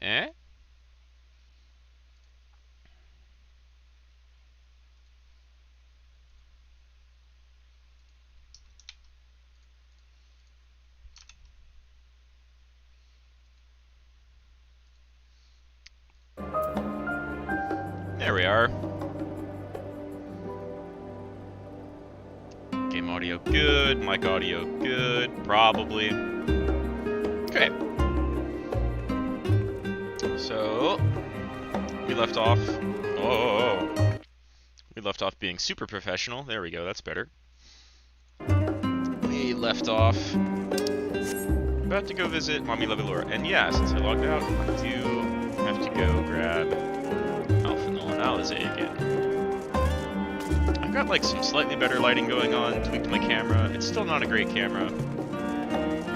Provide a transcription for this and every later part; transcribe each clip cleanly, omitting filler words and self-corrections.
Eh? There we are. Game audio good, mic audio good, probably. Okay. So, we left off. Oh, we left off being super professional. There we go, that's better. We left off about to go visit Mommy Leveilleur. And yeah, since I logged out, I do have to go grab Alphanol and Alizé again. I've got like some slightly better lighting going on, tweaked my camera. It's still not a great camera,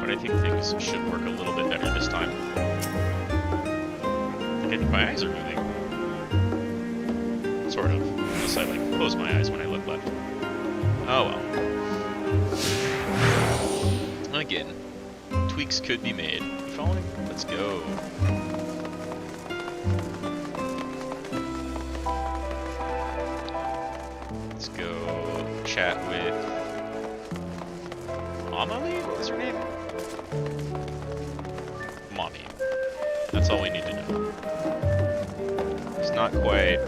but I think things should work a little bit better this time. I think my eyes are moving. Sort of. Unless I like close my eyes when I look left. Oh well. Again, tweaks could be made. You following? Let's go. Let's go chat with Amelie? What was her name? Mommy. That's all we need to know. It's not quite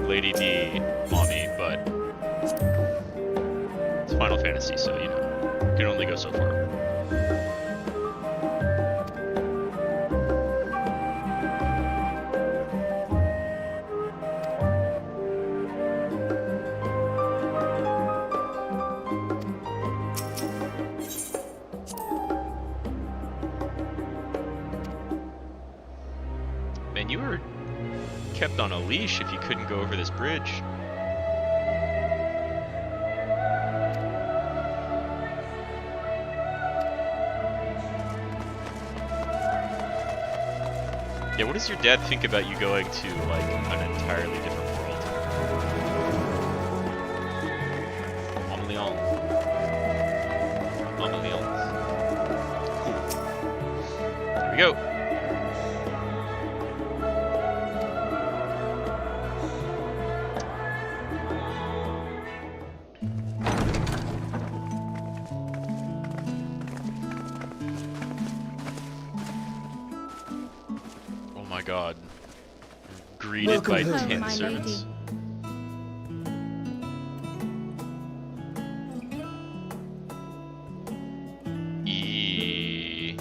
Lady D Mommy, but it's Final Fantasy, so you know, you can only go so far. Man, you were kept on a leash if you couldn't go over this bridge. Yeah, what does your dad think about you going to, like, an entirely different world? Amelie. Cool. Here we go. God. Greeted Welcome by home, 10 my servants. E.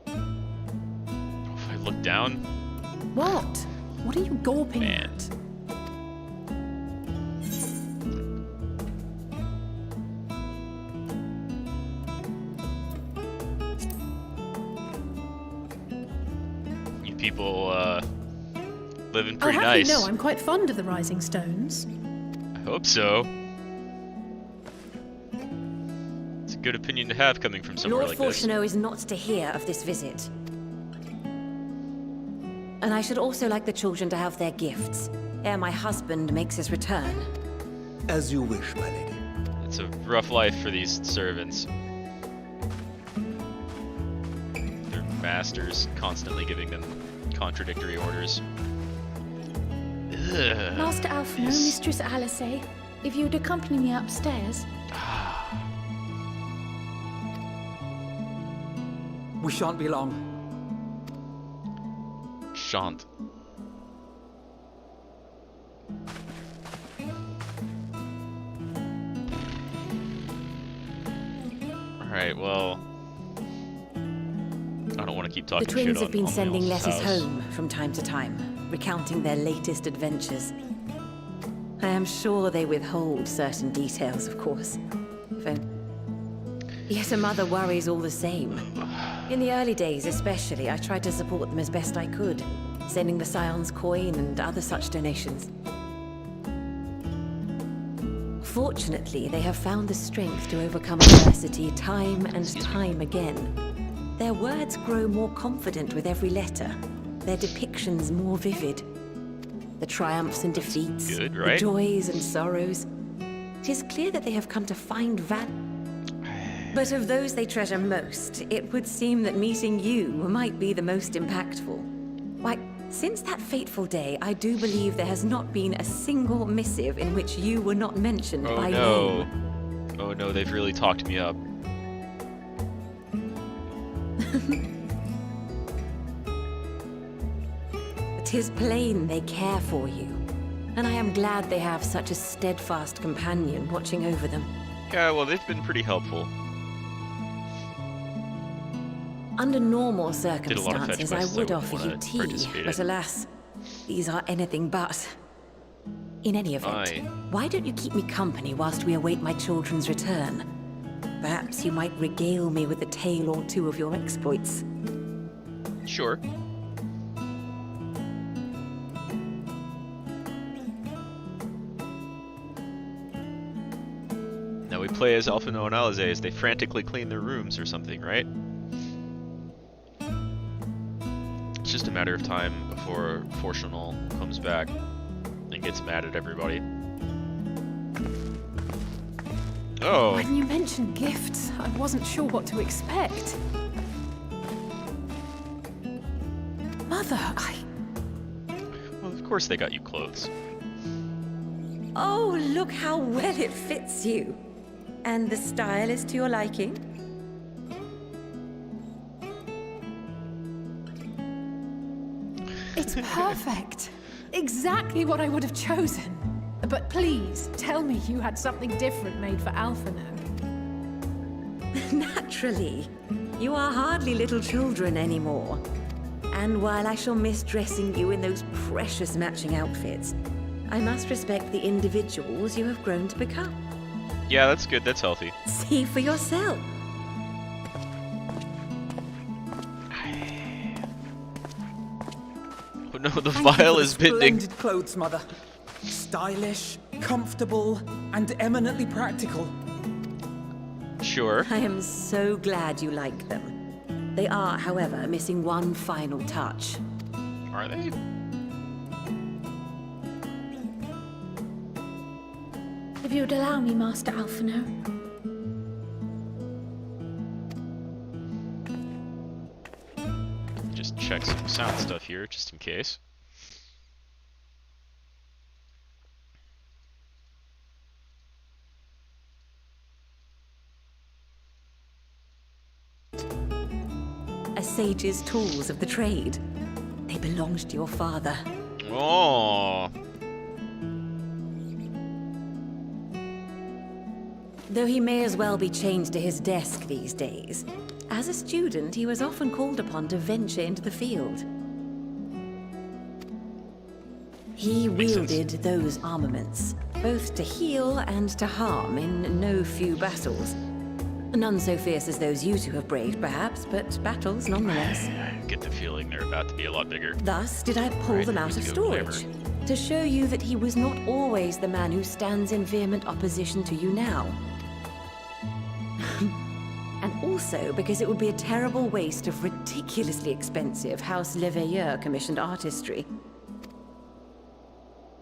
If I look down. What? What are you gawping Man. at? You people, living I'll pretty have nice. you know I'm quite fond of the Rising Stones. I hope so. It's a good opinion to have coming from somewhere Lord like this. Fortuneau is not to hear of this visit. And I should also like the children to have their gifts, ere my husband makes his return. As you wish, my lady. It's a rough life for these servants. Their masters constantly giving them contradictory orders. Ugh. Master Alphino, Yes. Mistress Alizé, if you'd accompany me upstairs. We shan't be long. Shan't. Alright, well, I don't want to keep talking The shit twins on have been sending Amelie's letters house. home from time to time, recounting their latest adventures. I am sure they withhold certain details, of course. Yet a mother worries all the same. In the early days especially, I tried to support them as best I could, sending the Scion's coin and other such donations. Fortunately, they have found the strength to overcome adversity time and time again. Their words grow more confident with every letter, their depictions more vivid. The triumphs and defeats, good, the right? joys and sorrows. It is clear that they have come to find value. But of those they treasure most, it would seem that meeting you might be the most impactful. Why, since that fateful day, I do believe there has not been a single missive in which you were not mentioned by name. Oh no, they've really talked me up. "'Tis plain they care for you, and I am glad they have such a steadfast companion watching over them. Yeah, well, they've been pretty helpful. Under normal a lot of fetch circumstances, I quests I would would offer you wanna tea, participate but in. alas, these are anything but. In any event, Aye. why don't you keep me company whilst we await my children's return? Perhaps you might regale me with a tale or two of your exploits." Sure. Now we play as Alphino and Alize as they frantically clean their rooms or something, right? It's just a matter of time before Fortunal comes back and gets mad at everybody. Oh, When you mentioned gifts, I wasn't sure what to expect. Mother, well, of course they got you clothes. Oh, look how well it fits you. And the style is to your liking? It's perfect. Exactly what I would have chosen. But please, tell me you had something different made for Alphino. Naturally. You are hardly little children anymore. And while I shall miss dressing you in those precious matching outfits, I must respect the individuals you have grown to become. Yeah, that's good. That's healthy. See for yourself. Oh no, the Thank you vial for the is bending. Splendid clothes, Mother. Stylish, comfortable, and eminently practical. Sure. I am so glad you like them. They are, however, missing one final touch. Are they? If you'd allow me, Master Alphino. Just check some sound stuff here, just in case. A sage's tools of the trade. They belonged to your father. Oh, Though he may as well be chained to his desk these days, as a student he was often called upon to venture into the field. He Makes sense. wielded those armaments, both to heal and to harm in no few battles. None so fierce as those you two have braved, perhaps, but battles nonetheless. I get the feeling they're about to be a lot bigger. Thus did I pull Right, them we out need of to go storage, to show you that he was not always the man who stands in vehement opposition to you now. And also because it would be a terrible waste of ridiculously expensive House Leveilleur commissioned artistry.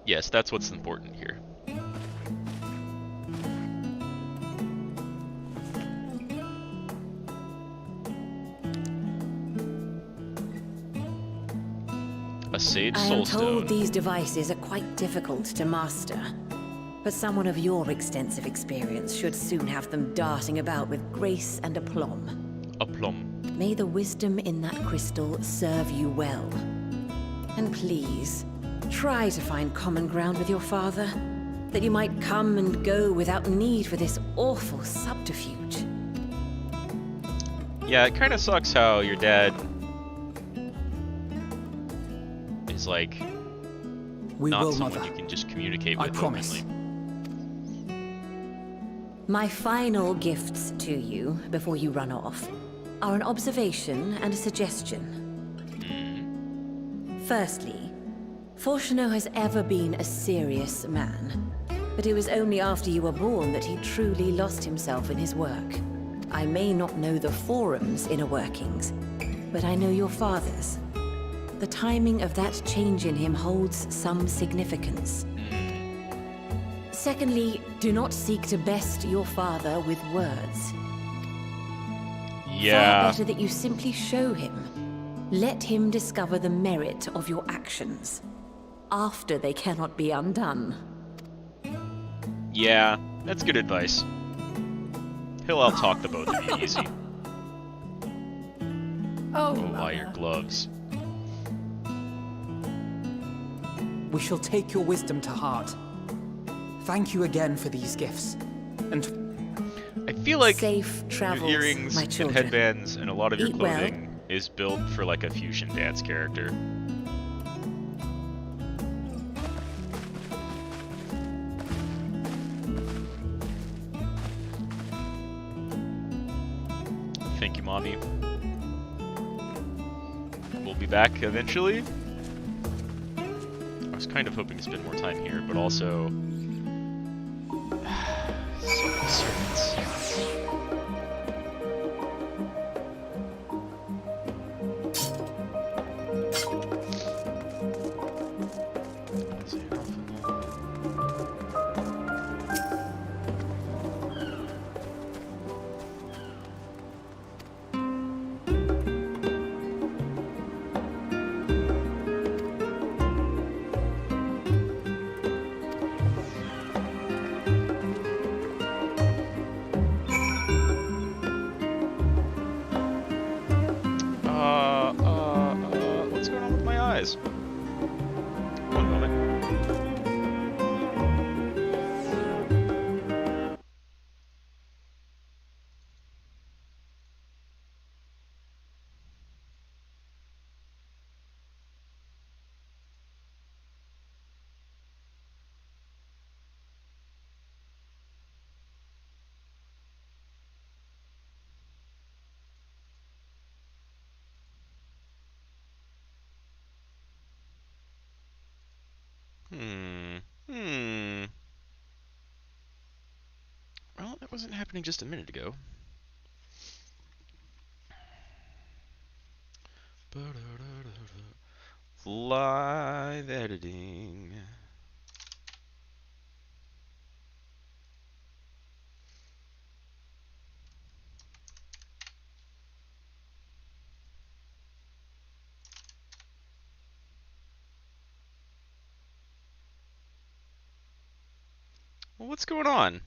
Yes, that's what's important here. A Sage I am Soulstone. told these devices are quite difficult to master. But someone of your extensive experience should soon have them darting about with grace and aplomb. Aplomb. May the wisdom in that crystal serve you well. And please, try to find common ground with your father, that you might come and go without need for this awful subterfuge. Yeah, it kind of sucks how your dad is like We not will, someone Mother. you can just communicate I with promise. openly. My final gifts to you, before you run off, are an observation and a suggestion. Firstly, Fortuno has ever been a serious man, but it was only after you were born that he truly lost himself in his work. I may not know the forum's inner workings, but I know your father's. the timing of that change in him holds some significance. Secondly, do not seek to best your father with words. Yeah. Far better that you simply show him. Let him discover the merit of your actions, after they cannot be undone. Yeah, that's good advice. He'll out-talk the both of you easy. Oh, Oh, why your Mother. gloves? We shall take your wisdom to heart. Thank you again for these gifts. And I feel like Safe your travels, earrings my and children. headbands and a lot of your Eat well. clothing is built for like a fusion dance character. Thank you, Mommy. We'll be back eventually. I was kind of hoping to spend more time here, but also... so many servants. What's going on with my eyes? One moment. Well, that wasn't happening just a minute ago. Live editing. Well, what's going on?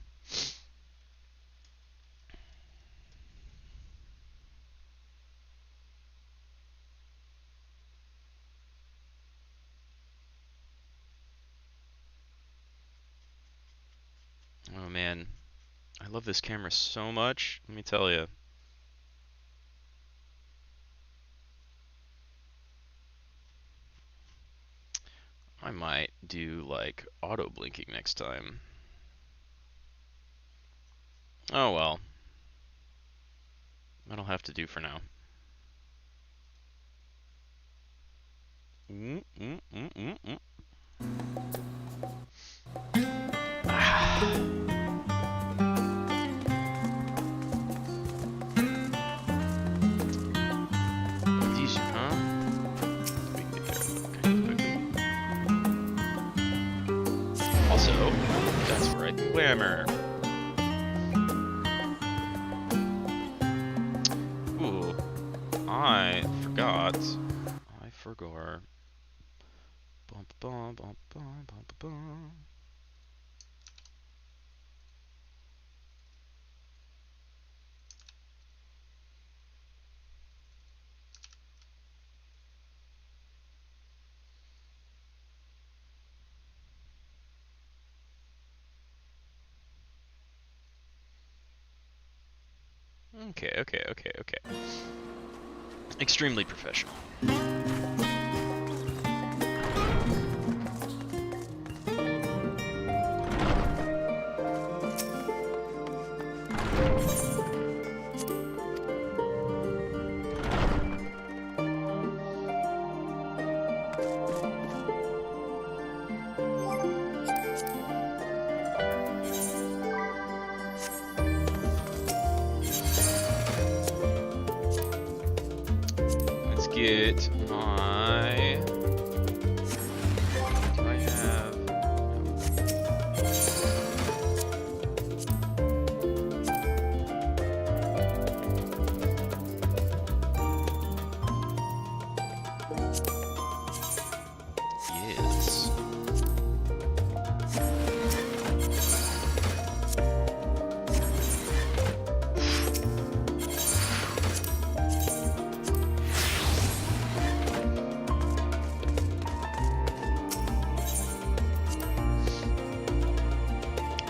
Oh man, I love this camera so much, let me tell you. I might do like auto blinking next time. Oh well. That'll have to do for now. These, huh? We can get there kind of quickly. Also, that's where I can glamour. Ooh, I forgot. Bum, bum, bum, bum, bum, bum. Okay. Extremely professional. get my... Do I have... Yes.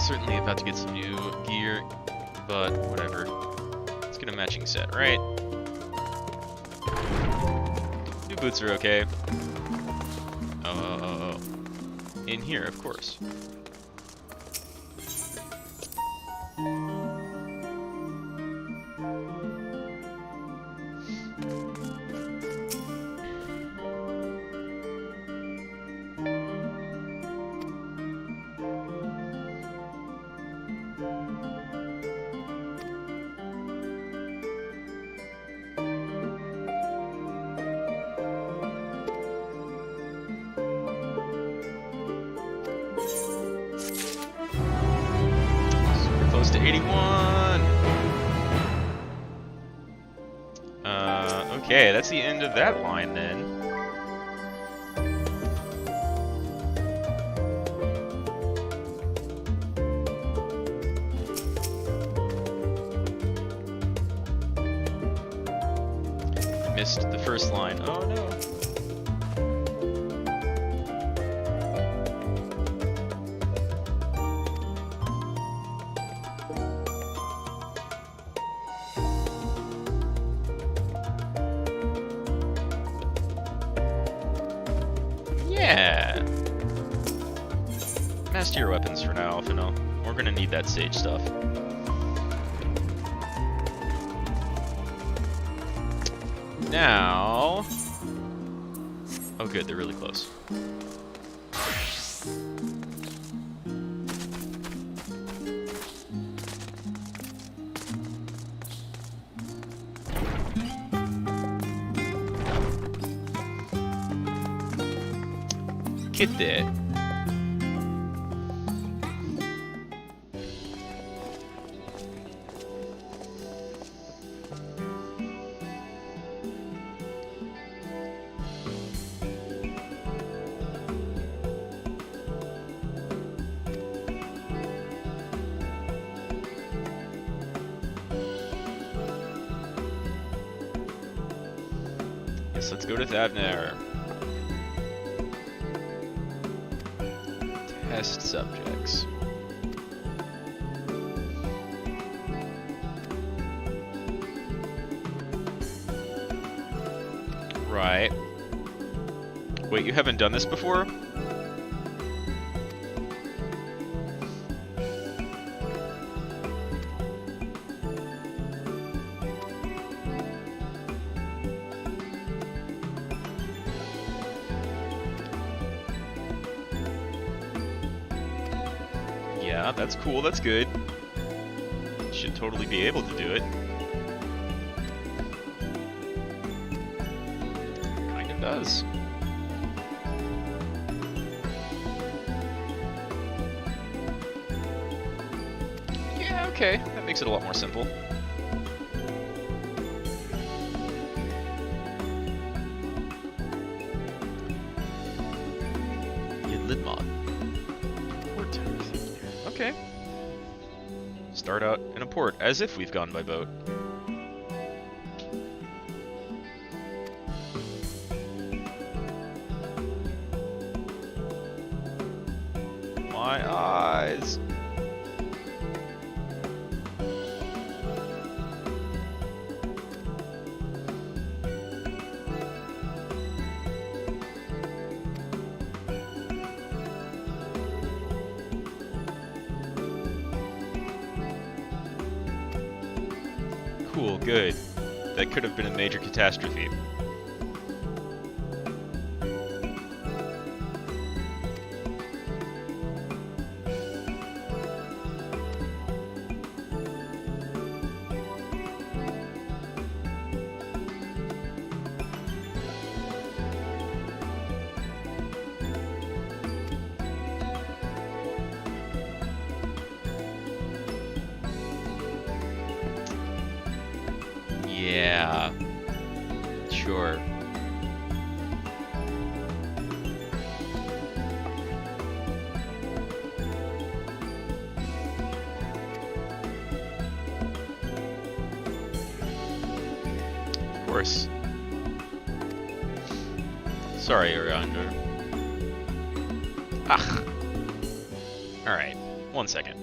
Certainly about to get some new gear, but whatever. Let's get a matching set, right? New boots are okay. Oh. In here, of course. Close to 81. Okay, that's the end of that line then. Missed the first line. Oh no. Yeah. Master your weapons for now, Fino. We're gonna need that sage stuff. Now... Oh good, they're really close. Get that. Yes, let's go to Thavner. Test subjects. Right. Wait, you haven't done this before? Yeah, that's cool, that's good. Should totally be able to do it. Kind of does. Yeah, okay, that makes it a lot more simple. Okay. Start out in a port, as if we've gone by boat. My eyes! Cool, good. That could have been a major catastrophe. Yeah. Sure. Of course. Sorry, Ariander. Ah. Alright, 1 second.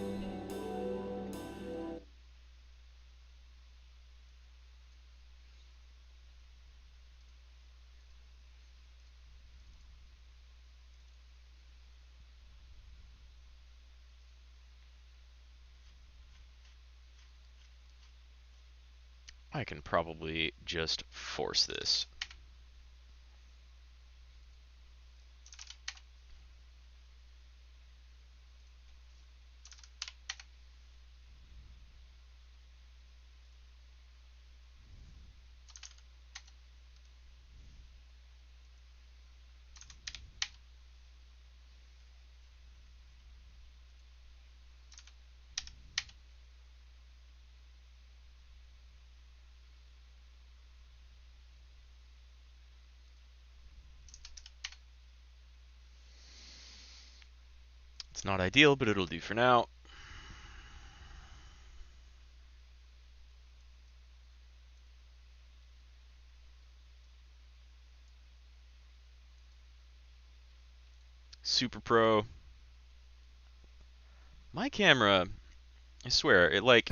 I can probably just force this. It's not ideal, but it'll do for now. Super Pro. My camera, I swear, it like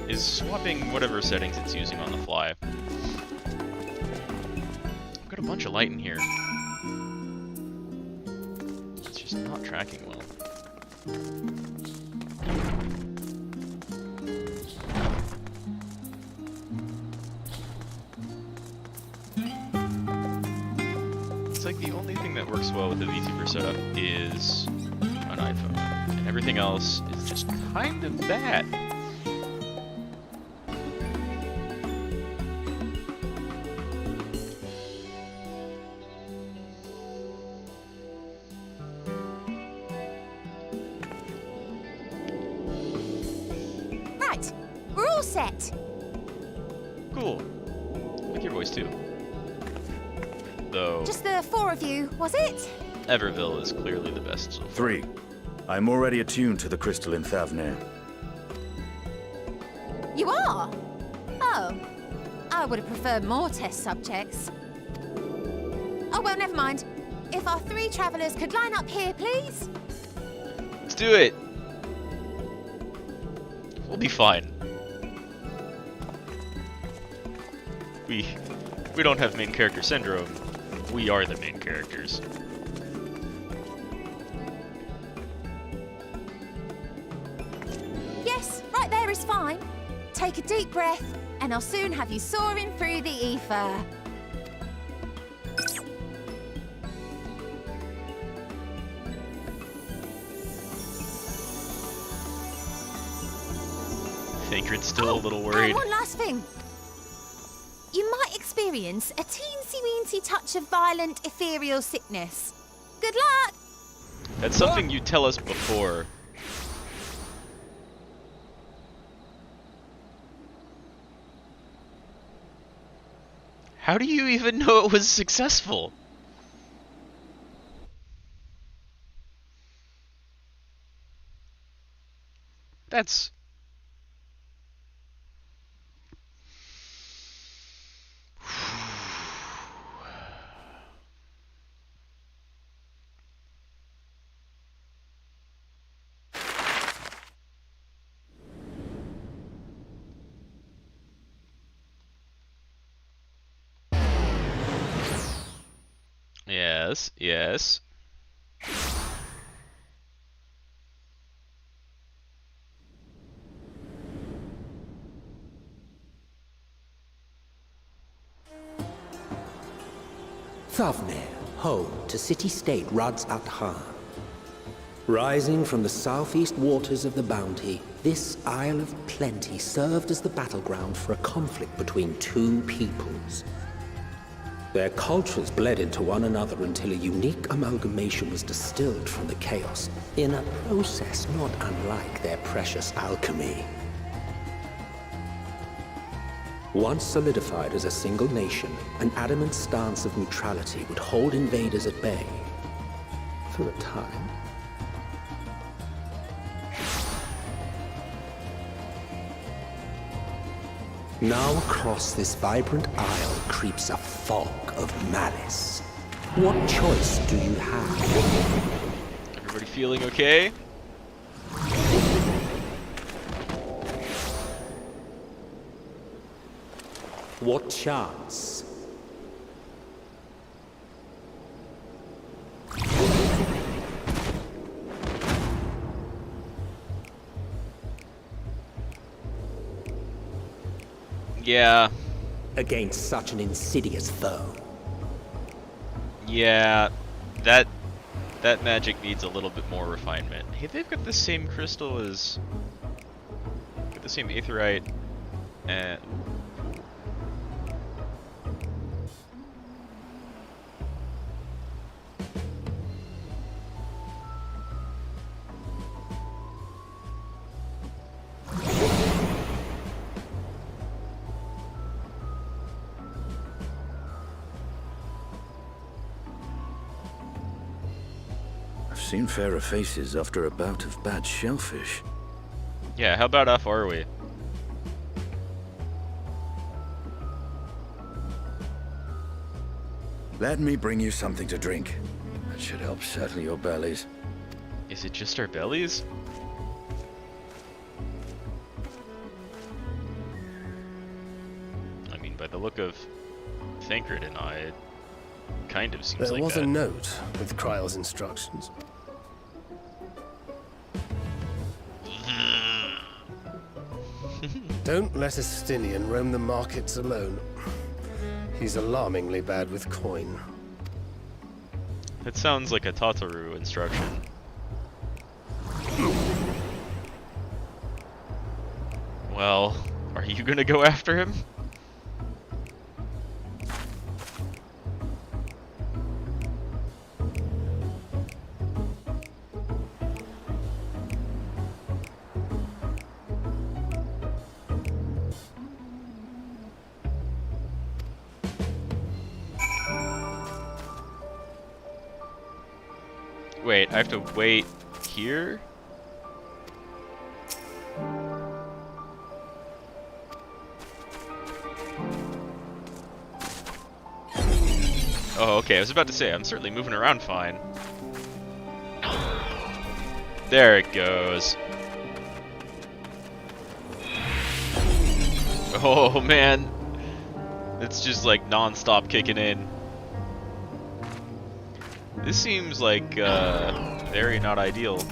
is swapping whatever settings it's using on the fly. I've got a bunch of light in here. It's just not tracking well. It's like the only thing that works well with the VTuber setup is an iPhone, and everything else is just kind of bad. Right, we're all set. Cool. I like your voice too. Though Just the 4 of you, was it? Everville is clearly the best so far. 3. I'm already attuned to the crystal in Thavnir. You are? Oh, I would have preferred more test subjects. Oh, well, never mind. If our 3 travelers could line up here, please. Let's do it! We'll be fine. We don't have main character syndrome. We are the main characters. Yes, right there is fine. Take a deep breath, and I'll soon have you soaring through the ether. Thancred's still a little worried. And one last thing. You might experience a teensy-weensy touch of violent ethereal sickness. Good luck! That's something you tell us before. How do you even know it was successful? That's... Yes, yes. Thavnir, home to city-state Radz Mahou. Rising from the southeast waters of the Bounty, this Isle of Plenty served as the battleground for a conflict between 2 peoples. Their cultures bled into one another until a unique amalgamation was distilled from the chaos, in a process not unlike their precious alchemy. Once solidified as a single nation, an adamant stance of neutrality would hold invaders at bay. For a time. Now across this vibrant isle creeps a fog of malice. What choice do you have? Everybody feeling okay? What chance? Yeah. Against such an insidious foe. Yeah. That magic needs a little bit more refinement. Hey, they've got the same crystal as... got the same aetheryte. And... I've seen fairer faces after a bout of bad shellfish. yeah, how about off are we? Let me bring you something to drink. That should help settle your bellies. Is it just our bellies? I mean, by the look of Thancred and I, it kind of seems There like was that. a note with Kryle's instructions. Don't let Estinian roam the markets alone. He's alarmingly bad with coin. That sounds like a Tataru instruction. Well, are you gonna go after him? Wait, I have to wait here? Oh, okay, I was about to say, I'm certainly moving around fine. There it goes. Oh, man. It's just like non-stop kicking in. This seems like, very not ideal.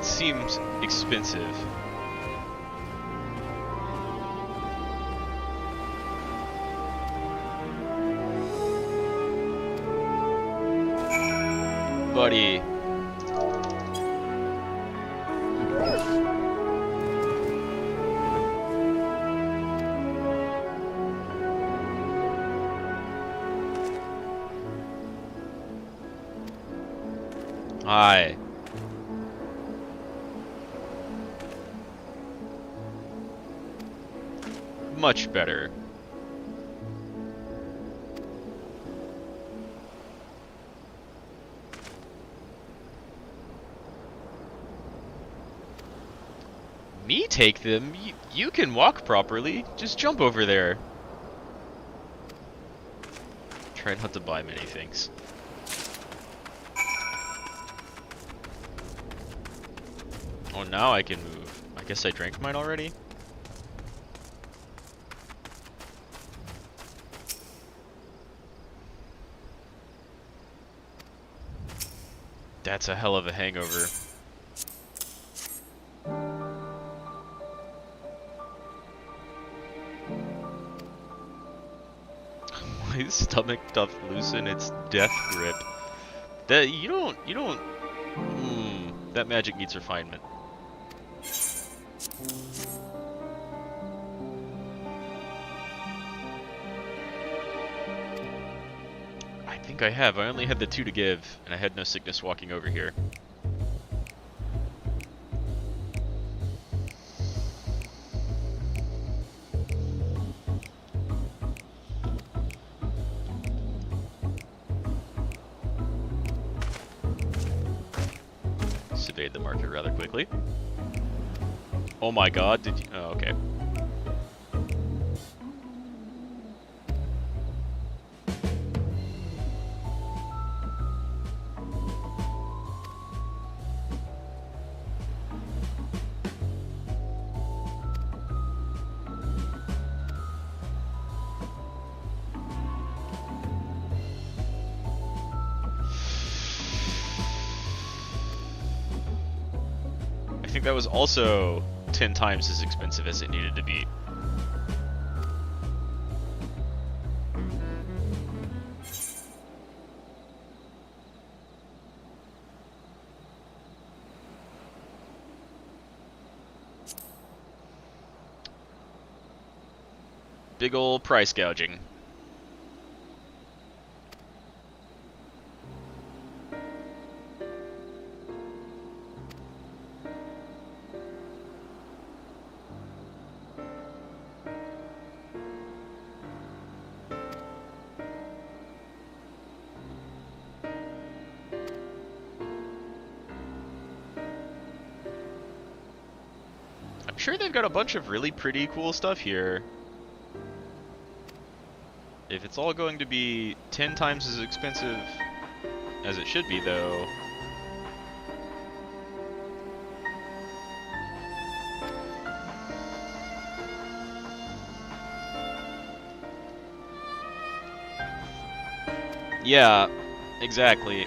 Seems expensive. Buddy. Hi. Much better. Me take them? You can walk properly. Just jump over there. Try not to buy many things. Oh, now I can move. I guess I drank mine already? That's a hell of a hangover. stomach doth loosen its death grip. That you don't. That magic needs refinement. I think I have. I only had the 2 to give, and I had no sickness walking over here. Surveyed the market rather quickly. Oh my god, did you? Oh, okay. I think that was also 10 times as expensive as it needed to be. Big ol' price gouging. I'm sure they've got a bunch of really pretty cool stuff here. If it's all going to be 10 times as expensive as it should be, though... Yeah, exactly.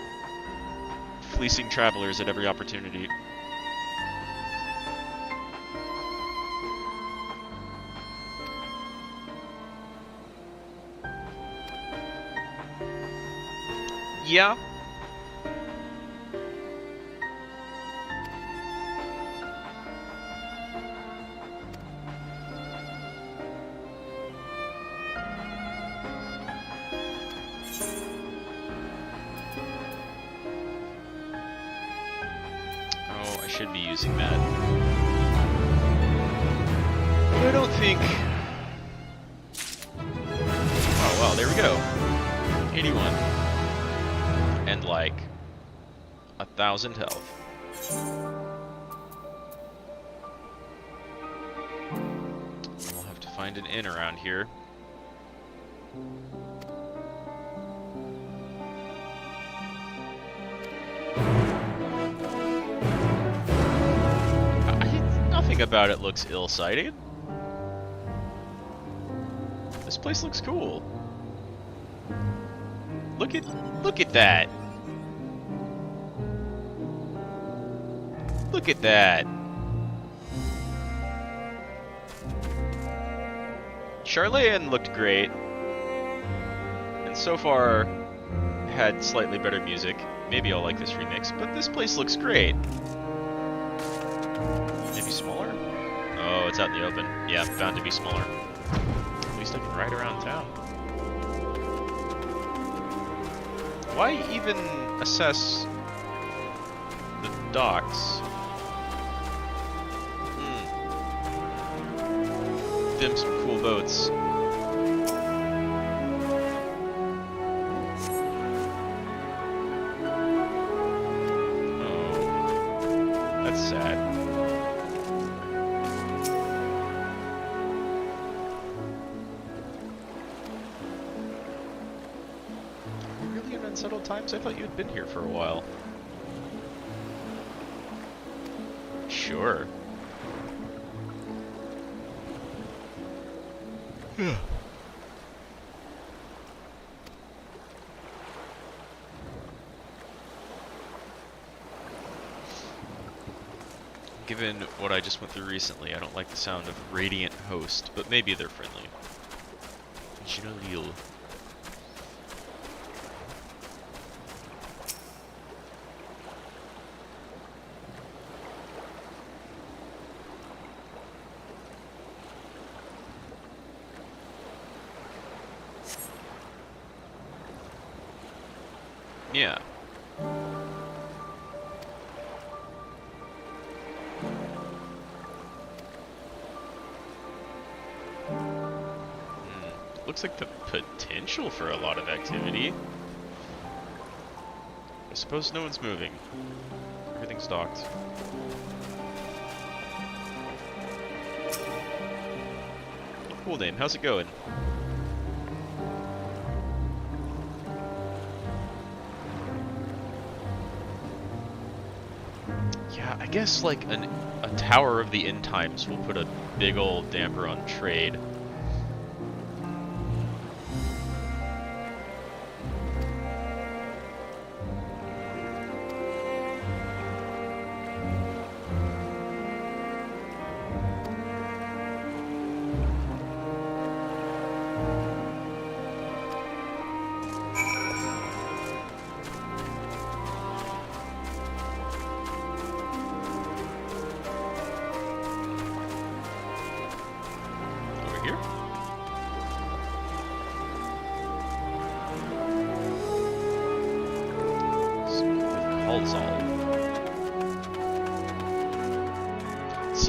Fleecing travelers at every opportunity. Yeah. Oh, I should be using that. But I don't think... Oh, well, there we go. 81. And like 1,000 health. We'll have to find an inn around here. Nothing about it looks ill-sighted. This place looks cool. Look at that. Look at that. Charlayan looked great. And so far had slightly better music. Maybe I'll like this remix, but this place looks great. Maybe smaller? Oh, it's out in the open. Yeah, bound to be smaller. At least I can ride around town. Why even assess the docks? Them some cool boats. Oh, that's sad. Unsettled times? I thought you had been here for a while. Sure. Given what I just went through recently, I don't like the sound of Radiant Host, but maybe they're friendly. Jalil. Yeah. Looks like the potential for a lot of activity. I suppose no one's moving. Everything's docked. Cool name. How's it going? Yeah, I guess like a Tower of the End Times will put a big old damper on trade.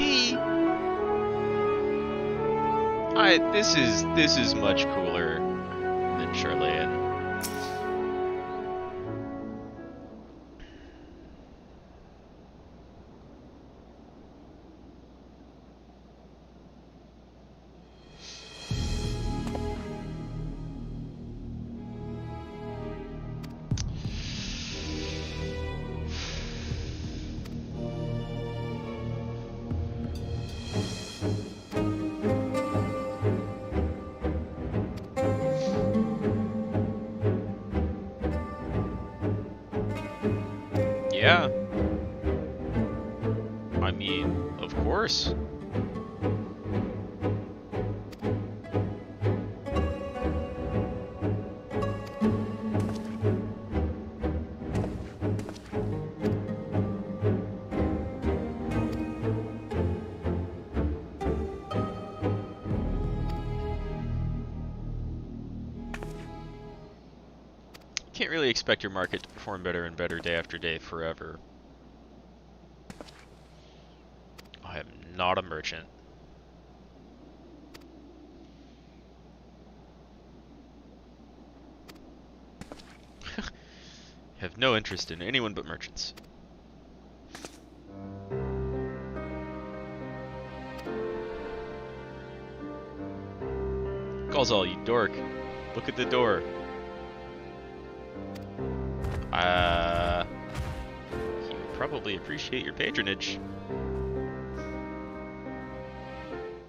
See, this is much cooler than Charlayan. Yeah. I mean, of course. Can't really expect your market to perform better and better day after day forever. I am not a merchant. Have no interest in anyone but merchants. Calls all, you dork. Look at the door. He would probably appreciate your patronage.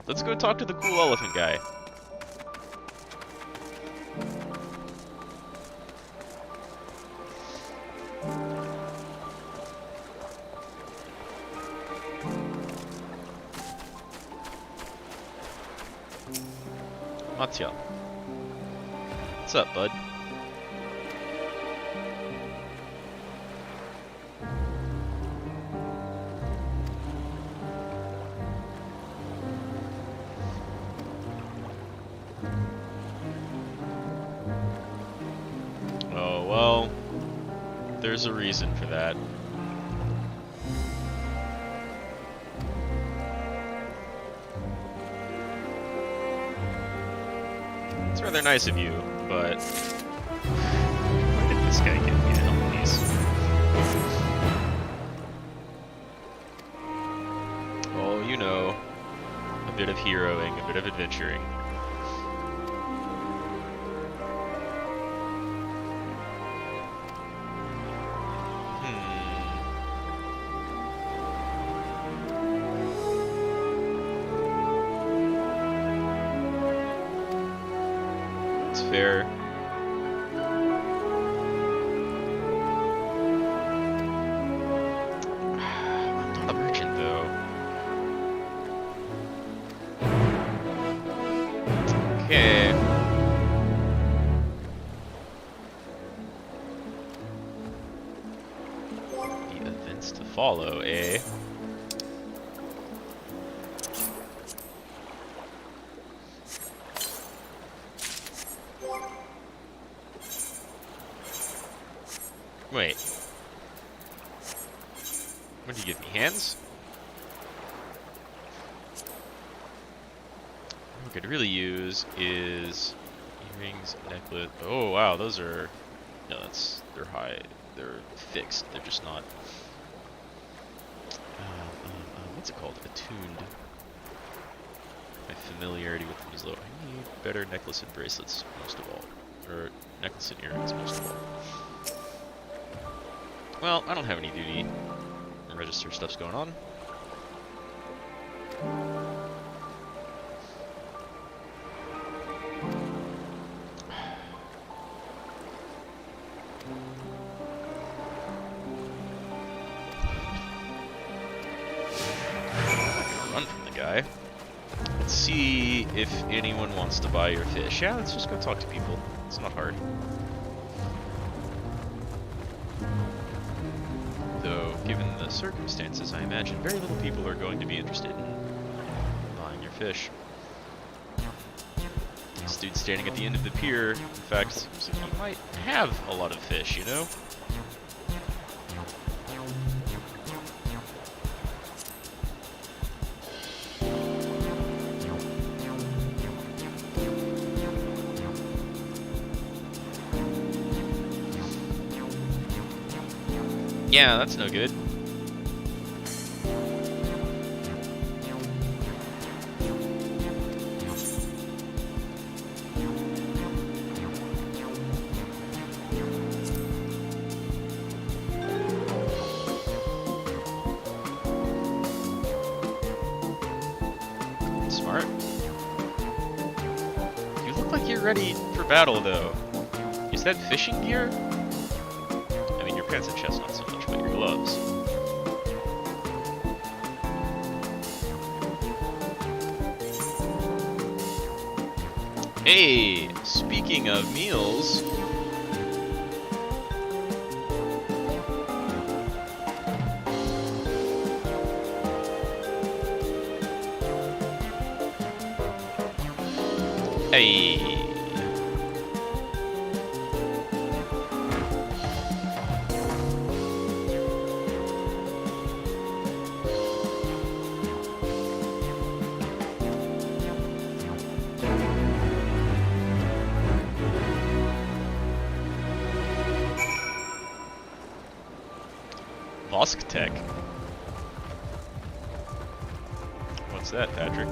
Let's go talk to the cool elephant guy. Matya. What's up, bud? Oh, well, there's a reason for that. It's rather nice of you, but why did this guy get me to help these? Oh, you know, a bit of heroing, a bit of adventuring. Fair. I'm not a merchant, though. Okay. The events to follow, eh? Wait. What did you give me? Hands? What we could really use is earrings, necklace. Oh wow, those are. No, they're high. They're fixed. They're just not. What's it called? Attuned. My familiarity with them is low. I need better necklace and bracelets most of all, or necklace and earrings most of all. Well, I don't have any duty. Register stuff's going on. Run from the guy. Let's see if anyone wants to buy your fish. Yeah, let's just go talk to people. It's not hard. Though, given the circumstances, I imagine very little people are going to be interested in buying your fish. This dude's standing at the end of the pier. In fact, seems like he might have a lot of fish, you know? Yeah, that's no good. Smart. You look like you're ready for battle, though. Is that fishing gear? I mean, your pants and chest not so much, but your gloves. Hey, speaking of meals... Hey. Vosk Tech. What's that, Patrick?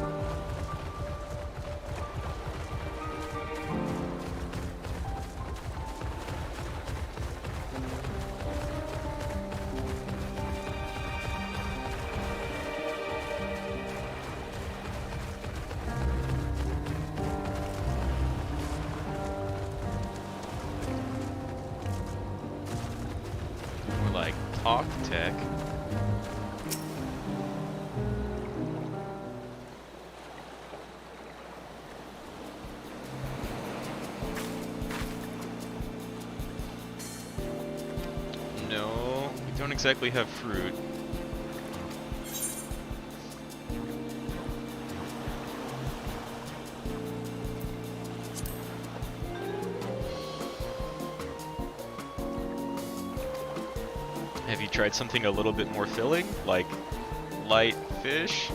More like Talk Tech. No, we don't exactly have fruit. Have you tried something a little bit more filling, like light fish?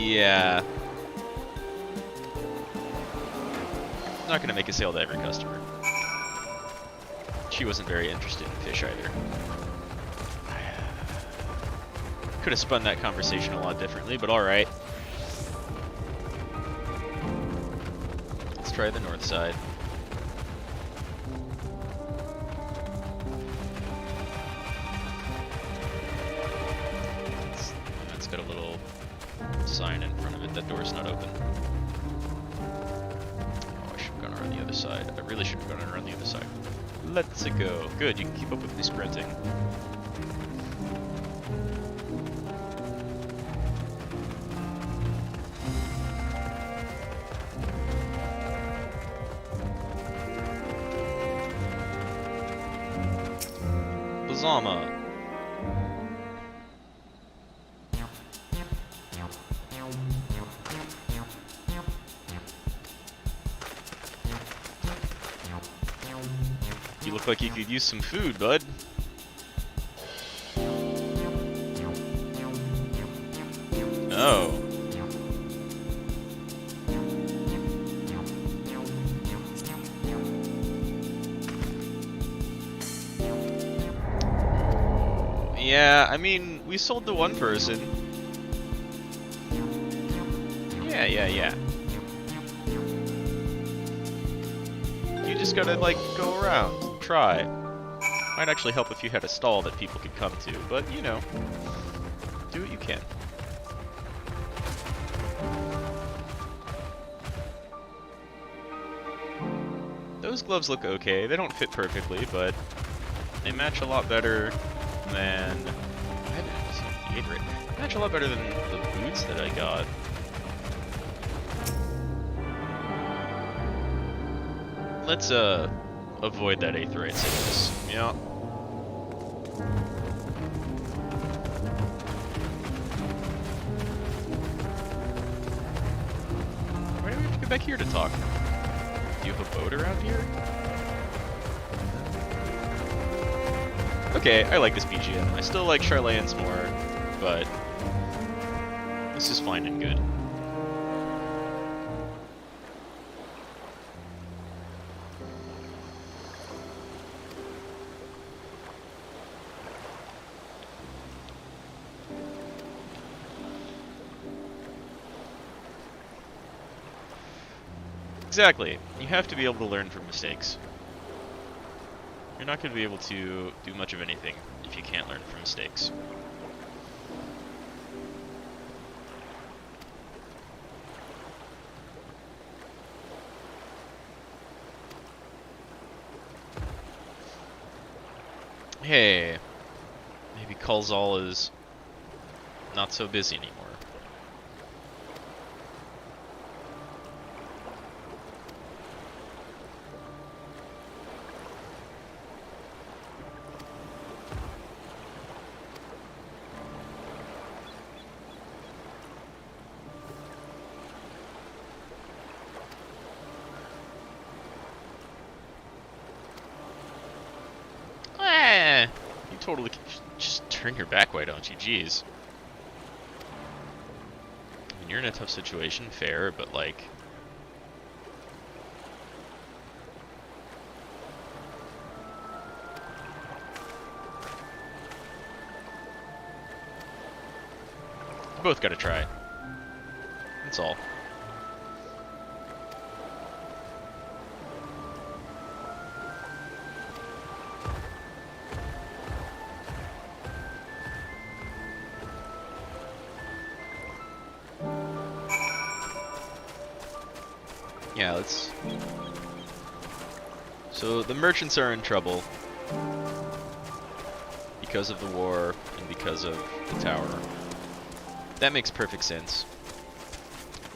Yeah. I'm not gonna make a sale to every customer. She wasn't very interested in fish either. Could have spun that conversation a lot differently, but alright. Let's try the north side. It's got a little sign in front of it. That door's not open. Oh, I should have gone around the other side. I really should have gone around the other side. Let's go. Good, you can keep up with me sprinting. Bazama. You look like you could use some food, bud. Oh. Yeah, I mean, we sold to one person. Yeah. You just gotta, like, go around, try. Might actually help if you had a stall that people could come to, but, you know, do what you can. Those gloves look okay. They don't fit perfectly, but they match a lot better than... I haven't seen the rate. They match a lot better than the boots that I got. Let's, avoid that 8th rate sickness. Yeah. Why do we have to go back here to talk? Do you have a boat around here? Okay, I like this BGM. I still like Charlane's more, but this is fine and good. Exactly. You have to be able to learn from mistakes. You're not going to be able to do much of anything if you can't learn from mistakes. Hey, maybe Kulzal is not so busy anymore. You totally can just turn your back, why don't you? Jeez. I mean, you're in a tough situation, fair, but like... You both gotta try. That's all. Yeah, let's... So, the merchants are in trouble because of the war and because of the tower. That makes perfect sense.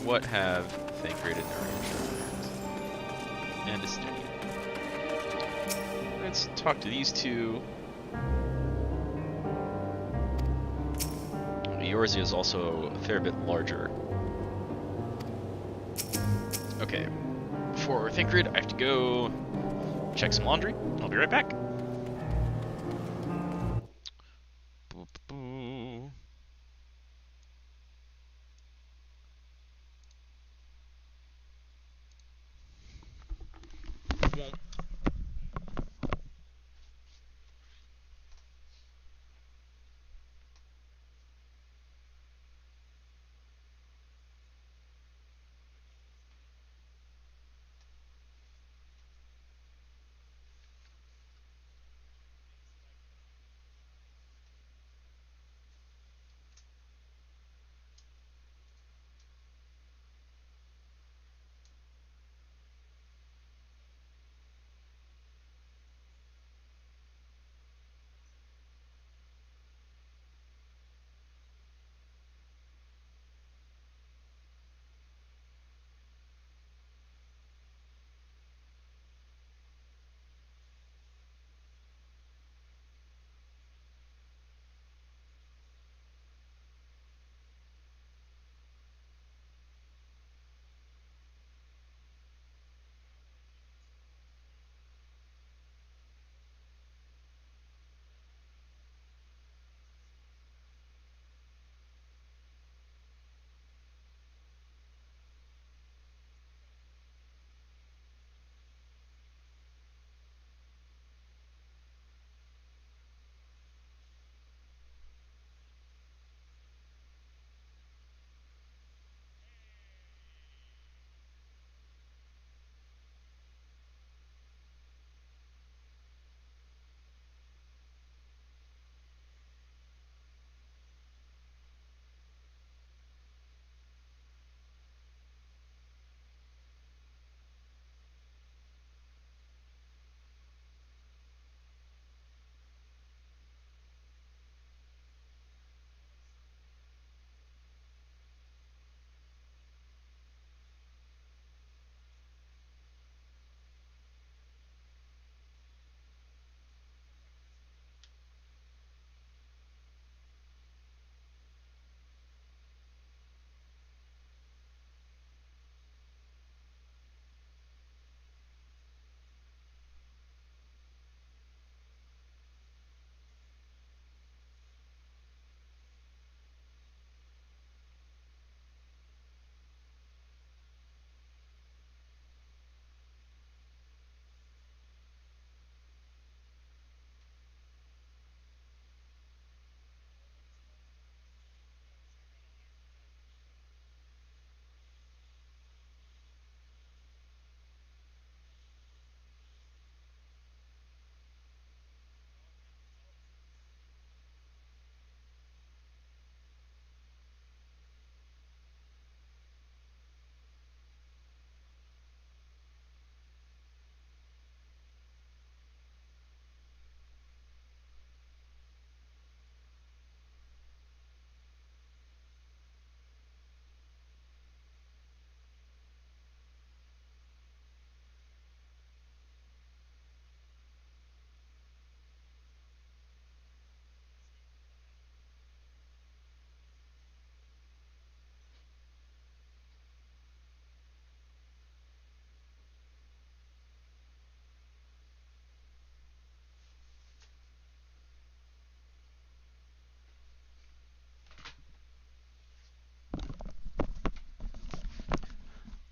What have Thancred and Naranja and Estonia? Let's talk to these two. Eorzea is also a fair bit larger. Okay, for Thancred, I have to go check some laundry. I'll be right back.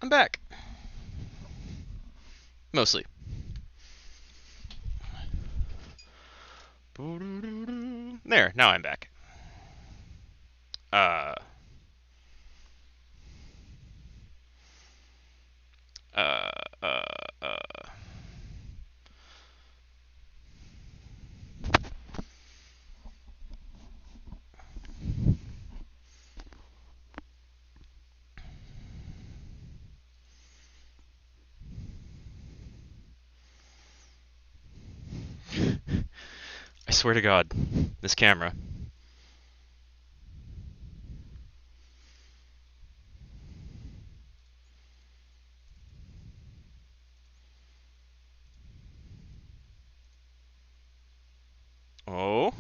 I'm back. Mostly. There, now I'm back. I swear to God, this camera. Oh.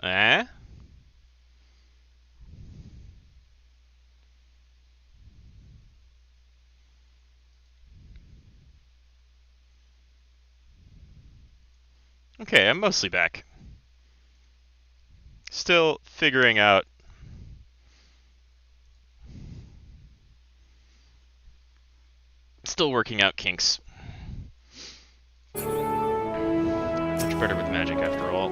Eh? Okay, I'm mostly back. Still figuring out. Still working out kinks. Much better with magic after all.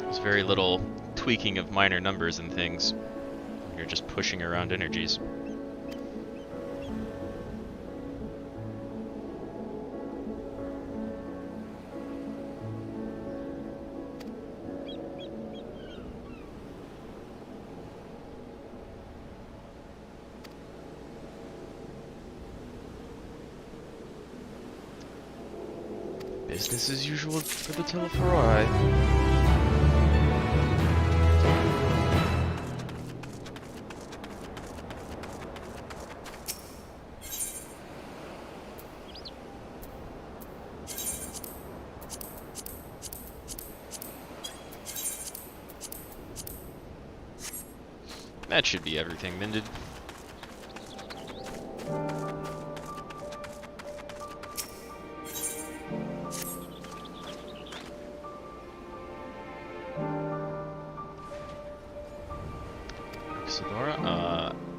There's very little tweaking of minor numbers and things. You're just pushing around energies. Business as usual for the Telephoroi. That should be everything mended.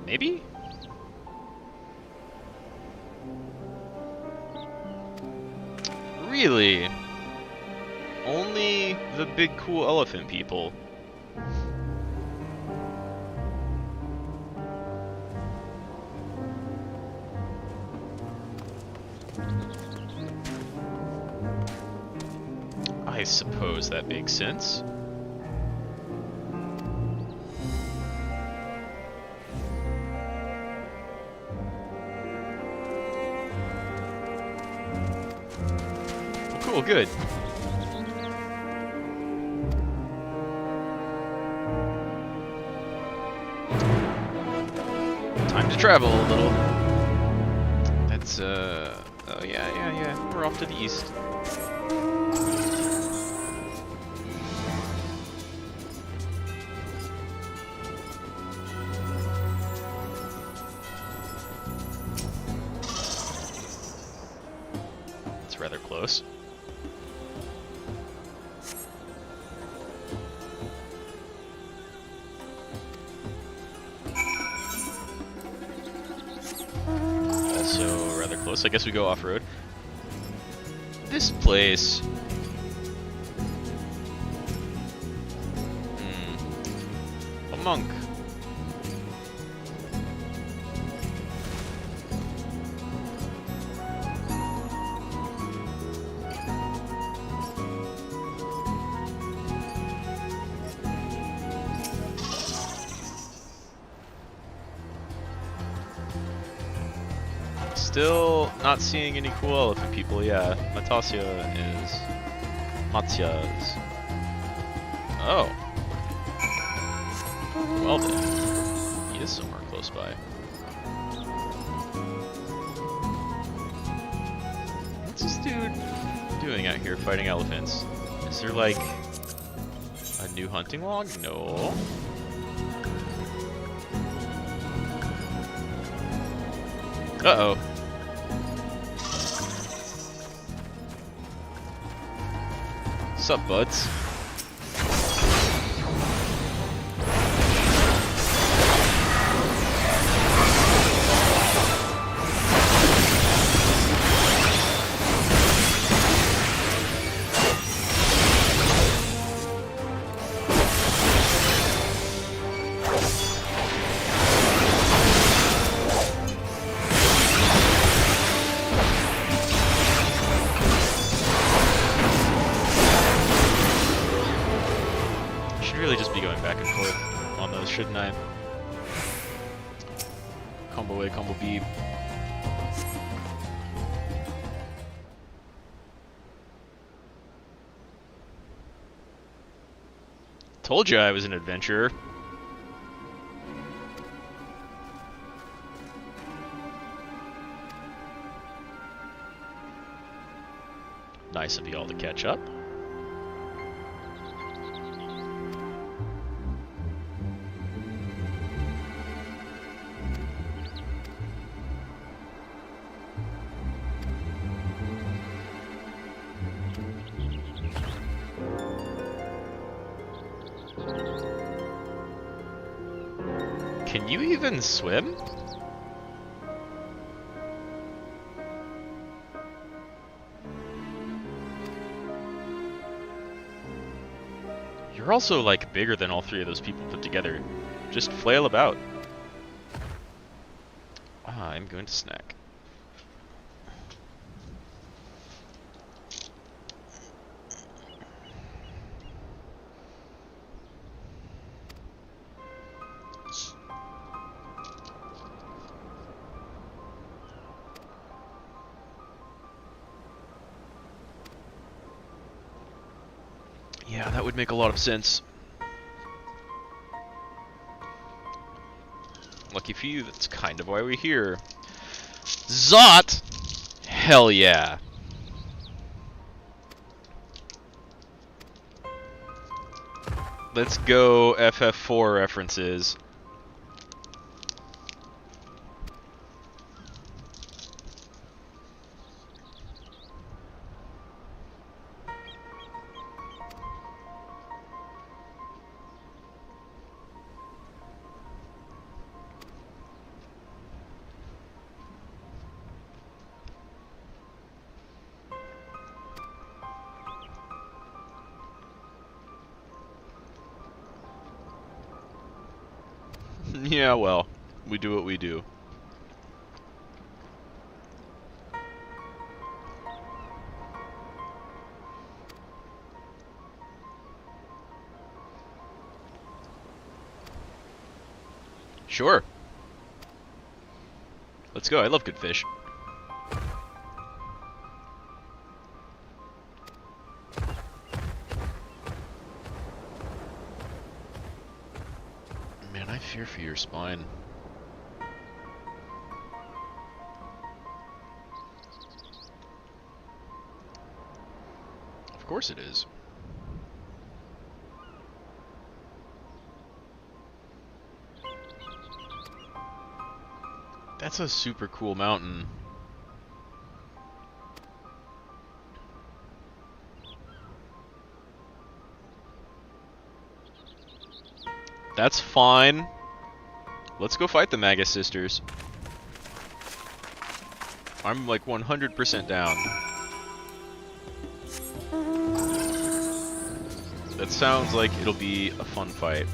Maybe? Really? Only the big cool elephant people. I suppose that makes sense. Cool, good. Time to travel a little. That's, oh yeah. We're off to the east. It's rather close. Close. I guess we go off-road. This place... A monk. Still not seeing any cool elephant people, yeah. Matya is... Oh. Well then. He is somewhere close by. What's this dude doing out here fighting elephants? Is there like... a new hunting log? No. Uh-oh. What's up, buds? Shouldn't I? Combo A, combo B. Told you I was an adventurer. Nice of you all to catch up. Can you even swim? You're also, like, bigger than all three of those people put together. Just flail about. I'm going to snack. Yeah, that would make a lot of sense. Lucky for you, that's kind of why we're here. Zot! Hell yeah. Let's go FF4 references. Yeah, well, we do what we do. Sure. Let's go. I love good fish. Man, I fear for your spine. Of course it is. That's a super cool mountain. That's fine. Let's go fight the Magus sisters. I'm like 100% down. That sounds like it'll be a fun fight.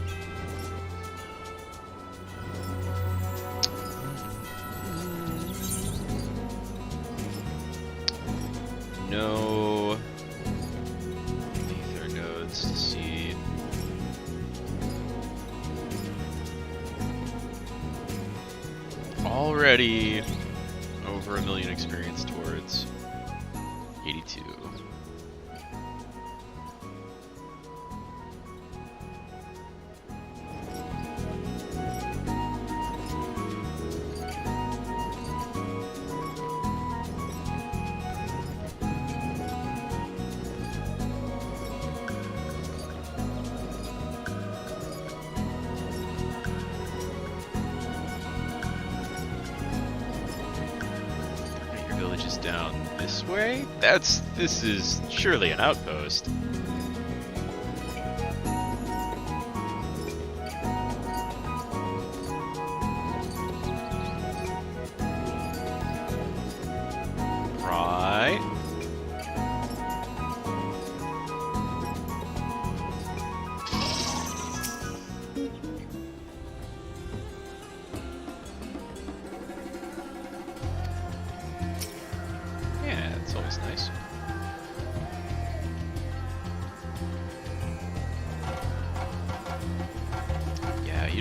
No ether nodes to see. Already over 1 million experience towards 82. Down this way? This is surely an outpost.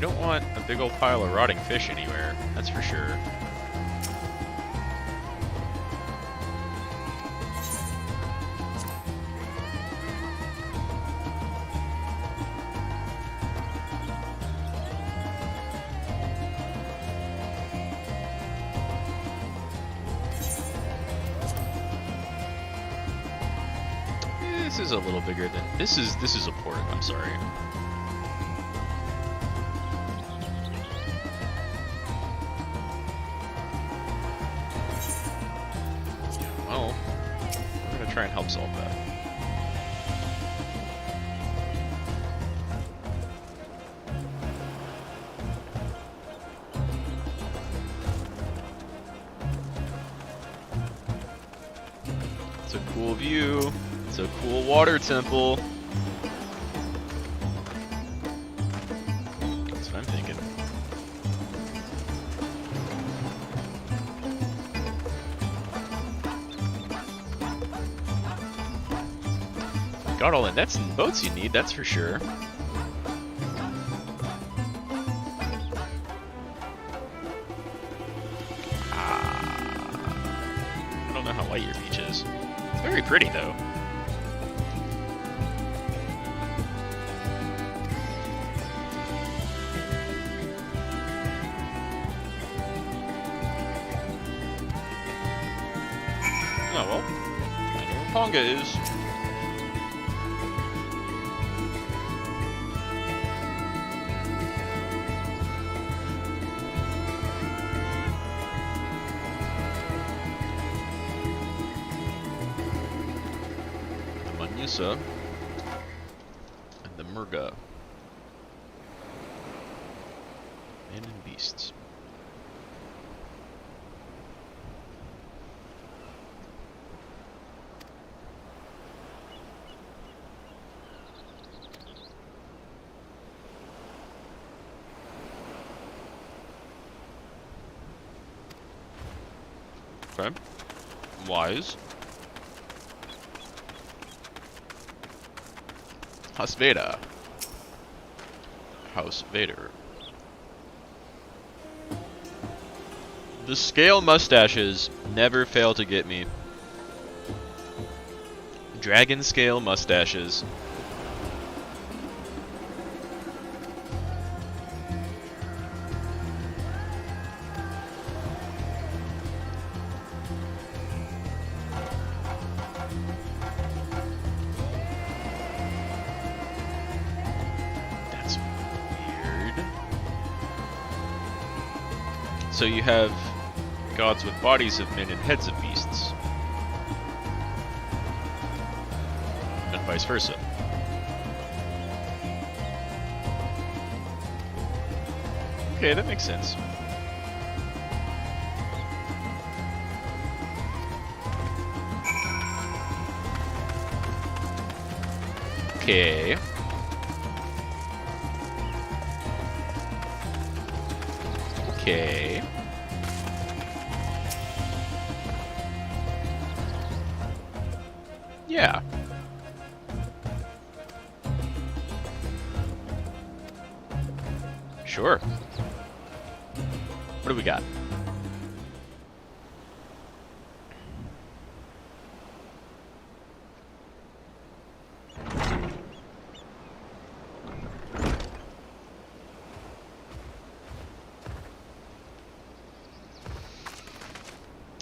You don't want a big old pile of rotting fish anywhere, that's for sure. This is a little bigger than this is a port, I'm sorry. Well, we're gonna try and help solve that. It's a cool view. It's a cool water temple. That's what I'm thinking. Got all the nets and boats you need, that's for sure. I don't know how white your beach is. It's very pretty though. Oh well, I know where Ponga is. The Manusa and the Murga. Men and beasts. Okay. Wise. Hasveda. House Vader. The scale mustaches never fail to get me. Dragon scale mustaches. So you have gods with bodies of men and heads of beasts. And vice versa. Okay, that makes sense. Okay. Okay. Yeah. Sure. What do we got?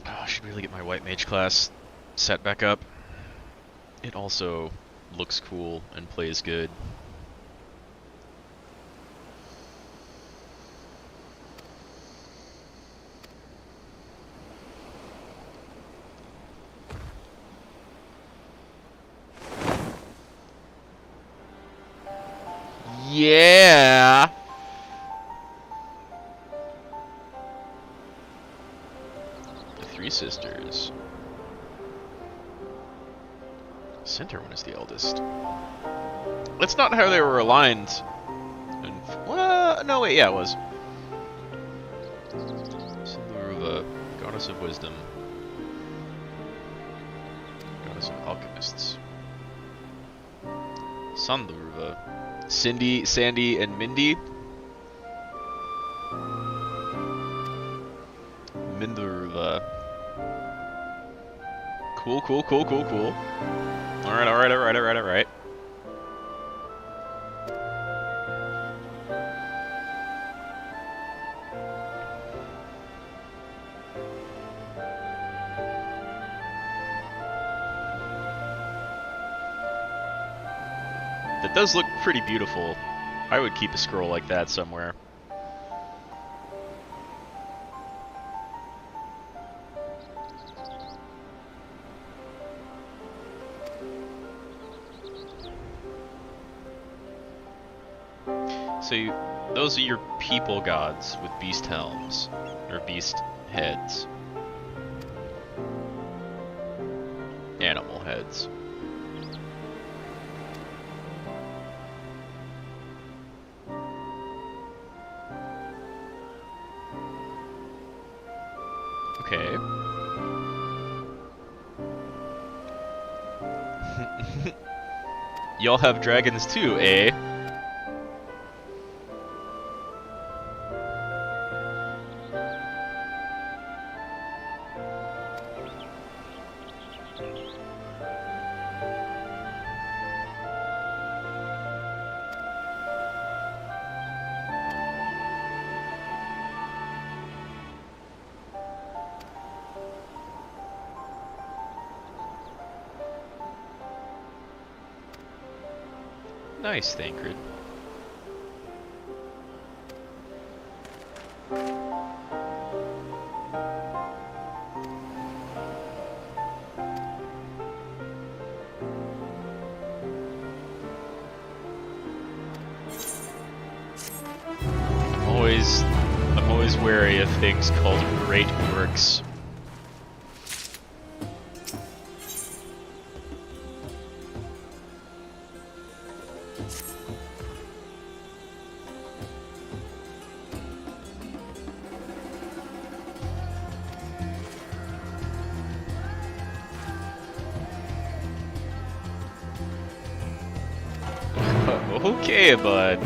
Oh, I should really get my white mage class set back up. It also looks cool and plays good. Yeah. The Three Sisters. Center one is the eldest. That's not how they were aligned. And, well, no, wait, yeah, it was. Sindaruva, goddess of wisdom, goddess of alchemists. Sandaruva, Cindy, Sandy, and Mindy. Cool, cool, cool, cool, cool. Alright, alright, alright, alright, alright. That does look pretty beautiful. I would keep a scroll like that somewhere. So those are your people gods with beast helms, or beast heads. Animal heads. Okay. Y'all have dragons too, eh? Nice, Thancred. I'm always wary of things called great works. Okay, bud.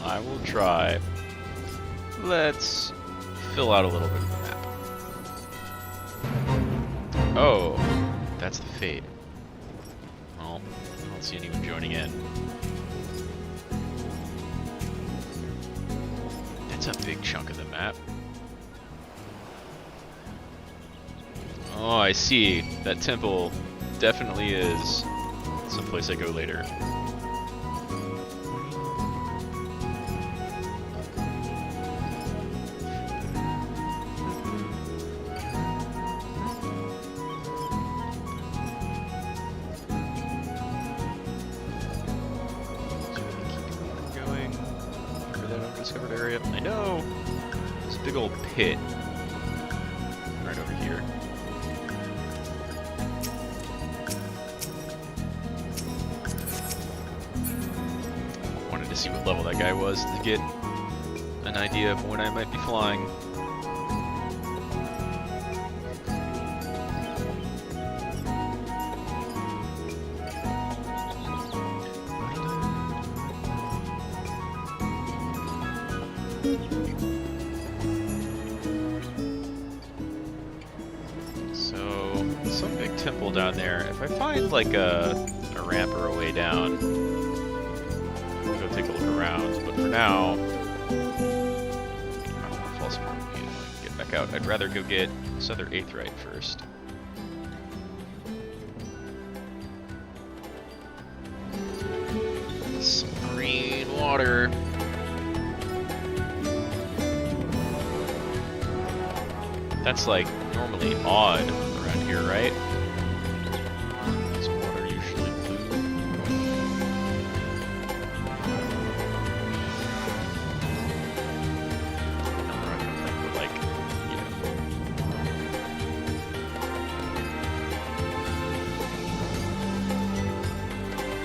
I will try. Let's fill out a little bit of the map. Oh, that's the fade. Well, I don't see anyone joining in. That's a big chunk of the map. Oh, I see. That temple definitely is someplace I go later. Keep going for that undiscovered area. I know there's a big old pit right over here. See what level that guy was to get an idea of when I might be flying. So, some big temple down there. If I find like a ramp or a way down, take a look around, but for now, I don't want to fall asleep and get back out. I'd rather go get this other aetheryte first. Some green water. That's like normally odd around here, right? Is water usually blue?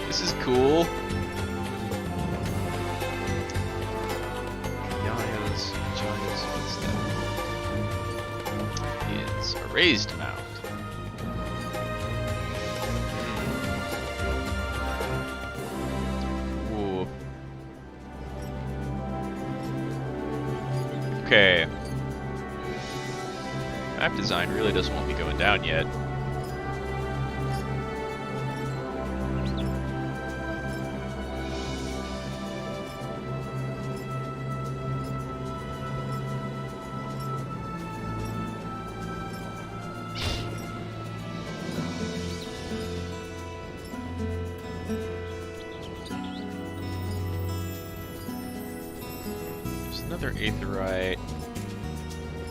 This is cool. Jaya's footstep. It's a raised mount. Ooh. Okay. Map design really doesn't want me going down yet. There's another aetheryte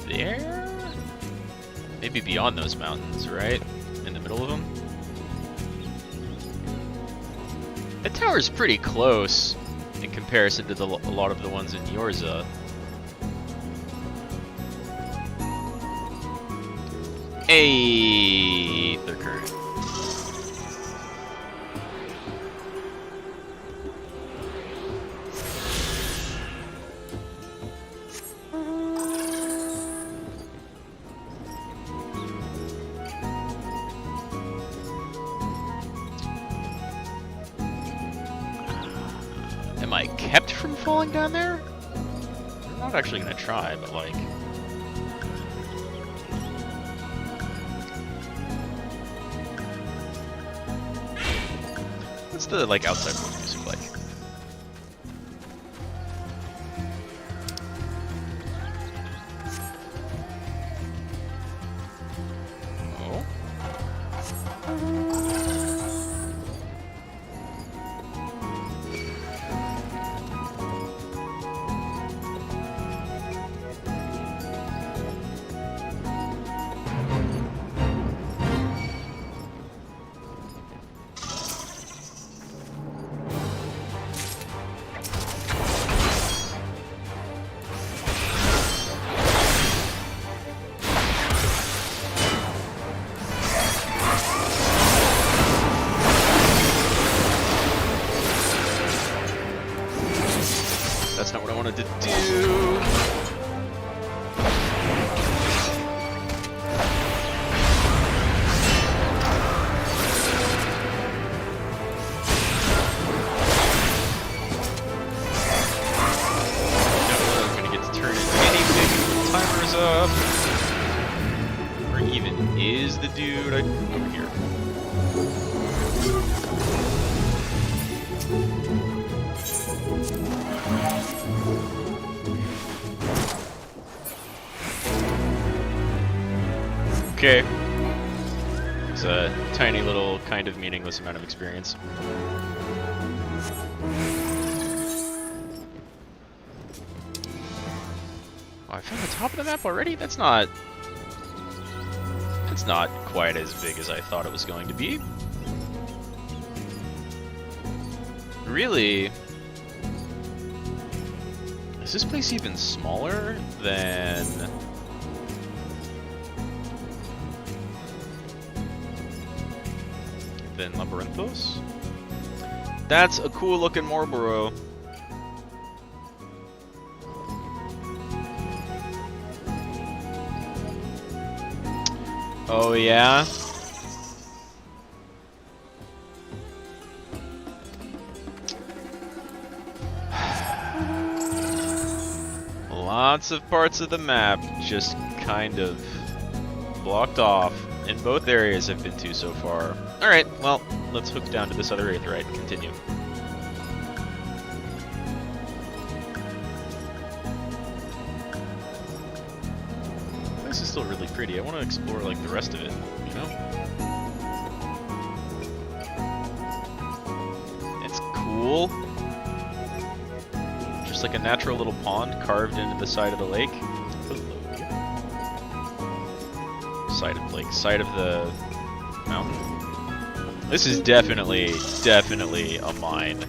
there? Maybe beyond those mountains, right? In the middle of them? The tower's pretty close in comparison to a lot of the ones in Yorza. Aether current. Am I kept from falling down there? I'm not actually gonna try, but like... What's the, like, outside world music like? Oh? That's not what I wanted to do. I'm gonna get to turn it anything when the timer's up. Where even is the dude? Over here. Okay. It's a tiny little, kind of meaningless amount of experience. Oh, I found the top of the map already? That's not quite as big as I thought it was going to be. Really? Is this place even smaller than... Labyrinthos? That's a cool looking Marlboro. Oh yeah? Lots of parts of the map just kind of blocked off. In both areas I've been to so far. Alright, well, let's hook down to this other aetheryte and continue. This is still really pretty. I want to explore, like, the rest of it, you know? It's cool. Just like a natural little pond carved into the side of the lake. Side of the mountain. This is definitely a mine.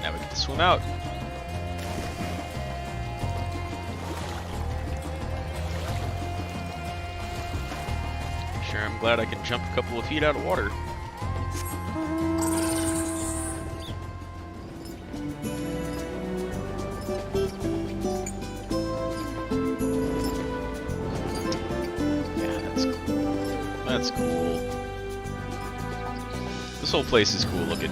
Now we get to swim out. I'm glad I can jump a couple of feet out of water. That's cool. That's cool. This whole place is cool looking.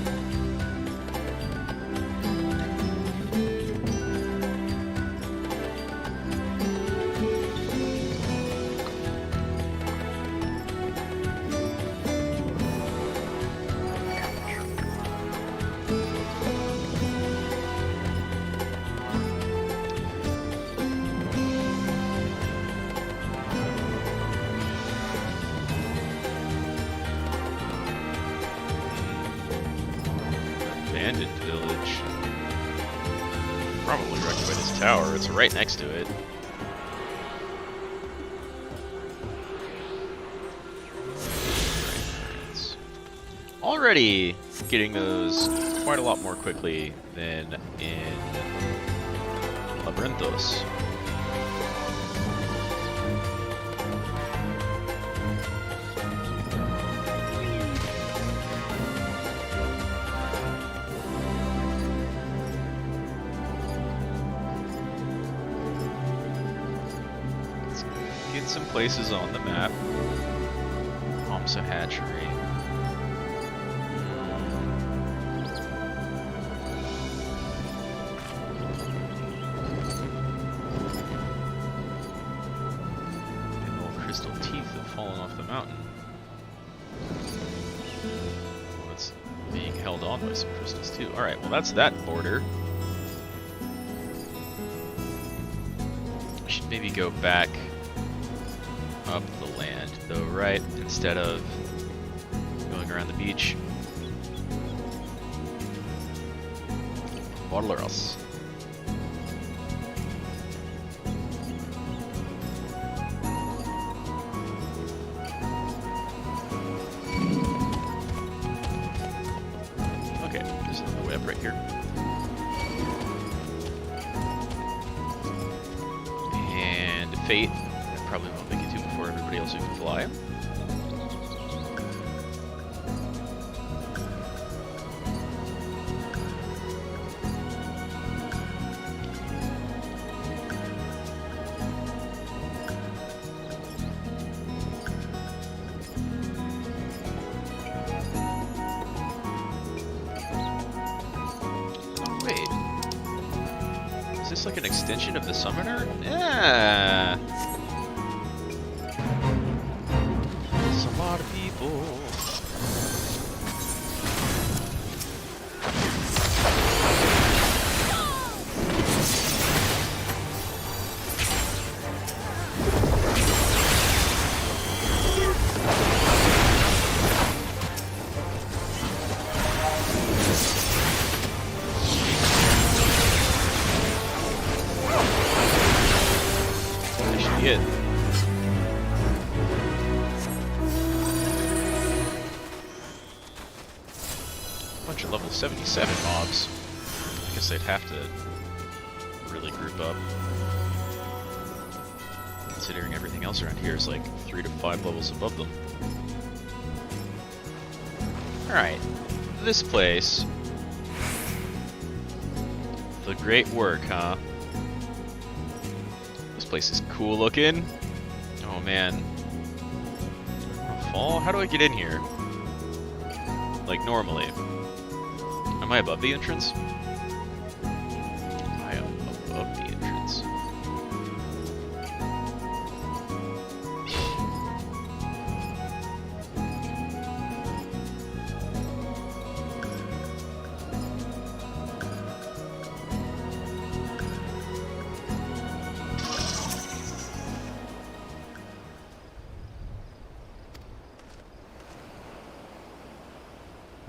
Abandoned village. Probably wrecked by this tower. It's right next to it. Already getting those quite a lot more quickly than in Labyrinthos. Get some places on the map. Homsa Hatchery. Crystal teeth have fallen off the mountain. Well, it's being held on by some crystals too. Alright, well that's that border. I should maybe go back up the land though, right? Instead of going around the beach. Borderos. Okay, this is the way up right here. And Fate. I probably won't make it to before everybody else who can fly. Is this like an extension of the summoner? Yeah. It's a lot of people. It. Bunch of level 77 mobs. I guess they'd have to really group up. Considering everything else around here is like 3 to 5 levels above them. Alright, this place. The great work, huh? Place is cool looking. Oh man. Fall? How do I get in here? Like normally. Am I above the entrance? I am above the entrance.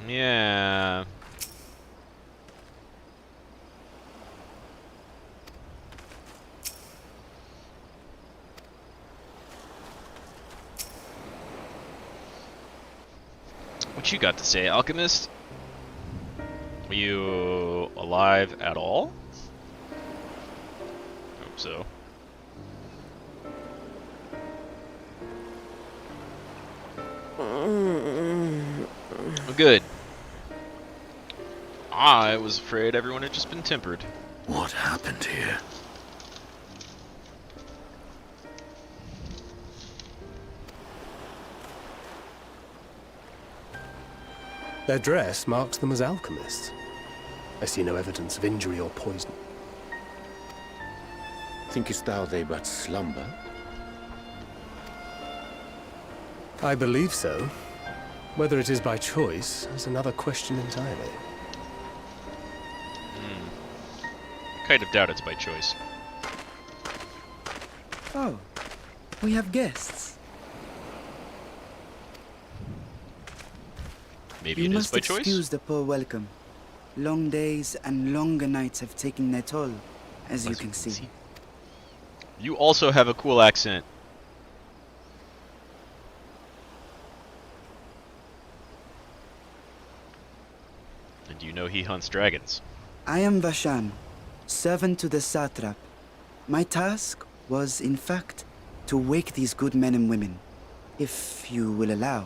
Yeah. What you got to say, Alchemist? Are you alive at all? Hope so. Good. I was afraid everyone had just been tempered. What happened here? Their dress marks them as alchemists. I see no evidence of injury or poison. Thinkest thou they but slumber? I believe so. Whether it is by choice is another question entirely. Kind of doubt it's by choice. Oh, we have guests. Maybe You it is must by choice? excuse the poor welcome. Long days and longer nights have taken their toll, as you can see. You also have a cool accent. And you know he hunts dragons. I am Vashan, servant to the satrap. My task was, in fact, to wake these good men and women, if you will allow.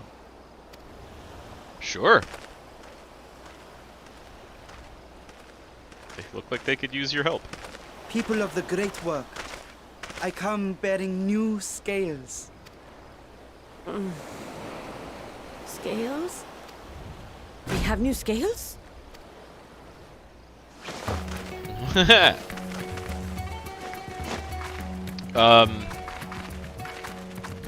Sure. They look like they could use your help. People of the great work, I come bearing new scales. Scales? We have new scales?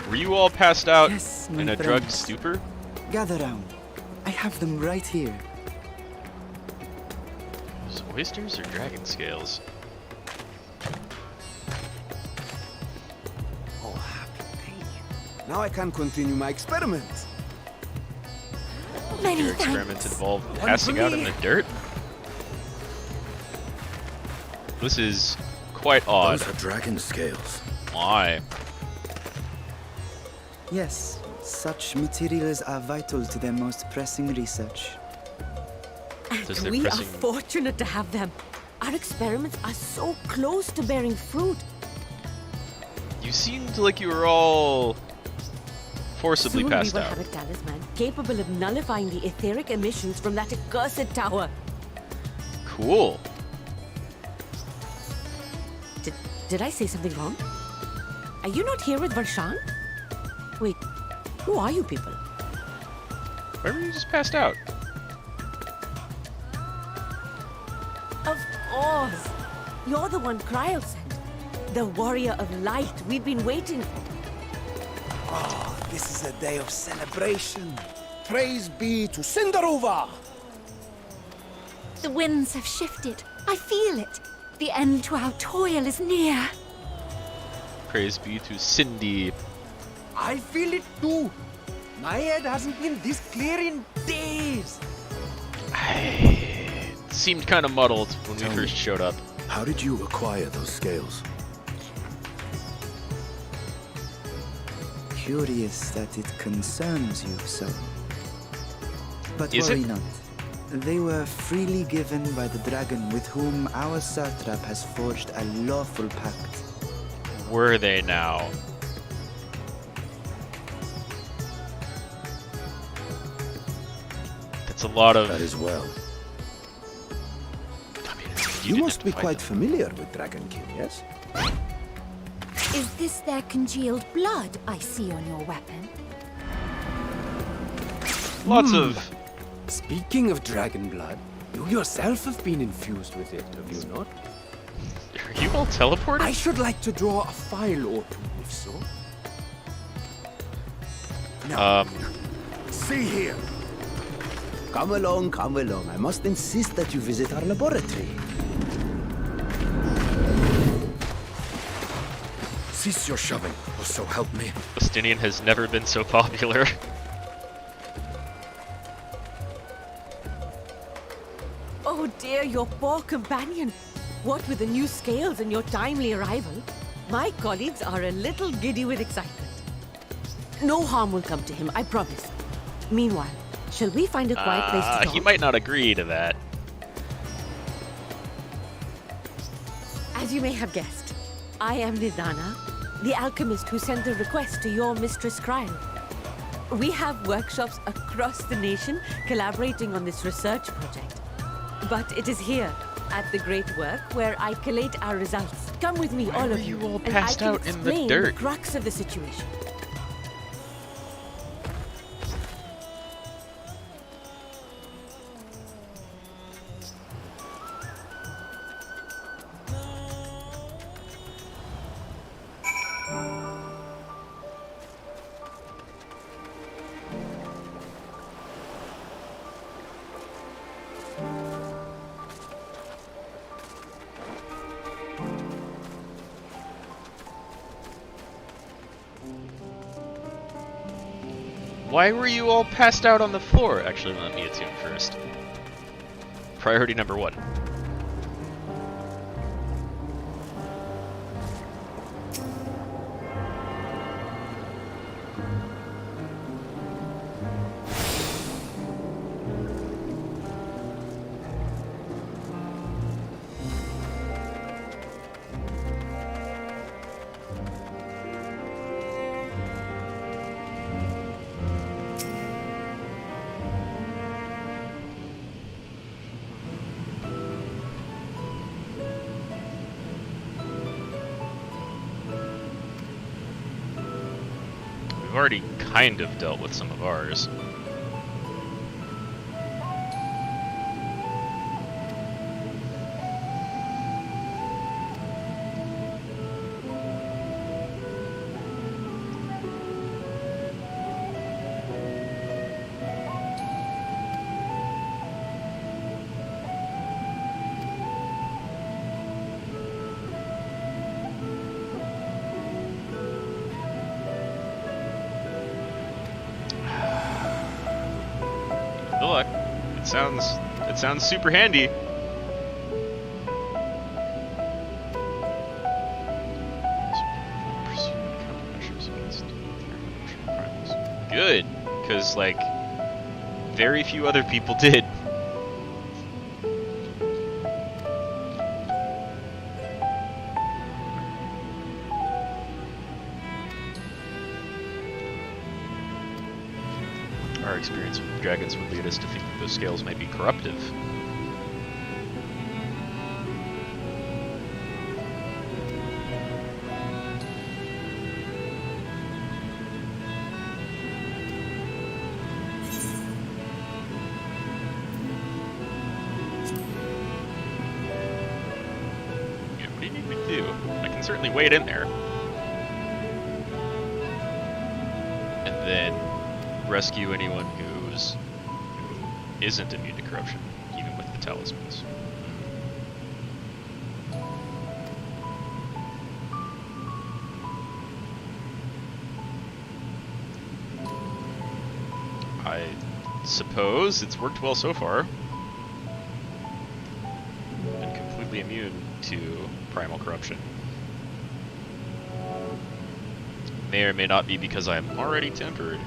Were you all passed out Yes, my in a drugged friends. stupor? Gather round. I have them right here. Those oysters or dragon scales? Oh, happy day. Now I can continue my experiments. Many Your experiments involve passing out in the dirt? This is quite odd. Those are dragon scales. Why? Yes, such materials are vital to their most pressing research. Does their We pressing- are fortunate to have them. Our experiments are so close to bearing fruit. You seemed like you were all forcibly Soon passed we will out. have a talisman capable of nullifying the etheric emissions from that accursed tower. Cool. Did I say something wrong? Are you not here with Varshan? Wait, who are you people? Why were you just passed out? Of course! You're the one Kryl sent. The warrior of light we've been waiting for. Ah, this is a day of celebration. Praise be to Cinderova! The winds have shifted. I feel it. The end to our toil is near. Praise be to Cindy. I feel it too. My head hasn't been this clear in days. It seemed kind of muddled when we Tell first me. showed up. How did you acquire those scales? Curious that it concerns you so. But Is worry it? not. They were freely given by the dragon with whom our satrap has forged a lawful pact. Were they now? That's a lot of. That is well. I mean, it's You to must be fight quite them. familiar with Dragonkin, yes? Is this their congealed blood I see on your weapon? Lots of. Speaking of dragon blood, you yourself have been infused with it, have you not? Are you all teleported? I should like to draw a file or two, if so. See here. Come along, come along. I must insist that you visit our laboratory. Cease your shoving, or so help me. Justinian has never been so popular. Oh dear, your poor companion. What with the new scales and your timely arrival, my colleagues are a little giddy with excitement. No harm will come to him, I promise. Meanwhile, shall we find a quiet place to talk? He might not agree to that. As you may have guessed, I am Nidana, the alchemist who sent the request to your Mistress Kryl. We have workshops across the nation collaborating on this research project. But it is here, at the Great Work, where I collate our results. Come with me, Why all were of you, you all and I passed can out in the explain dirt? crux of the situation. Why were you all passed out on the floor? Actually, let me attune first. Priority number 1. We've already kind of dealt with some of ours. Good luck. It sounds super handy. Good, because like very few other people did. Our experience with dragons would lead us to think that those scales might be corruptive. Yeah, what do you need me to do? I can certainly wait in there. And then rescue anyone who isn't immune to corruption, even with the talismans. I suppose it's worked well so far. Been completely immune to primal corruption. May or may not be because I am already tempered.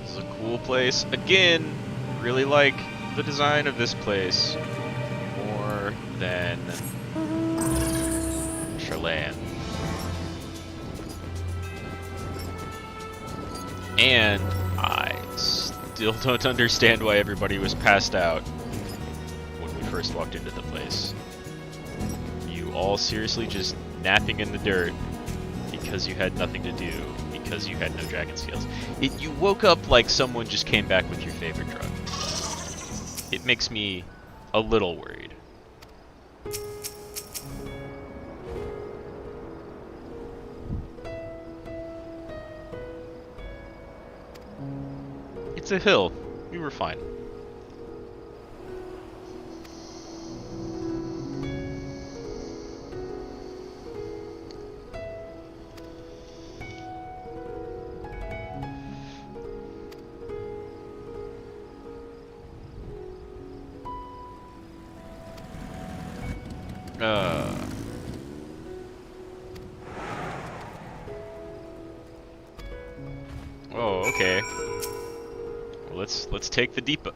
This is a cool place. Again, really like the design of this place more than Charlan. And I still don't understand why everybody was passed out when we first walked into the place. You all seriously just napping in the dirt because you had nothing to do, because you had no dragon scales. You woke up like someone just came back with your favorite drug. It makes me a little worried. It's a hill. We were fine. Oh, okay. Well, let's take the deep.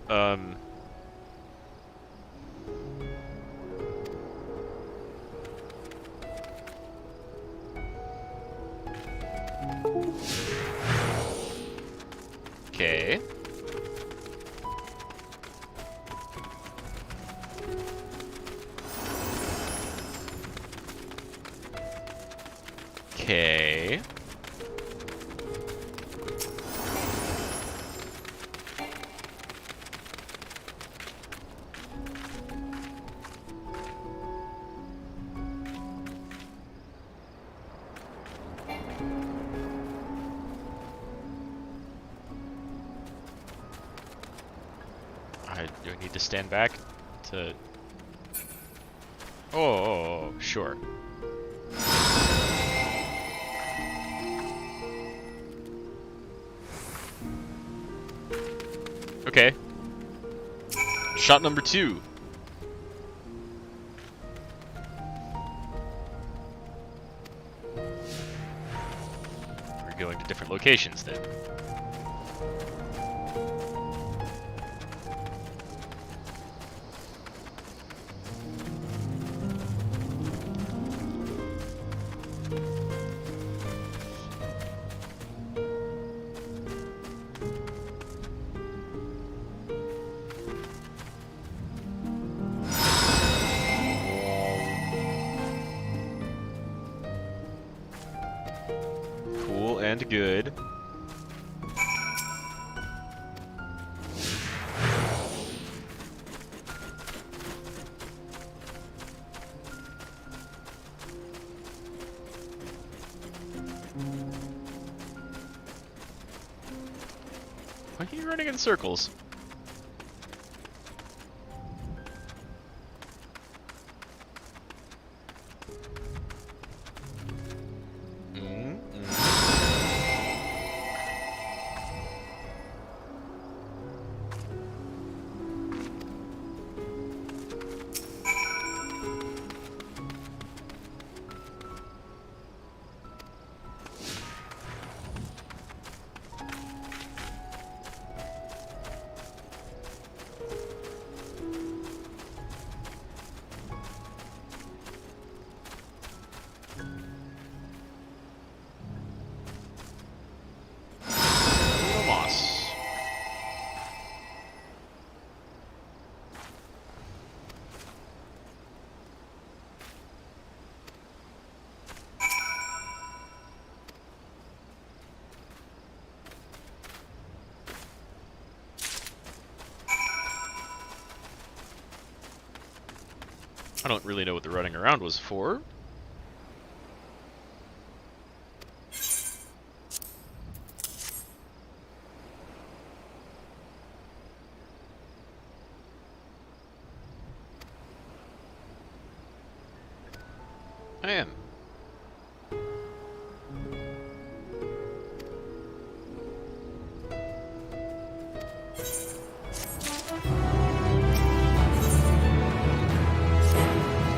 Okay. Okay. Do I need to stand back to... Oh, sure. Okay. Shot number 2. We're going to different locations then. Cool and good. Why are you running in circles? I don't really know what the running around was for. I am.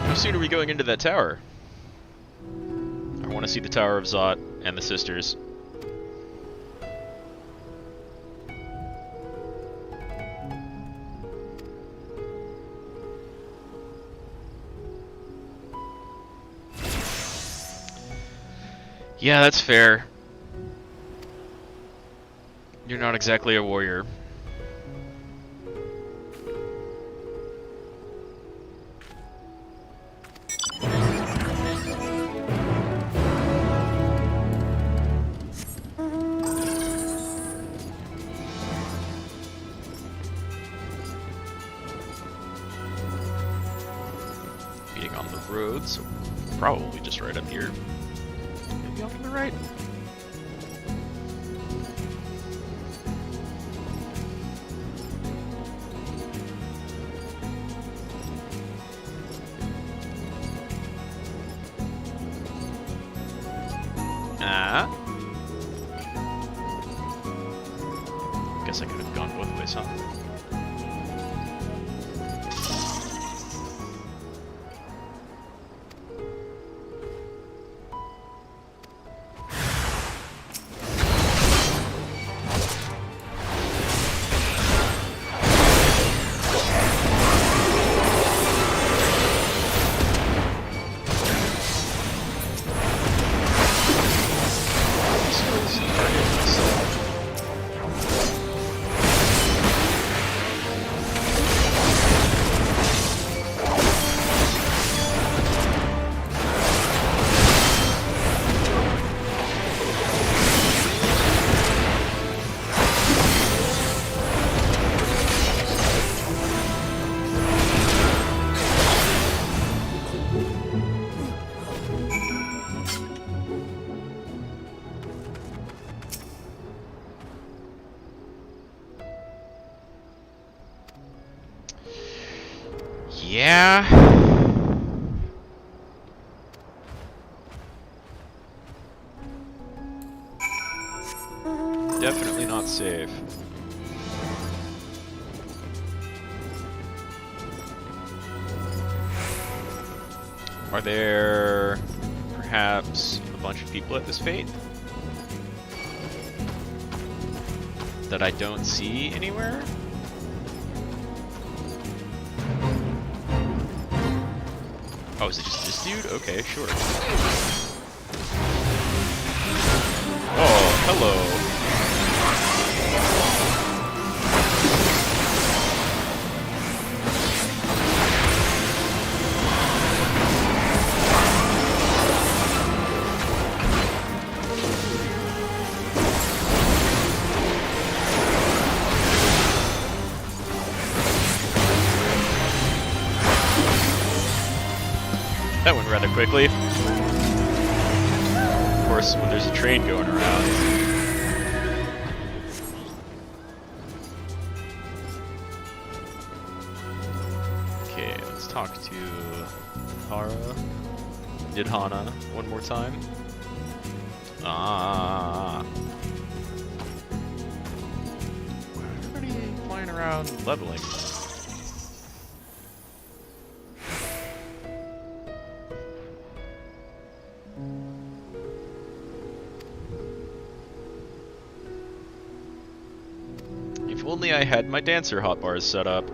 How soon are we going into that tower? I want to see the Tower of Zot and the sisters. Yeah, that's fair. You're not exactly a warrior. Being on the road, so probably just right up here. Maybe off to the right. Guess I could have gone both ways, huh? Yeah. Definitely not safe. Are there perhaps a bunch of people at this fete that I don't see anywhere? Oh, is it just this dude? Okay, sure. Oh, hello. That went rather quickly. Of course, when there's a train going around. Okay, let's talk to Hara, Nidhana one more time. Ah. Why are everybody flying around leveling? If only I had my dancer hotbars set up.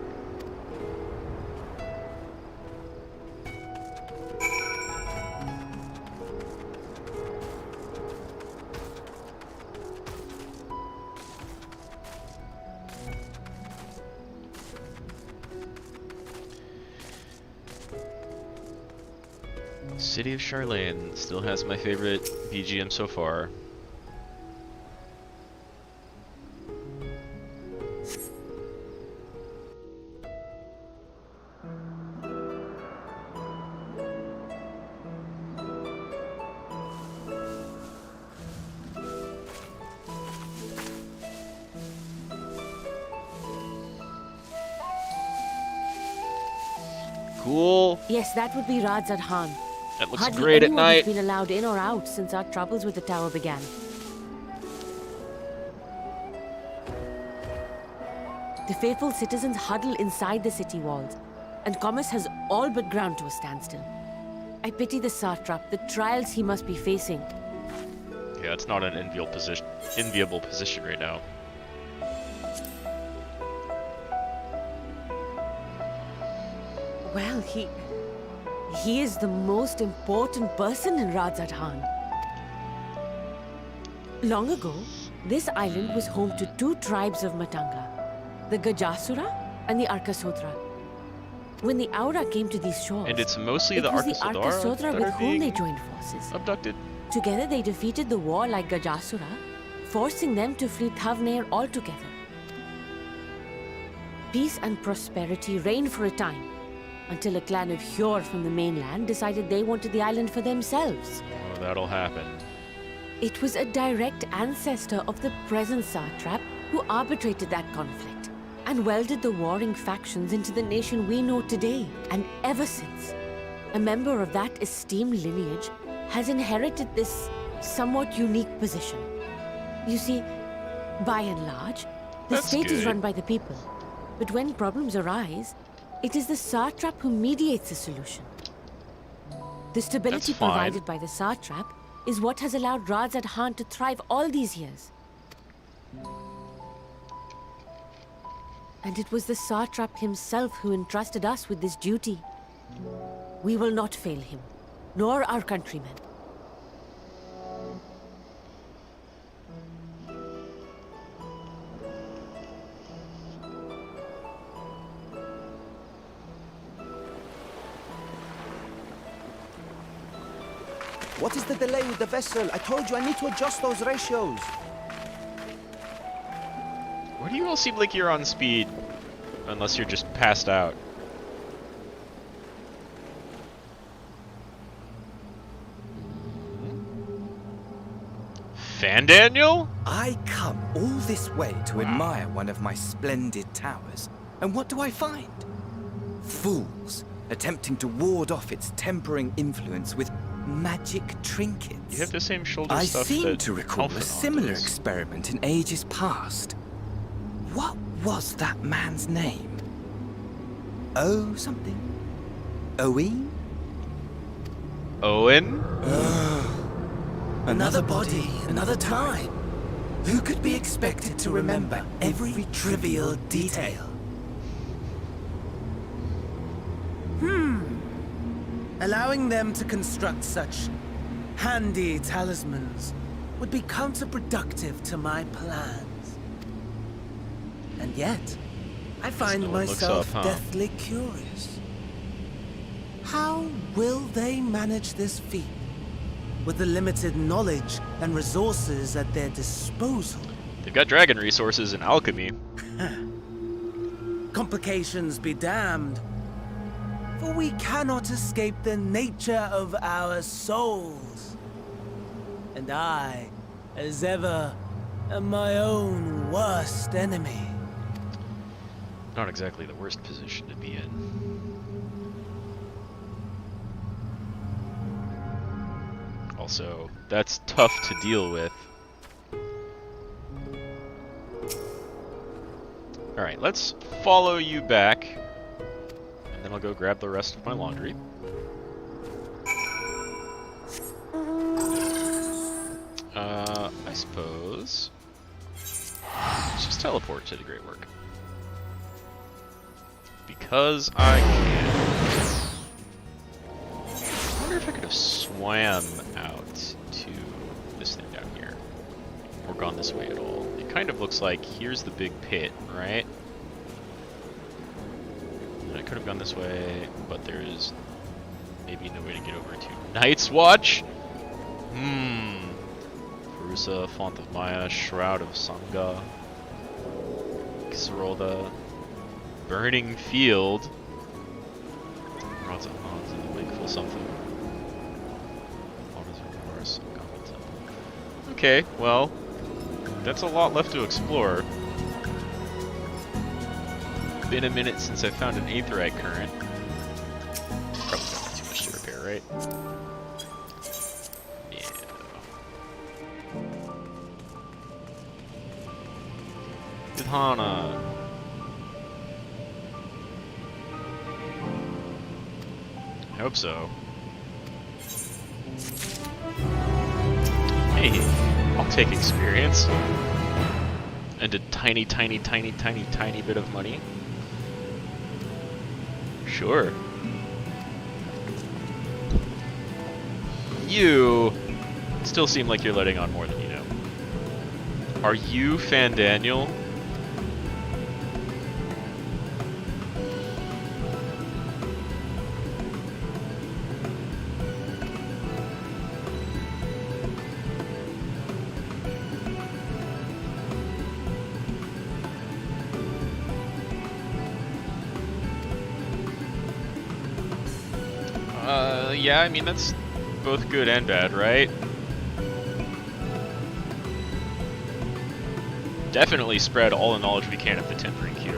City of Charlene still has my favorite BGM so far. Cool. Yes, that would be Radz at Han. That looks Hardly great at anyone night. has been allowed in or out since our troubles with the tower began. The faithful citizens huddle inside the city walls, and commerce has all but ground to a standstill. I pity the satrap, the trials he must be facing. Yeah, it's not an enviable position right now. Well, he is the most important person in Radz at Han. Long ago, this island was home to two tribes of Matanga, the Gajasura and the Arkasodra. When the Aura came to these shores, And it's mostly the it was the Arkasodra Arkasodra that with are whom they being joined forces. abducted. Together they defeated the warlike Gajasura, forcing them to flee Thavnair altogether. Peace and prosperity reigned for a time, until a clan of Hjor from the mainland decided they wanted the island for themselves. Oh, that'll happen. It was a direct ancestor of the present satrap who arbitrated that conflict and welded the warring factions into the nation we know today. And ever since, a member of that esteemed lineage has inherited this somewhat unique position. You see, by and large, the That's state is good. run by the people. But when problems arise, it is the satrap who mediates a solution. The stability That's fine. provided by the satrap is what has allowed Radz at Han to thrive all these years. And it was the satrap himself who entrusted us with this duty. We will not fail him, nor our countrymen. What is the delay with the vessel? I told you I need to adjust those ratios. Why do you all seem like you're on speed? Unless you're just passed out. Fan Daniel? I come all this way to admire one of my splendid towers, and what do I find? Fools, attempting to ward off its tempering influence with magic trinkets. You have the same shoulder I stuff seem that to recall a Alphanon similar does. experiment in ages past. What was that man's name? Oh, something. Owen? Owen? Another body, another time. Who could be expected to remember every trivial detail? Allowing them to construct such handy talismans would be counterproductive to my plans. And yet, I find no one looks myself up, huh? deathly curious. How will they manage this feat with the limited knowledge and resources at their disposal? They've got dragon resources and alchemy. Complications be damned, for we cannot escape the nature of our souls. And I, as ever, am my own worst enemy. Not exactly the worst position to be in. Also, that's tough to deal with. Alright, let's follow you back. And then I'll go grab the rest of my laundry. I suppose... let's just teleport to the Great Work. Because I can. I wonder if I could have swam out to this thing down here. Or gone this way at all. It kind of looks like here's the big pit, right? And I could have gone this way, but there's maybe no way to get over to Night's Watch? Perusa, Font of Maya, Shroud of Sangha, Xerolda, Burning Field, Radz Wakeful something. Okay, well, that's a lot left to explore. Been a minute since I found an aetheryte current. Probably don't have too much to repair, right? Yeah. Vidhana. I hope so. Hey, I'll take experience. And a tiny, tiny, tiny, tiny, tiny bit of money. Sure. You still seem like you're letting on more than you know. Are you Fandaniel? Yeah, I mean, that's both good and bad, right? Definitely spread all the knowledge we can of the Tempering Cure.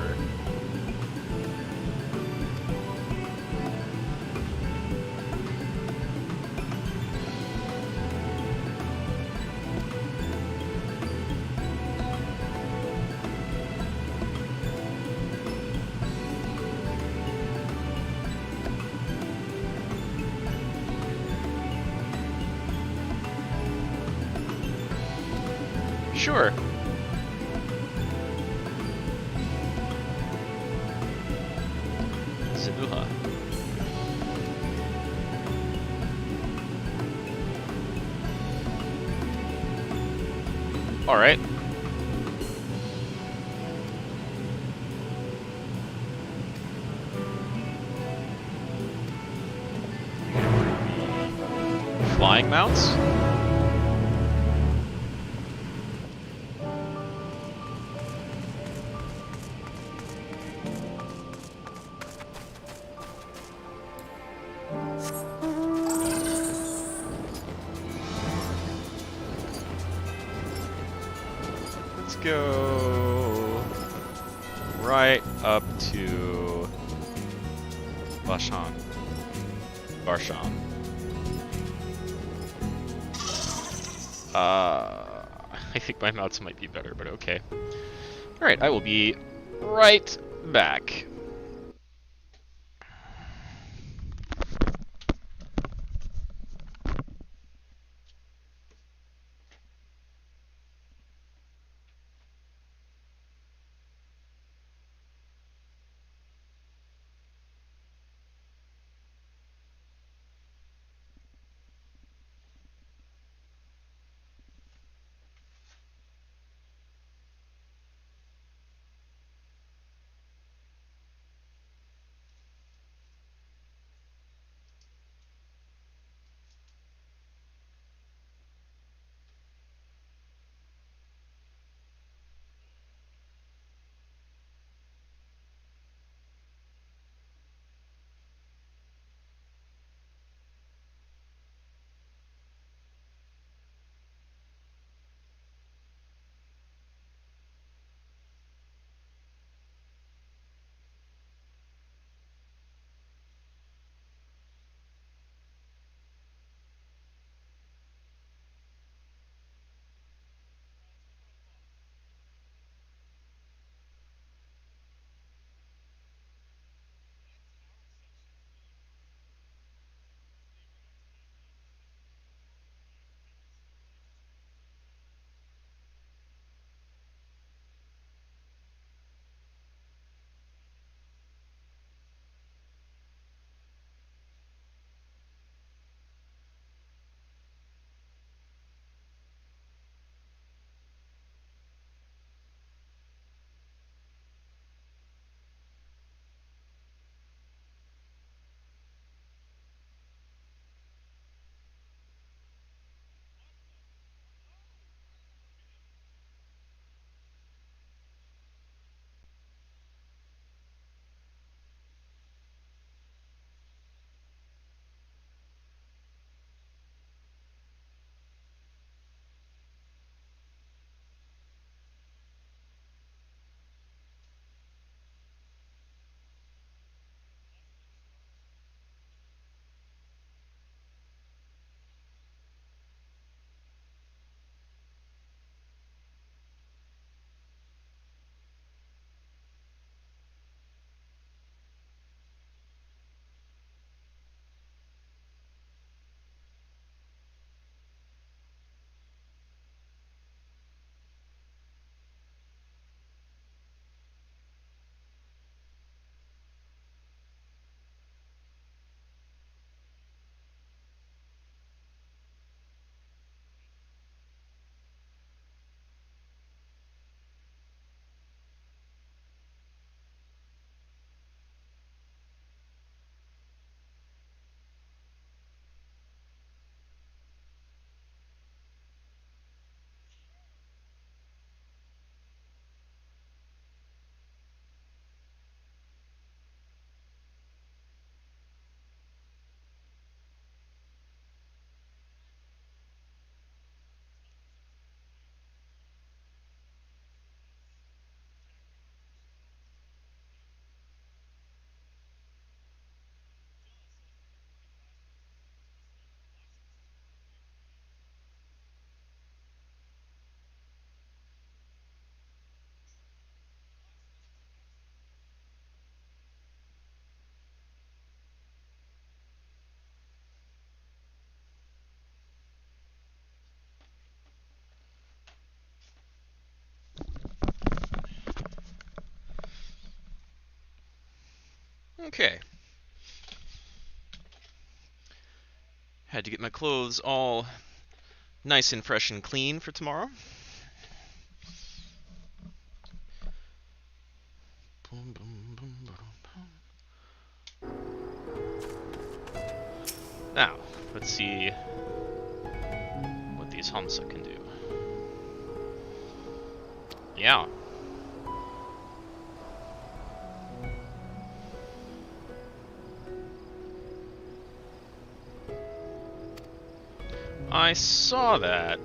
Sure. Zenuha. All right. Flying mounts? Go right up to Bashan. Barshan. I think my mouse might be better, but okay. Alright, I will be right back. Okay. Had to get my clothes all nice and fresh and clean for tomorrow. Boom, boom, boom, boom, boom. Now, let's see what these Hamsa can do. Yeah. I saw that.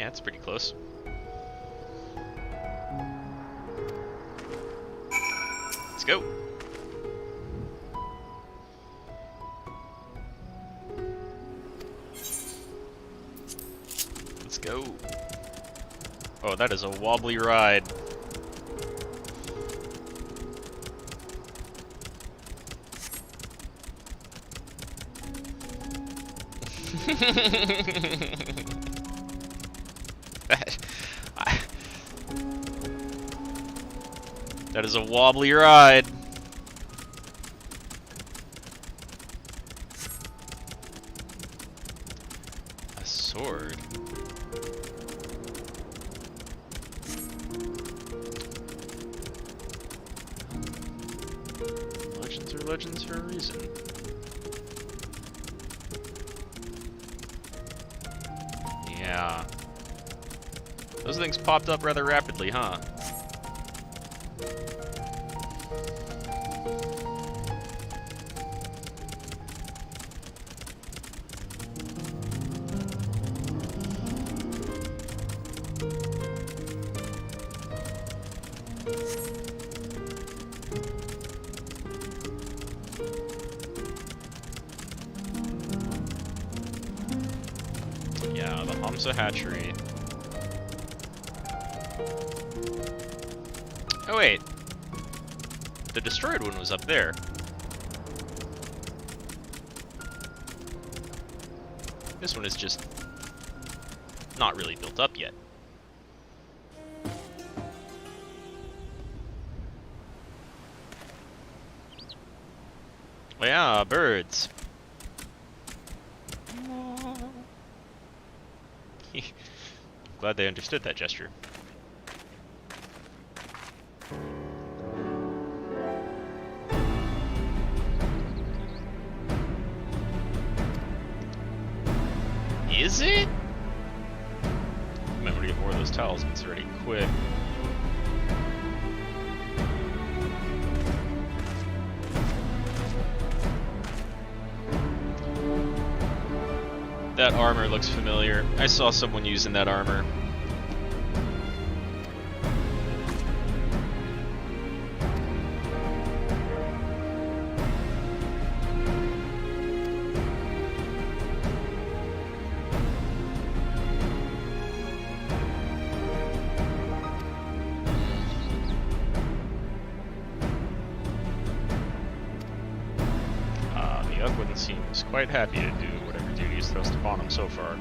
Yeah, it's pretty close. Let's go. Let's go. Oh, that is a wobbly ride. That is a wobbly ride. A sword. Legends are legends for a reason. Yeah. Those things popped up rather rapidly, huh? Yeah, the Hamsa hatchery. Oh wait, the destroyed one was up there. This one is just not really built up yet. Oh yeah, birds. Glad they understood that gesture. Is it? Remember to get more of those towels when it's ready quick. That armor looks familiar. I saw someone using that armor. The Ugwin seems quite happy to do whatever duty is thrust upon him so far.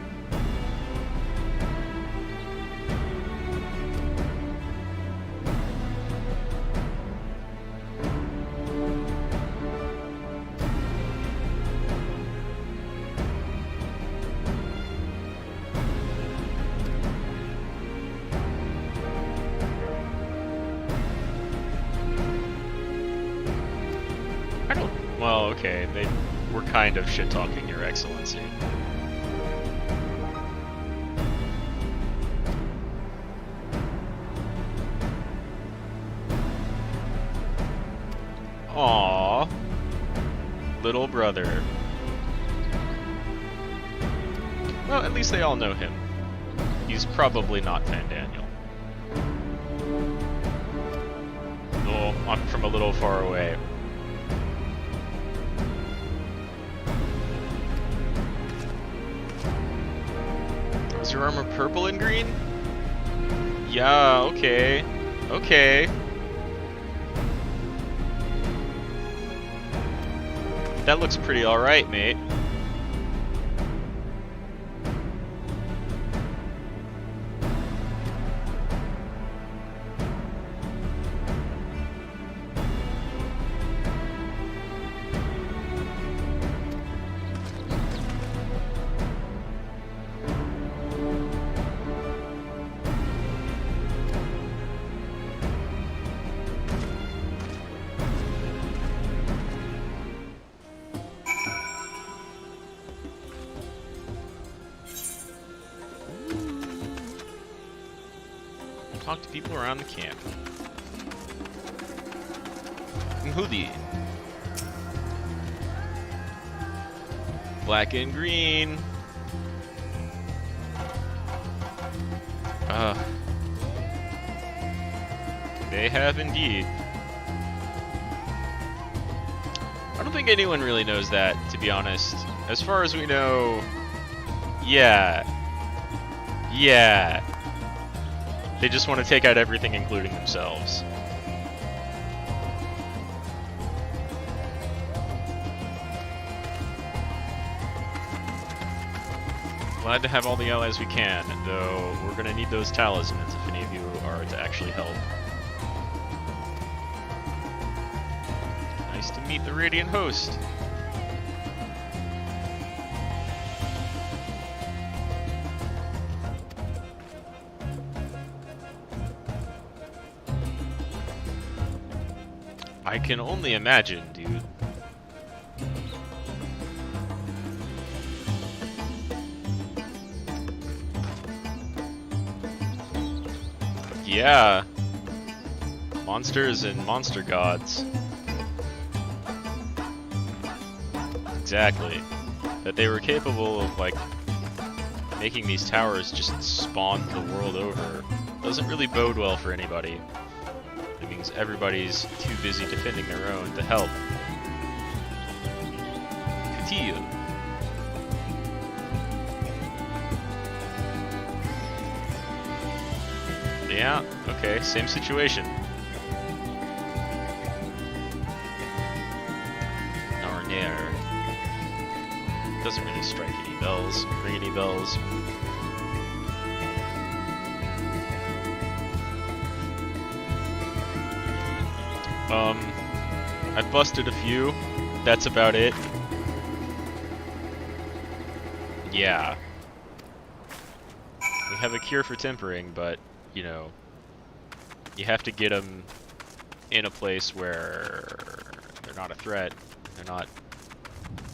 I don't... Well, okay, they were kind of shit-talking Your Excellency. Aww. Little brother. Well, at least they all know him. He's probably not Van Daniel. Oh, I'm from a little far away. Is your armor purple and green? Yeah, okay. Okay. That looks pretty alright, mate. Talk to people around the camp. Hoodie. Black and green. They have indeed. I don't think anyone really knows that, to be honest. As far as we know, yeah. Yeah. They just want to take out everything, including themselves. Glad to have all the allies we can, though we're gonna need those talismans if any of you are to actually help. Nice to meet the Radiant Host. I can only imagine, dude. Yeah. Monsters and monster gods. Exactly. That they were capable of, like, making these towers just spawn the world over doesn't really bode well for anybody. It means everybody's too busy defending their own to help. Cotillo. Yeah, okay, same situation. Narnier. Doesn't really strike any bells, ring any bells. I've busted a few. That's about it. Yeah. We have a cure for tempering, but, you know, you have to get them in a place where they're not a threat. They're not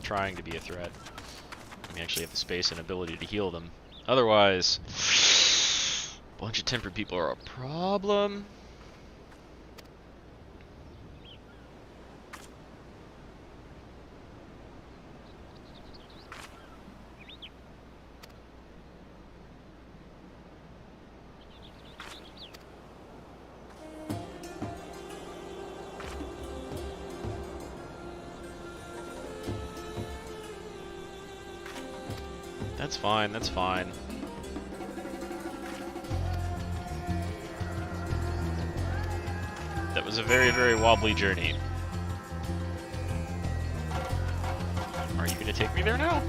trying to be a threat. We actually have the space and ability to heal them. Otherwise, a bunch of tempered people are a problem. That's fine, that's fine. That was a very, very wobbly journey. Are you gonna take me there now?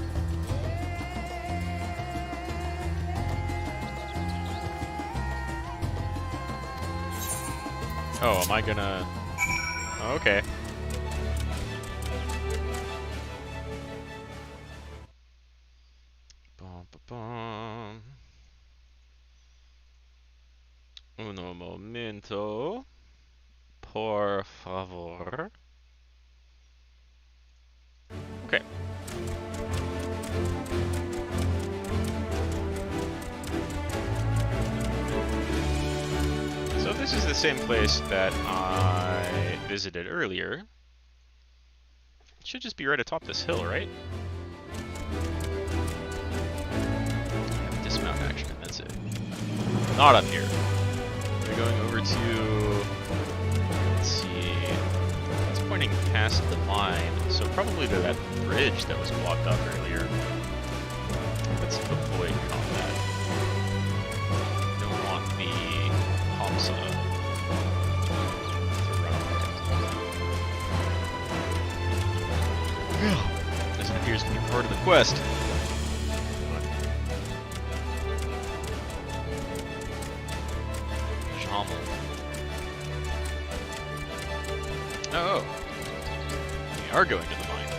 Oh, am I gonna... Oh, okay. Uno momento, por favor. Okay. So this is the same place that I visited earlier. It should just be right atop this hill, right? Dismount action, and that's it. Not up here. We're going over to, let's see, it's pointing past the mine, so probably to that bridge that was blocked off earlier. Let's avoid combat. Don't want the Hamsa to run away. This appears to be part of the quest. Oh, we are going to the mine.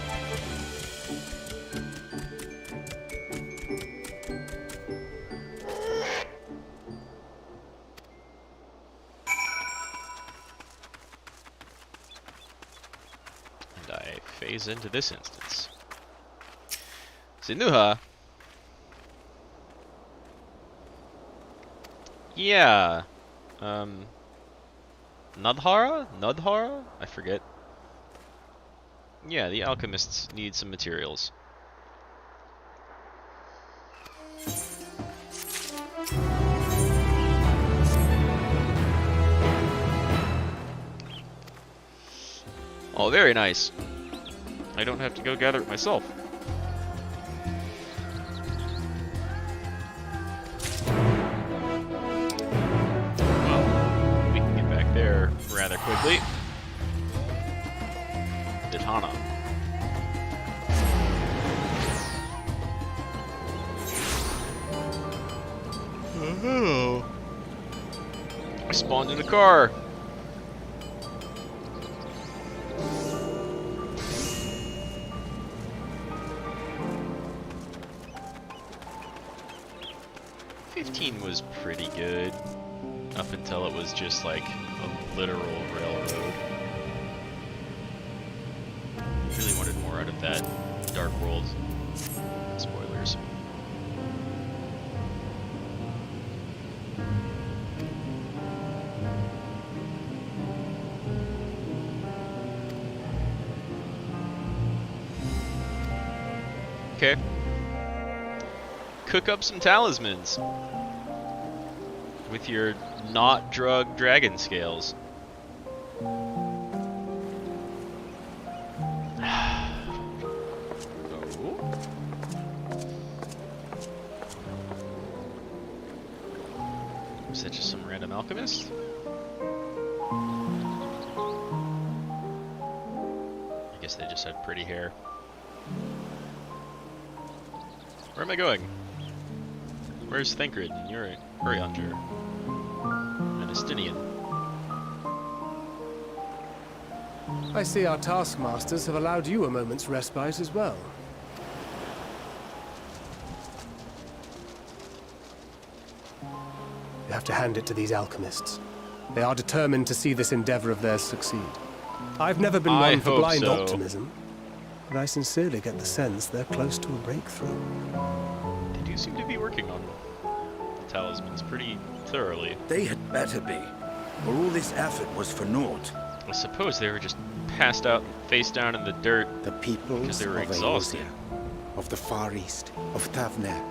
And I phase into this instance. Sinuha. Yeah. Nudhara? I forget. Yeah, the alchemists need some materials. Oh, very nice. I don't have to go gather it myself. Well, we can get back there rather quickly. Detana. Oh. I spawned in a car. Was pretty good up until it was just like a literal railroad. Really wanted more out of that Dark World. Spoilers. Okay. Cook up some talismans with your not drug dragon scales. Is that just some random alchemist? I guess they just had pretty hair. Where am I going? Where's Thancred and Urianger? And Estinian. I see our taskmasters have allowed you a moment's respite as well. You have to hand it to these alchemists. They are determined to see this endeavor of theirs succeed. I've never been one for blind optimism, but I sincerely get the sense they're close to a breakthrough. They do seem to be working on the talismans pretty thoroughly. They had better be, or all this effort was for naught. I suppose they were just passed out face down in the dirt. The peoples because they were of exhausted. Eorzea, of the Far East, of Thavner,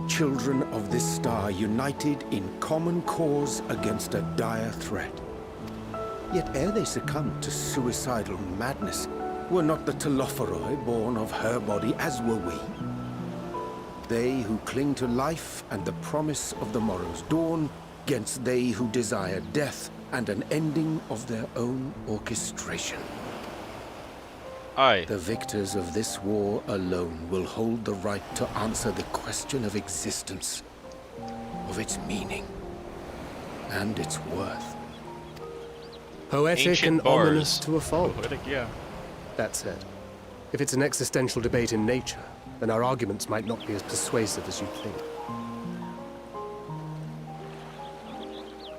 children of this star united in common cause against a dire threat. Yet ere they succumbed to suicidal madness, were not the Telophoroi born of her body as were we? They who cling to life and the promise of the morrow's dawn, against they who desire death and an ending of their own orchestration. Aye. The victors of this war alone will hold the right to answer the question of existence, of its meaning, and its worth. Poetic Ancient and bars. ominous to a fault. Poetic, yeah. That said, if it's an existential debate in nature, then our arguments might not be as persuasive as you think.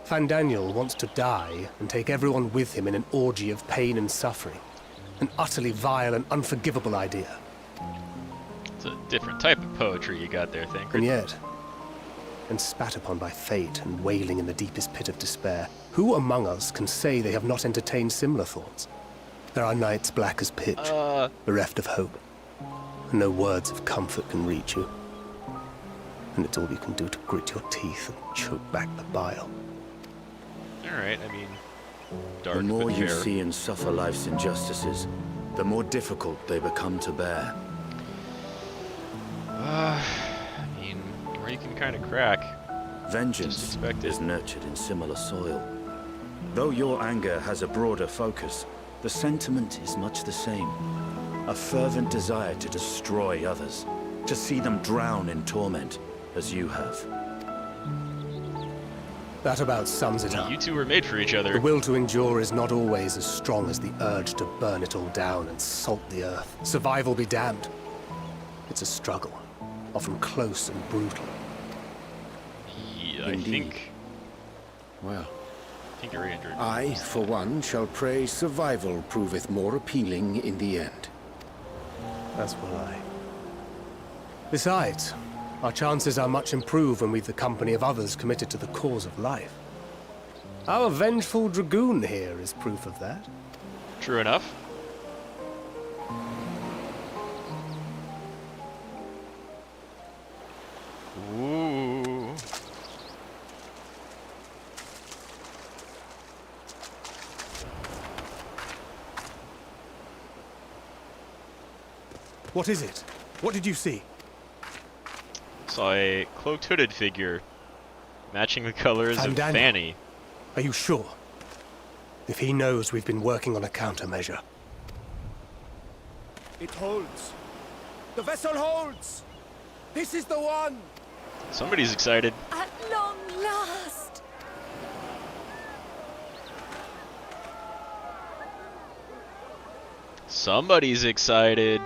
Fandaniel wants to die and take everyone with him in an orgy of pain and suffering. An utterly vile and unforgivable idea. It's a different type of poetry you got there, Thancred. And yet, and spat upon by fate and wailing in the deepest pit of despair, who among us can say they have not entertained similar thoughts? There are nights black as pitch, bereft of hope, and no words of comfort can reach you. And it's all you can do to grit your teeth and choke back the bile. Alright, I mean, dark The more but you fair. see and suffer life's injustices, the more difficult they become to bear. I mean, or you can kind of crack. Vengeance is nurtured in similar soil. Though your anger has a broader focus, the sentiment is much the same. A fervent desire to destroy others, to see them drown in torment, as you have. That about sums it up. You two were made for each other. The will to endure is not always as strong as the urge to burn it all down and salt the earth. Survival be damned. It's a struggle, often close and brutal. Yeah, I think... Well, I think you're injured. I, for one, shall pray survival proveth more appealing in the end. As will I. Besides, our chances are much improved when we've the company of others committed to the cause of life. Our vengeful dragoon here is proof of that. True enough. Ooh. What is it? What did you see? Saw a cloaked hooded figure matching the colors of Daniel, Fanny. are you sure? If he knows we've been working on a countermeasure. It holds. The vessel holds. This is the one. Somebody's excited. At long last! Somebody's excited.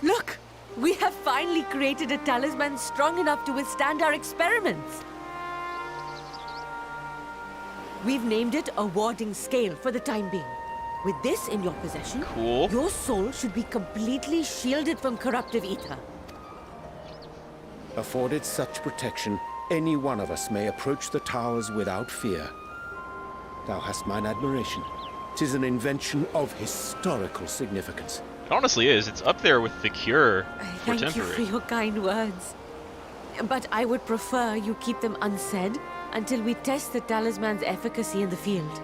Look! We have finally created a talisman strong enough to withstand our experiments. We've named it a warding scale for the time being. With this in your possession, Cool. your soul should be completely shielded from corruptive ether. Afforded such protection, any one of us may approach the towers without fear. Thou hast mine admiration. 'Tis an invention of historical significance. It honestly is. It's up there with the cure for Thank you temporary. for your kind words. But I would prefer you keep them unsaid until we test the talisman's efficacy in the field.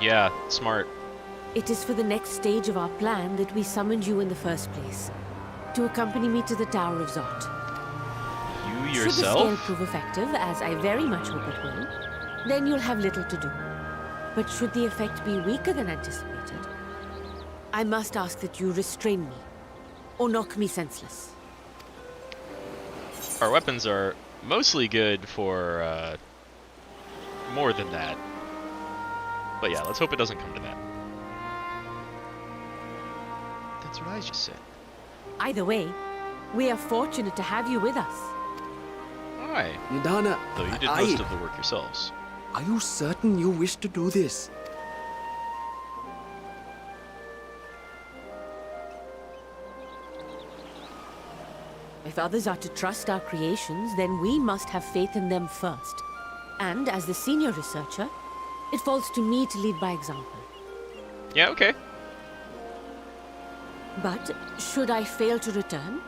Yeah, smart. It is for the next stage of our plan that we summoned you in the first place. To accompany me to the Tower of Zot. You Should the scale yourself? prove effective, as I very much hope it will, then you'll have little to do. But should the effect be weaker than anticipated, I must ask that you restrain me, or knock me senseless. Our weapons are mostly good for more than that. But yeah, let's hope it doesn't come to that. That's what I just said. Either way, we are fortunate to have you with us. Hi. Nidana, Though you did most of the work yourselves. Are you certain you wish to do this? If others are to trust our creations, then we must have faith in them first. And as the senior researcher, it falls to me to lead by example. Yeah, okay. But should I fail to return,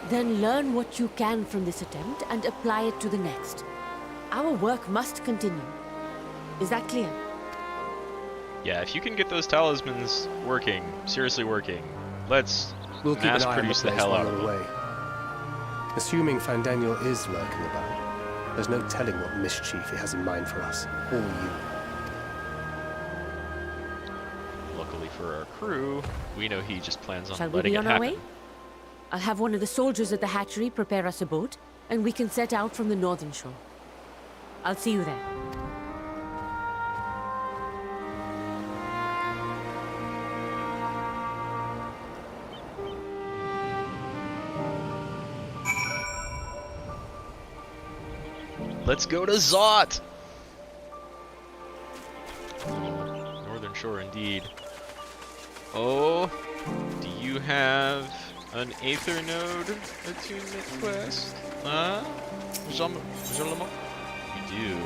then learn what you can from this attempt and apply it to the next. Our work must continue. Is that clear? Yeah, if you can get those talismans working, seriously working, let's We'll keep mass an eye on the produce the place hell while out of we're them. away. Assuming Daniel is lurking about, there's no telling what mischief he has in mind for us, or you. Luckily for our crew, we know he just plans on Shall we letting be it on our happen. way? I'll have one of the soldiers at the hatchery prepare us a boat, and we can set out from the northern shore. I'll see you there. Let's go to Zot! Northern Shore indeed. Oh, do you have an Aether Node attunement quest? Huh? You do.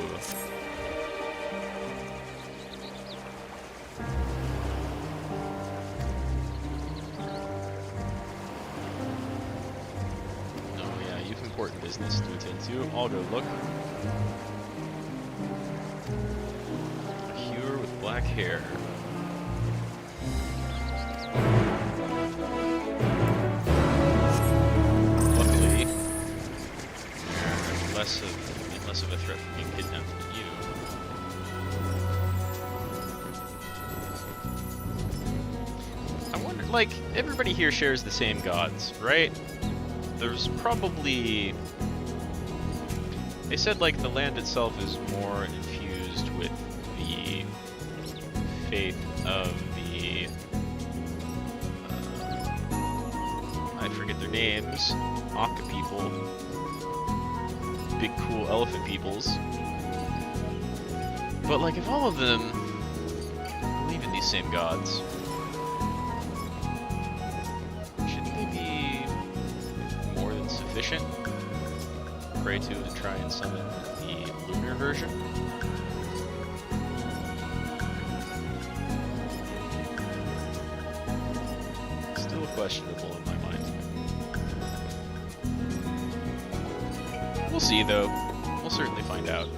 Oh yeah, you've important business to attend to. I'll go look. A hewer with black hair. Luckily, they're less of a threat from being kidnapped than you. I wonder, like, everybody here shares the same gods, right? There's probably... They said, like, the land itself is more infused with the faith of the... I forget their names. Akka people. Big cool elephant peoples. But, like, if all of them believe in these same gods, shouldn't they be more than sufficient? Pray to and try and summon the lunar version. Still questionable in my mind. We'll see though. We'll certainly find out.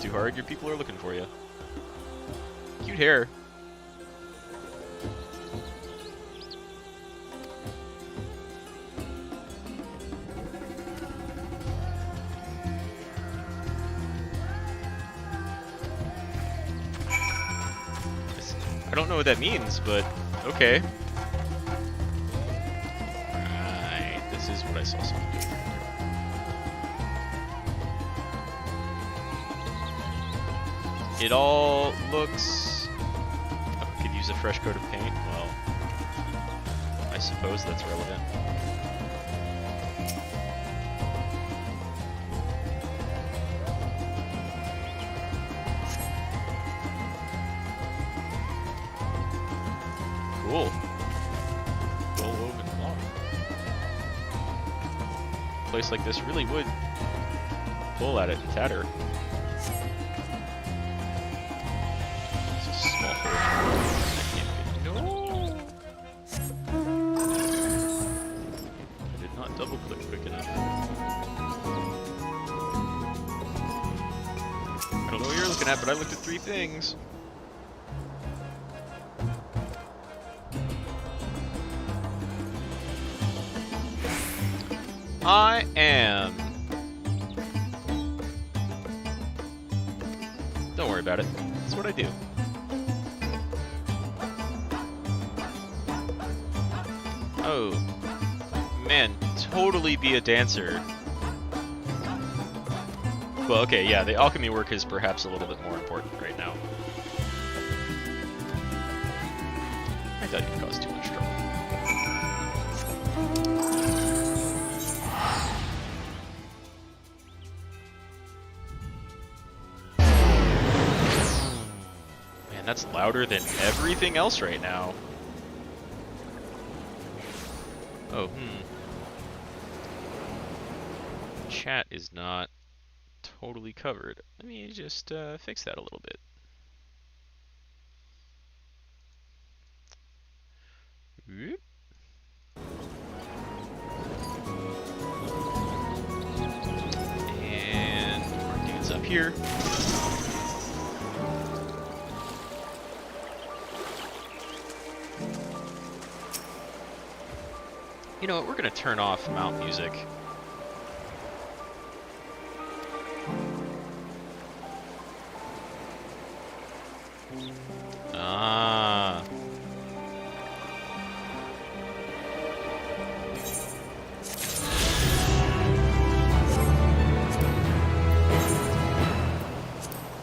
too hard. Your people are looking for you. Cute hair. I don't know what that means, but okay. Right, this is what I saw someone do. It all looks... Oh, could use a fresh coat of paint? Well, I suppose that's relevant. Cool. Well woven cloth. A place like this really would pull at it and tatter. No! I did not double click quick enough. I don't know what you're looking at, but I looked at 3 things. I am. Don't worry about it. That's what I do. Oh, man, totally be a dancer. Well, okay, yeah, the alchemy work is perhaps a little bit more important right now. I thought it caused too much trouble. Man, that's louder than everything else right now. Oh, Chat is not totally covered. Let me just fix that a little bit. Whoop. And our dude's up here. You know what, we're gonna turn off mount music. Ah.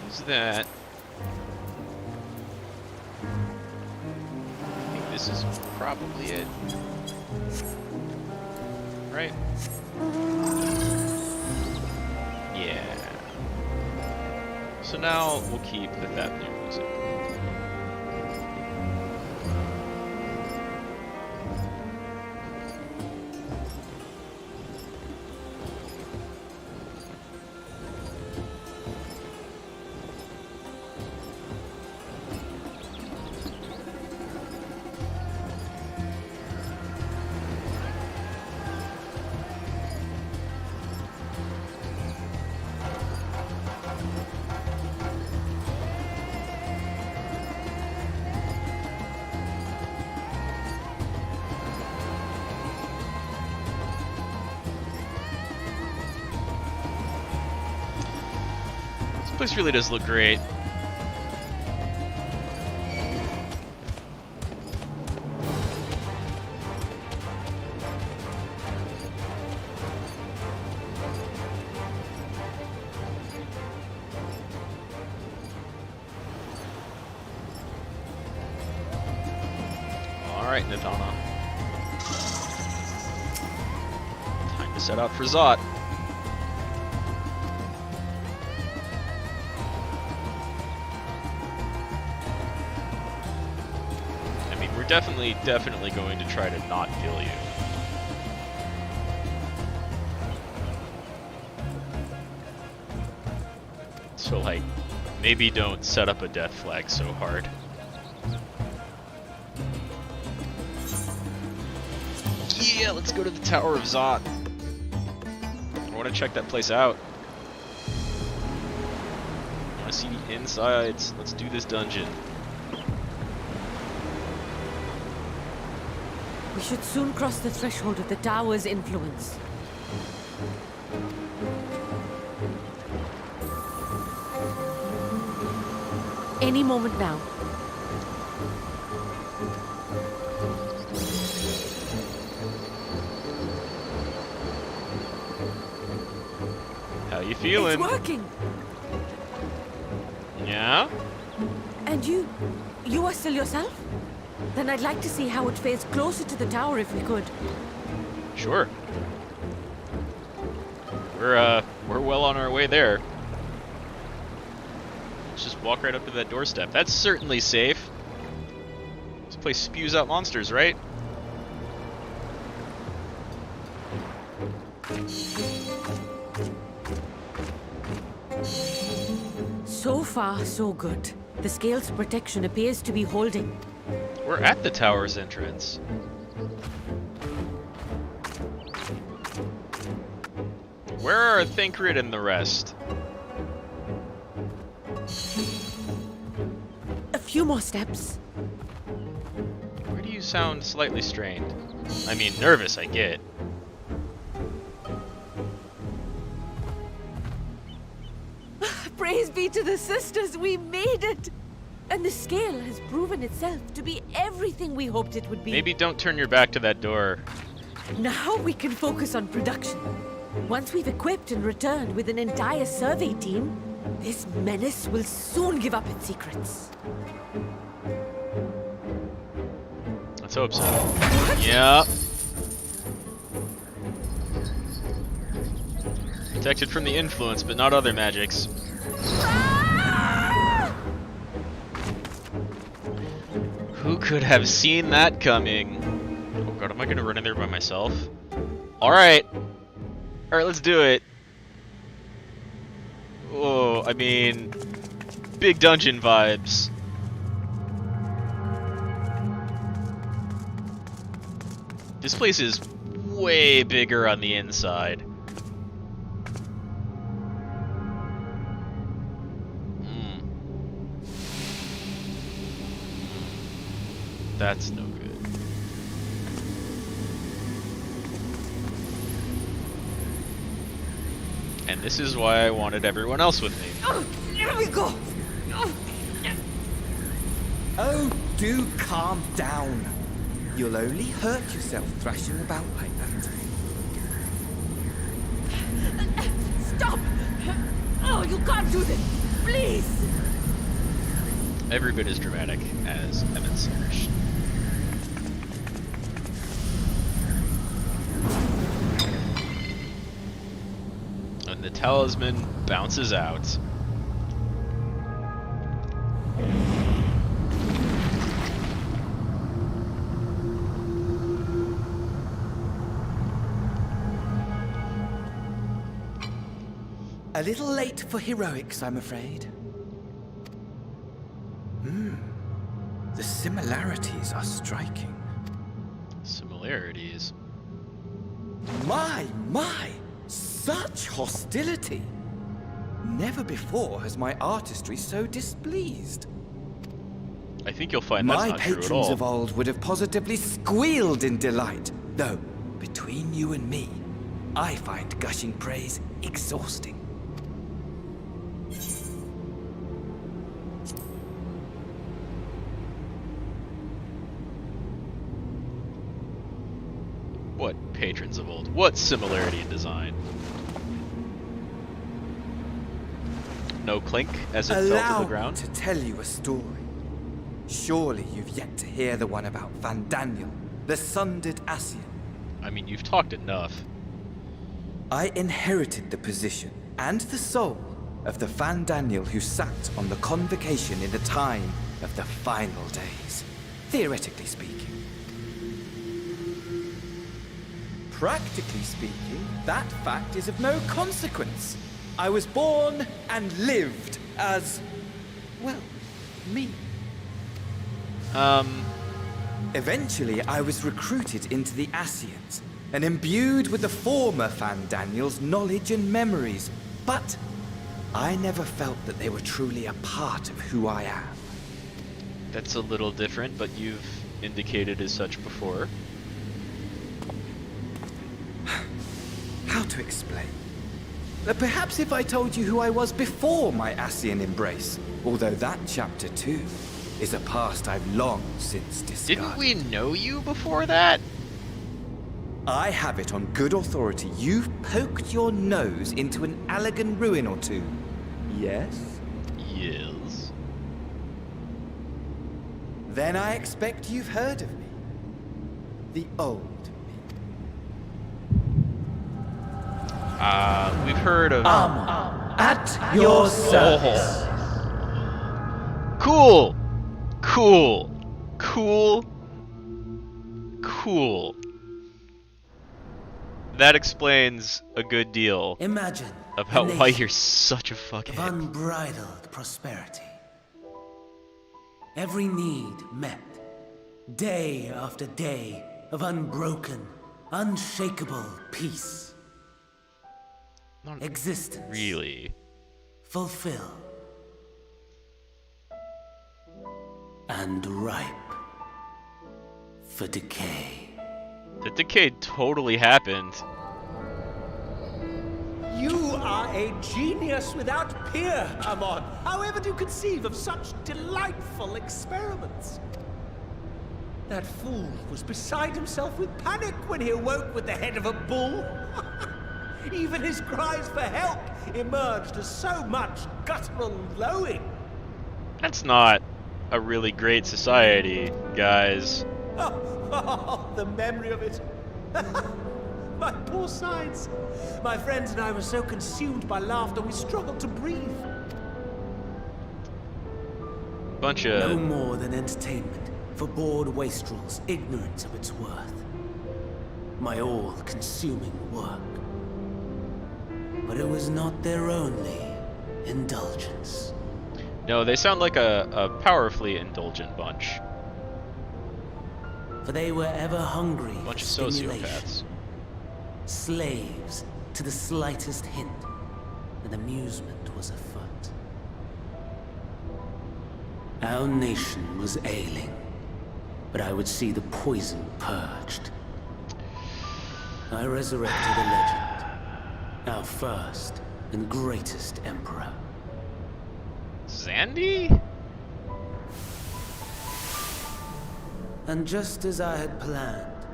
Who's that? I think this is probably it. Right? Yeah. So now we'll keep the Fafnir music. This place really does look great. Alright, Nadana. Time to set out for Zot. Definitely going to try to not kill you. So, like, maybe don't set up a death flag so hard. Yeah, let's go to the Tower of Zot. I want to check that place out. want to see the insides. Let's do this dungeon. We should soon cross the threshold of the tower's influence. Any moment now. How you feeling? It's working! Yeah? And you are still yourself? Then I'd like to see how it fares closer to the tower if we could. Sure. We're well on our way there. Let's just walk right up to that doorstep. That's certainly safe. This place spews out monsters, right? So far, so good. The scale's protection appears to be holding. We're at the tower's entrance. Where are Thancred and the rest? A few more steps. Why do you sound slightly strained? I mean, nervous, I get. Praise be to the sisters, we made it! And the scale has proven itself to be everything we hoped it would be. Maybe don't turn your back to that door. Now we can focus on production. Once we've equipped and returned with an entire survey team, this menace will soon give up its secrets. Let's hope so. Yep. Protected from the influence, but not other magics. Who could have seen that coming? Oh god, am I gonna run in there by myself? Alright. Alright, let's do it. Oh, I mean... big dungeon vibes. This place is way bigger on the inside. That's no good. And this is why I wanted everyone else with me. Oh, here we go! Oh, do calm down. You'll only hurt yourself thrashing about like that. Stop! Oh, you can't do this! Please! Every bit as dramatic as Evan's Search. And the talisman bounces out. A little late for heroics, I'm afraid. The similarities are striking. Similarities? My! Such hostility! Never before has my artistry so displeased. I think you'll find that's my not true at patrons all. of old would have positively squealed in delight. Though, between you and me, I find gushing praise exhausting. What patrons of old? What similarity in design? No clink as it fell to the Allow ground? me to tell you a story. Surely you've yet to hear the one about Van Daniel, the sundered Ascian. I mean, you've talked enough. I inherited the position and the soul of the Van Daniel who sat on the convocation in the time of the final days, theoretically speaking. Practically speaking, that fact is of no consequence. I was born and lived as, well, me. Eventually, I was recruited into the Ascians and imbued with the former Van Daniel's knowledge and memories. But I never felt that they were truly a part of who I am. That's a little different, but you've indicated as such before. How to explain? Perhaps if I told you who I was before my Ascian embrace, although that chapter too is a past I've long since discarded. Didn't we know you before that? I have it on good authority you've poked your nose into an Allegan ruin or two. Yes? Yes. Then I expect you've heard of me. The old me. We've heard of... At your service. Cool! Cool. Cool. Cool. That explains a good deal Imagine about why you're such a fuckhead. of unbridled prosperity. Every need met. Day after day of unbroken, unshakable peace. Not existence. really. Fulfill. And ripe for decay. The decay totally happened. You are a genius without peer, Amon. However do you conceive of such delightful experiments? That fool was beside himself with panic when he awoke with the head of a bull. Even his cries for help emerged as so much guttural lowing. That's not a really great society, guys. Oh, the memory of it. My poor sides. My friends and I were so consumed by laughter we struggled to breathe. Bunch of... No more than entertainment for bored wastrels ignorant of its worth. My all-consuming work. But it was not their only indulgence. No, they sound like a powerfully indulgent bunch. For they were ever hungry Bunch of for stimulation. sociopaths. Slaves to the slightest hint that amusement was afoot. Our nation was ailing, but I would see the poison purged. I resurrected a legend, our first and greatest emperor. Zandy? And just as I had planned,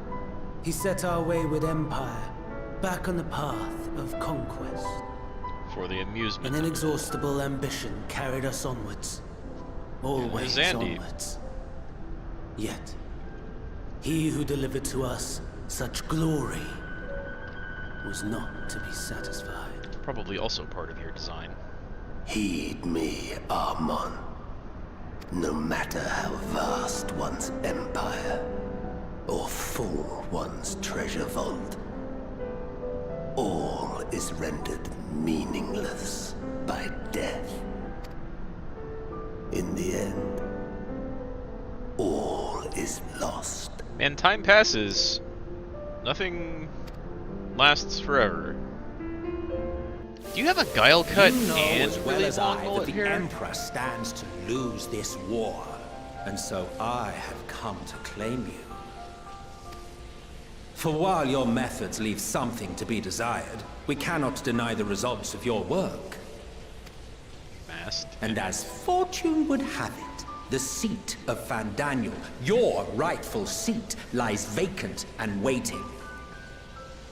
he set our wayward empire back on the path of conquest. For the amusement. An inexhaustible ambition carried us onwards. Always Zandy. onwards. Yet, he who delivered to us such glory was not to be satisfied. Probably also part of your design. Heed me, Amon. No matter how vast one's empire, or full one's treasure vault, all is rendered meaningless by death. In the end, all is lost. Man, time passes. Nothing lasts forever. Do you have a guile cut You know and as well really as long I that mullet the hair? Emperor stands to lose this war, and so I have come to claim you. For while your methods leave something to be desired, we cannot deny the results of your work. Masked. And as fortune would have it, the seat of Fandaniel, your rightful seat, lies vacant and waiting.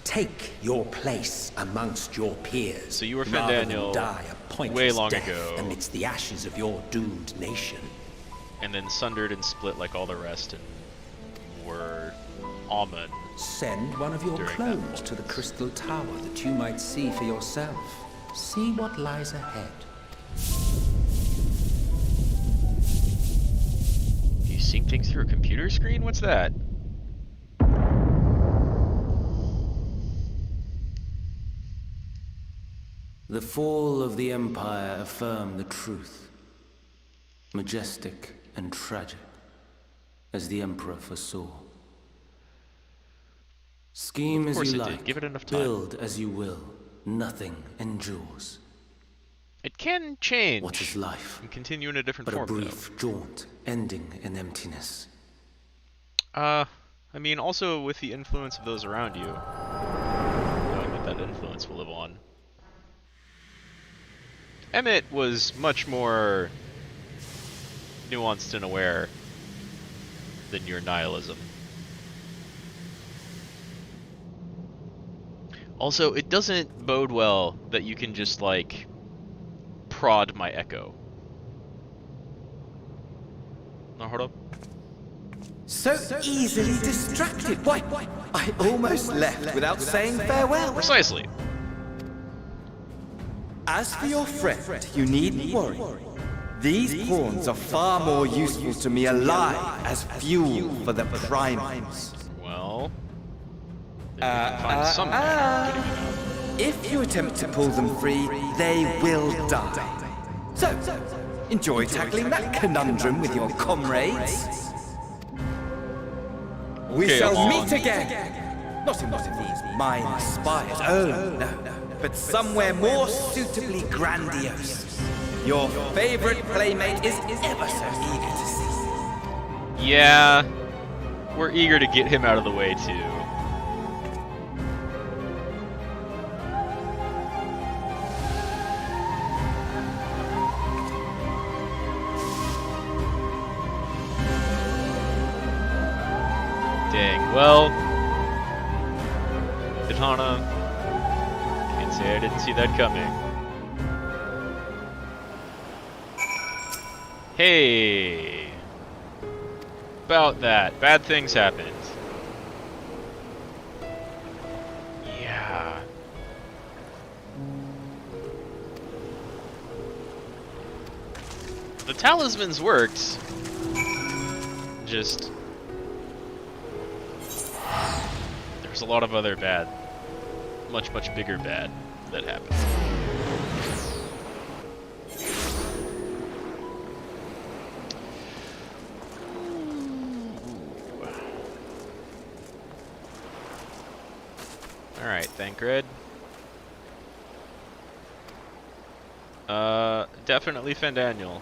Take your place amongst your peers. So you were rather than Fandaniel die a pointless way long death ago. amidst the ashes of your doomed nation. And then sundered and split like all the rest and were Amon. Send one of your During that clones moment. to the Crystal Tower that you might see for yourself. See what lies ahead. You sync things through a computer screen? What's that? The fall of the Empire affirmed the truth. Majestic and tragic, as the Emperor foresaw. Scheme Of as course you it did. like, Give it enough time. build as you will, nothing endures. It can change. What is life? And continue in a different But form, a brief jaunt, ending in emptiness. I mean, also with the influence of those around you, knowing that that influence will live on. Emmett was much more nuanced and aware than your nihilism. Also, it doesn't bode well that you can just, like, prod my echo. No, hold up. So easily distracted. Why, I almost left without saying farewell. Precisely. As for your friend, you needn't worry. These pawns are far more useful to me alive as fuel for the primals. Well, then we can find some manner of getting them out. If you attempt to pull them free, they will die. So, enjoy tackling that conundrum with your comrades. We shall meet again. Not in one of these minor spires, oh no, but somewhere more suitably grandiose. Your favorite playmate is ever so eager to see. Yeah, we're eager to get him out of the way too. Dang, well, Katana, can't say I didn't see that coming. Hey, about that, bad things happened. Yeah. The talismans worked, just there's a lot of other bad, much bigger bad that happened. Alright, Thancred. Definitely Fendaniel.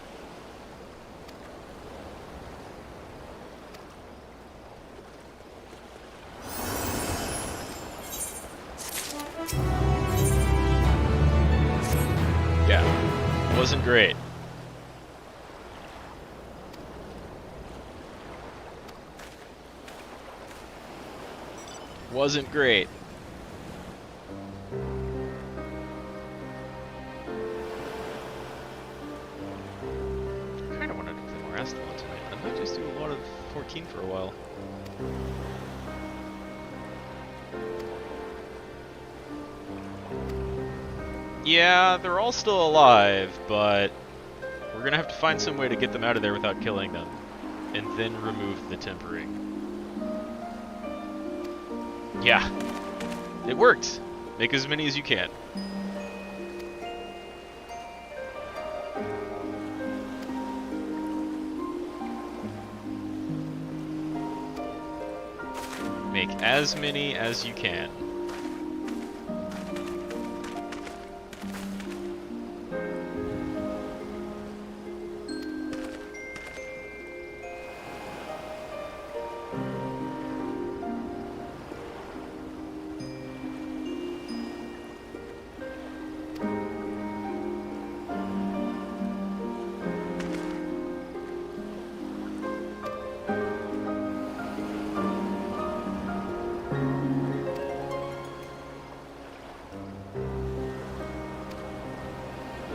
Yeah, wasn't great. Wasn't great. I kinda wanted to play more Astalon tonight. I might just do a lot of 14 for a while. Yeah, they're all still alive, but we're gonna have to find some way to get them out of there without killing them, and then remove the tempering. Yeah, it worked. Make as many as you can. Make as many as you can.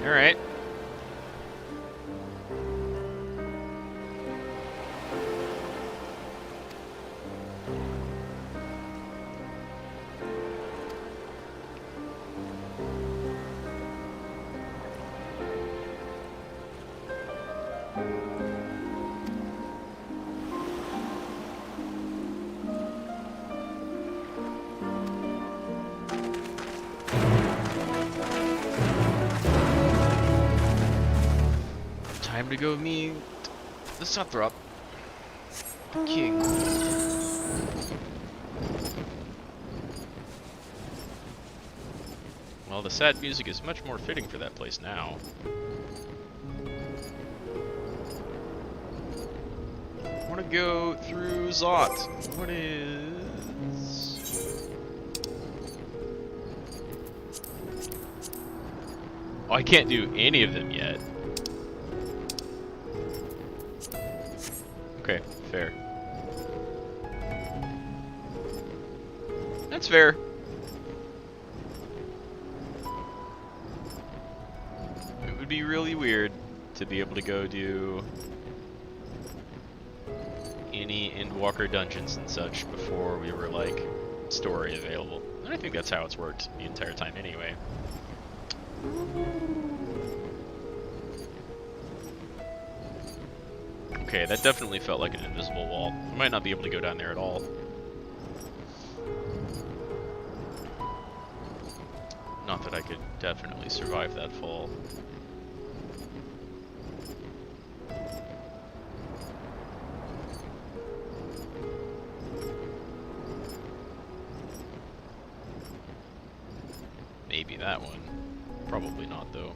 Alright. Time to go meet the Suthrop, the king. I Well, the sad music is much more fitting for that place now. I want to go through Zot. What is... Oh, I can't do any of them yet. Okay, fair. That's fair. It would be really weird to be able to go do any Endwalker dungeons and such before we were like story available. And I think that's how it's worked the entire time anyway. Okay, that definitely felt like an invisible wall. I might not be able to go down there at all. Not that I could definitely survive that fall. Maybe that one. Probably not, though.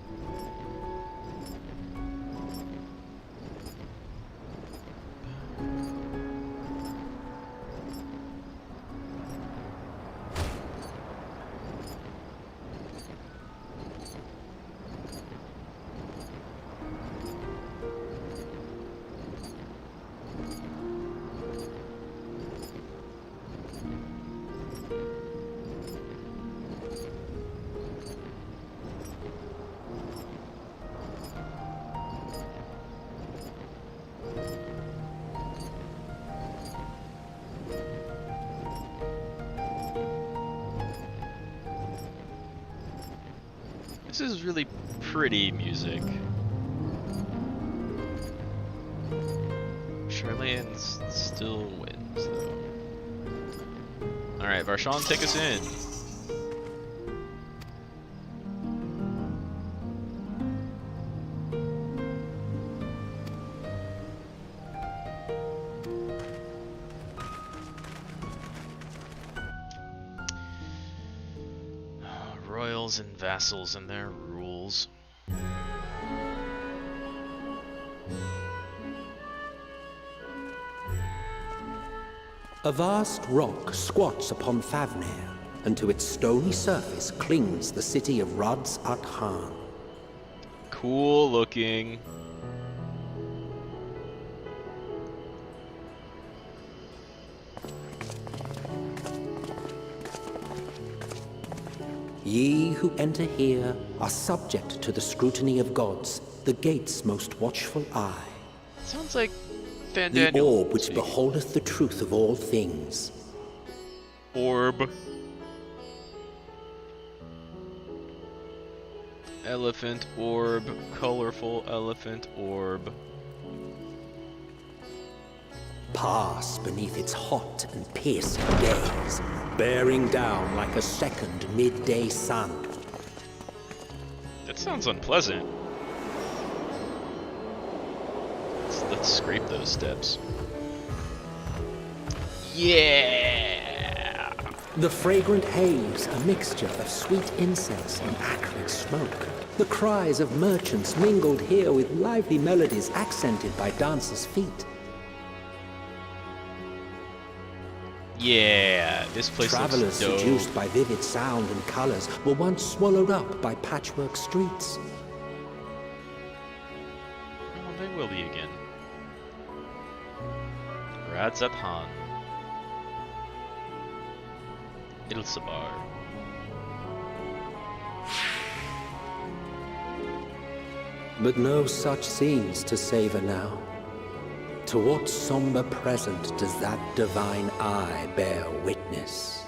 This is really pretty music. Charlene's still wins, though. Alright, Varshan, take us in. Royals and vassals and their rules. A vast rock squats upon Favnir, and to its stony surface clings the city of Radz at-Han. Cool looking. Ye who enter here are subject to the scrutiny of gods, the gate's most watchful eye. Sounds like Van The Daniel orb which speaking. beholdeth the truth of all things. Orb. Elephant orb. Colorful elephant orb. Pass beneath its hot and piercing gaze, bearing down like a second midday sun. That sounds unpleasant. Let's scrape those steps. Yeah! The fragrant haze, a mixture of sweet incense and acrid smoke. The cries of merchants mingled here with lively melodies accented by dancers' feet. Yeah, this place Travelers looks dope. seduced by vivid sound and colors were once swallowed up by patchwork streets. Oh, they will be again. Radz at-Han. Ilsabar. But no such scenes to savor now. To what somber present does that divine eye bear witness?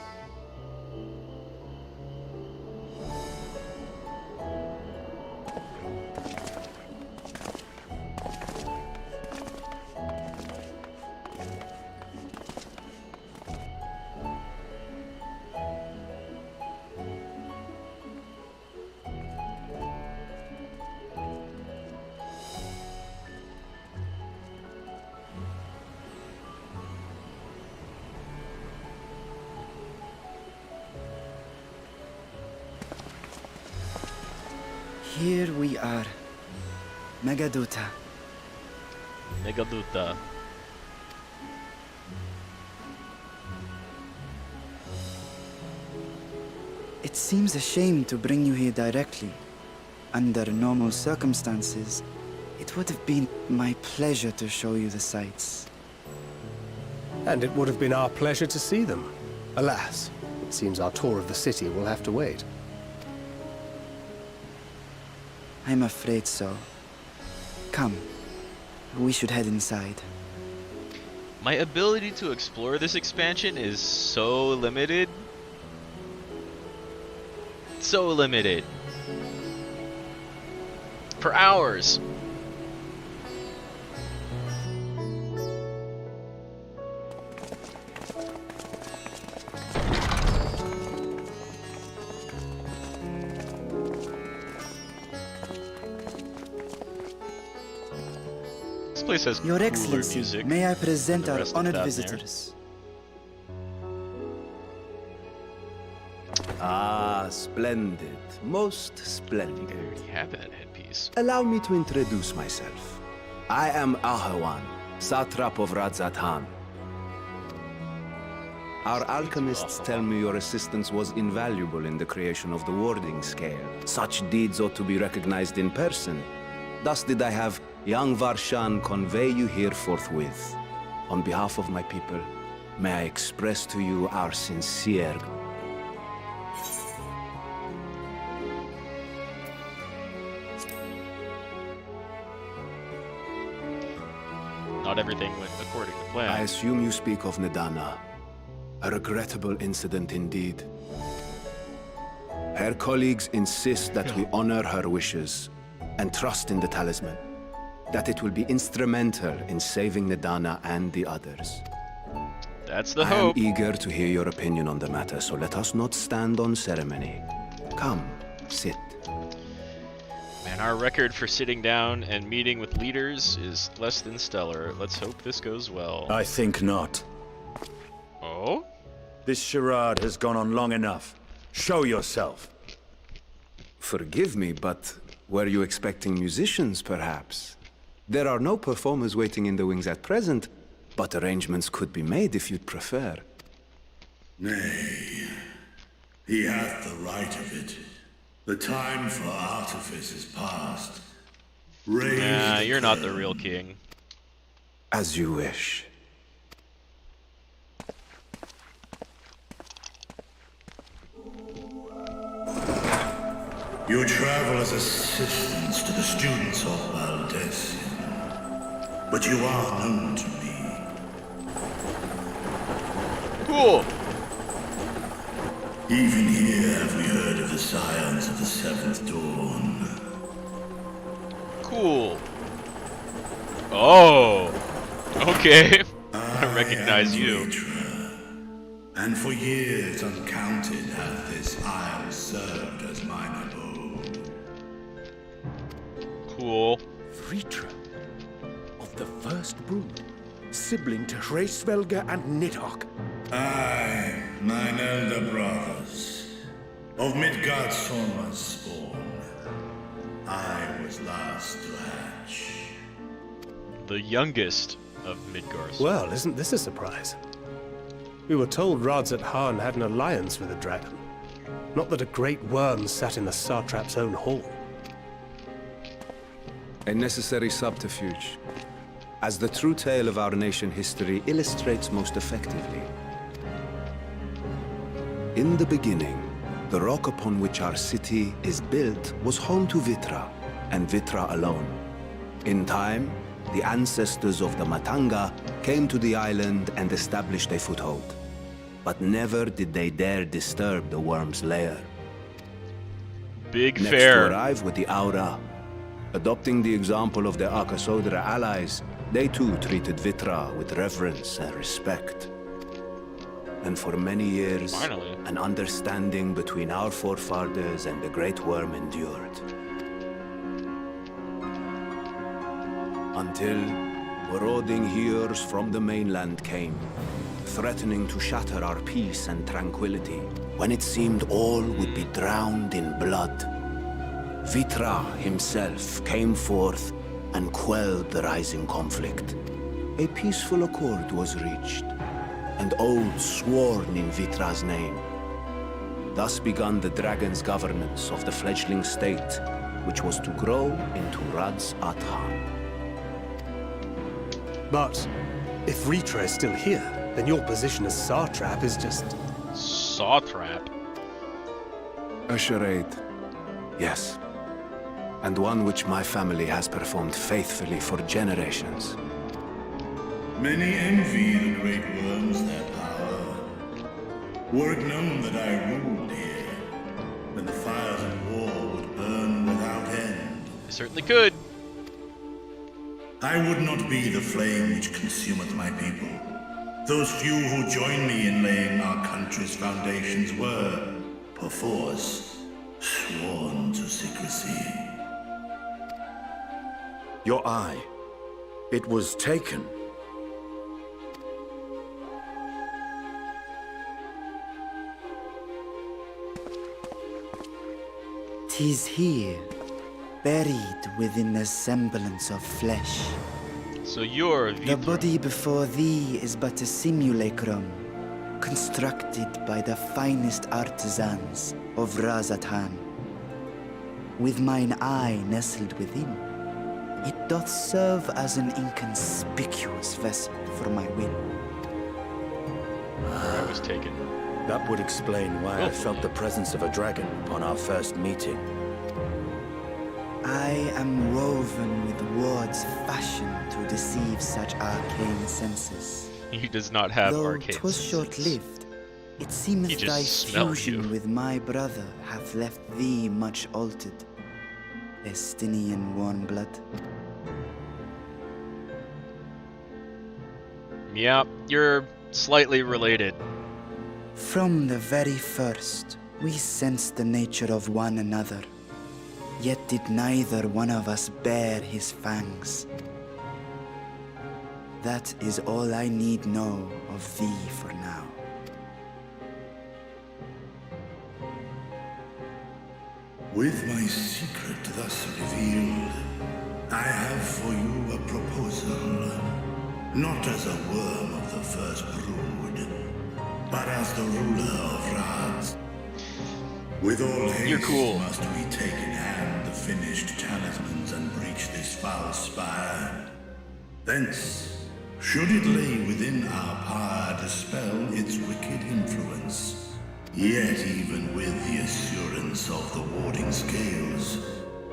Here we are. Megaduta. Megaduta. It seems a shame to bring you here directly. Under normal circumstances, it would have been my pleasure to show you the sights. And it would have been our pleasure to see them. Alas, it seems our tour of the city will have to wait. I'm afraid so. Come, we should head inside. My ability to explore this expansion is so limited. So limited. For hours. This place has Your cooler Excellency, music may I present than the our rest of honored Thavnair. visitors? Ah, splendid. Most splendid. I already have that headpiece. Allow me to introduce myself. I am Ahawan, satrap of Radz. Our alchemists tell me your assistance was invaluable in the creation of the warding scale. Such deeds ought to be recognized in person. Thus did I have young Varshan convey you here forthwith. On behalf of my people, may I express to you our sincere Not everything went according to plan. I assume you speak of Nadana. A regrettable incident indeed. Her colleagues insist that we honor her wishes and trust in the talisman. That it will be instrumental in saving Nadana and the others. That's the I hope. am eager to hear your opinion on the matter, so let us not stand on ceremony. Come, sit. Man, our record for sitting down and meeting with leaders is less than stellar. Let's hope this goes well. I think not. Oh? This charade has gone on long enough. Show yourself. Forgive me, but were you expecting musicians, perhaps? There are no performers waiting in the wings at present, but arrangements could be made if you'd prefer. Nay, he hath the right of it. The time for artifice is past. Raise Nah, the you're not the curtain. real king. As you wish. You travel as assistants to the students of Valdesian, but you are known to me. Cool. Even here have we heard of the scions of the Seventh Dawn. Cool. Oh. Okay. I recognize you. And for years uncounted hath this isle served as mine abode. Cool. Vritra, of the first brood, sibling to Hraesvelga and Nidhogg. Aye, mine elder brothers, of Midgard's Sorma's spawn. I was last to hatch. The youngest of Midgard. Well, isn't this a surprise? We were told Radz had an alliance with the dragon. Not that a great worm sat in the satrap's own hall. A necessary subterfuge, as the true tale of our nation history illustrates most effectively. In the beginning, the rock upon which our city is built was home to Vitra, and Vitra alone. In time, the ancestors of the Matanga came to the island and established a foothold. But never did they dare disturb the worm's lair. Big Next fair. to arrive with the Aura. Adopting the example of their Akasodra allies, they too treated Vitra with reverence and respect. And for many years, Finally. an understanding between our forefathers and the Great Worm endured. Until marauding heroes from the mainland came, threatening to shatter our peace and tranquility, when it seemed all would be drowned in blood. Vitra himself came forth and quelled the rising conflict. A peaceful accord was reached, and oaths sworn in Vitra's name. Thus began the dragon's governance of the fledgling state, which was to grow into Radz But if Ritra is still here, then your position as Satrap is just... Satrap? A charade, yes. And one which my family has performed faithfully for generations. Many envy the great worms their power. Were it known that I ruled here, then the fires of war would burn without end. You certainly could. I would not be the flame which consumeth my people. Those few who joined me in laying our country's foundations were, perforce, sworn to secrecy. Your eye. It was taken. "'Tis here, buried within a semblance of flesh. So you're The body before thee is but a simulacrum, constructed by the finest artisans of Razatan. With mine eye nestled within, it doth serve as an inconspicuous vessel for my will. I was taken. That would explain why I felt the presence of a dragon upon our first meeting. I am woven with wards fashioned to deceive such arcane senses. He does not have Though arcane 'twas senses. short-lived, it He seemeth just thy smelled fusion you. with my brother hath left thee much altered. Estinian warm blood. Yeah, you're slightly related. From the very first, we sensed the nature of one another. Yet did neither one of us bear his fangs. That is all I need know of thee for now. With my secret thus revealed, I have for you a proposal. Not as a worm of the first brood, but as the ruler of Radz. With all haste must we take in hand the finished talismans and breach this foul spire. Thence, should it lay within our power, dispel its wicked influence. Yet even with the assurance of the warding scales,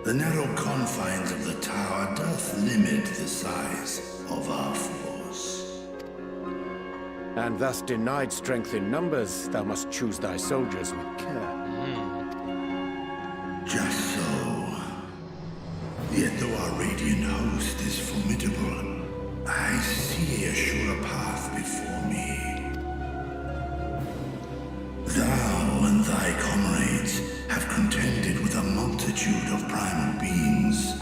the narrow confines of the tower doth limit the size of our force. And thus denied strength in numbers, thou must choose thy soldiers with care. Just so. Yet though our radiant host is formidable, I see a surer path before me. Thou and thy comrades have contended with a multitude of primal beings.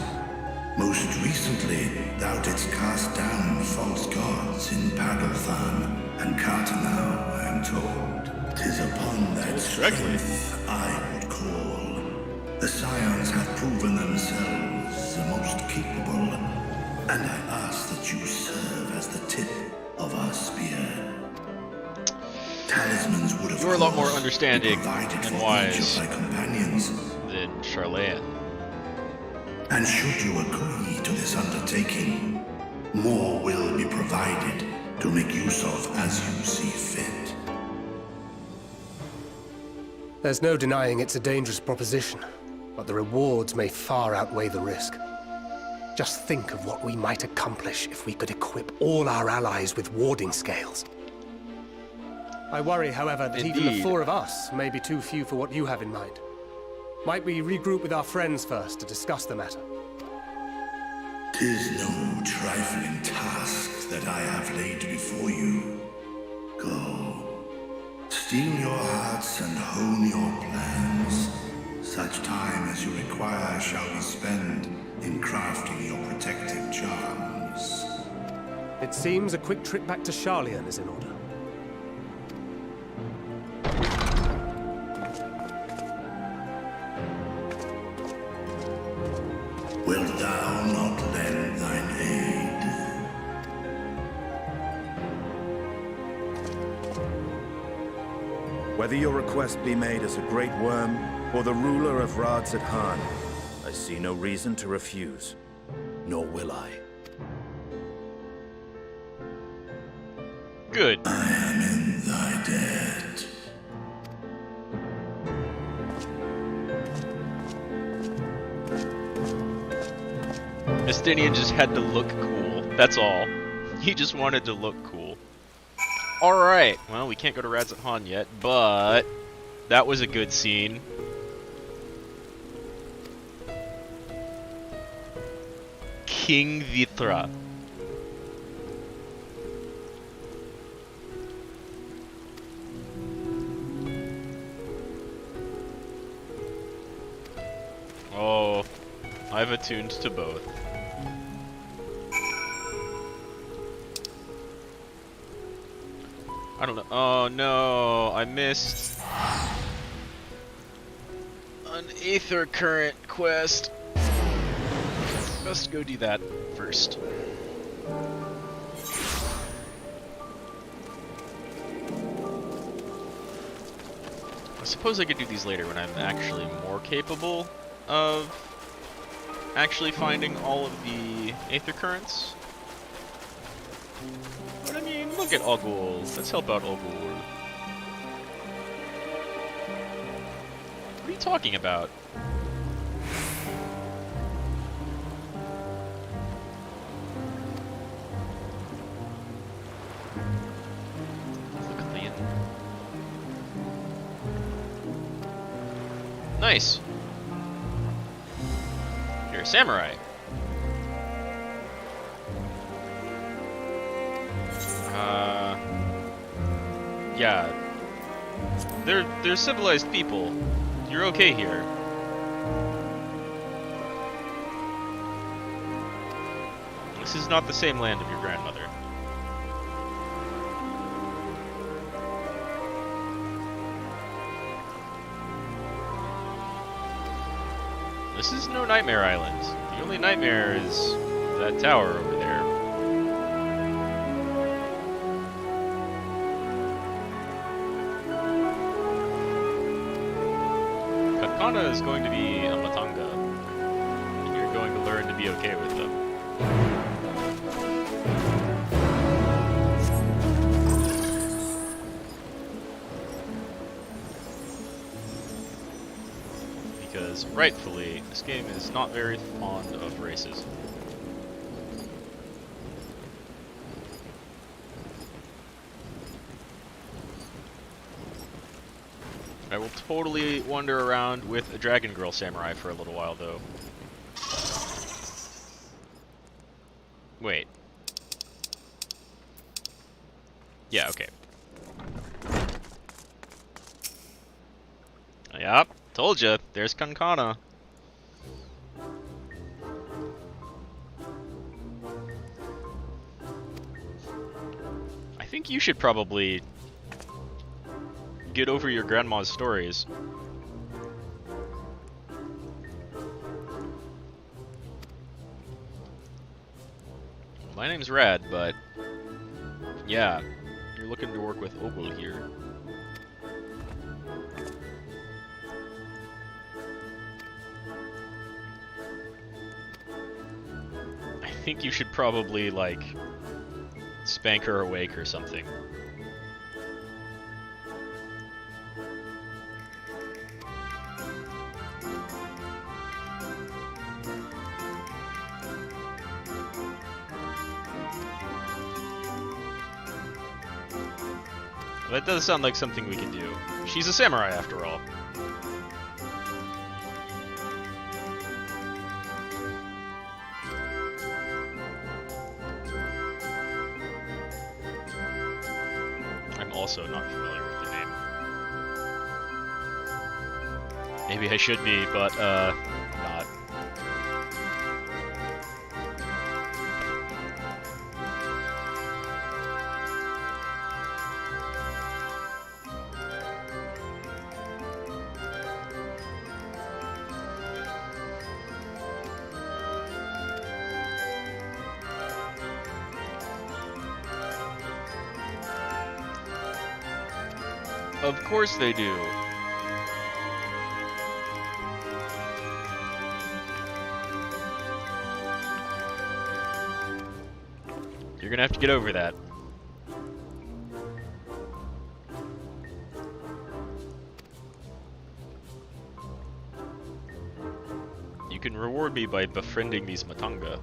Most recently, thou didst cast down false gods in Padalthan and Cartanau, I am told. 'Tis upon that strength I would call. The Scions have proven themselves the most capable, and I ask that you serve as the tip of our spear. Talismans would have You're a lot more understanding provided and for wise each of thy companions. than Charlayan. And should you agree to this undertaking, more will be provided to make use of as you see fit. There's no denying it's a dangerous proposition, but the rewards may far outweigh the risk. Just think of what we might accomplish if we could equip all our allies with warding scales. I worry, however, that even the Indeed. 4 of us may be too few for what you have in mind. Might we regroup with our friends first to discuss the matter? 'Tis no trifling task that I have laid before you. Go. Steel your hearts and hone your plans. Such time as you require shall be spent in crafting your protective charms. It seems a quick trip back to Charlian is in order. Wilt thou not lend thine aid? Whether your request be made as a great worm or the ruler of Radz I see no reason to refuse, nor will I. Good. I am in thy debt. Justinian just had to look cool. That's all. He just wanted to look cool. Alright, well, we can't go to Radz yet, but that was a good scene. King Vitra. Oh, I've attuned to both. I don't know. Oh no, I missed an Aether Current quest. Must go do that first. I suppose I could do these later when I'm actually more capable of actually finding all of the Aether Currents. But I mean, look at Ogul. Let's help out Ogul. What are you talking about? Nice. You're a samurai. Yeah. They're civilized people. You're okay here. This is not the same land of your grandmother. This is no Nightmare Island. The only nightmare is that tower over there. Katkana is going to be a Matanga. And you're going to learn to be okay with them. Because, rightfully, this game is not very fond of racism. I will totally wander around with a Dragon Girl Samurai for a little while, though. Wait. Yeah, okay. Yep, told ya. There's Kankana. I think you should probably get over your grandma's stories. My name's Rad, but yeah, you're looking to work with Ogul here. I think you should probably, like, spank her awake or something. That does sound like something we can do. She's a samurai, after all. I'm also not familiar with the name. Maybe I should be, but, not. Of course they do. You're gonna have to get over that. You can reward me by befriending these Matanga.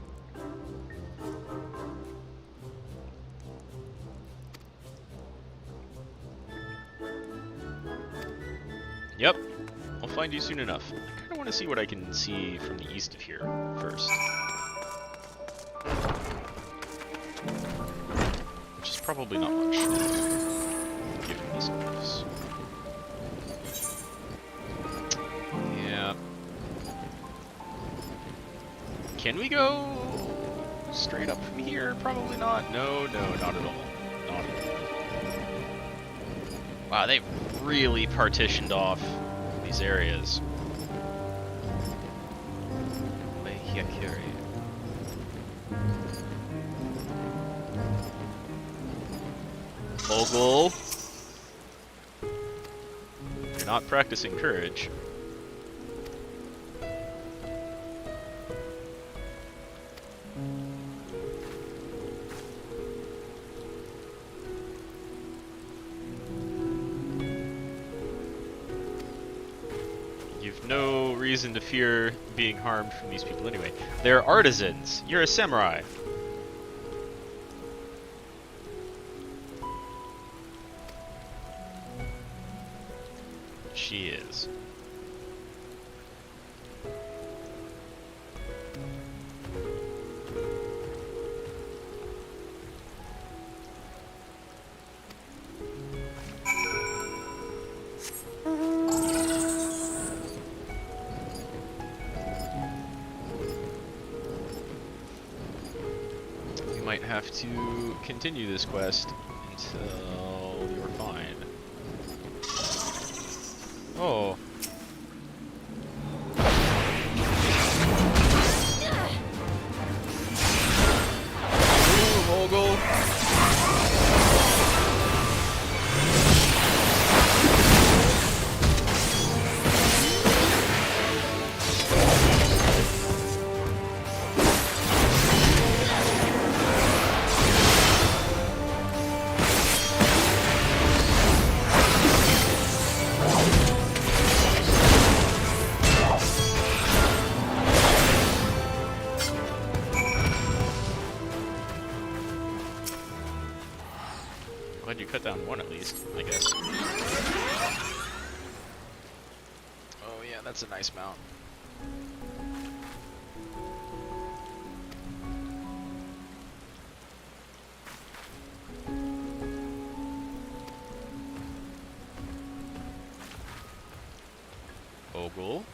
Yep, I'll find you soon enough. I kinda wanna see what I can see from the east of here first. Which is probably not much, given these numbers. Yeah. Can we go straight up from here? Probably not. No, no, not at all. Not at all. Wow, they've really partitioned off these areas. Ogle. You're not practicing courage. You've no reason to fear being harmed from these people anyway. They're artisans. You're a samurai. She is. We might have to continue this quest until you're fine. Oh. Ooh, Vogel. Glad you cut down one at least, I guess. Oh yeah, that's a nice mount. Ogle.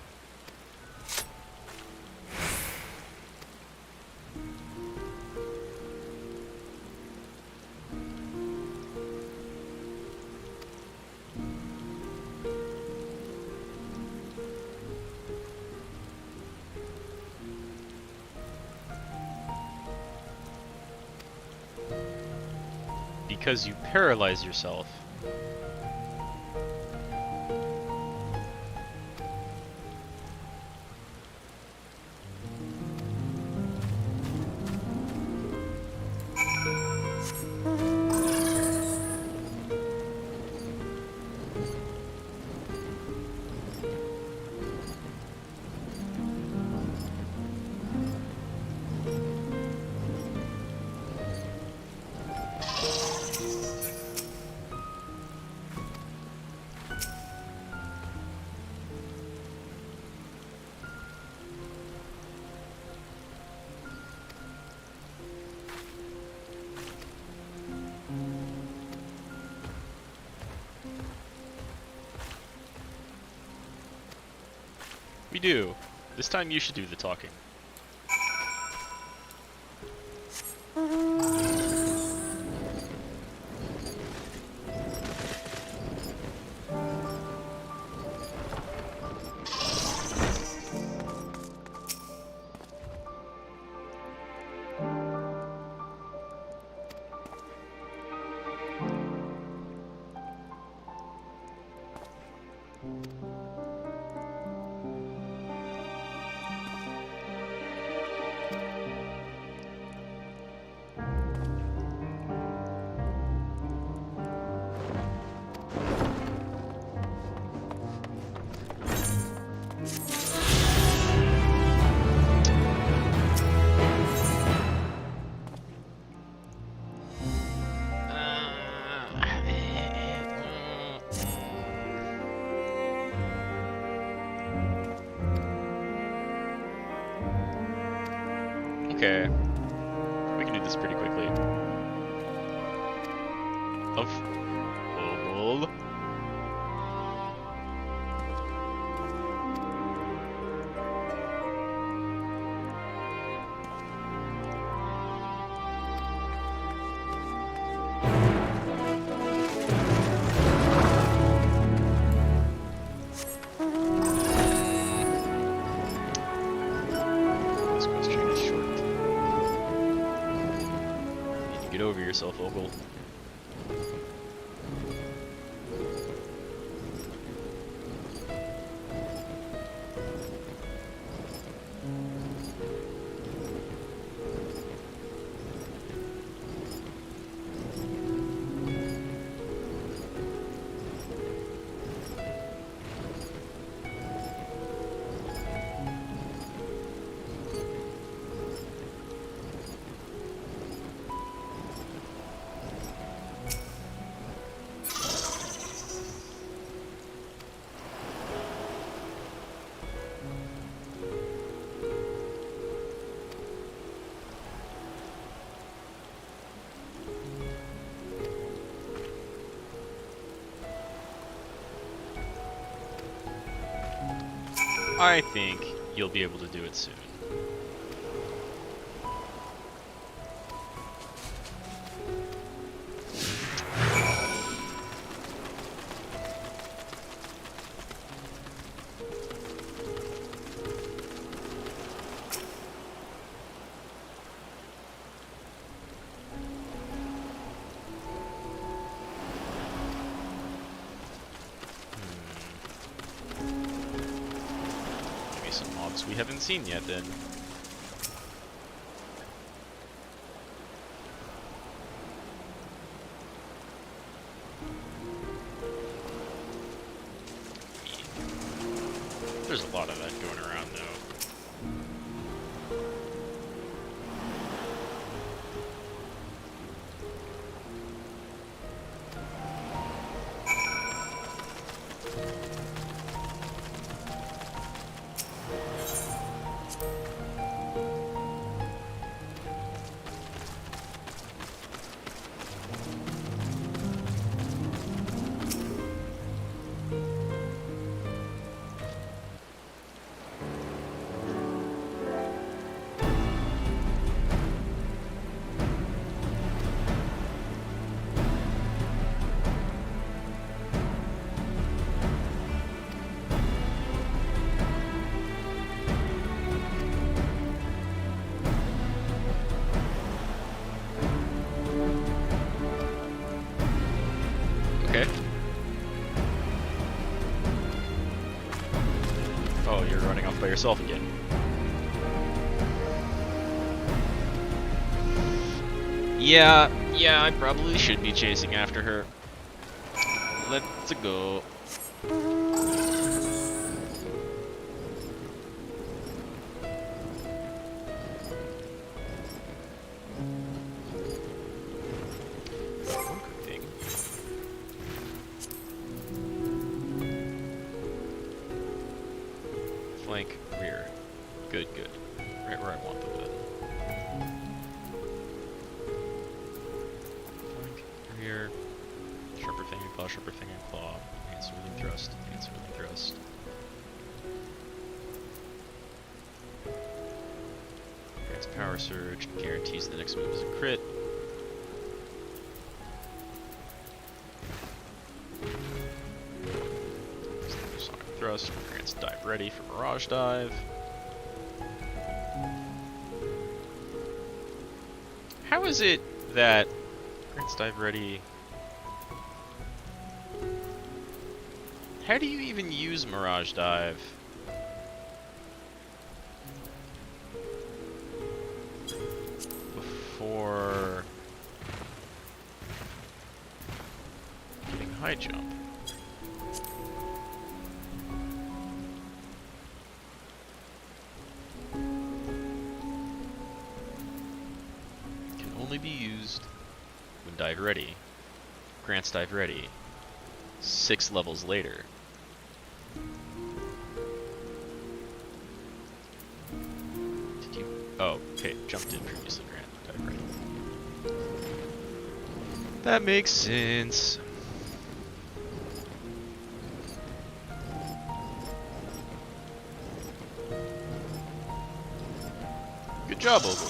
Because you paralyze yourself. We do. This time you should do the talking. Okay. We can do this pretty quickly. Of all. This question is short. You need to get over yourself, Ogle. I think you'll be able to do it soon. We haven't seen yet then. There's a lot of that going around though. Okay. Oh, you're running off by yourself again. Yeah, I probably should be chasing after her. Let's go. Flank, rear. Good. Right where I want them then. Flank, rear. Sharper fanging claw. And swirling thrust. Grants power surge. Guarantees the next move is a crit. Thrust, grants dive ready for Mirage Dive. How is it that grants dive ready? How do you even use Mirage Dive? Before getting high jump. Be used when dive ready. Grants dive ready 6 levels later. Did you? Oh, okay. Jumped in previously granted. Right. That makes sense. Good job, Ogle.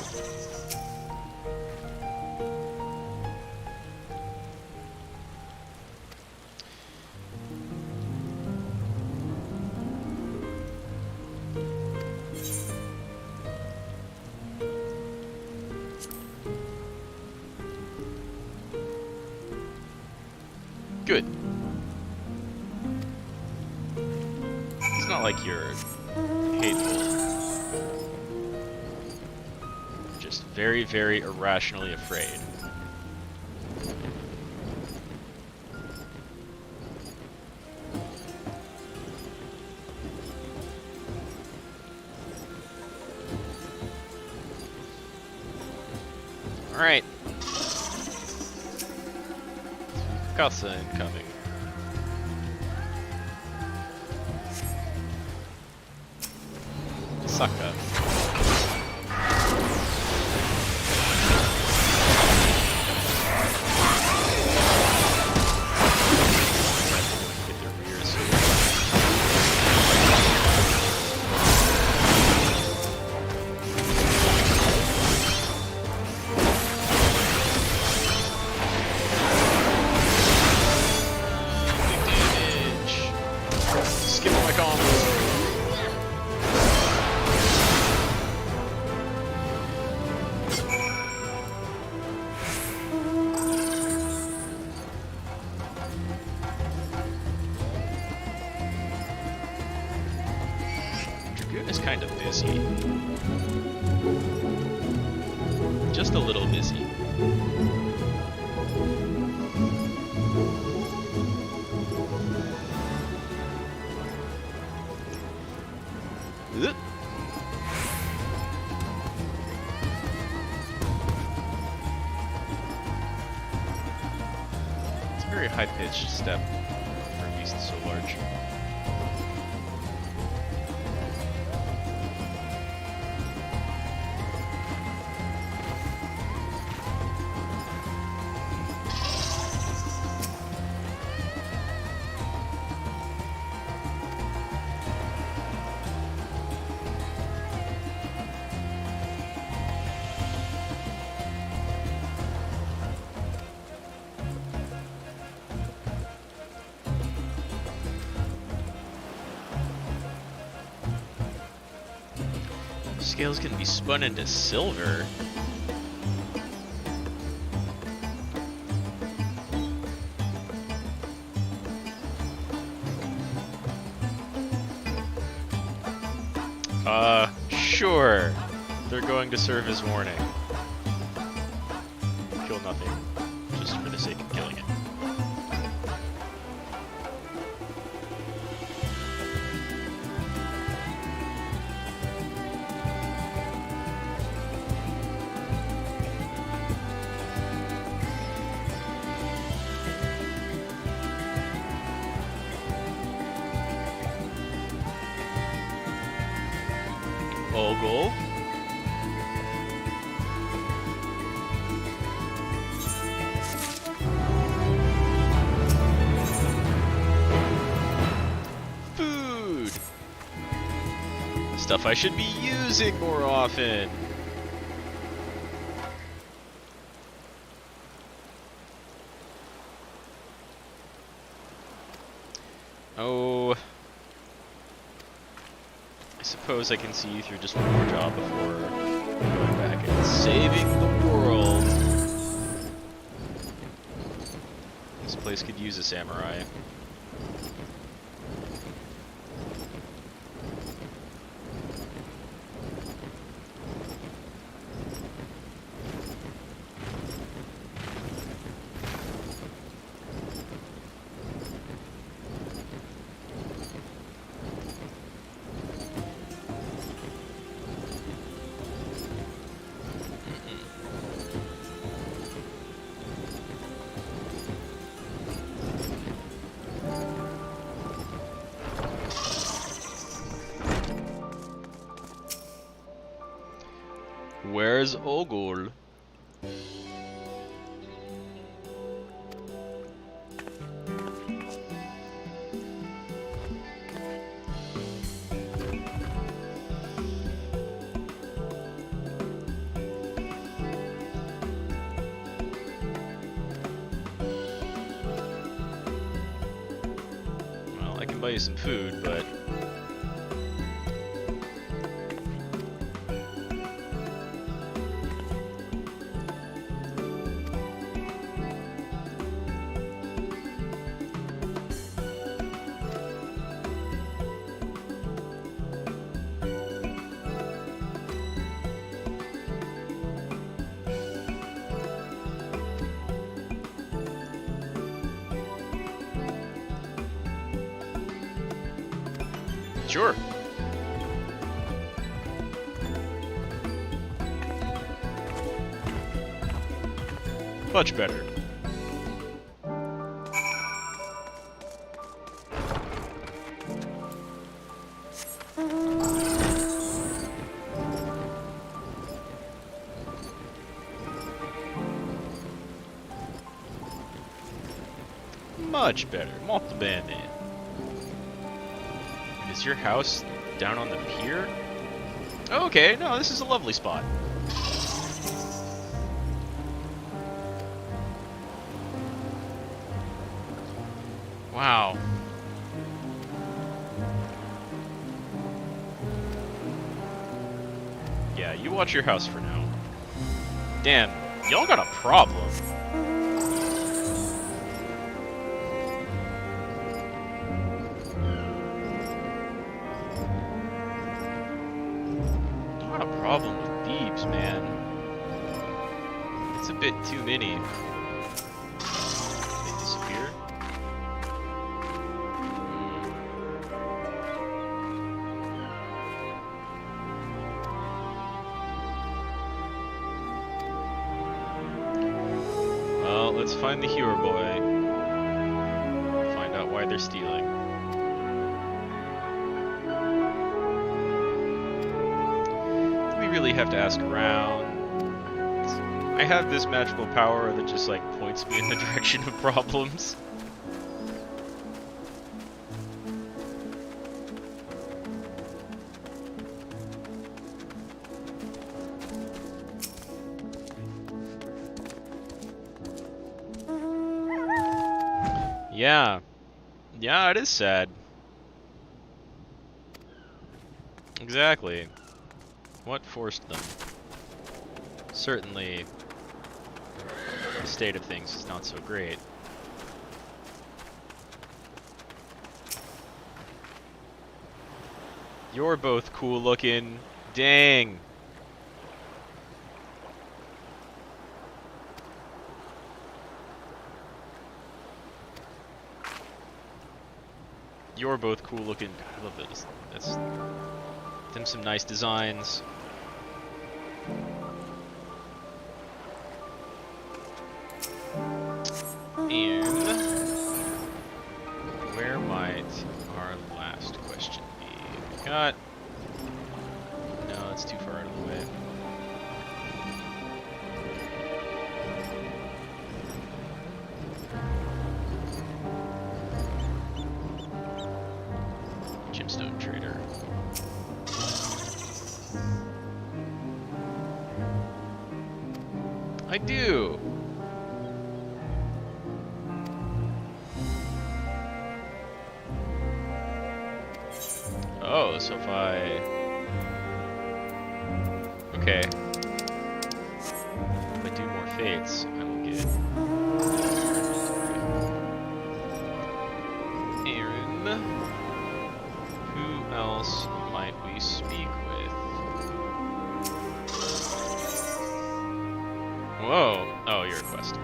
Good. It's not like you're hateful. Just very, very irrationally afraid. Alright. Casa incoming. Saka. Get their rears here. Skip my combo. Dragoon is kind of busy. Just a little busy. Ugh. It's a very high-pitched step for a beast so large. Scales can be spun into silver. Sure. They're going to serve as warning. Kill nothing, just for the sake of killing it. Ogle. Food. Stuff I should be using more often. Oh. I suppose I can see you through just one more job before going back and saving the world. This place could use a samurai. Where's Ogul? Well, I can buy you some food, but sure. Much better. Much better. Molto bene. Is your house down on the pier? Okay, no, this is a lovely spot. Wow. Yeah, you watch your house for now. Damn, y'all got a problem. Problem with Thebes, man. It's a bit too many. They disappear? Well, let's find the hero boy. Find out why they're stealing. Really have to ask around. I have this magical power that just like points me in the direction of problems. Yeah. Yeah, it is sad. Exactly. What forced them? Certainly, the state of things is not so great. You're both cool looking. Dang. You're both cool looking. God, I love this. That's them some nice designs. And where might our last question be? We got... No, it's too far out of the way. Gemstone Trader. I do! Oh, so if I... Okay. If I do more fates, I will get... Aaron. Who else might we speak with? Whoa! Oh, you're a quest.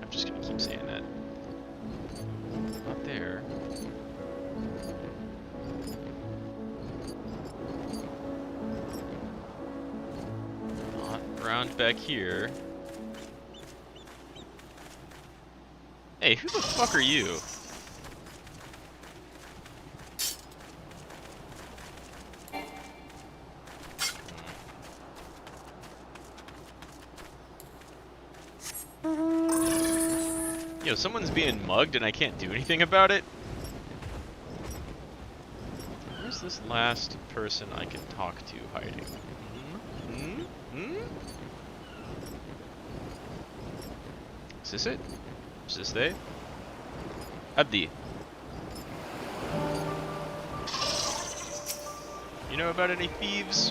I'm just gonna keep saying that. Not there. around back here. Hey, who the fuck are you? Yo, someone's being mugged and I can't do anything about it? Where's this last person I can talk to hiding? Is this it? Is this they? Abdi. You know about any thieves?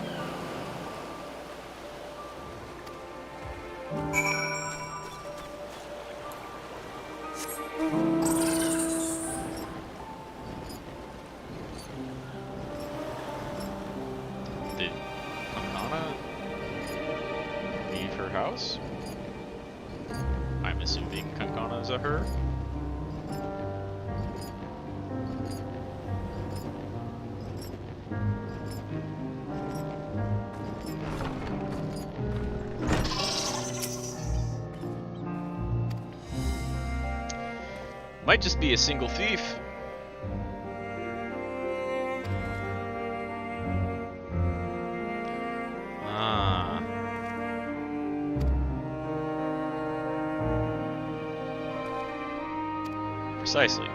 Did Anana leave her house? I'm assuming Kankana's a her. Might just be a single thief. Ah. Precisely.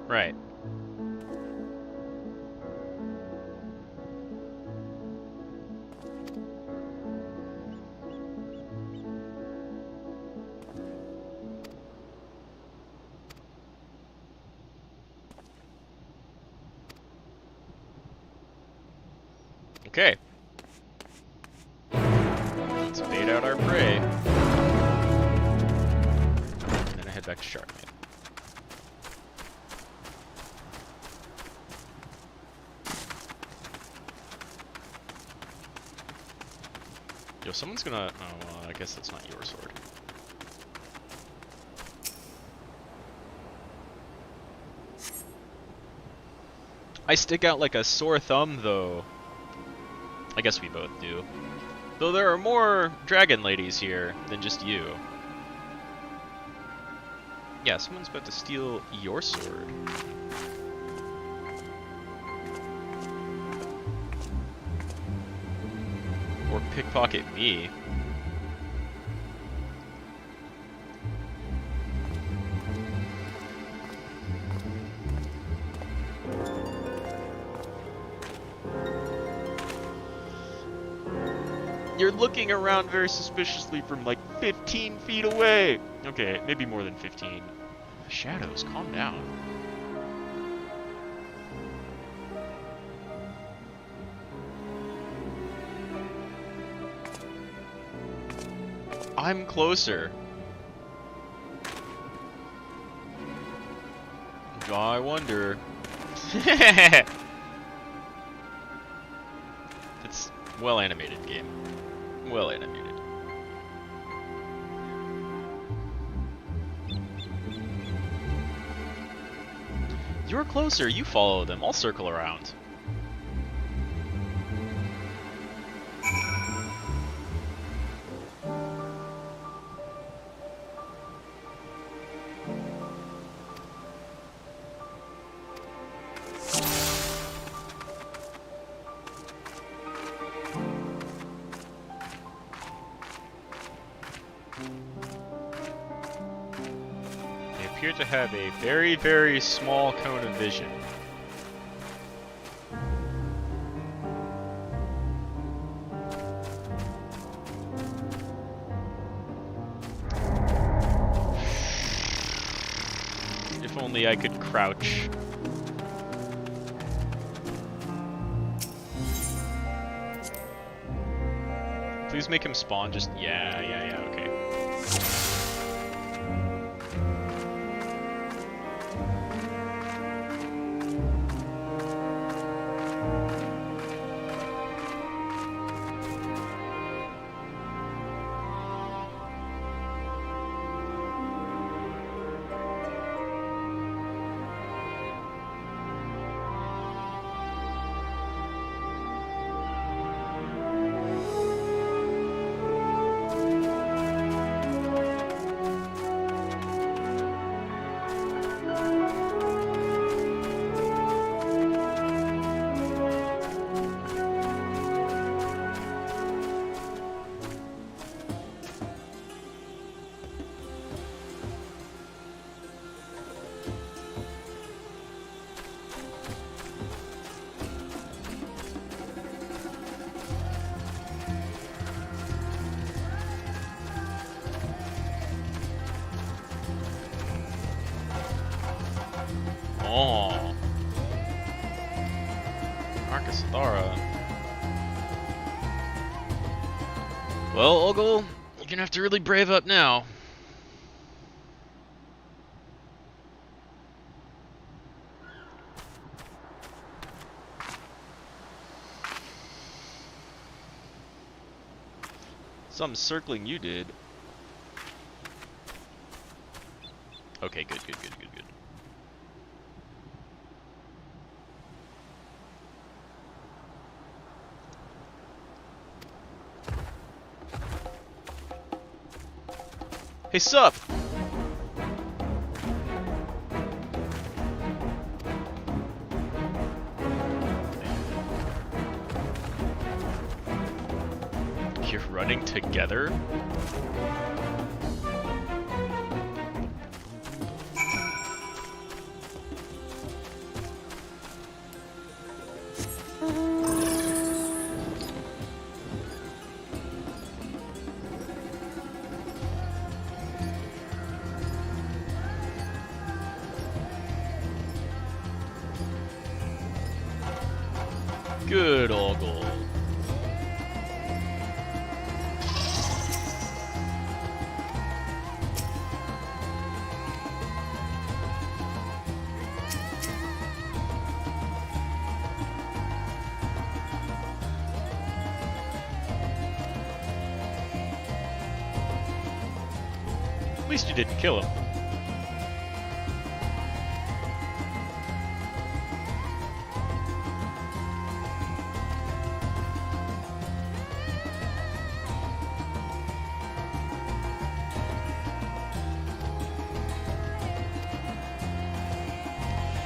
Right. Okay. Let's bait out our prey. And then I head back to Sharkman. Yo, someone's gonna... Oh, well, I guess that's not your sword. I stick out like a sore thumb, though. I guess we both do. Though there are more dragon ladies here than just you. Yeah, someone's about to steal your sword. Or pickpocket me. You're looking around very suspiciously from like 15 feet away. Okay, maybe more than 15. Shadows, calm down. I'm closer. I wonder. It's well animated game. Well animated. You're closer, you follow them. I'll circle around. Appear to have a very, very small cone of vision. If only I could crouch. always make him spawn just... Yeah, okay. Oh. Marcus Thara. Well, Ogle, you're gonna have to really brave up now. Some circling you did. Okay, good. Hey, sup? You're running together? Good Ogle. At least you didn't kill him.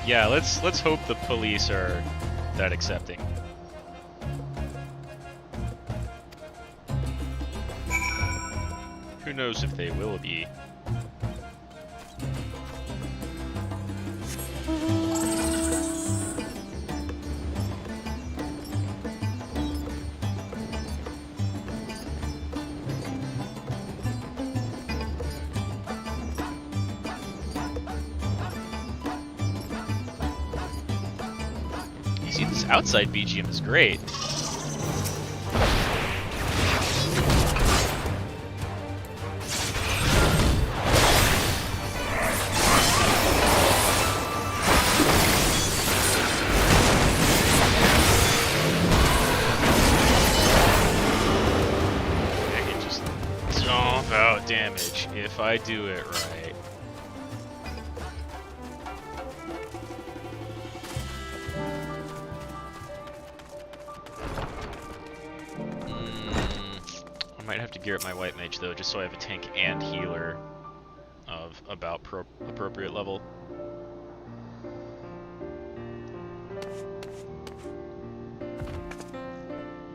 Yeah, let's hope the police are that accepting. Who knows if they will be. See, this outside BGM is great. I can just dump out damage if I do it right. I might have to gear up my white mage though, just so I have a tank and healer of about appropriate level.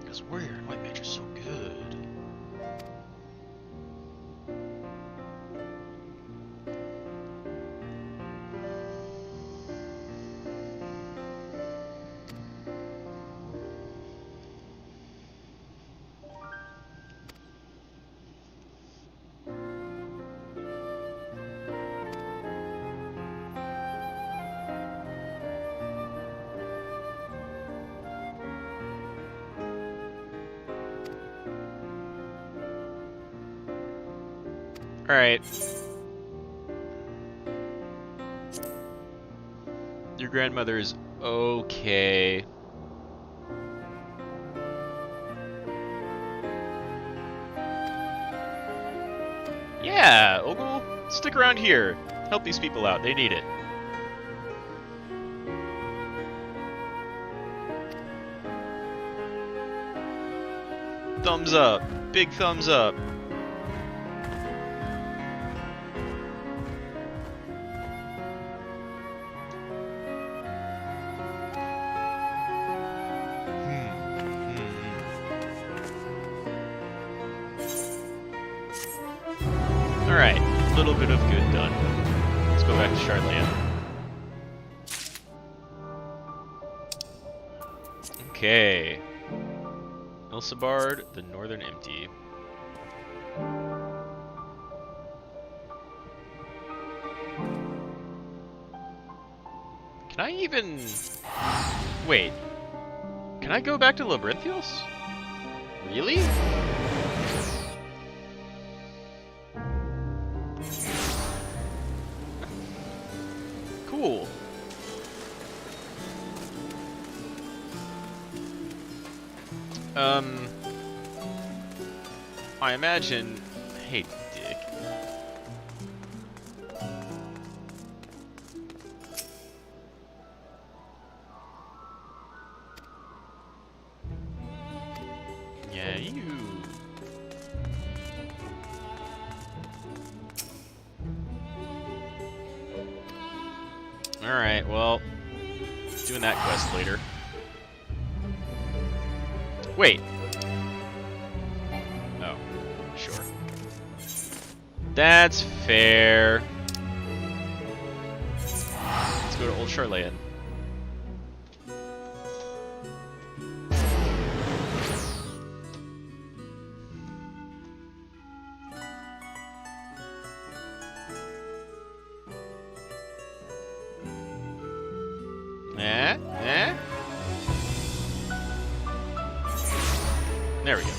Because warrior and white mage are so good. Alright. Your grandmother is okay. Yeah, Ogle, stick around here. Help these people out. They need it. Thumbs up. Big thumbs up. Alright, a little bit of good done. Let's go back to Charlotte. Okay. Ilsabard, the Northern Empty. Can I even... Wait. Can I go back to Labyrinthios? Really? Cool. I imagine... Hey, Dick. Yeah, you... Alright, well... Doing that quest later. Wait! Oh, sure. That's fair. Let's go to Old Charlayan. There we go.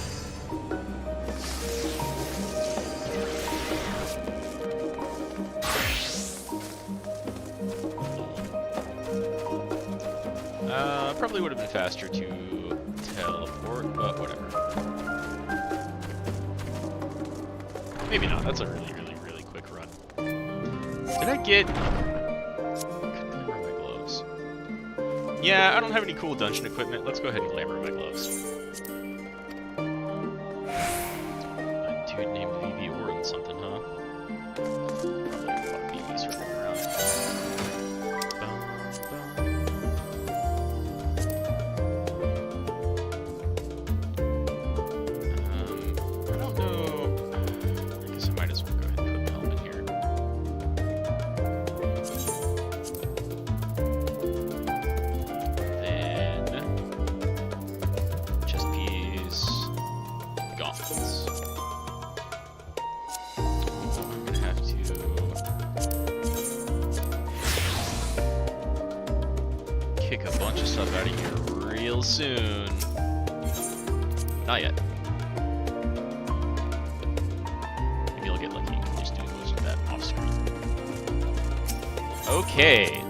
Probably would have been faster to teleport, but whatever. Maybe not. That's a really, really, really quick run. Did I get... Couldn't glamour my gloves. Yeah, I don't have any cool dungeon equipment. Let's go ahead and glamour my gloves. A dude named Leveilleur and something, huh? Probably a lot of BBs running around. I don't know. I guess I might as well go ahead and put the helmet here. Then chest piece, gauntlets. I'm gonna have to kick a bunch of stuff out of here real soon. Not yet. Maybe I'll get lucky and just do most of that off screen. Okay.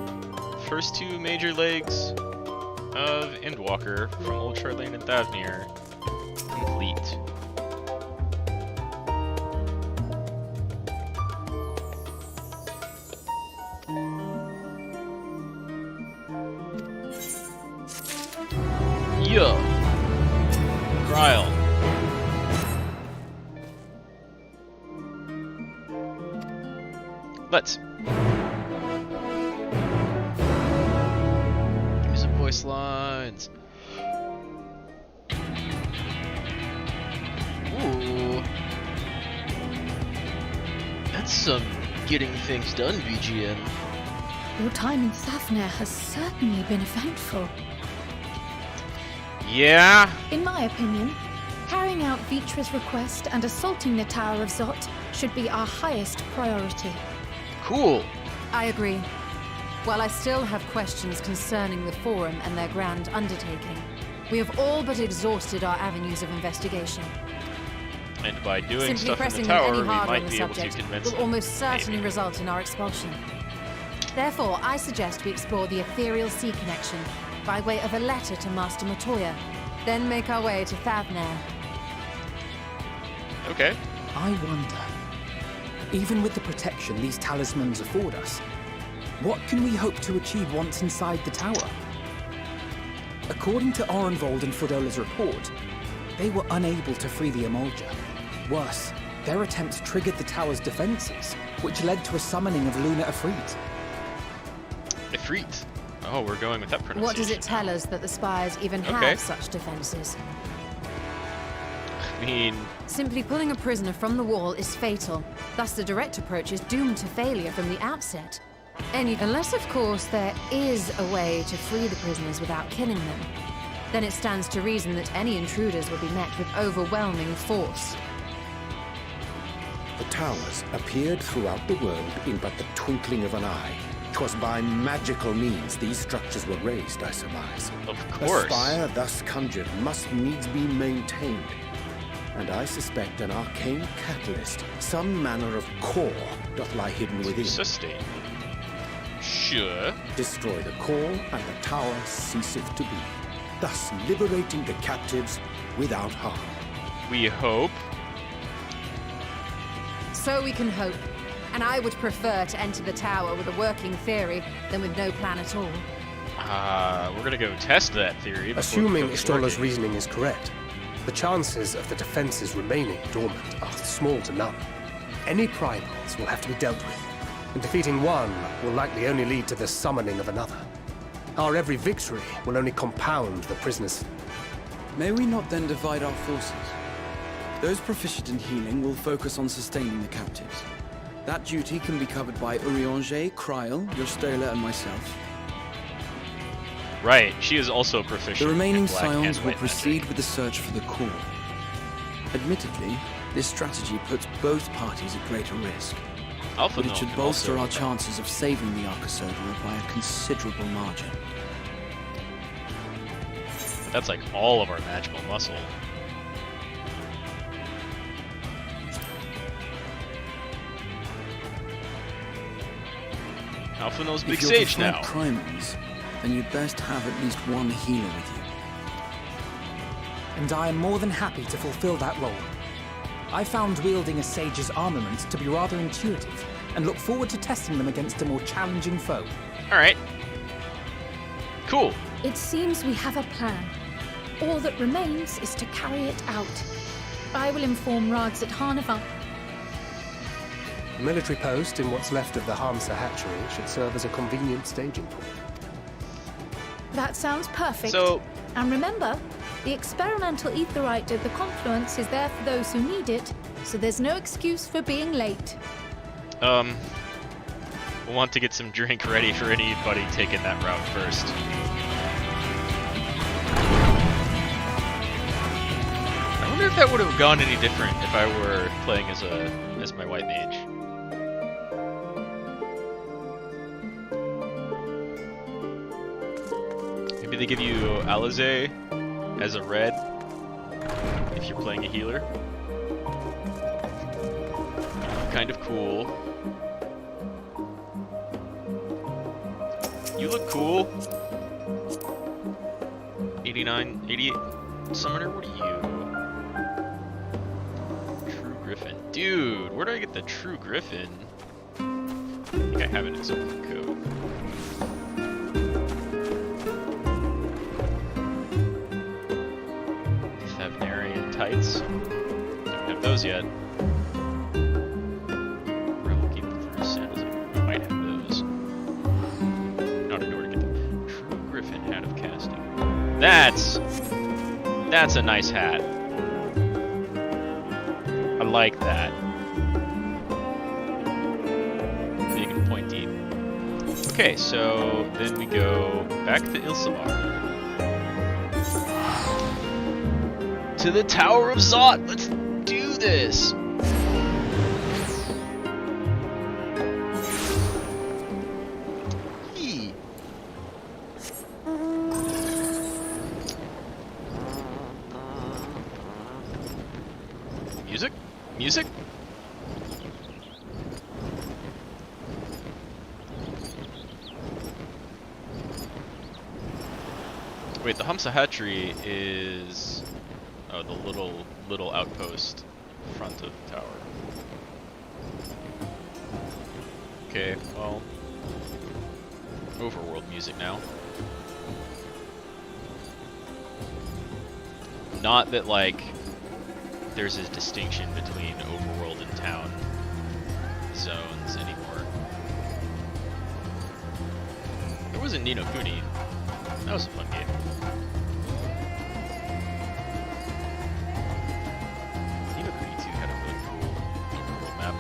First two major legs of Endwalker from Old Charlayan and Thavnir complete. Yeah. Cryle. Let's. Give me some voice lines. Ooh. That's some getting things done, BGM. Your time in Thavnir has certainly been eventful. Yeah? In my opinion, carrying out Vitra's request and assaulting the Tower of Zot should be our highest priority. Cool. I agree. While I still have questions concerning the Forum and their grand undertaking, we have all but exhausted our avenues of investigation. and by doing Simply stuff in pressing the tower, any we harder on might the be able to subject convince will them. almost certainly result in our expulsion. Therefore, I suggest we explore the ethereal sea connection by way of a letter to Master Matoya, then make our way to Thavnair. Okay. I wonder, even with the protection these talismans afford us, what can we hope to achieve once inside the tower? According to Orenvold and Frodola's report, they were unable to free the Emolja. Worse, their attempts triggered the tower's defenses, which led to a summoning of Luna Ifrit. Ifrit? Oh, we're going with that pronunciation. What does it tell us that the Spires even have such defenses? I mean... Simply pulling a prisoner from the wall is fatal. Thus, the direct approach is doomed to failure from the outset. Unless, of course, there is a way to free the prisoners without killing them. Then it stands to reason that any intruders will be met with overwhelming force. The towers appeared throughout the world in but the twinkling of an eye. 'Twas by magical means these structures were raised, I surmise. Of course. A spire thus conjured must needs be maintained. And I suspect an arcane catalyst, some manner of core, doth lie hidden within. Sustain. Sure. Destroy the core, and the tower ceaseth to be, thus liberating the captives without harm. We hope. So we can hope. And I would prefer to enter the tower with a working theory than with no plan at all. We're gonna go test that theory. Assuming Istola's reasoning is correct, the chances of the defenses remaining dormant are small to none. Any primals will have to be dealt with, and defeating one will likely only lead to the summoning of another. Our every victory will only compound the prisoners. May we not then divide our forces? Those proficient in healing will focus on sustaining the captives. That duty can be covered by Urianger, Kryl, Yostola, and myself. Right, she is also proficient. The remaining in black and Scions will white proceed with the search for the core. Admittedly, this strategy puts both parties at greater risk. Alpha but it should can bolster also- our chances of saving the Arcosodra by a considerable margin. That's like all of our magical muscle. Alpha knows Big If you're Sage to now. fight primals, then you'd best have at least one healer with you. And I am more than happy to fulfill that role. I found wielding a sage's armaments to be rather intuitive, and look forward to testing them against a more challenging foe. Alright. Cool. It seems we have a plan. All that remains is to carry it out. I will inform Radz at Harnavan. A military post in what's left of the Hamsa hatchery should serve as a convenient staging point. That sounds perfect. So- And remember, the experimental aetherite at the confluence is there for those who need it, so there's no excuse for being late. We'll want to get some drink ready for anybody taking that route first. I wonder if that would have gone any different if I were playing as my white mage. Maybe they give you Alize as a red if you're playing a healer. Kind of cool. You look cool. 89, 88 summoner, what are you? True Griffin. Dude, where do I get the True Griffin? I think I have it in something code. Thavnarian tights. Don't have those yet. Rebel Keep for Sandals. I might have those. Not in order to get the True Griffin hat of casting. That's a nice hat. I like that. Big and pointy. Okay, so then we go back to Ilsamar. To the Tower of Zot! Let's do this! Yee. Music? Wait, the Hamsahatri is the little outpost front of the tower. Okay, well, overworld music now. Not that like there's a distinction between overworld and town zones anymore. There was a Ni no Kuni. That was a fun game. Ni no Kuni 2 had a really cool overworld map.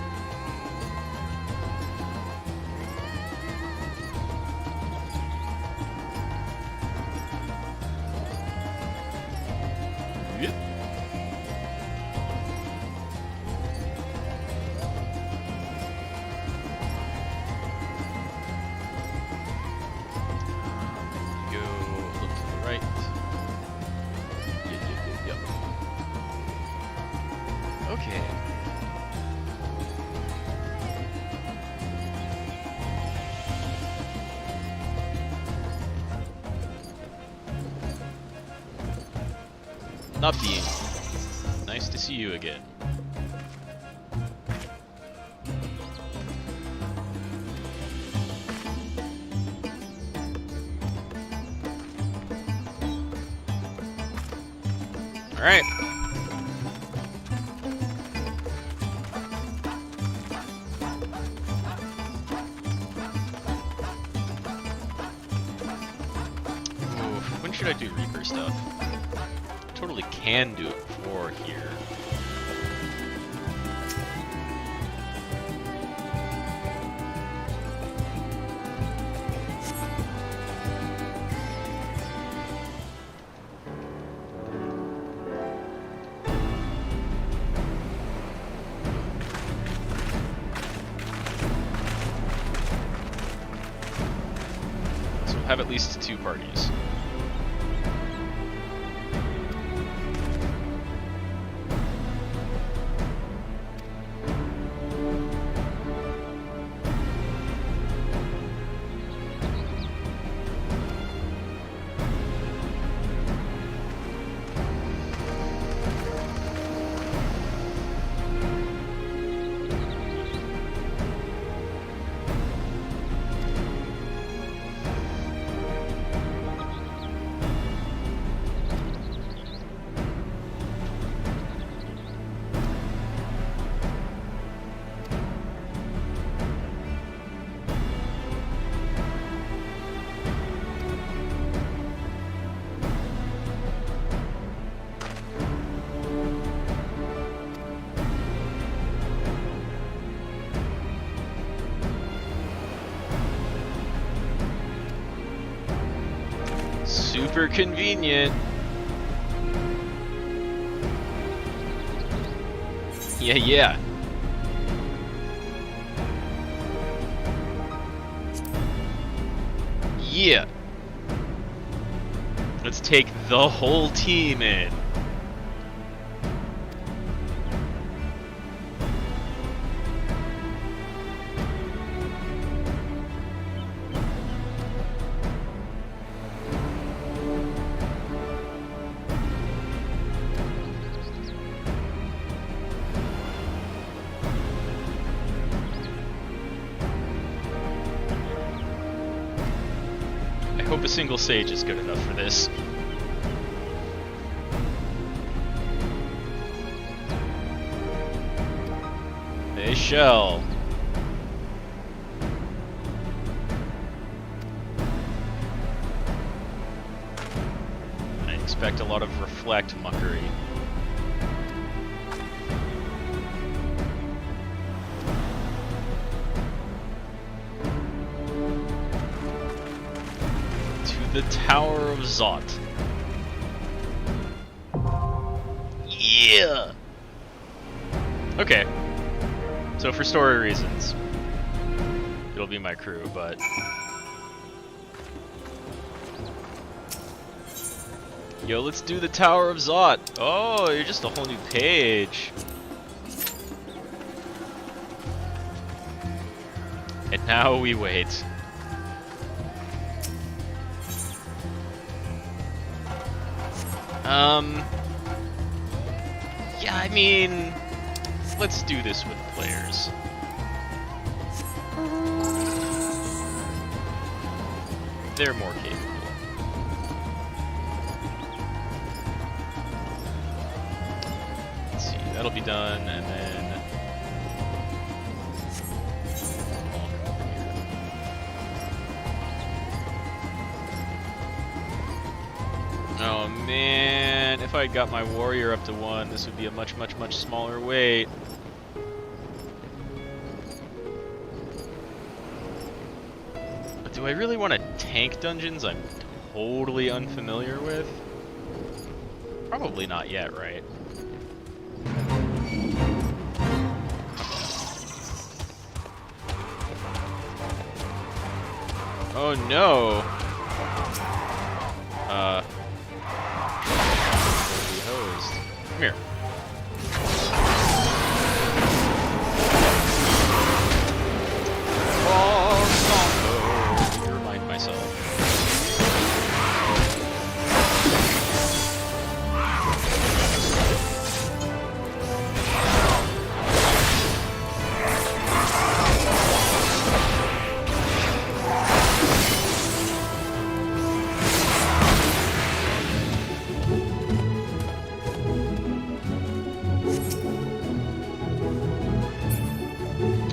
Yep. Go look to the right. Yep. Okay. Not being. Nice to see you again. All right. Ooh, when should I do Reaper stuff? Totally can do it before here. So we'll have at least 2 parties. Super convenient. Yeah. Yeah. Let's take the whole team in. I hope a single sage is good enough for this. They shall. I expect a lot of reflect muckery. The Tower of Zot. Yeah! Okay. So for story reasons, it'll be my crew, but... Yo, let's do the Tower of Zot! Oh, you're just a whole new page. And now we wait. Yeah, I mean, let's do this with players. They're more capable. Let's see, that'll be done, and then... Oh man, if I had got my warrior up to 1, this would be a much, much, much smaller weight. But do I really want to tank dungeons I'm totally unfamiliar with? Probably not yet, right? Oh no! Hosed. Come here. Oh, remind myself.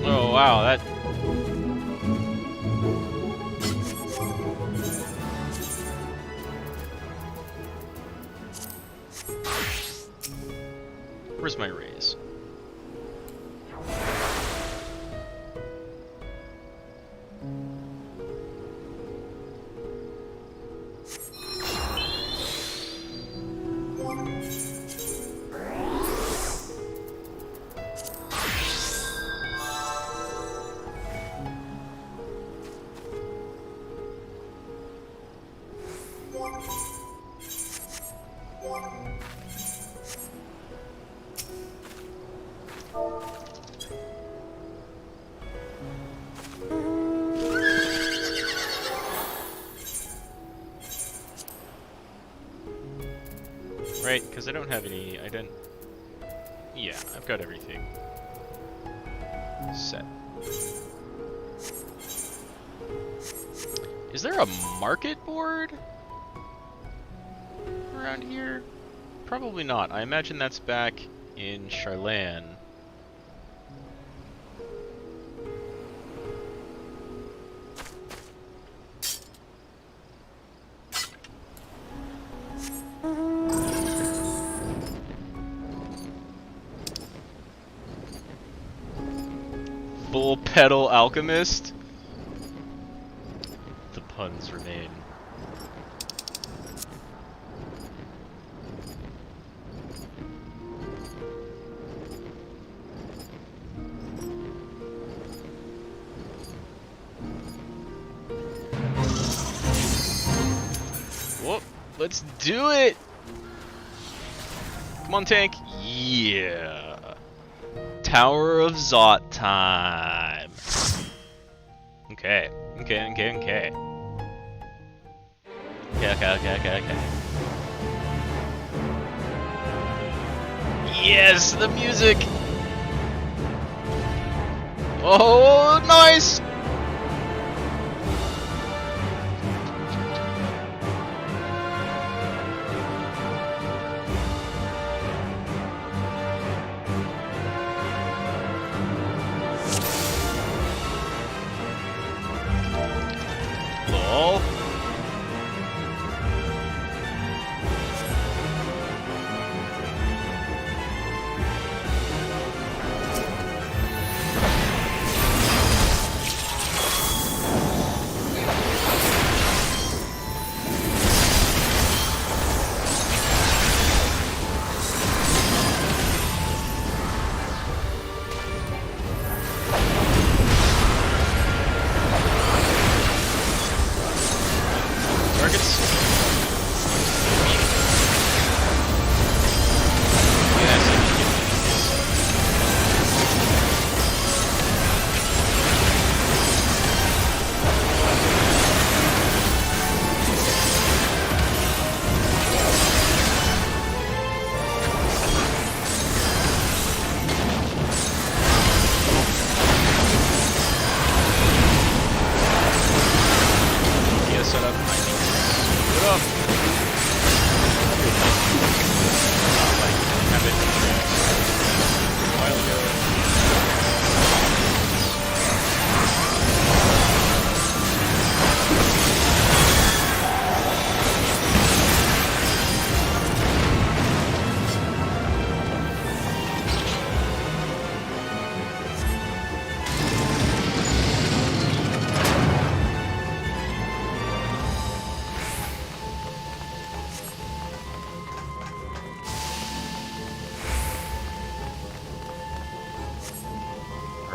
Oh wow, that... Where's my raise? Right, because I don't have any, yeah, I've got everything set. Is there a market board around here? Probably not. I imagine that's back in Charlan. Bull Pedal Alchemist? The puns remain. Whoop, let's do it! Come on, tank. Yeah. Tower of Zot time. Okay. Okay. Yes, the music. Oh, nice. Lol.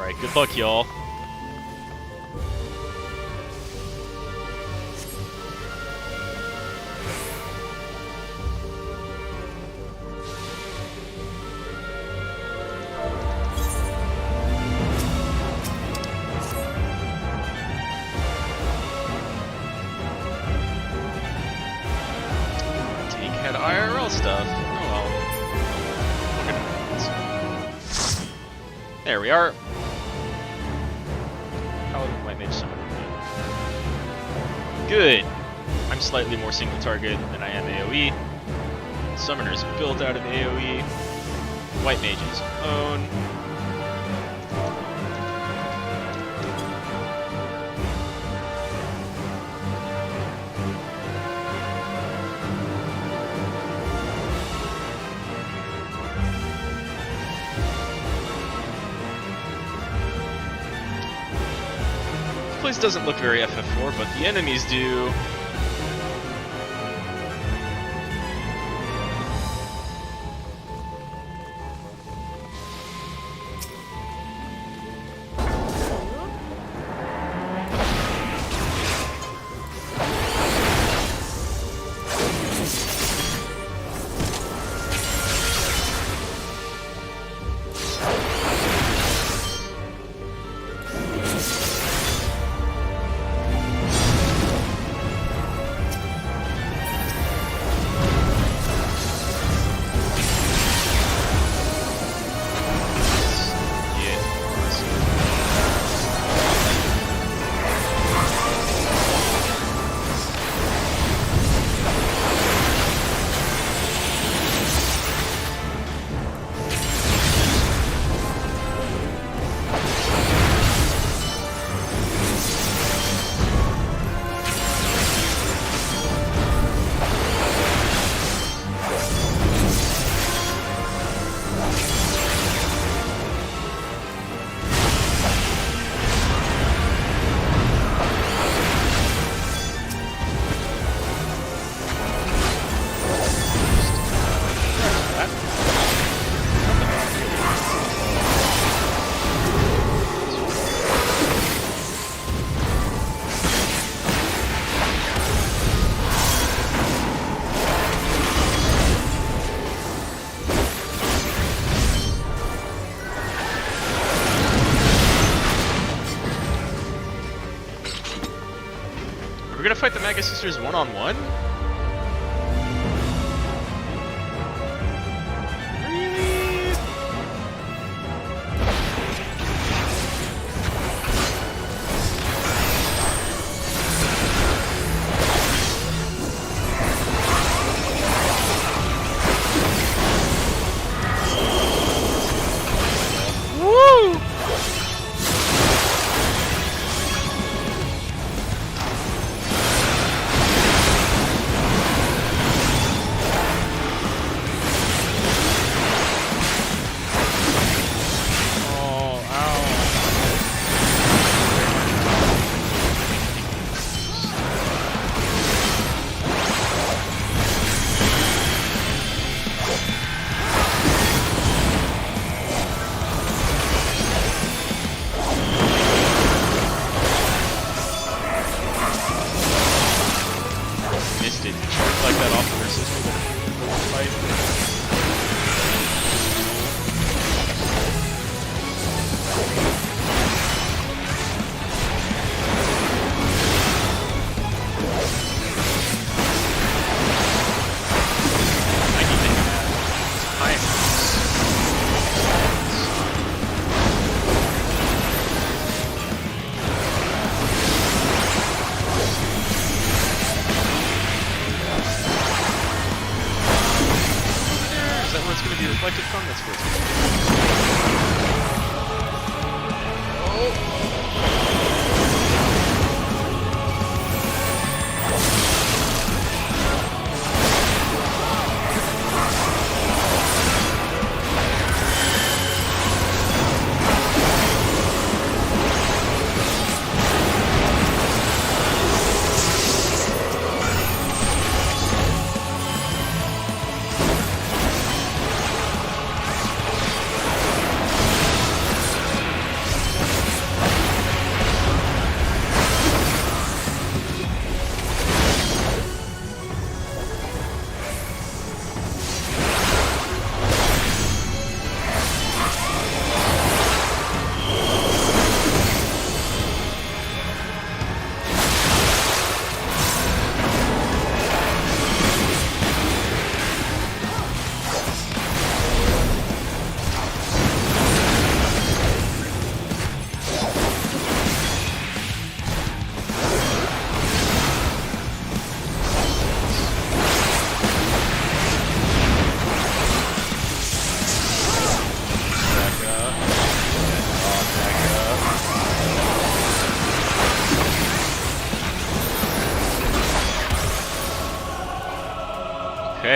Alright, good luck, y'all. IRL stuff. Oh well. There we are. Paladin White Mage Summoner. Good. I'm slightly more single target than I am AoE. Summoner's built out of AoE. White Mage's own. This place doesn't look very FF4, but the enemies do. We're gonna fight the Magus Sisters one-on-one? Really? Woo!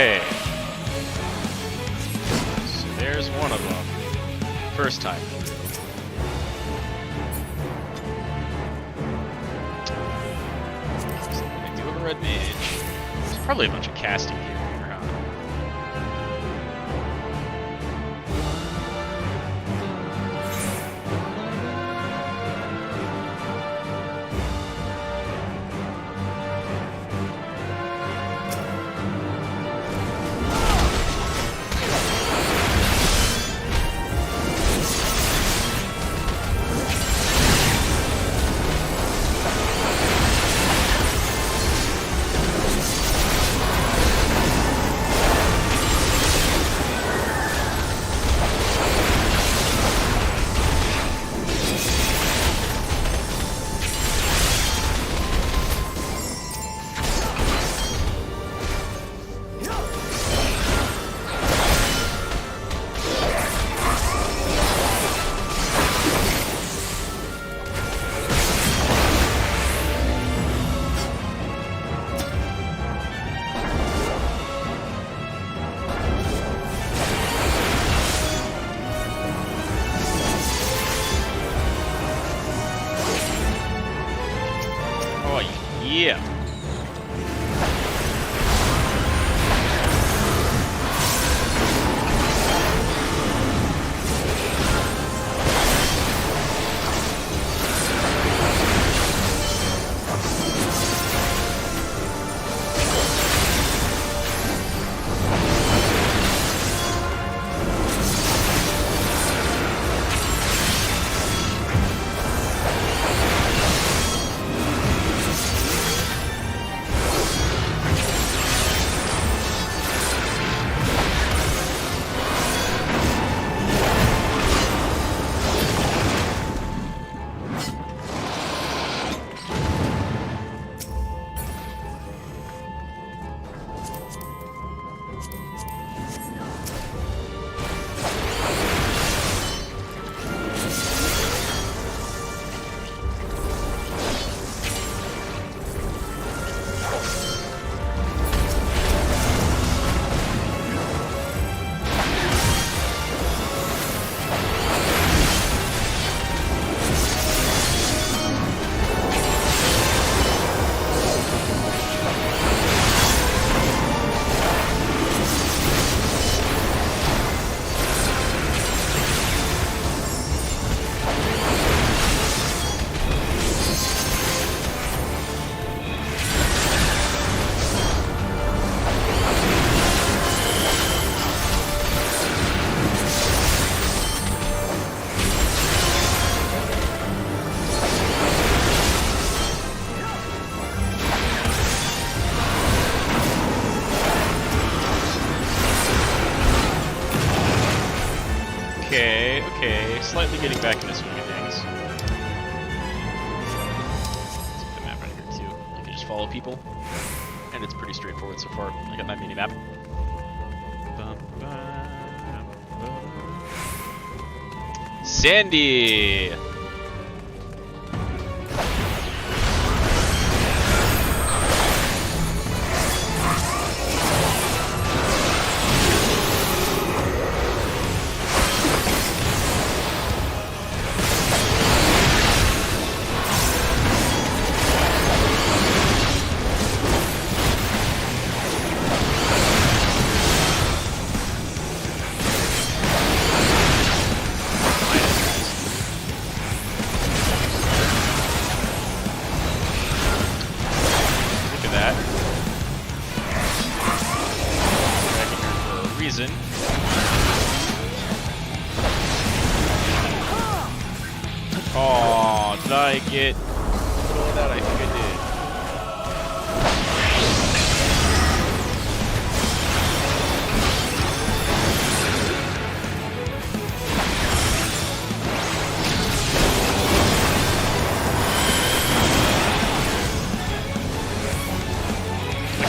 Okay. So there's one of them. First time. I do have a red mage. There's probably a bunch of casting gear here, huh? Yeah. Okay, slightly getting back in the swing of things. Let's put the map right here too. You can just follow people, and it's pretty straightforward so far. I got my mini map. Sandy! Oh, did I get that? I think I did.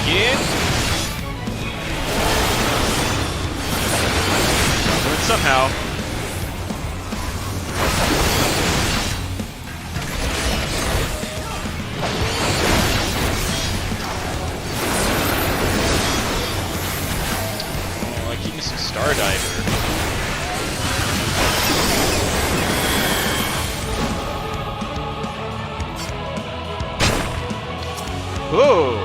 Again? But somehow. Whoa!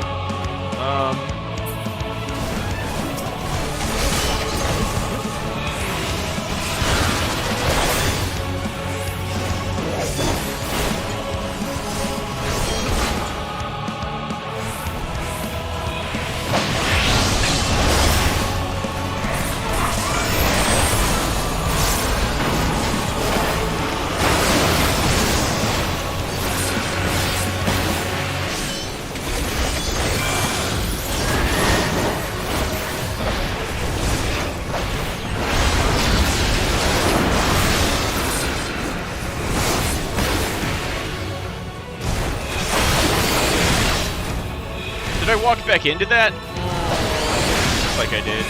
Did I walk back into that? Looks like I did.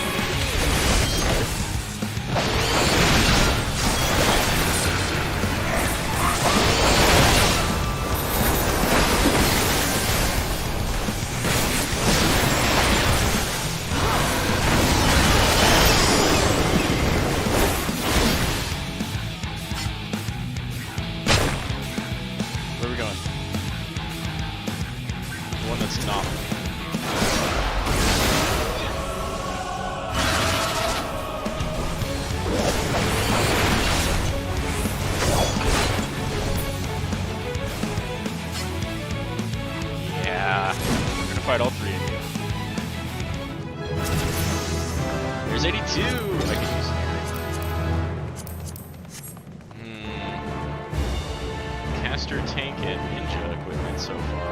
Where are we going? The one that's not. Yeah, we're gonna fight all three of you. There's 82 I can use here. Caster, tank, and ninja equipment so far.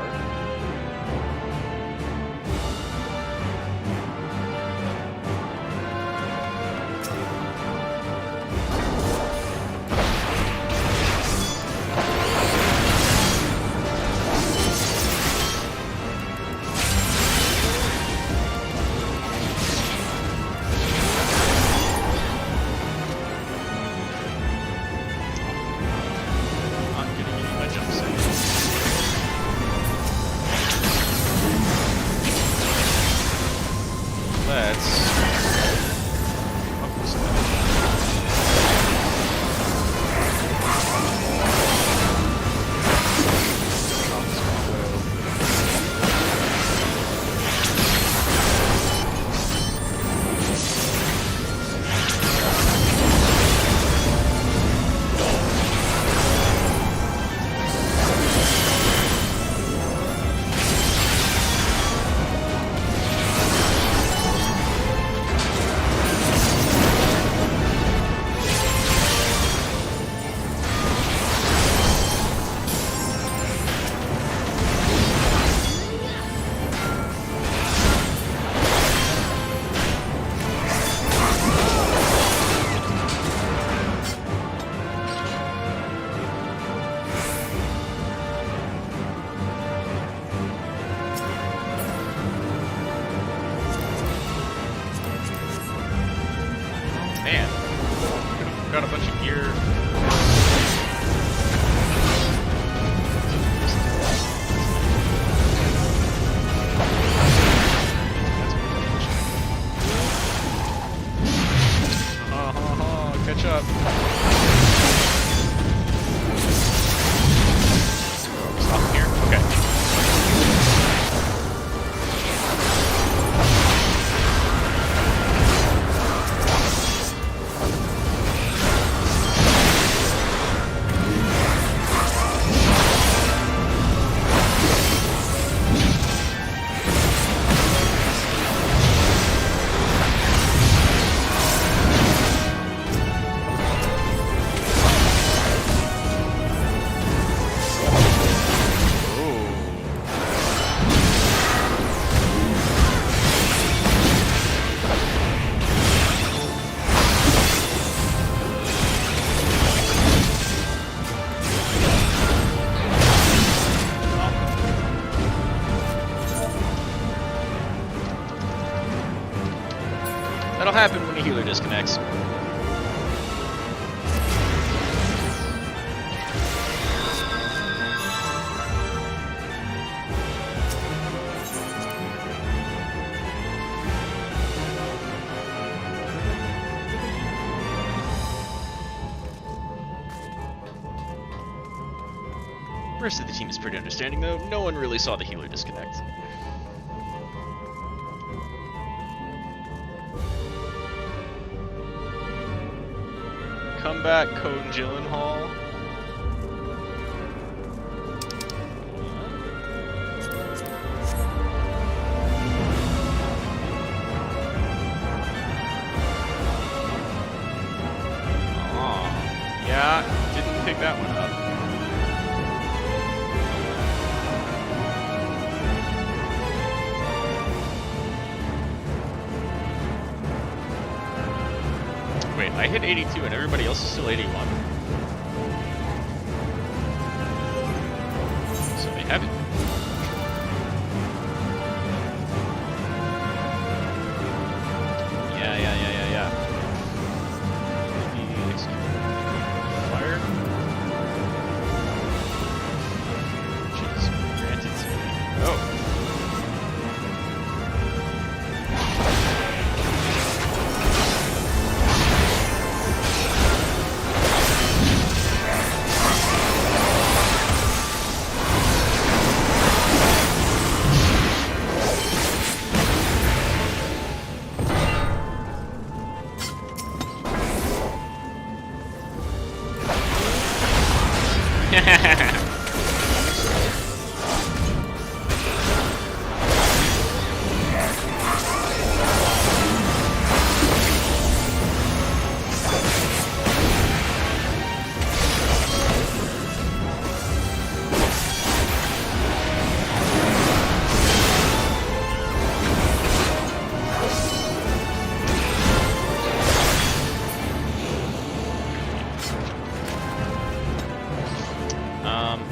Got a bunch of gear. Catch up. Stop here. Okay. That'll happen when a healer disconnects. The rest of the team is pretty understanding, though. No one really saw the healer disconnect. Come back, Code Gyllenhaal. Yeah, didn't pick that one up. Wait, I hit 82 and everybody else is still 81. So they haven't. Yeah. Maybe execute fire. Which is granted to me. Oh.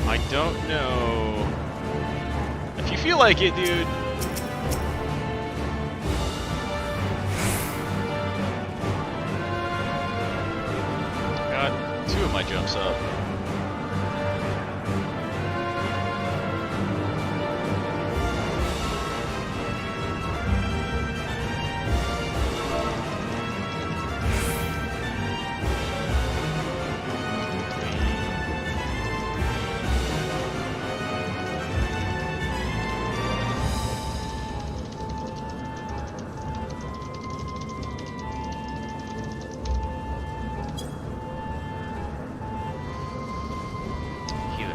I don't know. If you feel like it, dude. Got 2 of my jumps up.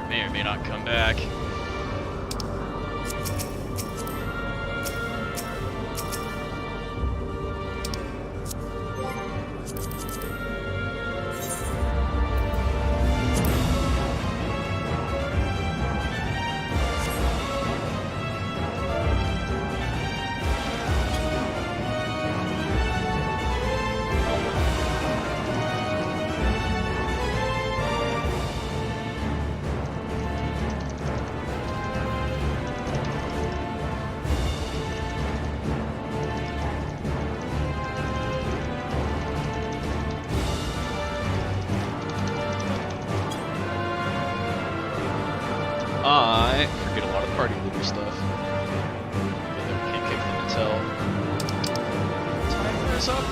May or may not come back. I forget a lot of party leader stuff. Can't kick them until timer is up.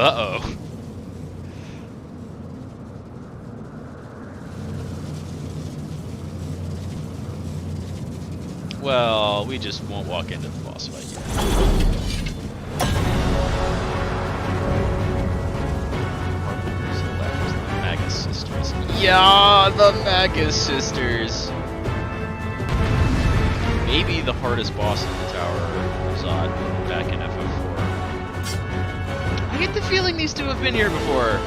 Uh-oh. Well, we just won't walk into the boss fight yet. The Magus Sisters. Yeah, the Magus Sisters! Maybe the hardest boss in the tower, Zod, back in FF4. I get the feeling these two have been here before.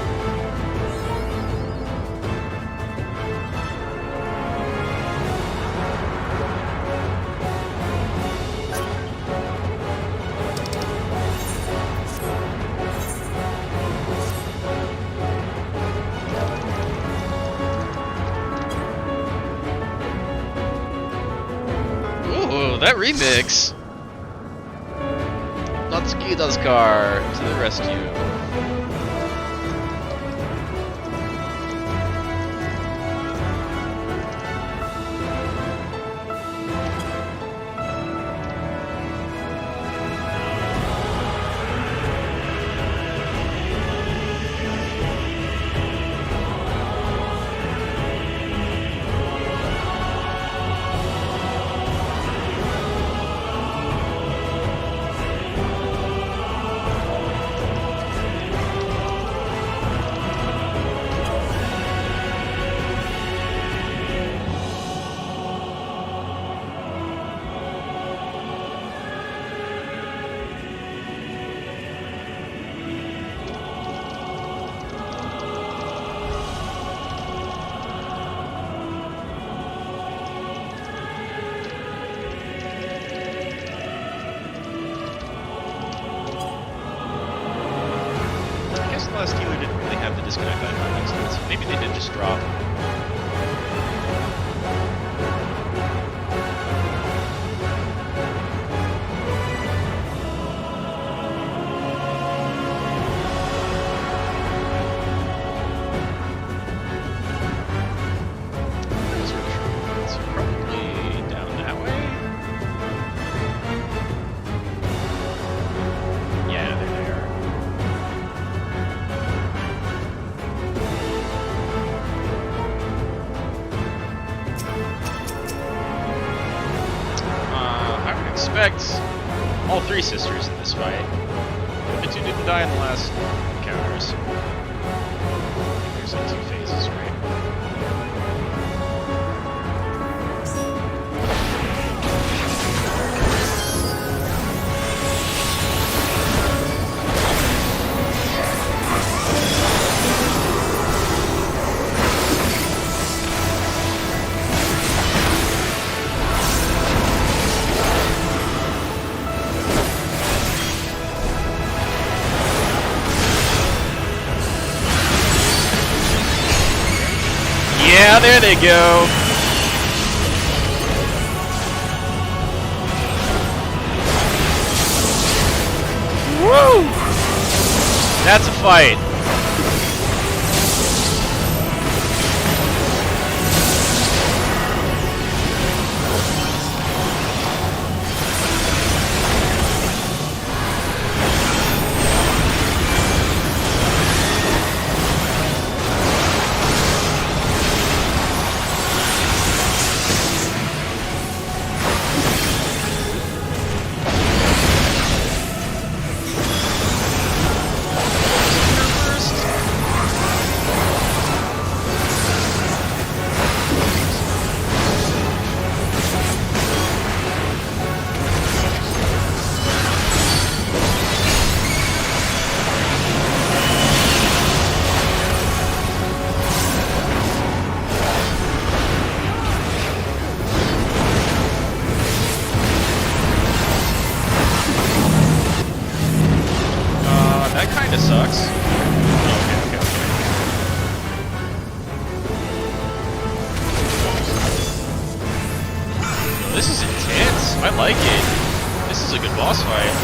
That remix! Natsukida's car to the rescue. Last dealer didn't really have the disconnect icon next to it, so maybe they did just drop. It's probably down that way. Yeah, there they are. Expect all three sisters in this fight. The two didn't die in the last encounters. I think there's like 2 phases, right? Yeah, there they go. Woo! That's a fight. That kind of sucks. Okay. This is intense. I like it. This is a good boss fight.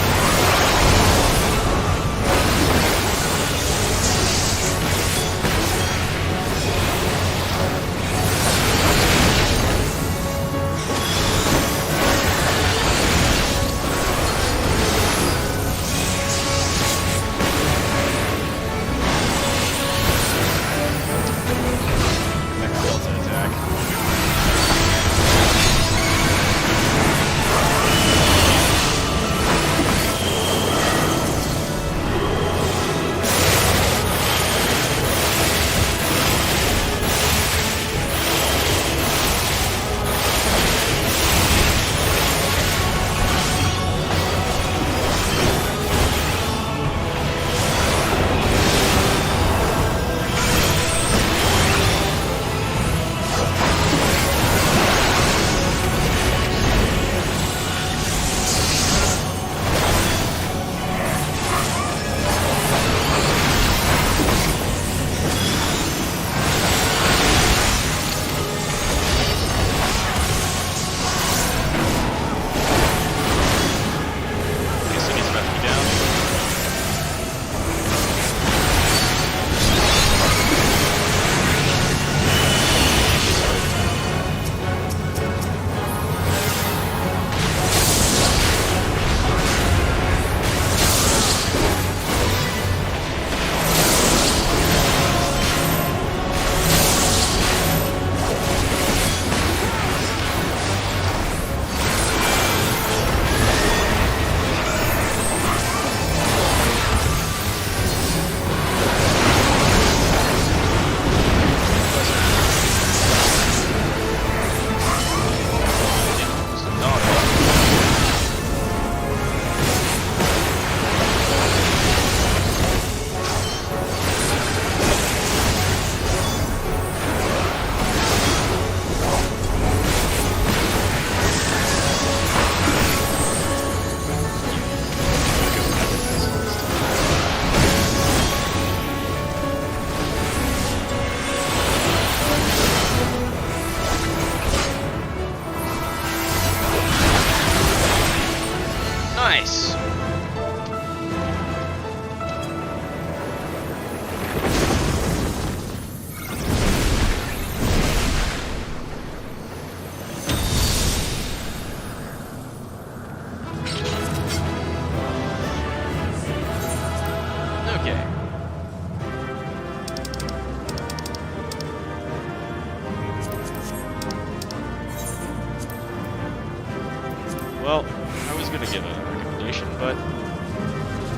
Well, I was gonna give a recommendation, but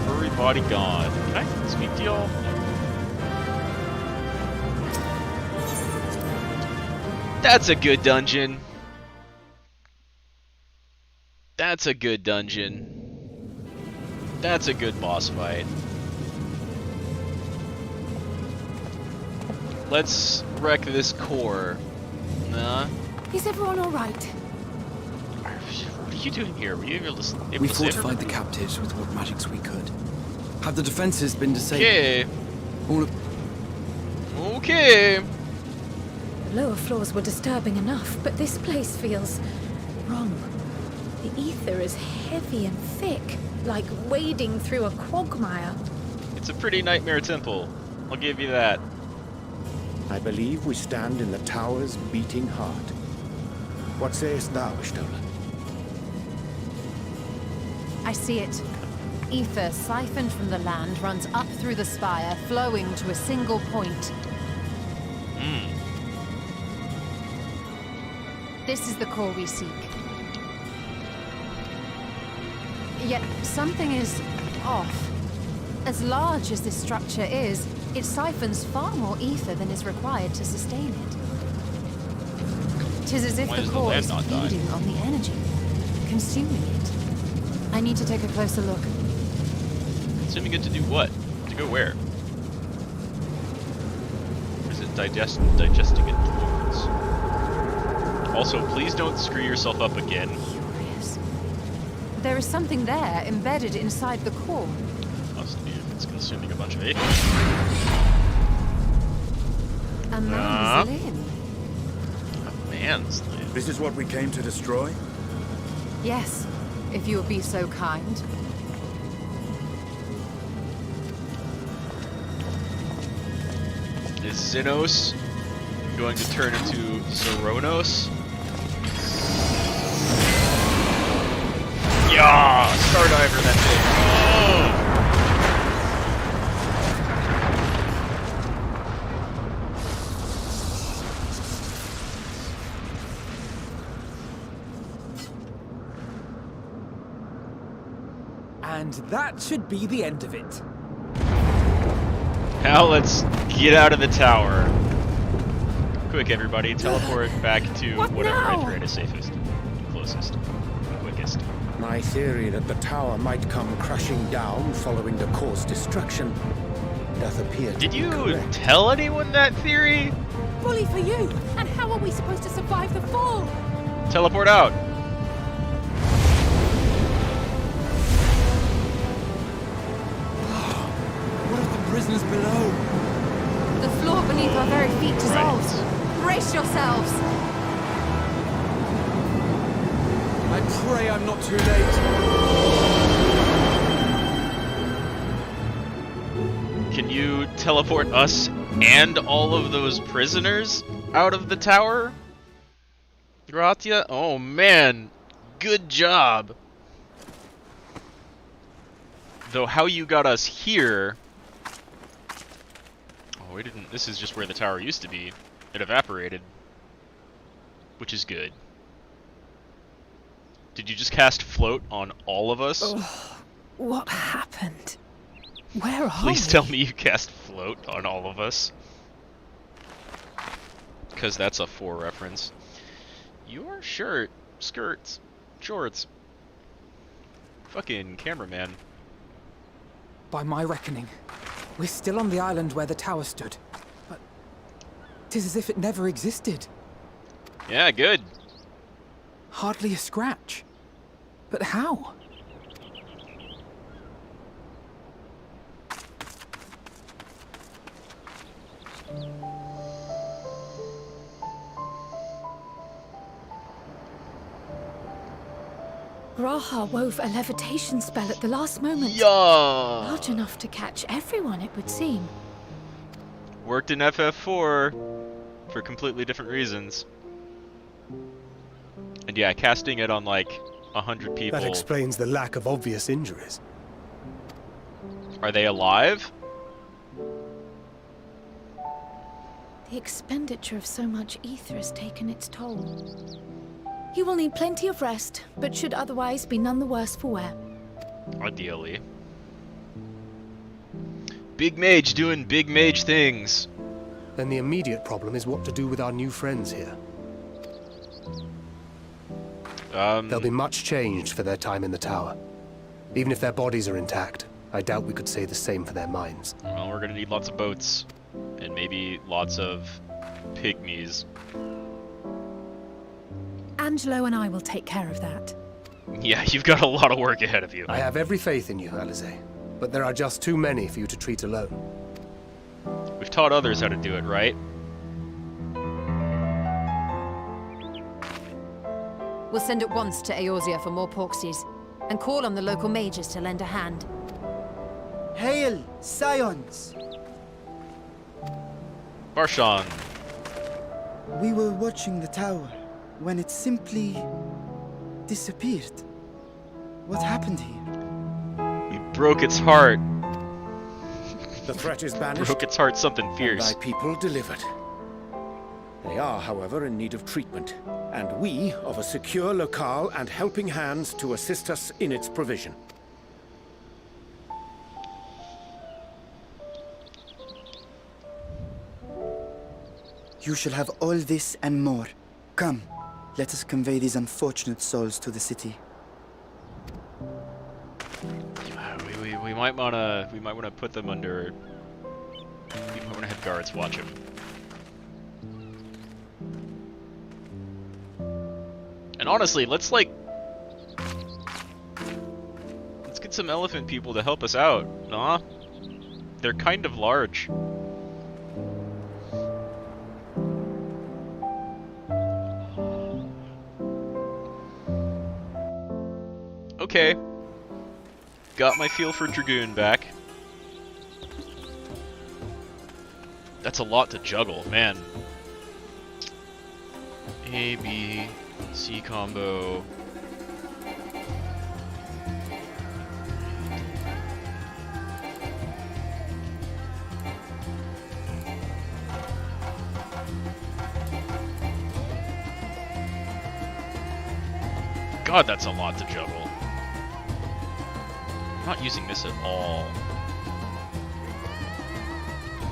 furry body god. Can I speak to y'all? That's a good dungeon. That's a good dungeon. That's a good boss fight. Let's wreck this core. Nah. Is everyone all right? What are you doing here? Were you able to We save fortified the captives with what magics we could. Have the defenses been disabled? Okay. All of... Okay. The lower floors were disturbing enough, but this place feels wrong. The ether is heavy and thick, like wading through a quagmire. It's a pretty nightmare temple. I'll give you that. I believe we stand in the tower's beating heart. What sayest thou, Stola? I see it. Ether siphoned from the land runs up through the spire, flowing to a single point. This is the core we seek. Yet something is off. As large as this structure is, it siphons far more ether than is required to sustain it. 'Tis as if Why the does the core land is not die? feeding on the energy, consuming it. I need to take a closer look. Consuming it to do what? To go where? Or is it digesting it towards? Also, please don't screw yourself up again. Curious. There is something there embedded inside the core. Must be if it's consuming a bunch of ether. A man's limb. A man's limb. This is what we came to destroy? Yes, if you would be so kind. Is Xenos going to turn into Zoronos? Yeah! Stardiver that thing! Oh! And that should be the end of it. Now let's get out of the tower. Quick, everybody, teleport back to whatever infrared is safest, closest, quickest. My theory that the tower might come crashing down following the core's destruction doth appear to Did be you correct. tell anyone that theory? Bully for you! And how are we supposed to survive the fall? Teleport out. What of the prisoners below? The floor beneath our very feet dissolves. Brace yourselves! I pray I'm not too late. Can you teleport us and all of those prisoners out of the tower? Gratia? Oh man, good job. Though how you got us here... Oh, we didn't... This is just where the tower used to be. It evaporated. Which is good. Did you just cast float on all of us? Oh, what happened? Where are Please we? tell me you cast float on all of us. Because that's a 4 reference. Your skirts, shorts. Fucking cameraman. By my reckoning, we're still on the island where the tower stood. But 'tis as if it never existed. Yeah, good. Hardly a scratch. But how? Graha wove a levitation spell at the last moment. Yeah. Large enough to catch everyone, it would seem. Worked in FF4 for completely different reasons. And yeah, casting it on like 100 people. That explains the lack of obvious injuries. Are they alive? The expenditure of so much ether has taken its toll. He will need plenty of rest, but should otherwise be none the worse for wear. Ideally. Big mage doing big mage things. Then the immediate problem is what to do with our new friends here. They'll be much changed for their time in the tower. Even if their bodies are intact, I doubt we could say the same for their minds. Well, we're gonna need lots of boats. And maybe lots of pygmies. Angelo and I will take care of that. Yeah, you've got a lot of work ahead of you. I have every faith in you, Alizé. But there are just too many for you to treat alone. We've taught others how to do it, right? We'll send at once to Eorzea for more Porksies, and call on the local mages to lend a hand. Hail, Scions! Barshan. We were watching the tower when it simply disappeared. What happened here? We broke its heart. The threat is banished. Broke its heart something fierce. And thy people delivered. They are, however, in need of treatment, and we of a secure locale and helping hands to assist us in its provision. You shall have all this and more. Come, let us convey these unfortunate souls to the city. We might wanna put them under. We might wanna have guards watch them. And honestly, let's get some elephant people to help us out, nah? They're kind of large. Okay. Got my feel for Dragoon back. That's a lot to juggle, man. A, B, C combo. God, that's a lot to juggle. I'm not using this at all.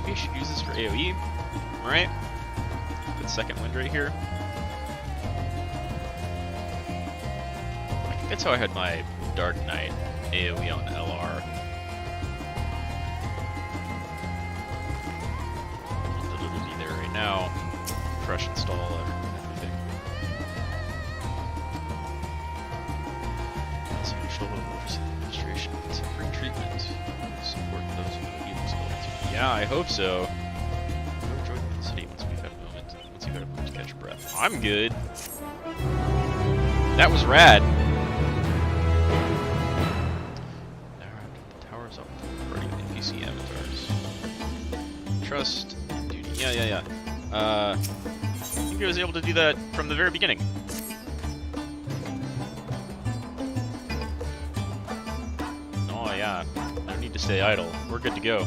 Maybe I should use this for AoE, right? Put second wind right here. I think that's how I had my Dark Knight AoE on LR. Not that it'll be there right now. Fresh install everything. Administration, suffering treatment, support those with healing skills. Yeah, I hope so. Go join the city once we've had a moment. Once you've had a moment to catch your breath. I'm good. That was rad. The tower's up. Ready with NPC avatars. Trust, duty. Yeah. I think I was able to do that from the very beginning. No need to stay idle. We're good to go.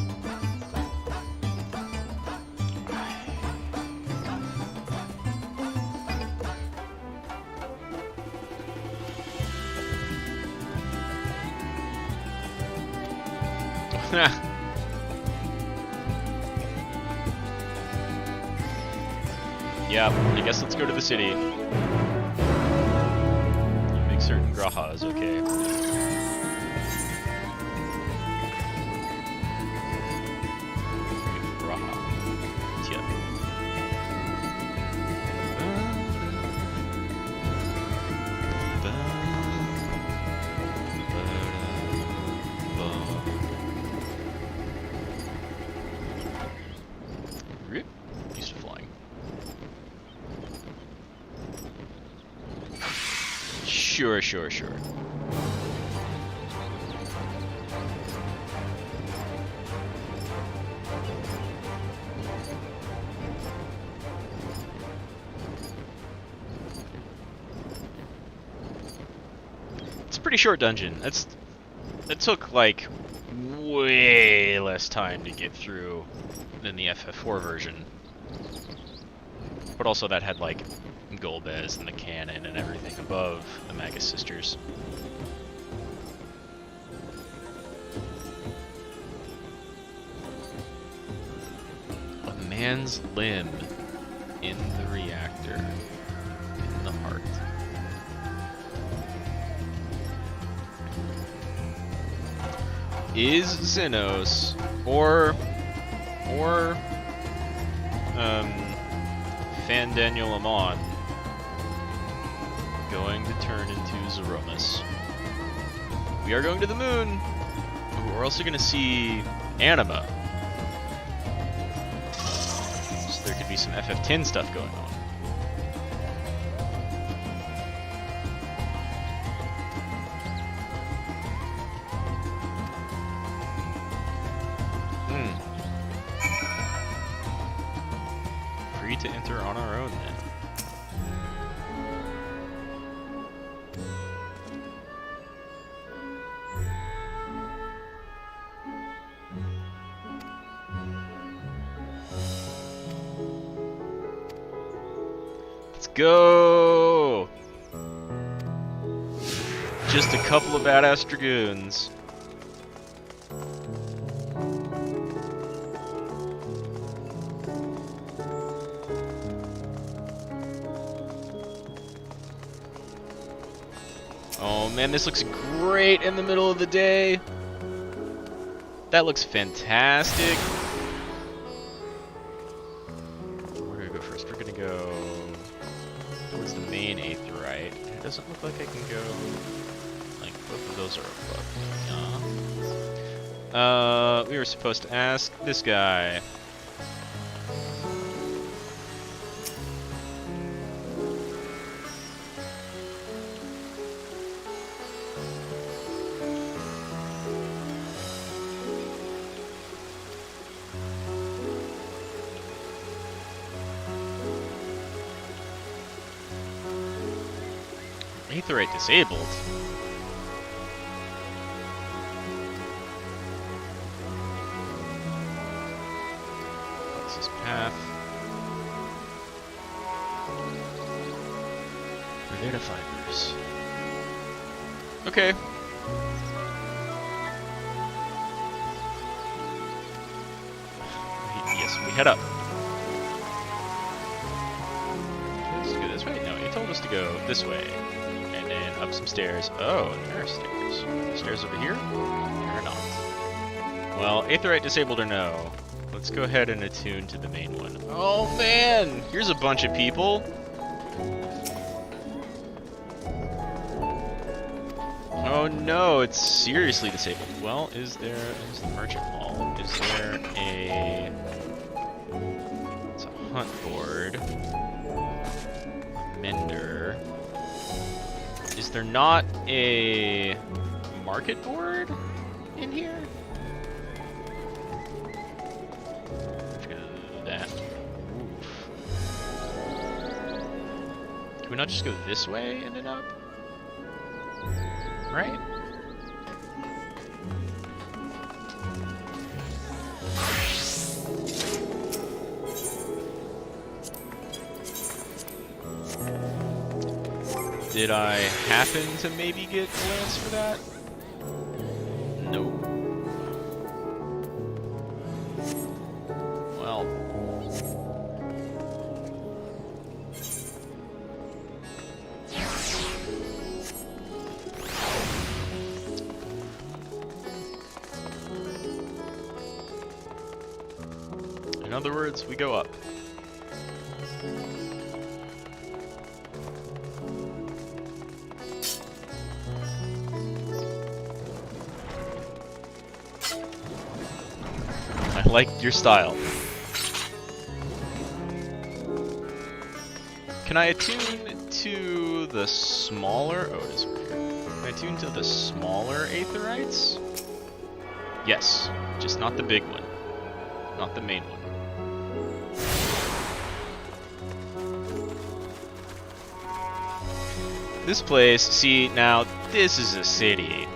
Yeah, I guess let's go to the city. Make certain Graha is okay. Used to flying. Sure. It's a pretty short dungeon. It took like way less time to get through than the FF4 version. But also that had like Golbez and the cannon and everything above the Magus Sisters. A man's limb in the reactor, in the heart. Is Xenos or Fan Daniel Amon going to turn into Zeromus? We are going to the moon. We're also going to see Anima. So there could be some FF10 stuff going on. Free to enter on our own then. Let's go! Just a couple of badass dragoons. Oh man, this looks great in the middle of the day. That looks fantastic. Where do we go first? We're gonna go towards the main aetheryte. It doesn't look like I can go. Like both of those are above. We were supposed to ask this guy. Aetheryte disabled. What's his path? Data fibers. Okay. Yes, we head up. Let's go this way? No, he told us to go this way. And then up some stairs. Oh, there are stairs. Stairs over here? There are not. Well, Aetheryte disabled or no, let's go ahead and attune to the main one. Oh man! Here's a bunch of people. Oh no, it's seriously disabled. Well, is the merchant hall? Is there a... It's a hunt board. A mender. Is there not a market board in here? That. Oof. Can we not just go this way and then up? Right? Did I happen to maybe get a glance for that? Nope. Well. In other words, we go up. I like your style. Can I attune to the smaller... Oh, it is over here. Can I attune to the smaller Aetherites? Yes, just not the big one. Not the main one. This place, see, now, this is a city.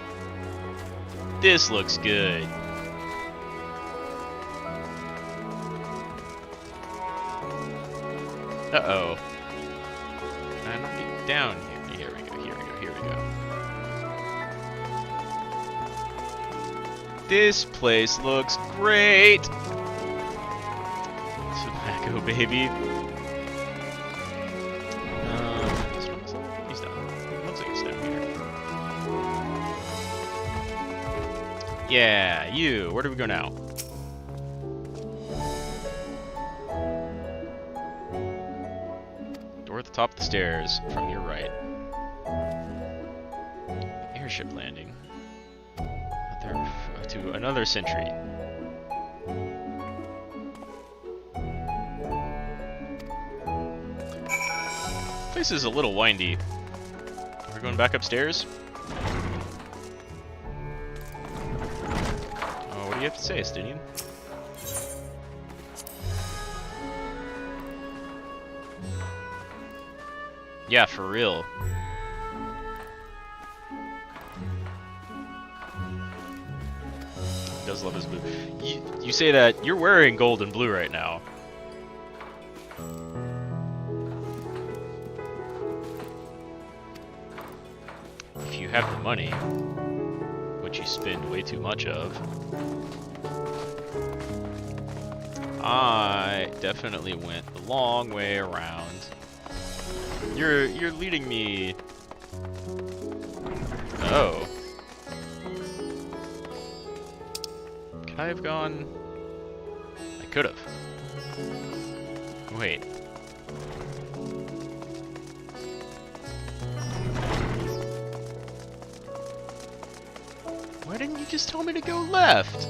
This looks good. Uh-oh. down here. Here we go, here we go, here we go. This place looks great! Tobacco, baby. This one looks like he's down. Looks like he's down here. Yeah, you. Where do we go now? Door at the top of the stairs, from your right. Airship landing. To another sentry. Place is a little windy. Are we going back upstairs? Oh, what do you have to say, Estinian? Yeah, for real. Does love his blue. You say that you're wearing gold and blue right now. If you have the money, which you spend way too much of, I definitely went the long way around. You're leading me. Oh. Could I have gone? I could have. Wait. Why didn't you just tell me to go left?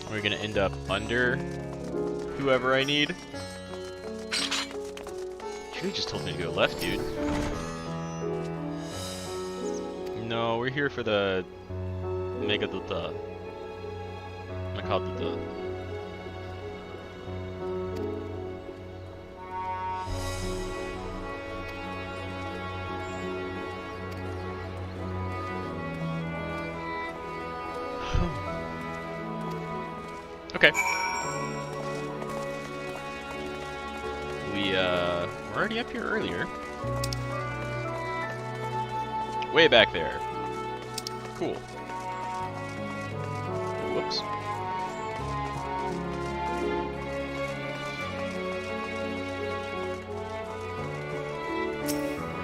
Are we gonna end up under whoever I need? You just told me to go left, dude. No, we're here for the Mega Dutta. Makadutta. Okay. We're already up here earlier. Way back there. Cool. Whoops.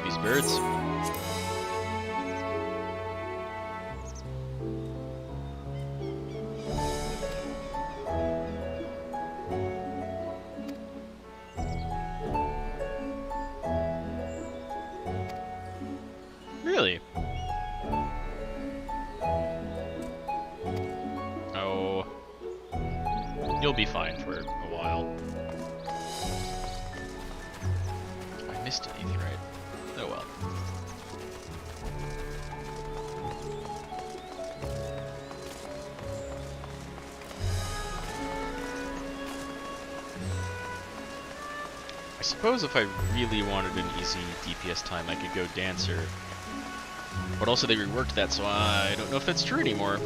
These birds. Really? Oh. You'll be fine for a while. I missed an aetherite. Oh well. I suppose if I really wanted an easy DPS time, I could go Dancer. But also they reworked that, so I don't know if that's true anymore.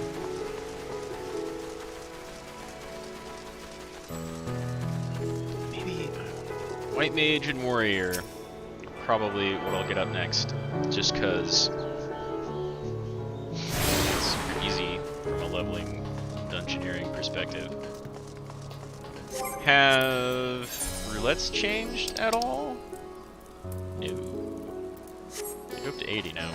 Maybe White Mage and Warrior, probably what I'll get up next, just cause it's super easy from a leveling dungeoneering perspective. Have roulettes changed at all? No. Go up to 80 now.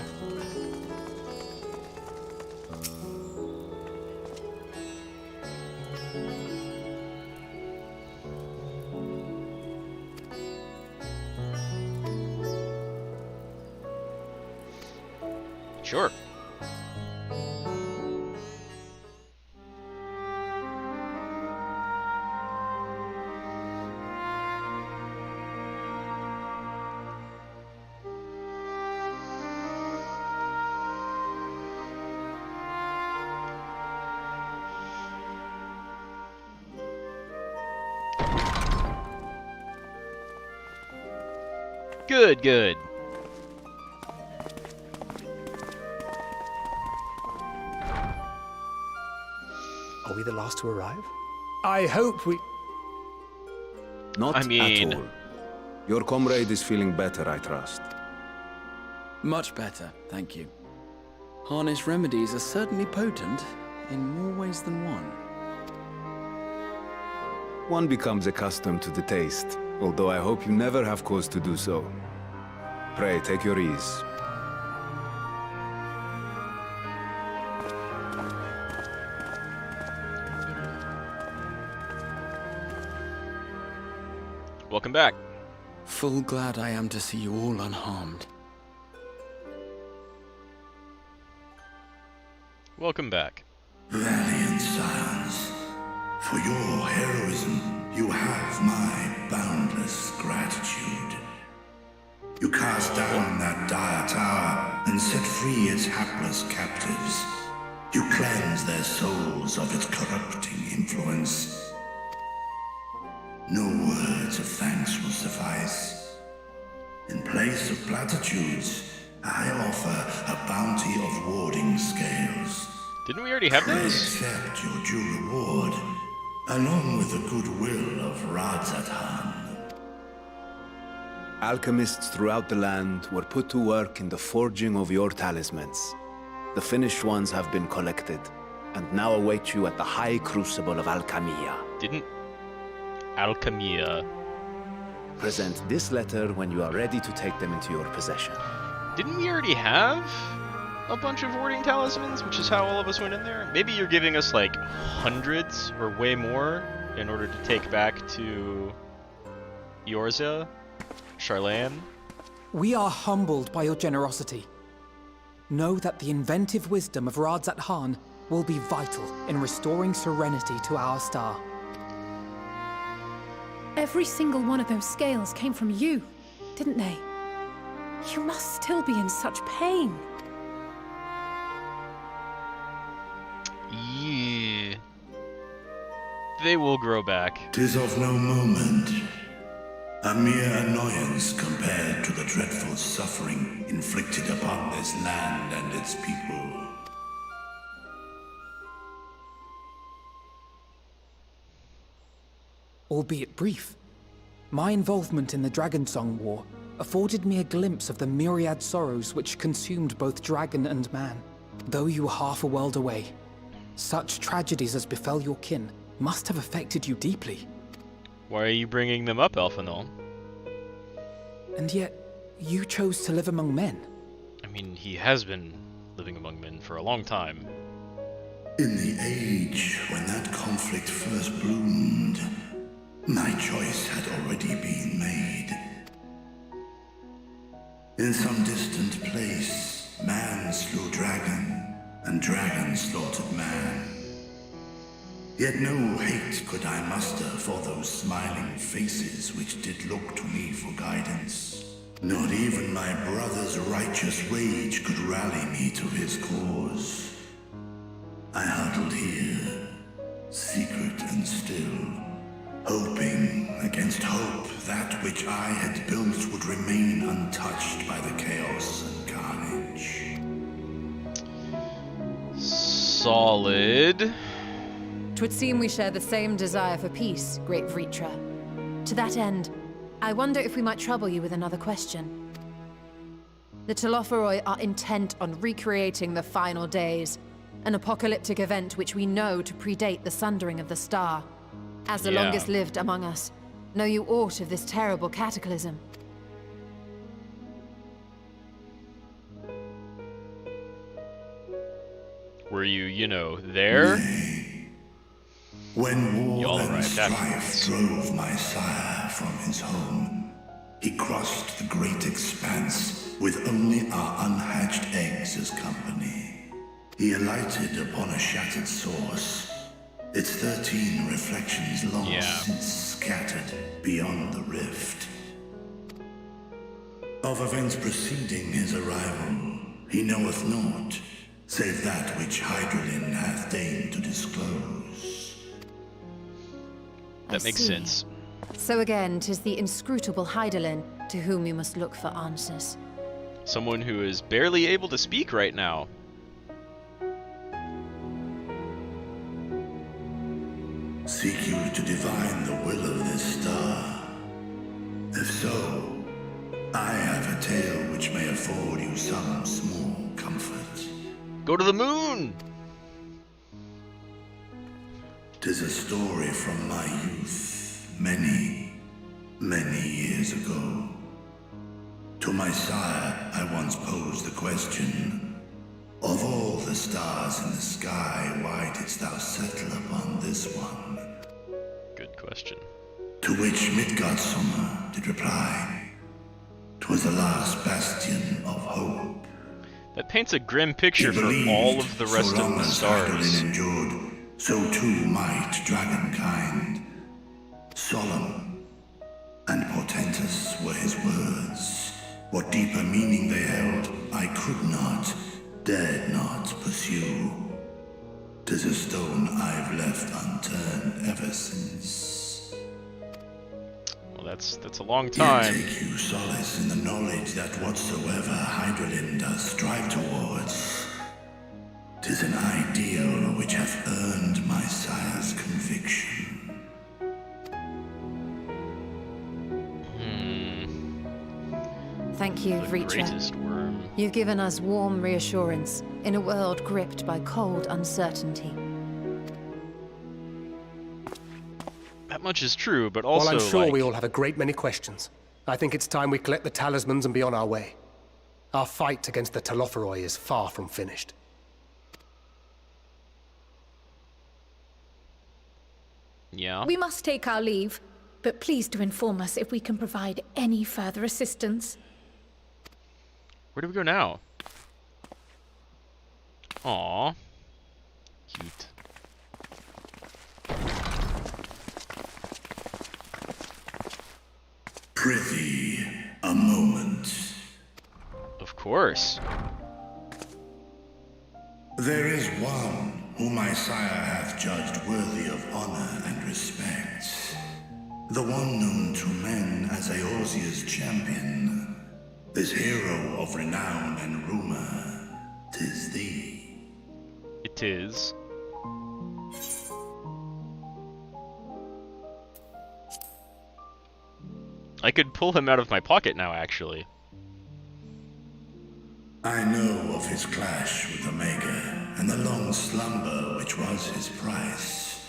Sure. Good, good. Are we the last to arrive? I hope we... Not I mean... at all. Your comrade is feeling better, I trust. Much better, thank you. Harness remedies are certainly potent in more ways than one. One becomes accustomed to the taste, although I hope you never have cause to do so. Pray, take your ease. Welcome back. Full glad I am to see you all unharmed. Welcome back. Valiant sons, for your heroism, you have my boundless gratitude. You cast down that dire tower and set free its hapless captives. You cleanse their souls of its corrupting influence. No words of thanks will suffice. In place of platitudes, I offer a bounty of warding scales. Didn't we already have those? Accept your due reward, along with the goodwill of Radz. Alchemists throughout the land were put to work in the forging of your talismans. The finished ones have been collected, and now await you at the High Crucible of Alchemia. Didn't Alchemia present this letter when you are ready to take them into your possession? Didn't we already have a bunch of warding talismans, which is how all of us went in there? Maybe you're giving us like hundreds or way more in order to take back to Yorza, Charlane. We are humbled by your generosity. Know that the inventive wisdom of Radz will be vital in restoring serenity to our star. Every single one of those scales came from you, didn't they? You must still be in such pain. Yeah. They will grow back. 'Tis of no moment. A mere annoyance compared to the dreadful suffering inflicted upon this land and its people. Albeit brief, my involvement in the Dragonsong War afforded me a glimpse of the myriad sorrows which consumed both dragon and man. Though you were half a world away, such tragedies as befell your kin must have affected you deeply. Why are you bringing them up, Alphanol? And yet, you chose to live among men. I mean, he has been living among men for a long time. In the age when that conflict first bloomed, my choice had already been made. In some distant place, man slew dragon, and dragon slaughtered man. Yet no hate could I muster for those smiling faces which did look to me for guidance. Not even my brother's righteous rage could rally me to his cause. I huddled here, secret and still, hoping against hope that which I had built would remain untouched by the chaos and carnage. Solid. 'Twould seem we share the same desire for peace, great Vritra. To that end, I wonder if we might trouble you with another question. The Telophoroi are intent on recreating the final days, an apocalyptic event which we know to predate the sundering of the star. As the longest lived among us, know you aught of this terrible cataclysm? Were you know, there? When war and strife drove my sire from his home, he crossed the great expanse with only our unhatched eggs as company. He alighted upon a shattered source, its 13 reflections long since scattered beyond the rift. Of events preceding his arrival, he knoweth naught, save that which Hydralin hath deigned to disclose. That makes sense. So again, 'tis the inscrutable Hydaelyn to whom we must look for answers. Someone who is barely able to speak right now. Seek you to divine the will of this star? If so, I have a tale which may afford you some small comfort. Go to the moon! 'Tis a story from my youth, many, many years ago. To my sire, I once posed the question, of all the stars in the sky, why didst thou settle upon this one? Good question. To which Midgardsormr did reply, 'twas the last bastion of hope. That paints a grim picture for all of the rest so of long the as stars. Hydralin endured, so too might dragonkind. Solemn and portentous were his words. What deeper meaning they held, I could not, dared not pursue. 'Tis a stone I've left unturned ever since. Well, that's a long time. Yet take you solace in the knowledge that whatsoever Hydralin does strive towards, 'tis an ideal which hath earned my sire's conviction. Thank you, The Reacher. greatest worm. You've given us warm reassurance in a world gripped by cold uncertainty. That much is true, but also, While I'm sure like, we all have a great many questions, I think it's time we collect the talismans and be on our way. Our fight against the Telophoroi is far from finished. Yeah. We must take our leave, but please do inform us if we can provide any further assistance. Where do we go now? Aww. Cute. Prithee, a moment. Of course. There is one whom my sire hath judged worthy of honor and respect. The one known to men as Eorzea's champion. This hero of renown and rumor. 'Tis thee. It is. I could pull him out of my pocket now, actually. I know of his clash with Omega, and the long slumber which was his price.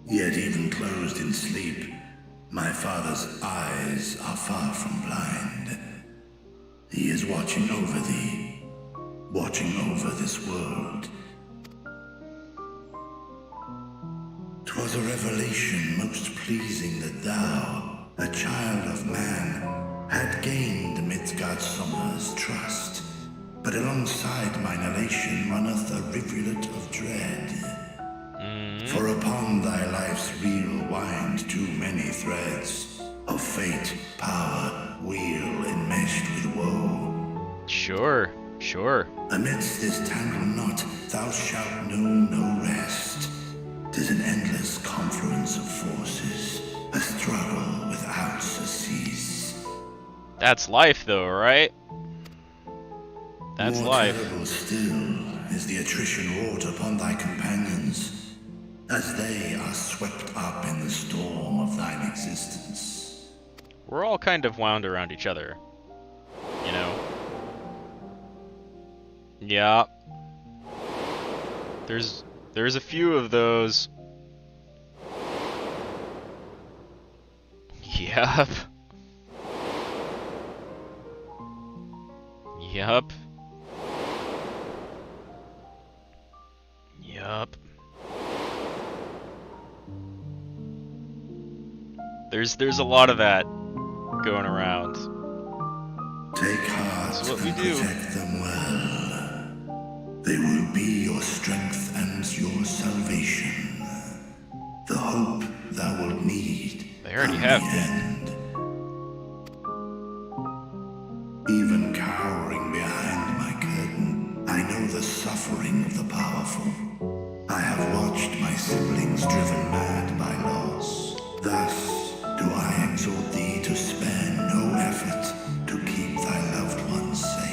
Yet even closed in sleep, my father's eyes are far from blind. He is watching over thee, watching over this world. 'Twas a revelation most pleasing that thou, a child of man, had gained Midgardsormr's trust. But alongside mine elation runneth a rivulet of dread. For upon thy life's reel wind too many threads of fate, power, wheel enmeshed with woe. Sure, sure. Amidst this tangled knot, thou shalt know no rest. 'Tis an endless confluence of forces, a struggle without surcease. That's life, though, right? That's More life. terrible still is the attrition wrought upon thy companions, as they are swept up in the storm of thine existence. We're all kind of wound around each other, you know? Yeah. There's a few of those. Yep. Yup. Yup. There's a lot of that going around. Take heart That's what we and do. protect them well. They will be your strength and your salvation. The hope thou wilt need. They already come have the been. end. Even cowering behind my curtain, I know the suffering of the powerful. I have watched my siblings driven mad by loss. Thus do I exhort thee to spare no effort to keep thy loved ones safe.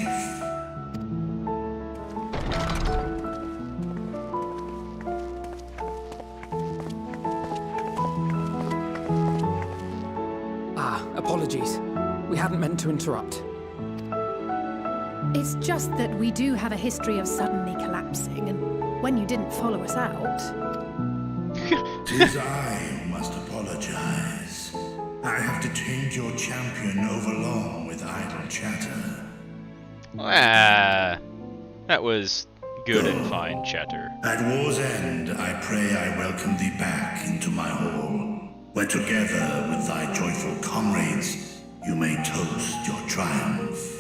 Apologies. We hadn't meant to interrupt. It's just that we do have a history of suddenly collapsing, and when you didn't follow us out... 'Tis I who must apologize. I have detained your champion overlong with idle chatter. Ah, that was good and fine chatter. At war's end, I pray I welcome thee back into my hall, where together with thy joyful comrades, you may toast your triumph.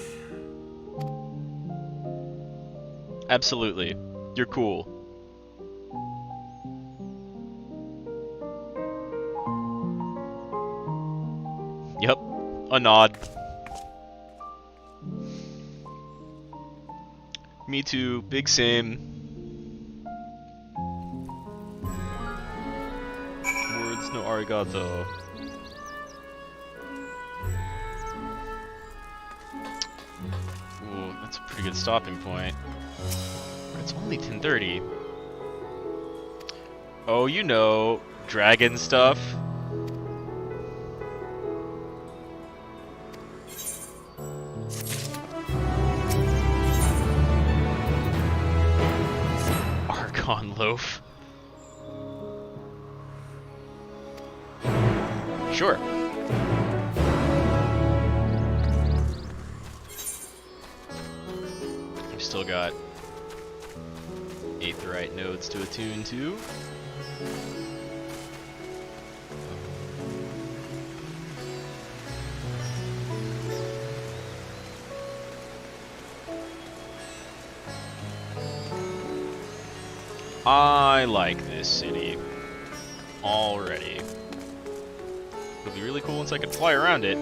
Absolutely. You're cool. Yep. A nod. Me too. Big same. Words no arigato. Ooh, that's a pretty good stopping point. But it's only 10:30. Oh, you know, dragon stuff. Archon loaf. Sure. We've still got aetheryte nodes to attune to. I like this city already. It'll be really cool once I can fly around it.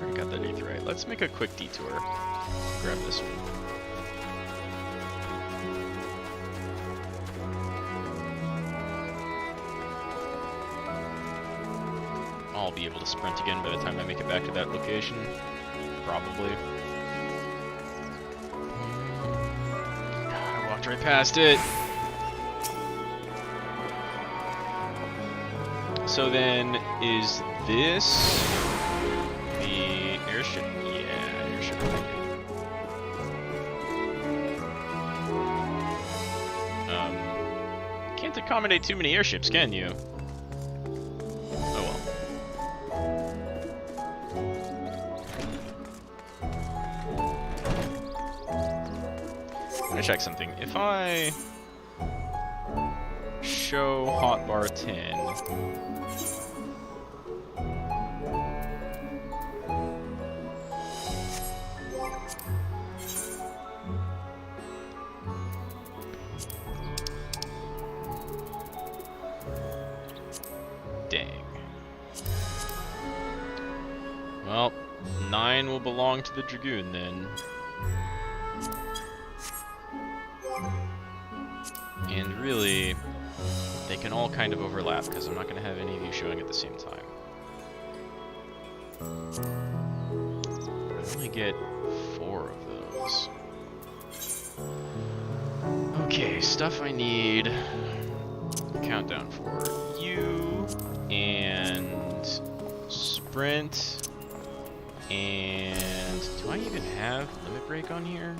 Already got that aetheryte. Let's make a quick detour. Grab this one. I'll be able to sprint again by the time I make it back to that location. Probably. I walked right past it. So then, is this the airship? Yeah, airship. Can't accommodate too many airships, can you? Check something. If I show hotbar 10, dang. Well, 9 will belong to the Dragoon then. And really, they can all kind of overlap, because I'm not going to have any of you showing at the same time. I only get 4 of those. Okay, stuff I need. Countdown for you, and sprint, and do I even have limit break on here?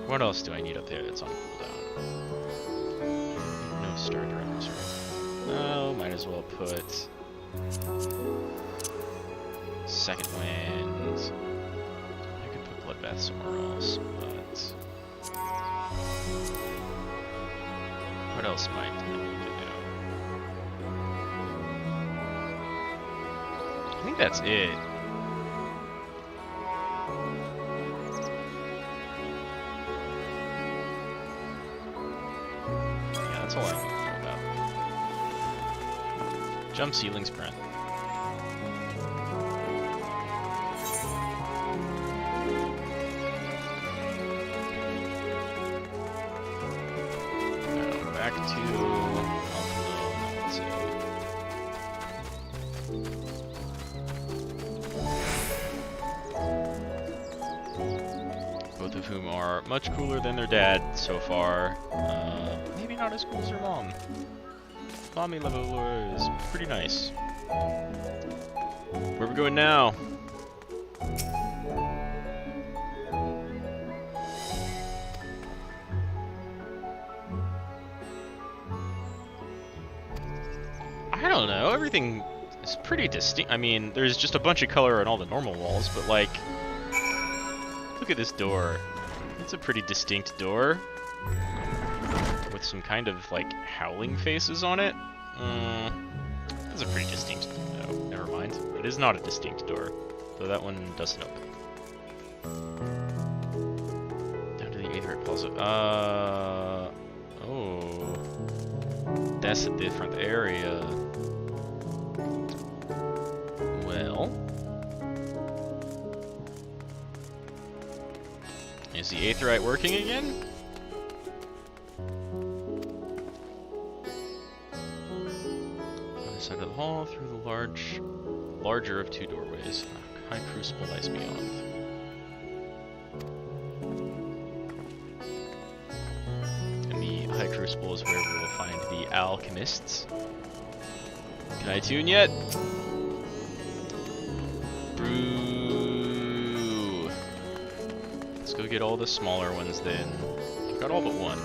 What else do I need up there that's on cooldown? No star drivers, right? No, might as well put second wind. I could put bloodbath somewhere else, but what else might I need to do? I think that's it. That's all I need to know about. Jump, ceiling, sprint. are much cooler than their dad so far. Maybe not as cool as her mom. Mommy Leveilleur is pretty nice. Where are we going now? I don't know, everything is pretty distinct. I mean, there's just a bunch of color on all the normal walls, but like, look at this door. It's a pretty distinct door. With some kind of like howling faces on it. That's a pretty distinct, no, never mind. It is not a distinct door, so that one doesn't open. Down to the Aetherite Plaza. Oh. That's a different area. Well. Is the Aetherite working again? Other side of the hall, through the larger of two doorways. A high crucible lies beyond. And the high crucible is where we will find the alchemists. Can I tune yet? Brew. Let's go get all the smaller ones then. I've got all but one.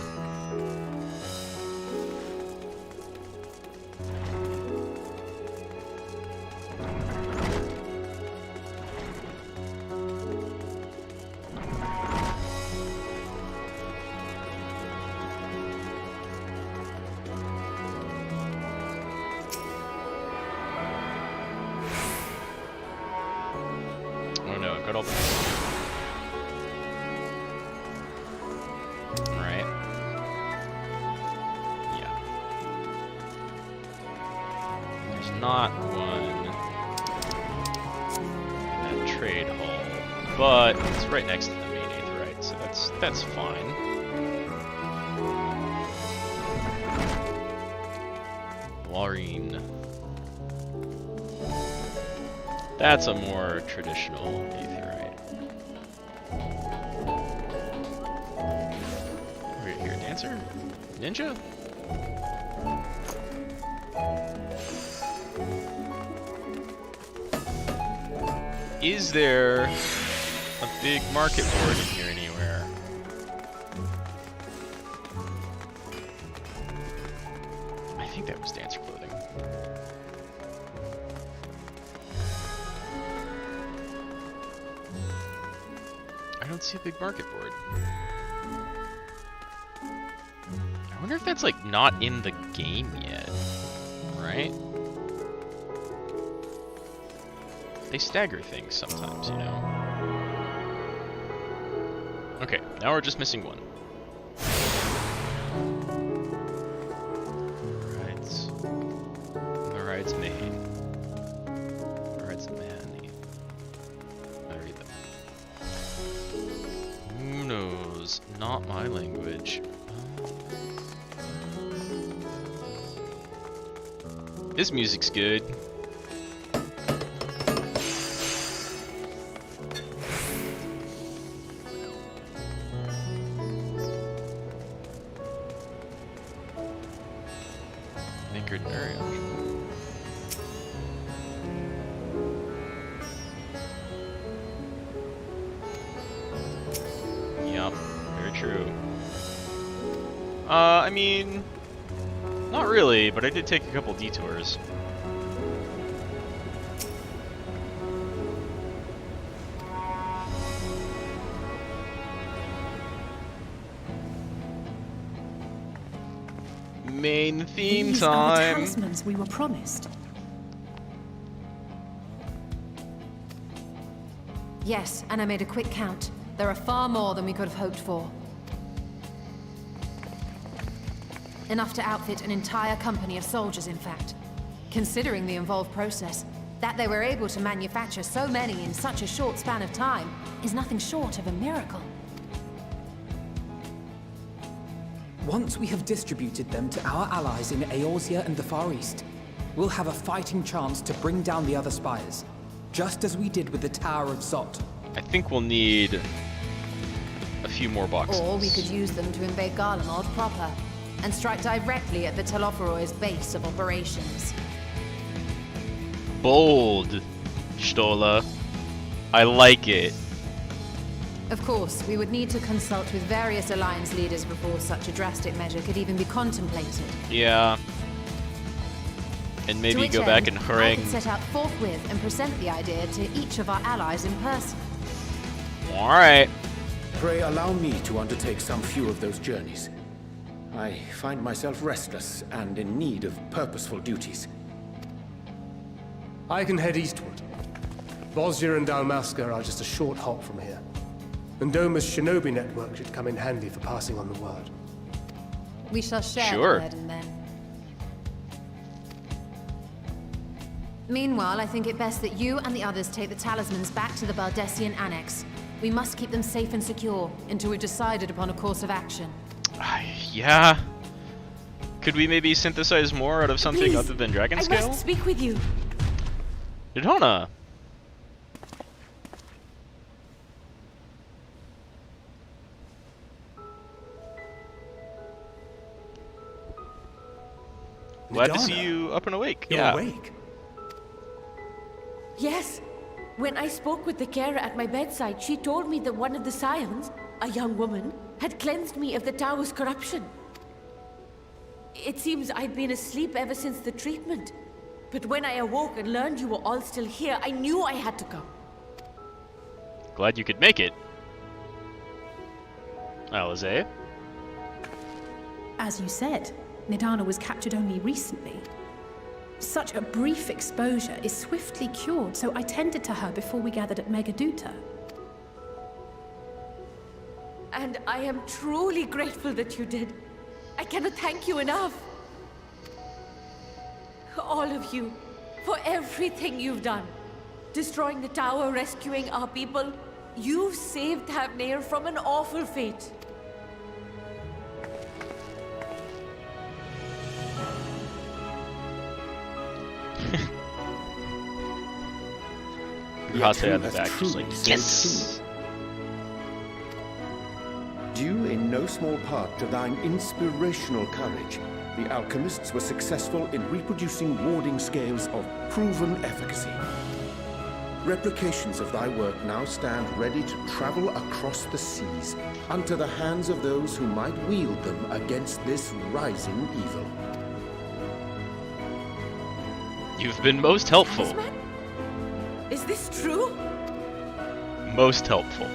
Not one in that trade hall, but it's right next to the main Aetherite, so that's fine. Laurine. That's a more traditional Aetherite. We're here, dancer? Ninja? Is there a big market board in here anywhere? I think that was dancer clothing. I don't see a big market board. I wonder if that's like not in the game yet, right? They stagger things sometimes, you know. Okay, now we're just missing one. Radz. The Radz Mahou. Radz Mahou. I read that. Who knows? Not my language. This music's good. Yep, very true. I mean, not really, but I did take a couple detours. Main theme These time. are the talismans we were promised. Yes, and I made a quick count. There are far more than we could have hoped for. Enough to outfit an entire company of soldiers, in fact. Considering the involved process, that they were able to manufacture so many in such a short span of time is nothing short of a miracle. Once we have distributed them to our allies in Eorzea and the Far East, we'll have a fighting chance to bring down the other spires, just as we did with the Tower of Zot. I think we'll need a few more boxes. Or we could use them to invade Garlemald proper, and strike directly at the Telophoroid's base of operations. Bold, Stola. I like it. Of course, we would need to consult with various alliance leaders before such a drastic measure could even be contemplated. Yeah. And maybe go back and I harangue. could set out forthwith and present the idea to each of our allies in person. Alright. Pray allow me to undertake some few of those journeys. I find myself restless and in need of purposeful duties. I can head eastward. Bosnia and Dalmasca are just a short hop from here. And Doma's shinobi network should come in handy for passing on the word. We shall share Sure. the burden then. Meanwhile, I think it best that you and the others take the talismans back to the Baldessian Annex. We must keep them safe and secure until we've decided upon a course of action. Yeah. Could we maybe synthesize more out of something Please, other than Dragon I Scale? must speak with you. Dodona. Glad to see you up and awake. You're yeah. awake? Yes. When I spoke with the carer at my bedside, she told me that one of the scions, a young woman, had cleansed me of the tower's corruption. It seems I'd been asleep ever since the treatment. But when I awoke and learned you were all still here, I knew I had to come. Glad you could make it. Alize? As you said, Nidana was captured only recently. Such a brief exposure is swiftly cured, so I tended to her before we gathered at Megaduta. And I am truly grateful that you did. I cannot thank you enough. All of you, for everything you've done. Destroying the tower, rescuing our people. You've saved Thavnair from an awful fate. Hate on the Has back, just truly like, saved yes! Due in no small part to thine inspirational courage, the alchemists were successful in reproducing warding scales of proven efficacy. Replications of thy work now stand ready to travel across the seas, unto the hands of those who might wield them against this rising evil. You've been most helpful. Is this true? Most helpful.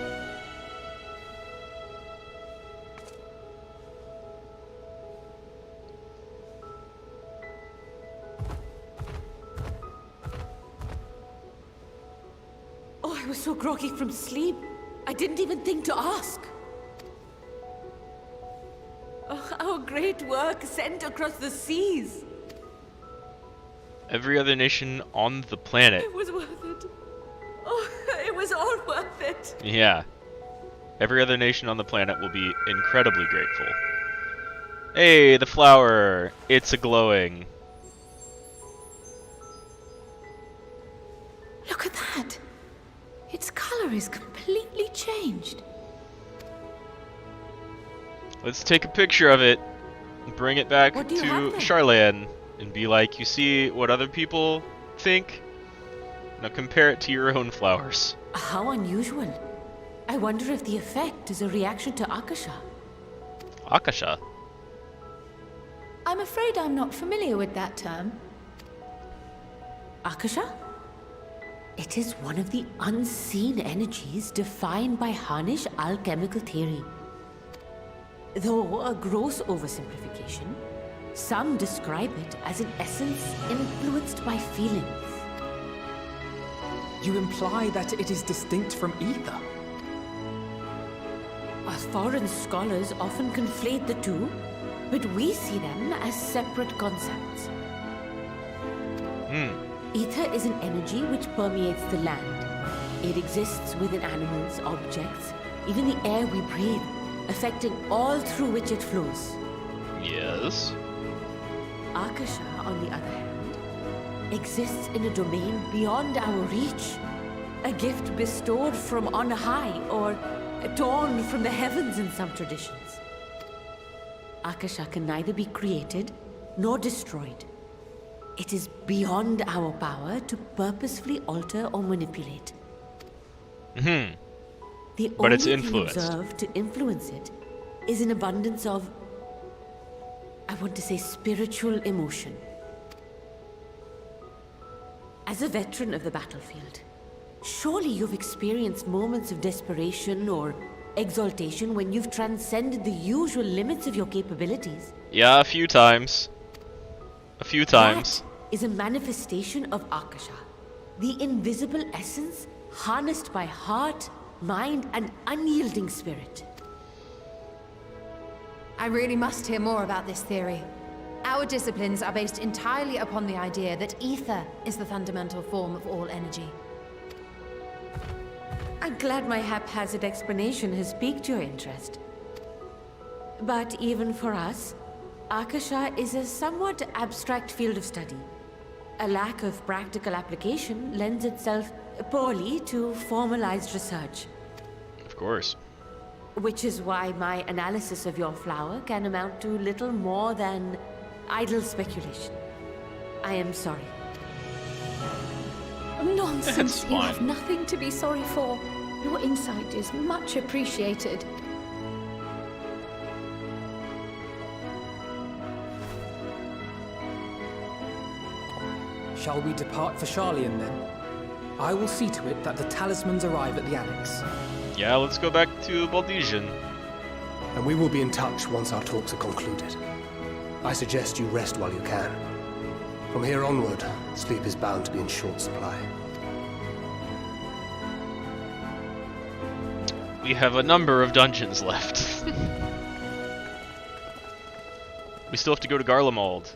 Oh, I was so groggy from sleep. I didn't even think to ask. Oh, our great work sent across the seas. Every other nation on the planet. It was worth it. Oh, it was all worth it. Yeah. Every other nation on the planet will be incredibly grateful. Hey, the flower! It's a glowing. Look at that! Its color is completely changed. Let's take a picture of it, and bring it back What do you to have there? Charlan, and be like, you see what other people think? Now compare it to your own flowers. How unusual. I wonder if the effect is a reaction to Akasha. Akasha? I'm afraid I'm not familiar with that term. Akasha? It is one of the unseen energies defined by Harnish alchemical theory. Though a gross oversimplification, some describe it as an essence influenced by feelings. You imply that it is distinct from ether? Foreign scholars often conflate the two, but we see them as separate concepts. Ether is an energy which permeates the land. It exists within animals, objects, even the air we breathe, affecting all through which it flows. Yes. Akasha, on the other hand, exists in a domain beyond our reach. A gift bestowed from on high, or torn from the heavens in some traditions. Akasha can neither be created nor destroyed. It is beyond our power to purposefully alter or manipulate. Mm-hmm. The But it's only thing influenced. observed to influence it is an abundance of, I want to say, spiritual emotion. As a veteran of the battlefield, surely you've experienced moments of desperation or exaltation when you've transcended the usual limits of your capabilities. Yeah, a few times. A few times. That is a manifestation of Akasha, the invisible essence harnessed by heart, mind, and unyielding spirit. I really must hear more about this theory. Our disciplines are based entirely upon the idea that ether is the fundamental form of all energy. I'm glad my haphazard explanation has piqued your interest. But even for us, Akasha is a somewhat abstract field of study. A lack of practical application lends itself poorly to formalized research. Of course. Which is why my analysis of your flower can amount to little more than idle speculation. I am sorry. Nonsense. That's You fine. have nothing to be sorry for. Your insight is much appreciated. Shall we depart for Charlian then? I will see to it that the talismans arrive at the annex. Yeah, let's go back to Baldesian. And we will be in touch once our talks are concluded. I suggest you rest while you can. From here onward, sleep is bound to be in short supply. We have a number of dungeons left. We still have to go to Garlemald.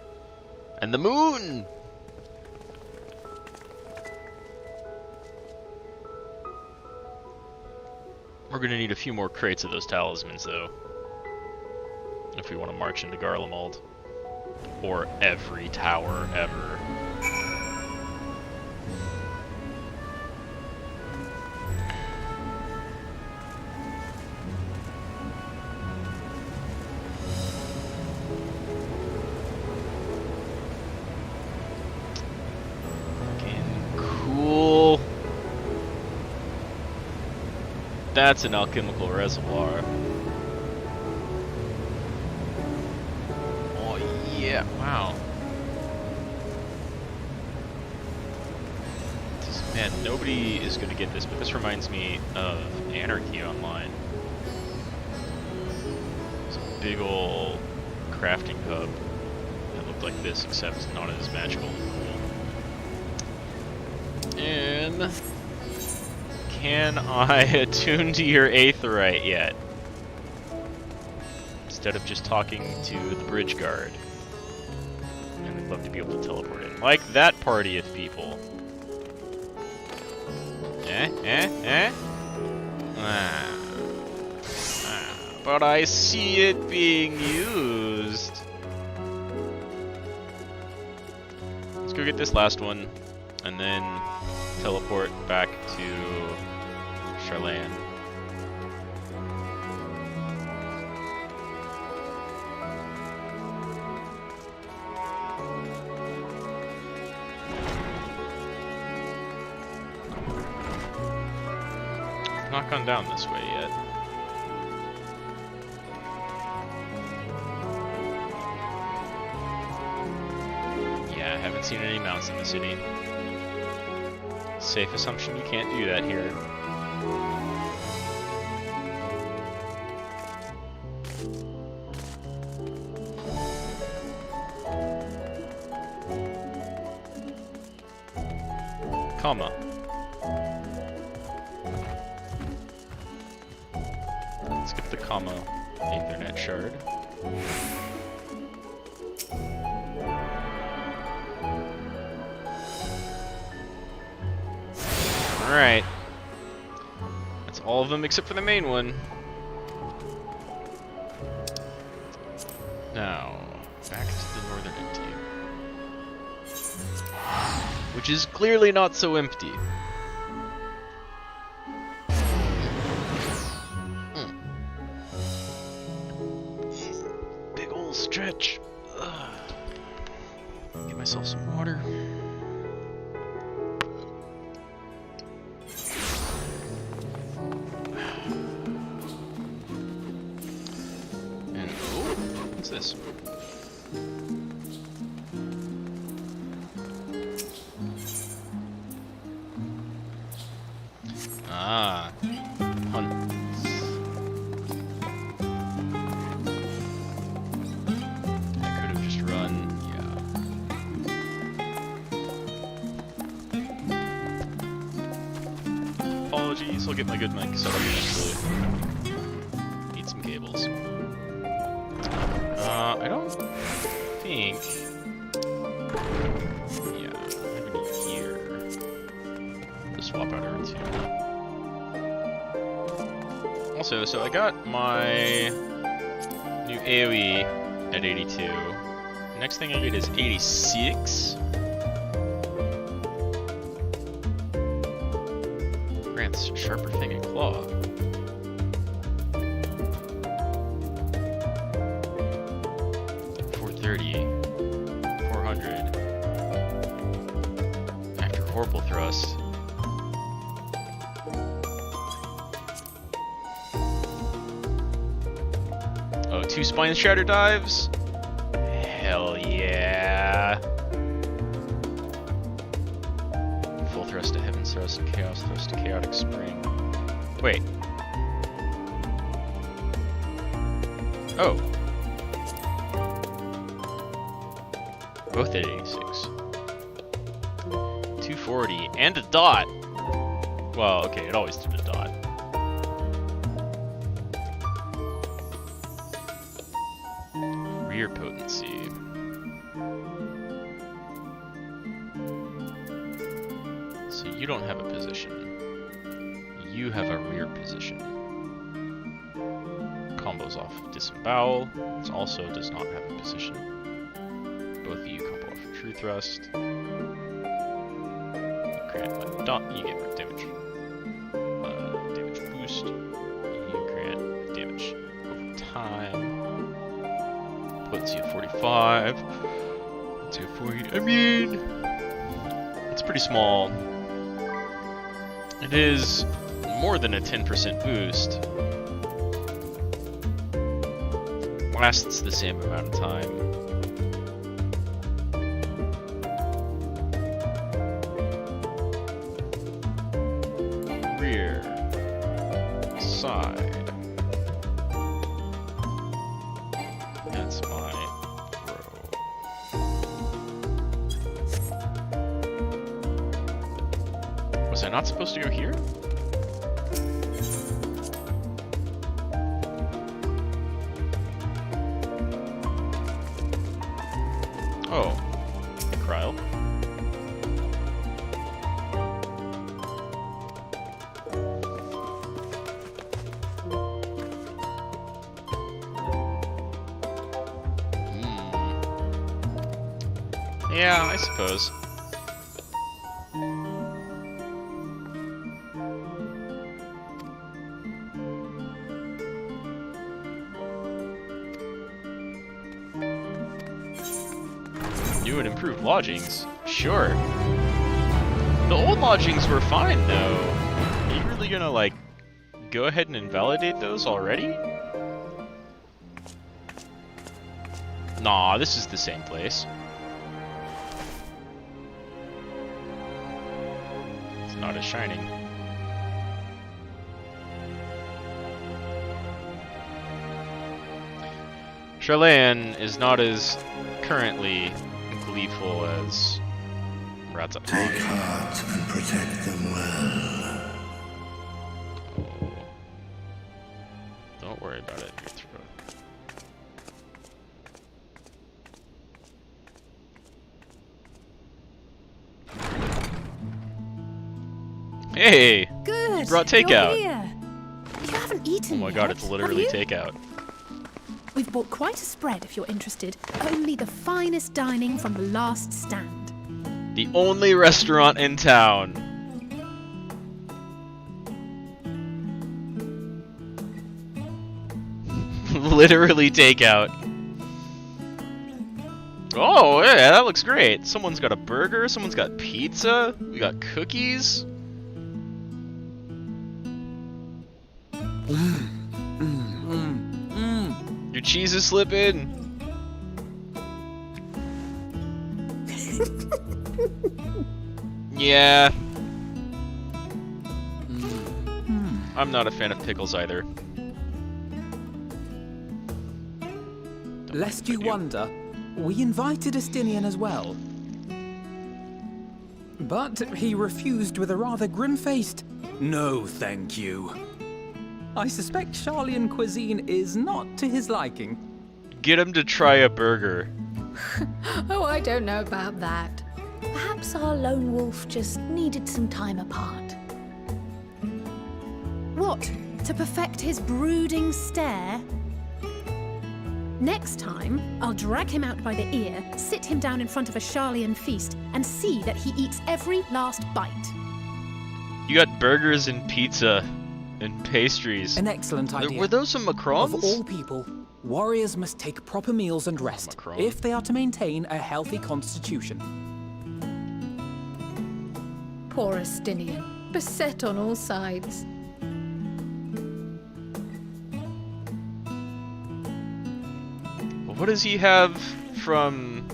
And the moon! We're gonna need a few more crates of those talismans, though. If we want to march into Garlemald. Or every tower ever. Cool. That's an alchemical reservoir. Oh yeah, wow. Man, nobody is gonna get this, but this reminds me of Anarchy Online. It's a big ol' crafting hub that looked like this, except not as magical and cool. And can I attune to your Aetheryte yet? Instead of just talking to the bridge guard. And I'd love to be able to teleport in. Like that party of people. But I see it being used. Let's go get this last one, and then teleport back to Charlayan. Not gone down this way yet. Yeah, I haven't seen any mounts in the city. Safe assumption you can't do that here. Comma. Let's get the comma Ethernet shard. Alright. That's all of them except for the main one. Now, back to the northern empty. Which is clearly not so empty. myself some water. And oh, what's this? Ah, hunt. I could have just run. Yeah. Apologies. I'll get my good mic set up eventually. Need some cables. I don't think. Yeah, I have any here. Just swap out our two. Also, so I got my new AoE at 82. Next thing I get is 86. Grants Sharper Fang and Claw. Horrible thrust. Oh, 2 spine shatter dives? Hell yeah. Full thrust to heaven's thrust, chaos thrust to chaotic spring. Wait. Oh. Both at 86. 240 and a dot. Well, okay, it always did a dot. Rear potency. So you don't have a position. You have a rear position. Combos off Disembowel. It also does not have a position. Both of you combo off True Thrust. You get more damage. Damage boost. You grant damage over time. Potency of 45. Potency of 40. I mean, it's pretty small. It is more than a 10% boost. Lasts the same amount of time. That's my throw. Was I not supposed to go here? Oh, Kryl. Yeah, I suppose. New and improved lodgings? Sure. The old lodgings were fine, though. Are you really gonna, like, go ahead and invalidate those already? Nah, this is the same place. Not as shining. Charlayan is not as currently gleeful as Radz. Take heart and protect them well. Oh. Don't worry about it. Hey! Good. You brought takeout. You're here. You haven't eaten Oh my god, yet, it's literally have you? takeout. We've bought quite a spread if you're interested. Only the finest dining from the last stand. The only restaurant in town. Literally takeout. Oh, yeah, that looks great. Someone's got a burger, someone's got pizza, we got cookies. Your cheese is slipping. Yeah. I'm not a fan of pickles either. Lest you wonder, we invited Estinian as well. But he refused with a rather grim-faced, "No, thank you." I suspect Charlian cuisine is not to his liking. Get him to try a burger. Oh, I don't know about that. Perhaps our lone wolf just needed some time apart. What? To perfect his brooding stare? Next time, I'll drag him out by the ear, sit him down in front of a Charlian feast, and see that he eats every last bite. You got burgers and pizza and pastries. An excellent idea. Were those some macarons? Of all people, warriors must take proper meals and rest if they are to maintain a healthy constitution. Poor Estinian, beset on all sides. What does he have from...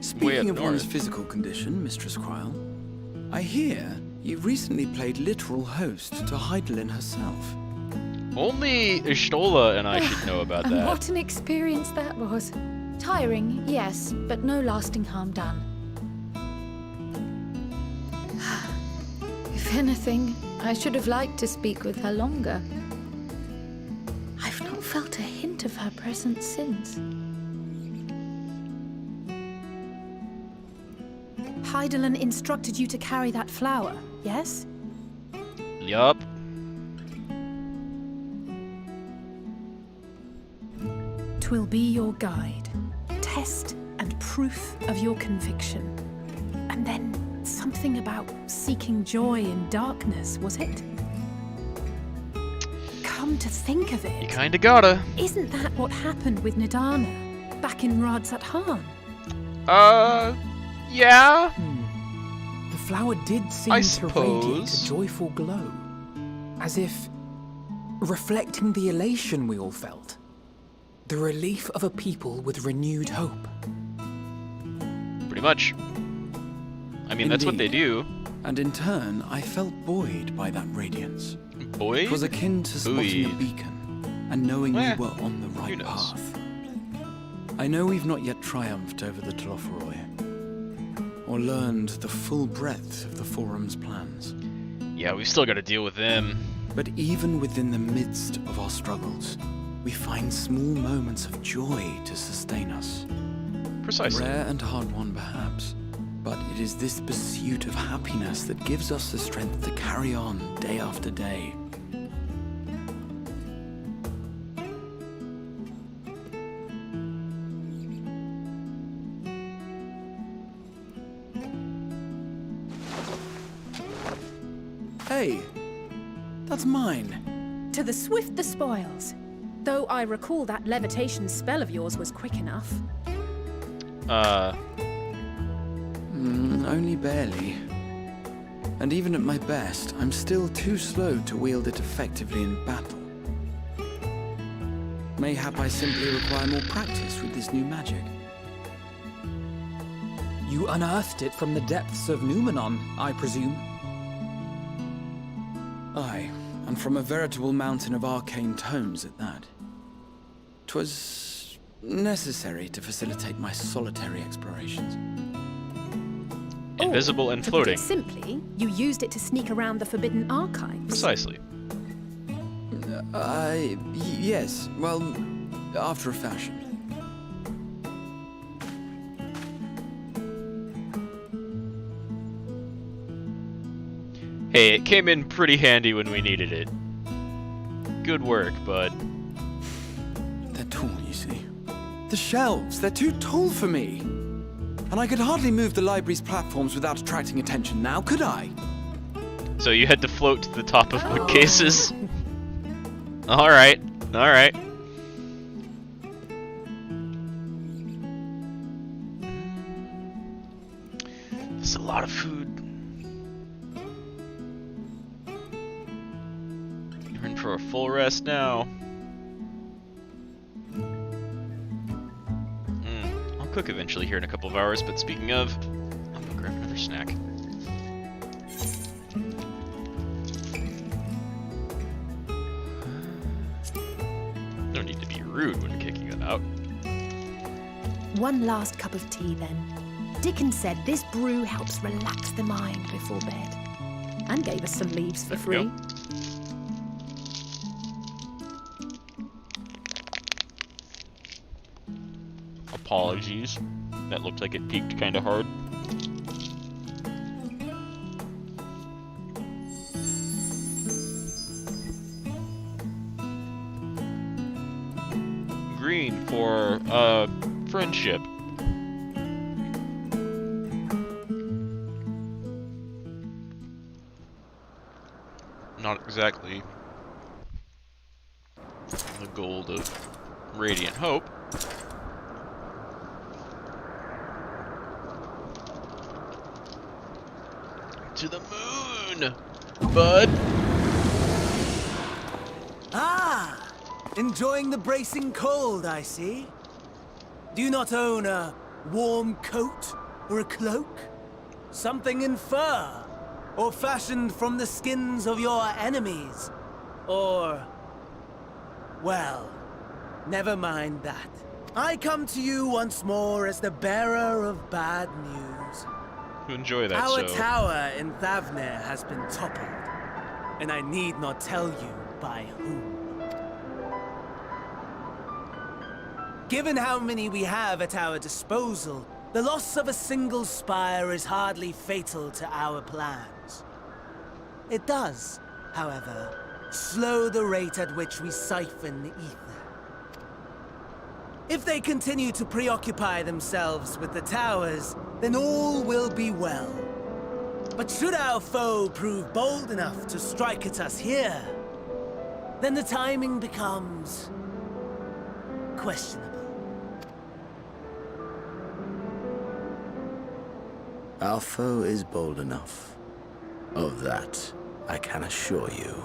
Speaking of one's physical condition, Mistress Cryle, I hear you recently played literal host to Heidelin herself. Only Ishtola and I should know about And that. what an experience that was. Tiring, yes, but no lasting harm done. If anything, I should have liked to speak with her longer. I've not felt a hint of her presence since. Heidelin instructed you to carry that flower, yes? Yup. Twill be your guide, test and proof of your conviction. And then something about seeking joy in darkness, was it? Come to think of it, You kinda gotta. isn't that what happened with Nidana back in Radz at Han? Yeah. The flower did seem I to radiate a suppose. joyful glow, as if reflecting the elation we all felt, the relief of a people with renewed hope. Pretty much. I mean, that's what they do. And in turn, I felt buoyed by that radiance. Buoyed? It was akin to spotting a Buoyed. beacon and knowing you were on the right path. I know we've not yet triumphed over the Telophoroi, or learned the full breadth of the Forum's plans. Yeah, we've still got to deal with them. But even within the midst of our struggles, we find small moments of joy to sustain us. Precisely. Rare and hard-won, perhaps, but it is this pursuit of happiness that gives us the strength to carry on day after day. Hey, that's mine. To the swift the spoils. Though I recall that levitation spell of yours was quick enough. Only barely. And even at my best, I'm still too slow to wield it effectively in battle. Mayhap I simply require more practice with this new magic. You unearthed it from the depths of Numenon, I presume? Aye, and from a veritable mountain of arcane tomes at that. 'Twas necessary to facilitate my solitary explorations. Invisible and To put it floating. simply, you used it to sneak around the Forbidden Archives. Precisely. Yes, well, after a fashion. Hey, it came in pretty handy when we needed it. Good work, bud. They're tall, you see. The shelves, they're too tall for me. And I could hardly move the library's platforms without attracting attention now, could I? So you had to float to the top of bookcases? Alright, alright. a lot of food. You're in for a full rest now. I'll cook eventually here in a couple of hours, but speaking of, I'm gonna grab another snack. No need to be rude when kicking them out. One last cup of tea, then. Dickon said this brew helps relax the mind before bed. And gave us some leaves for free. Yep. Apologies. That looked like it peaked kind of hard. Green for, friendship. Not exactly the gold of Radiant Hope. To the moon, bud. Ah! Enjoying the bracing cold, I see. Do you not own a warm coat or a cloak? Something in fur? Or fashioned from the skins of your enemies? Or... well, never mind that. I come to you once more as the bearer of bad news. Enjoy that. Our tower in Thavner has been toppled, and I need not tell you by whom. Given how many we have at our disposal, the loss of a single spire is hardly fatal to our plans. It does, however, slow the rate at which we siphon the ether. If they continue to preoccupy themselves with the towers, then all will be well. But should our foe prove bold enough to strike at us here, then the timing becomes questionable. Our foe is bold enough. Of that, I can assure you.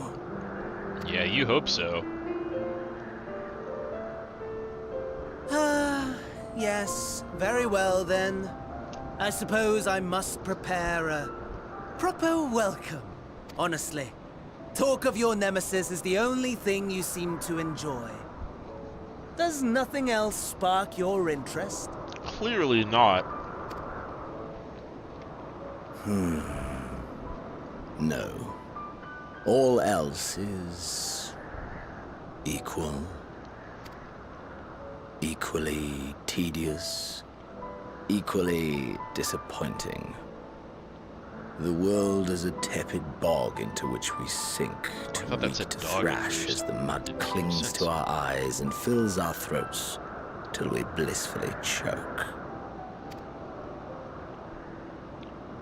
Yeah, you hope so. Yes, very well then. I suppose I must prepare a proper welcome. Honestly, talk of your nemesis is the only thing you seem to enjoy. Does nothing else spark your interest? Clearly not. No. All else is... equal. Equally tedious. Equally disappointing. The world is a tepid bog into which we sink to meet to thrash as the mud clings to our eyes and fills our throats till we blissfully choke.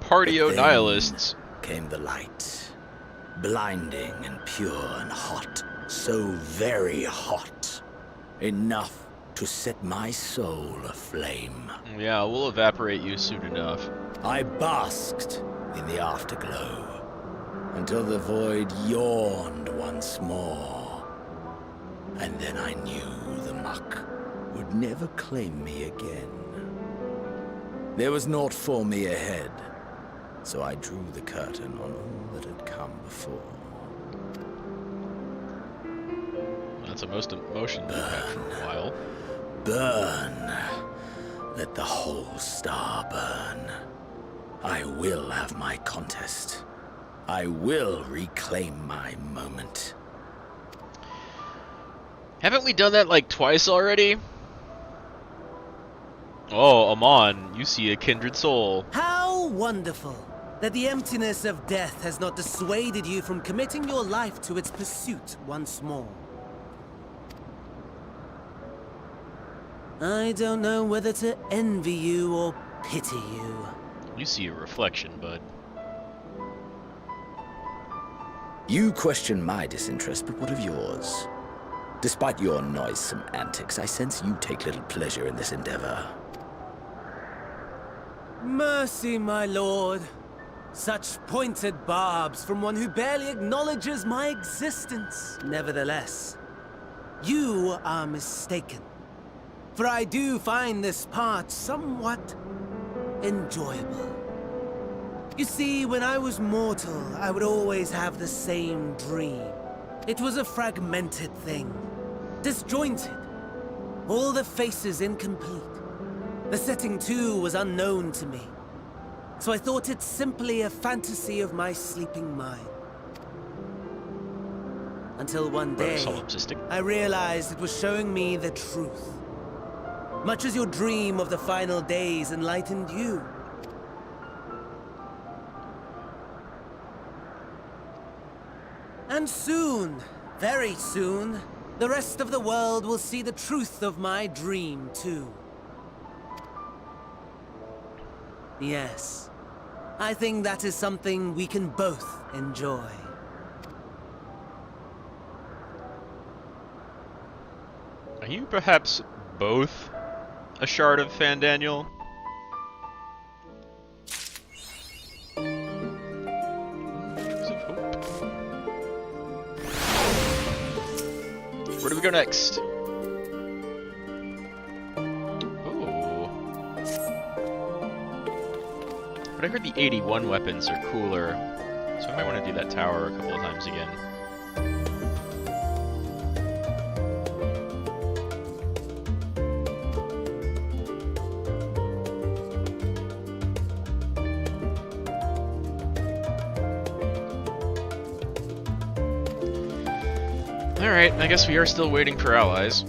Partio nihilists. Came the light, blinding and pure and hot, so very hot, enough to set my soul aflame. Yeah, we'll evaporate you soon enough. I basked in the afterglow until the void yawned once more, and then I knew the muck would never claim me again. There was naught for me ahead. So I drew the curtain on all that had come before. That's the most emotion you've had for a while. Burn. Let the whole star burn. I will have my contest. I will reclaim my moment. Haven't we done that like twice already? Oh, Amon, you see a kindred soul. How wonderful that the emptiness of death has not dissuaded you from committing your life to its pursuit once more. I don't know whether to envy you or pity you. You see a reflection, bud. You question my disinterest, but what of yours? Despite your noisome antics, I sense you take little pleasure in this endeavor. Mercy, my lord. Such pointed barbs from one who barely acknowledges my existence. Nevertheless, you are mistaken. For I do find this part somewhat enjoyable. You see, when I was mortal, I would always have the same dream. It was a fragmented thing, disjointed, all the faces incomplete. The setting, too, was unknown to me. So I thought it simply a fantasy of my sleeping mind. Until one day, I realized it was showing me the truth. Much as your dream of the final days enlightened you. And soon, very soon, the rest of the world will see the truth of my dream, too. Yes, I think that is something we can both enjoy. Are you perhaps both a shard of Fandaniel? Where do we go next? But I heard the 81 weapons are cooler, so I might want to do that tower a couple of times again. Alright, I guess we are still waiting for allies.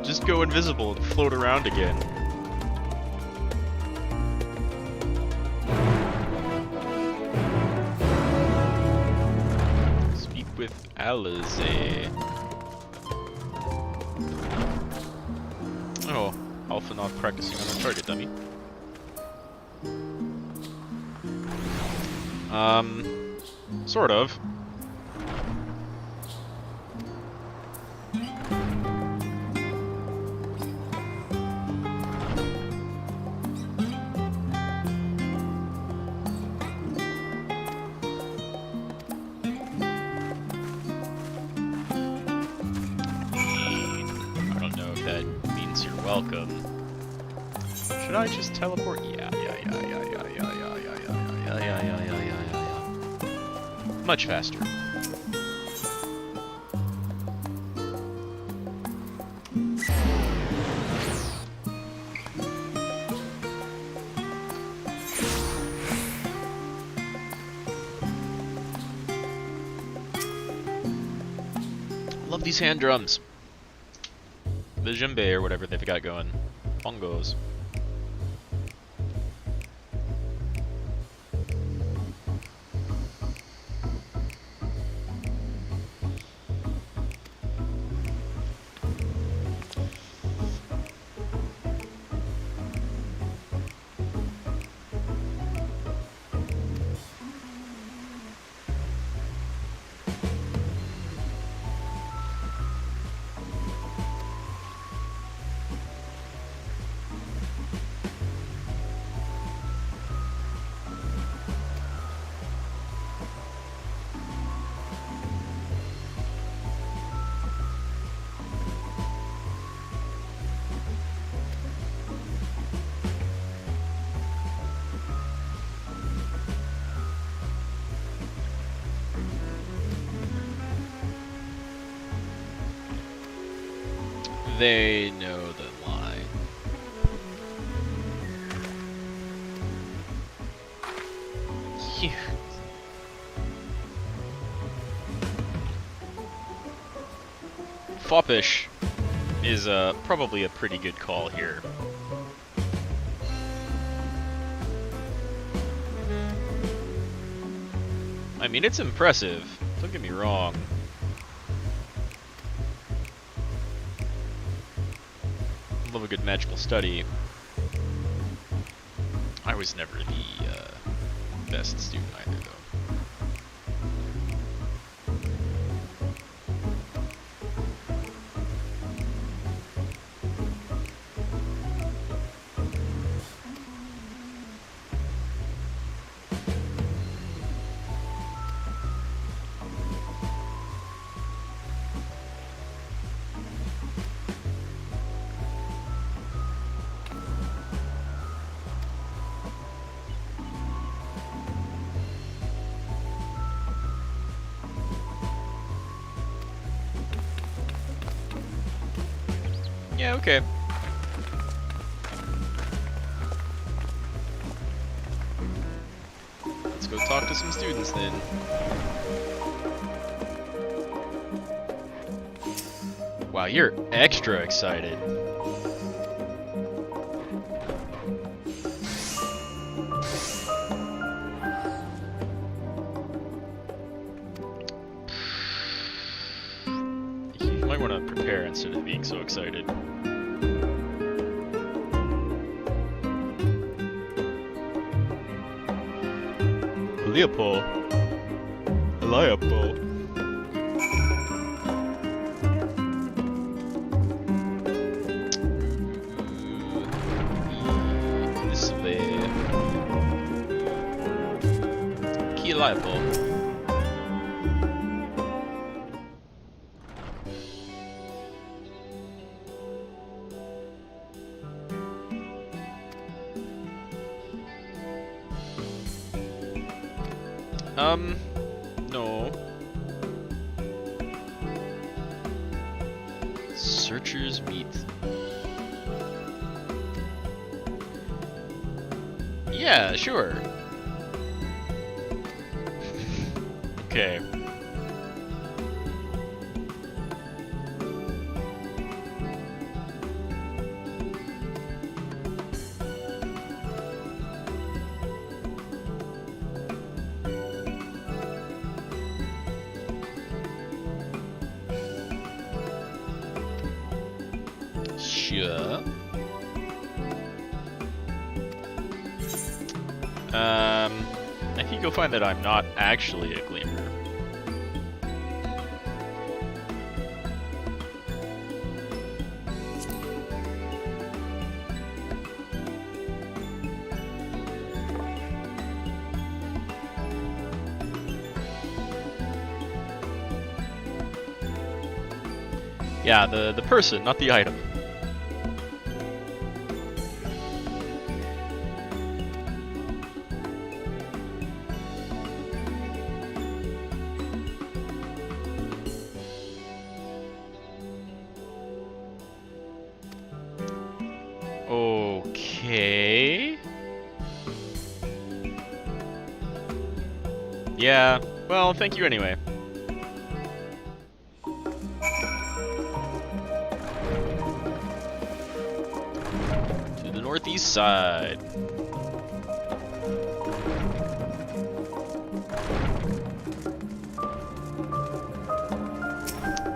Just go invisible and float around again. With Alize. Oh, Alpha not practicing on a target dummy. Sort of. Welcome. Should I just teleport? Yeah. Much faster. Love these hand drums. The djembe or whatever they've got going. Bongos. They know the line. Cute. Foppish is probably a pretty good call here. I mean, it's impressive. Don't get me wrong. a good magical study. I was never the best student either, though. Yeah, okay. Let's go talk to some students then. Wow, you're extra excited. You might want to prepare instead of being so excited. Leopold. Leopold. This way. Key Leopold. No. Searchers meet. Yeah, sure. Okay. Sure. I think you'll find that I'm not actually a gleamer. Yeah, the person, not the item. Okay. Yeah, well, thank you anyway. To the northeast side.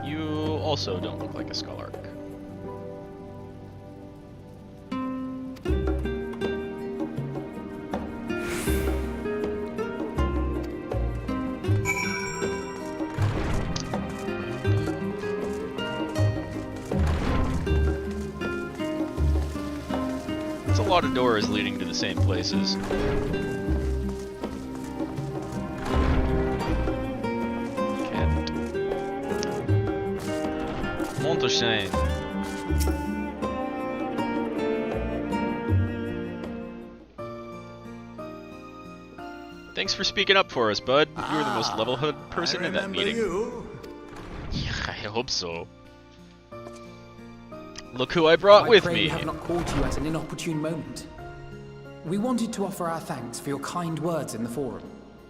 You also don't look like a scholar. A lot of doors leading to the same places. Cat. Montechane. Thanks for speaking up for us, bud. You were the most level-headed person in that meeting. You. Yeah, I hope so. Look who I brought with me! We have not called you at an inopportune moment. We wanted to offer our thanks for your kind words in the forum.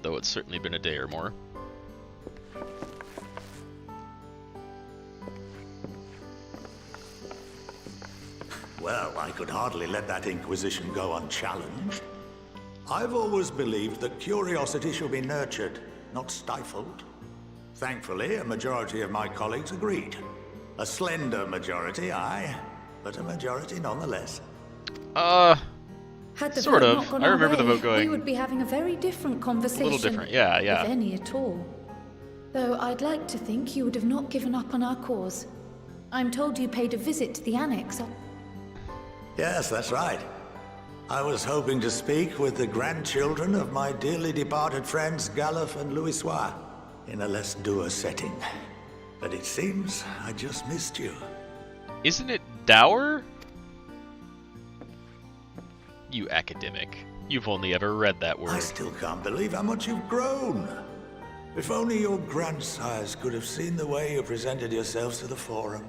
Though it's certainly been a day or more. Well, I could hardly let that inquisition go unchallenged. I've always believed that curiosity should be nurtured, not stifled. Thankfully, a majority of my colleagues agreed. A slender majority, aye. but a majority nonetheless. Had the Sort vote of. not gone I remember the our way, vote going we would be having a very different conversation. a little different, yeah. If any at all. Though I'd like to think you would have not given up on our cause. I'm told you paid a visit to the annex. Yes, that's right. I was hoping to speak with the grandchildren of my dearly departed friends Galuf and Louisoix in a less dour setting. But it seems I just missed you. Isn't it dour? You academic. You've only ever read that word. I still can't believe how much you've grown. If only your grandsires could have seen the way you presented yourselves to the Forum.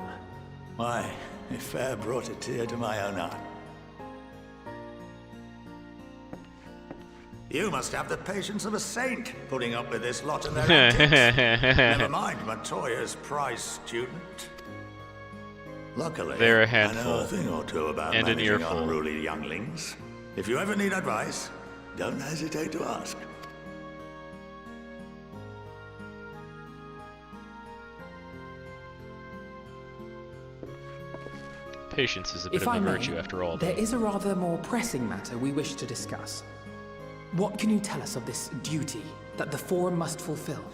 Why, it fair brought a tear to my own eye. You must have the patience of a saint, putting up with this lot of their antics. Never mind Matoya's prize student. Luckily, They're a I handful. know a thing or two about And an managing earful. unruly younglings. If you ever need advice, don't hesitate to ask. Patience is a bit If of I a may, virtue after all. there is a rather more pressing matter we wish to discuss. What can you tell us of this duty that the Forum must fulfill?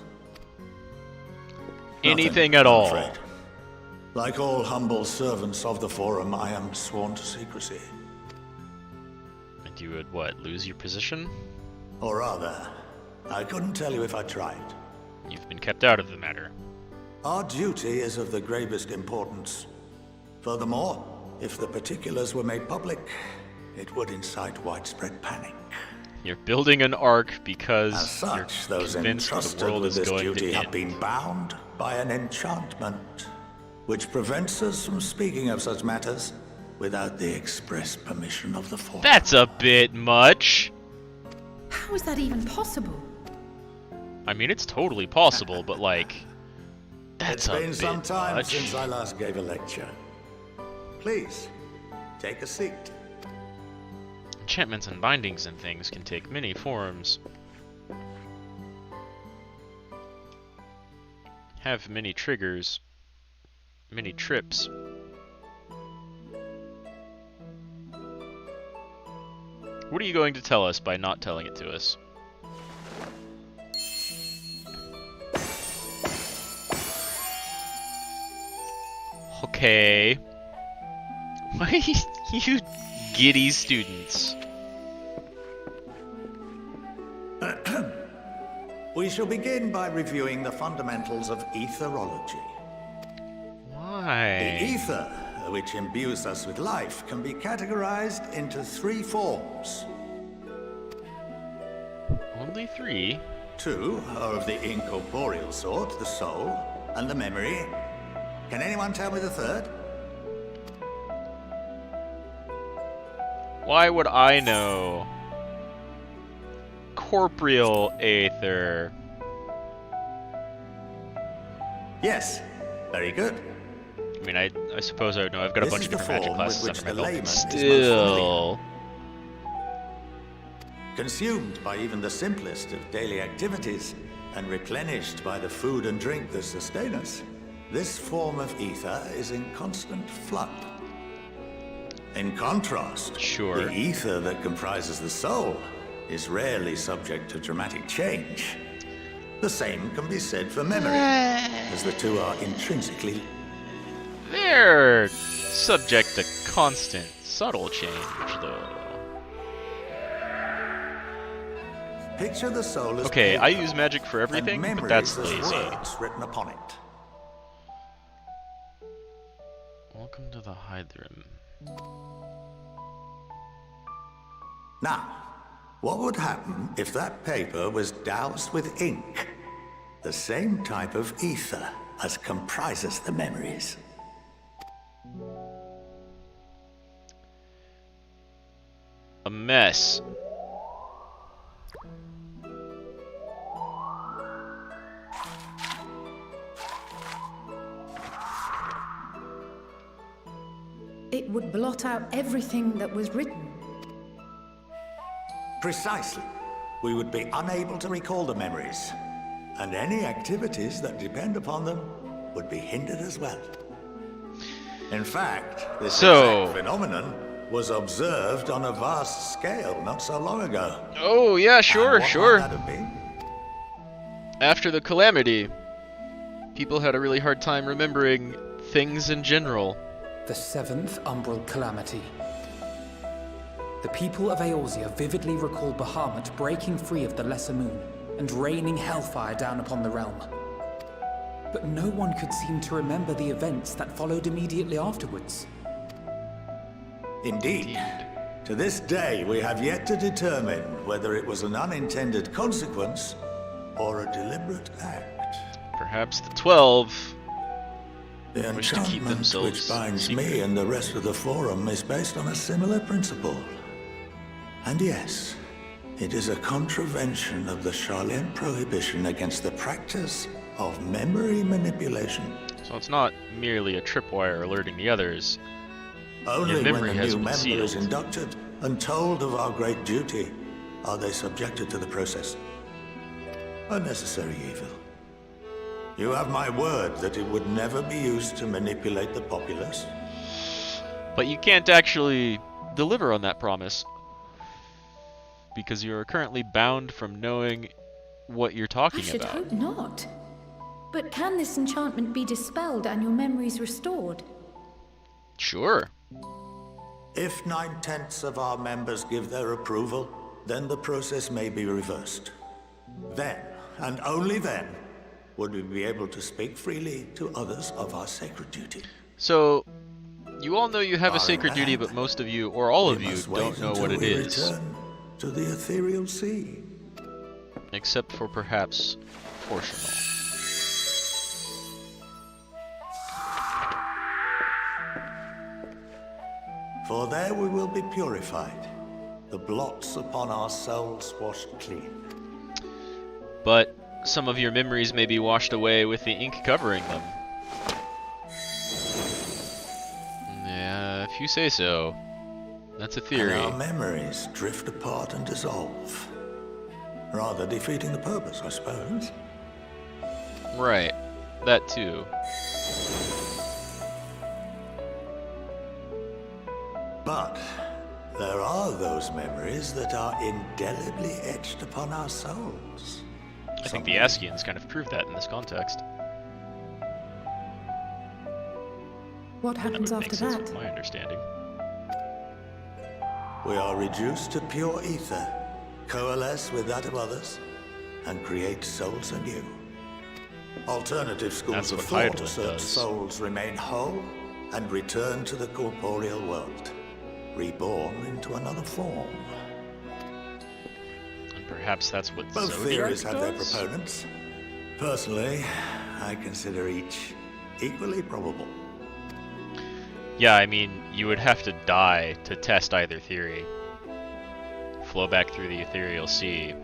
Anything Nothing, at I'm all. afraid. Like all humble servants of the Forum, I am sworn to secrecy. And you would, what, lose your position? Or rather, I couldn't tell you if I tried. You've been kept out of the matter. Our duty is of the gravest importance. Furthermore, if the particulars were made public, it would incite widespread panic. You're building an ark because As such, those you're convinced the entrusted world with is this going duty to have end. been bound by an enchantment, which prevents us from speaking of such matters without the express permission of the Forum. That's a bit much. How is that even possible? I mean, it's totally possible, but like, that's It's a been bit some time much. since I last gave a lecture. Please, take a seat. Enchantments and bindings and things can take many forms. Have many triggers. Many trips. What are you going to tell us by not telling it to us? Okay. Why you giddy students? We shall begin by reviewing the fundamentals of etherology. Why? The ether, which imbues us with life, can be categorized into three forms. Only three? Two are of the incorporeal sort, the soul, and the memory. Can anyone tell me the third? Why would I know? Corporeal aether. Yes, very good. I mean, I suppose I would know. I've got a This bunch is of the different magic form classes with which under the my layman belt. is most Still. Consumed by even the simplest of daily activities, and replenished by the food and drink that sustain us, this form of ether is in constant flood. In contrast, the ether that comprises the soul is rarely subject to dramatic change. The same can be said for memory, as the two are intrinsically... They're subject to constant, subtle change, though. Picture the soul as Okay, paper, I use magic for everything, and but that's memories as lazy. words written upon it. Welcome to the Hydrum. Now, what would happen if that paper was doused with ink? The same type of ether as comprises the memories. A mess. It would blot out everything that was written. Precisely. We would be unable to recall the memories, and any activities that depend upon them would be hindered as well. In fact, this exact phenomenon was observed on a vast scale not so long ago. Oh, yeah, sure, sure. Might that have been? After the calamity, people had a really hard time remembering things in general. The 7th Umbral Calamity. The people of Eorzea vividly recall Bahamut breaking free of the Lesser Moon and raining hellfire down upon the realm. But no one could seem to remember the events that followed immediately afterwards. Indeed. To this day, we have yet to determine whether it was an unintended consequence or a deliberate act. Perhaps the 12 The wish to keep enchantment themselves which binds secret. me and the rest of the Forum is based on a similar principle. And yes, it is a contravention of the Sharlayan prohibition against the practice of memory manipulation. So it's not merely a tripwire alerting the others. Only Your when memory a has new been member sealed. is inducted and told of our great duty are they subjected to the process. A necessary evil. You have my word that it would never be used to manipulate the populace. But you can't actually deliver on that promise, because you are currently bound from knowing what you're talking I should about. hope not. But can this enchantment be dispelled and your memories restored? Sure. If 9/10 of our members give their approval, then the process may be reversed. Then, and only then, would we be able to speak freely to others of our sacred duty. So, you all know you have a Barring sacred duty, that, but most of you, or all of we you, must wait don't know until what it we is. return to the ethereal sea. Except for perhaps Portional. For there we will be purified, the blots upon our souls washed clean. But some of your memories may be washed away with the ink covering them. Yeah, if you say so. That's a theory. And our memories drift apart and dissolve. Rather defeating the purpose, I suppose. Right. That too. But there are those memories that are indelibly etched upon our souls. I think the Askians kind of prove that in this context. What happens That would make after sense that? with my understanding. We are reduced to pure ether, coalesce with that of others, and create souls anew. Alternative schools That's of what thought Hydra assert does. souls remain whole and return to the corporeal world, reborn into another form. And perhaps that's what Both Zodiac theories have their does? proponents. Personally, I consider each equally probable. Yeah, I mean, you would have to die to test either theory. Flow back through the ethereal sea,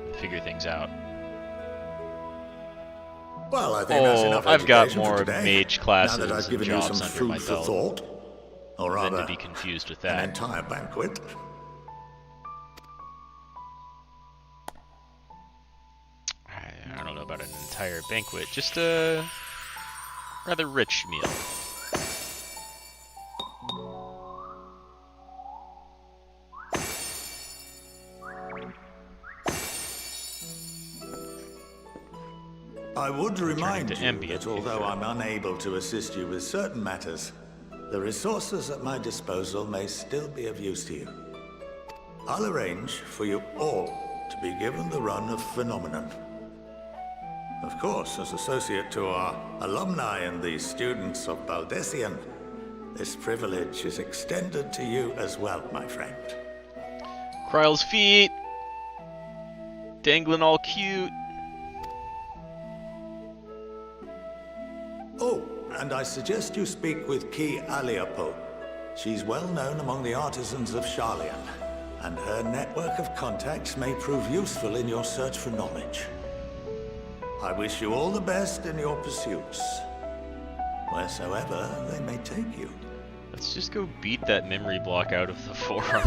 and figure things out. Well, I think that's enough I've got education for more today. mage Now classes that I've and given you jobs some under food my for belt thought, or than rather, to be confused with an that. entire banquet. I don't know about an entire banquet, just a rather rich meal. I would remind to you ambient that although I'm unable to assist you with certain matters, the resources at my disposal may still be of use to you. I'll arrange for you all to be given the run of Phenomenon. Of course, as associate to our alumni and the students of Baldessian, this privilege is extended to you as well, my friend. Kryle's feet! Dangling all cute. Oh, and I suggest you speak with Ki Aliapo. She's well known among the artisans of Sharlayan, and her network of contacts may prove useful in your search for knowledge. I wish you all the best in your pursuits, wheresoever they may take you. Let's just go beat that memory block out of the forum.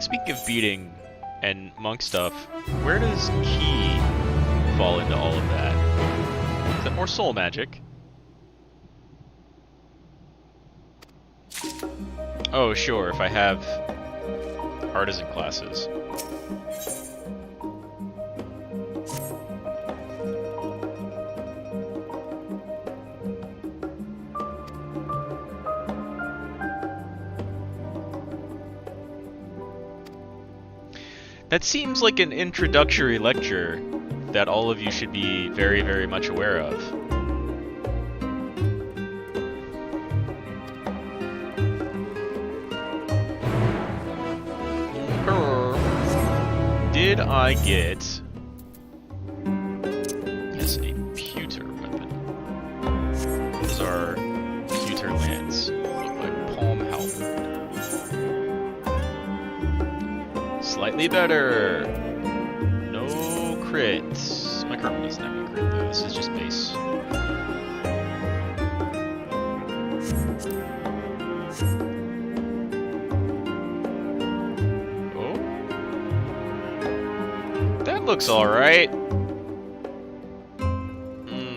Speaking of beating and monk stuff, where does Ki fall into all of that. Is that more soul magic? Oh, sure, if I have artisan classes. That seems like an introductory lecture that all of you should be very, very much aware of. Did I get... Yes, a pewter weapon. Those are pewter lance. Look like palm halberd. Slightly better. No crits. My current is not a crit though. This is just base. Oh, that looks all right.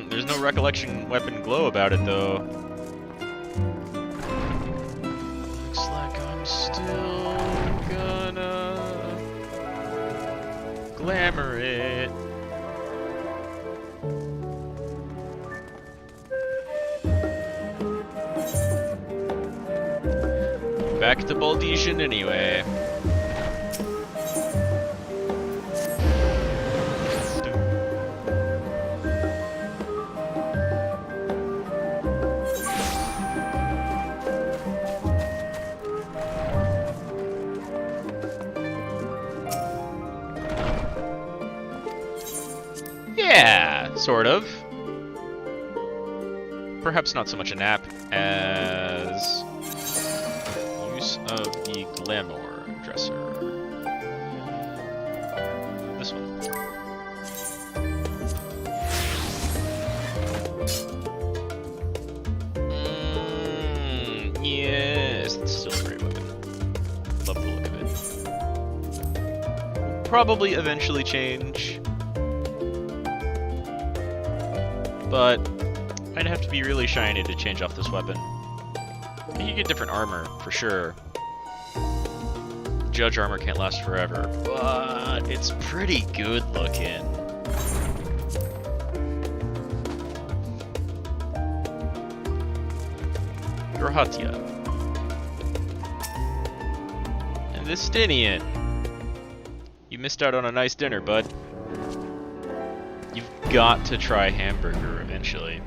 There's no recollection weapon glow about it though. Looks like I'm still gonna glamour it. Back to Baldesian anyway. Yeah, sort of. Perhaps not so much a nap as use of the glamour dresser. This one. Yes, it's still a great weapon. Love the look of it. Will probably eventually change. But I'd have to be really shiny to change off this weapon. You can get different armor, for sure. Judge armor can't last forever, but it's pretty good looking. Grahatia. And Vistinian. You missed out on a nice dinner, bud. You've got to try hamburger eventually.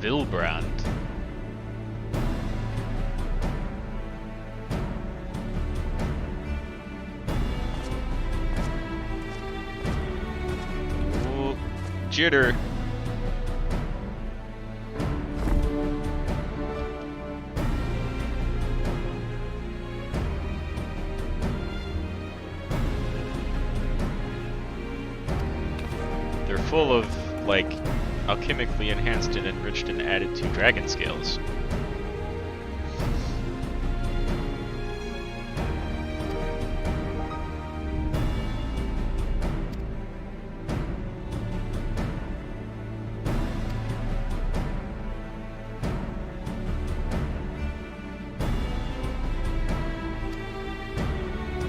Vilbrand. Ooh, jitter. They're full of, like, alchemically enhanced and enriched and added to dragon scales.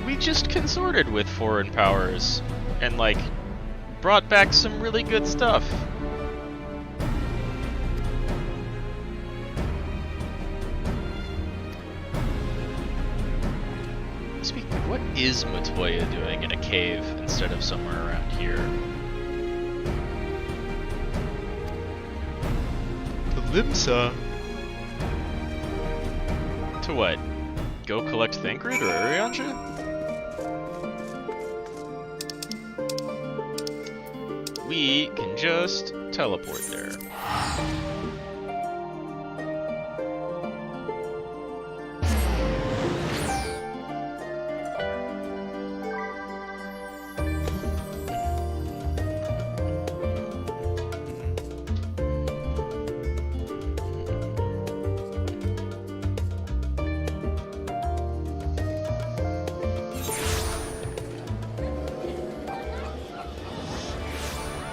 We just consorted with foreign powers and, like, brought back some really good stuff. Speaking of, what is Matoya doing in a cave instead of somewhere around here? Limsa. To what? Go collect Thancred or Arianja? We can just teleport there.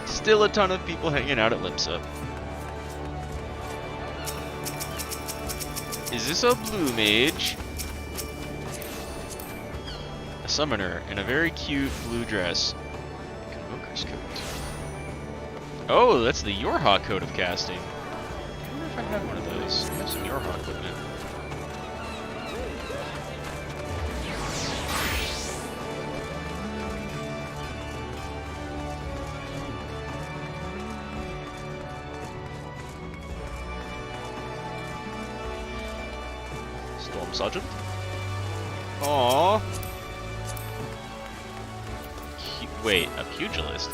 Still a ton of people hanging out at Limsa. Is this a blue mage? A summoner in a very cute blue dress. Convoker's coat. Oh, that's the Yorha coat of casting. I wonder if I have one of those. I have some Yorha equipment. Storm Sergeant. Aww. Wait, a pugilist?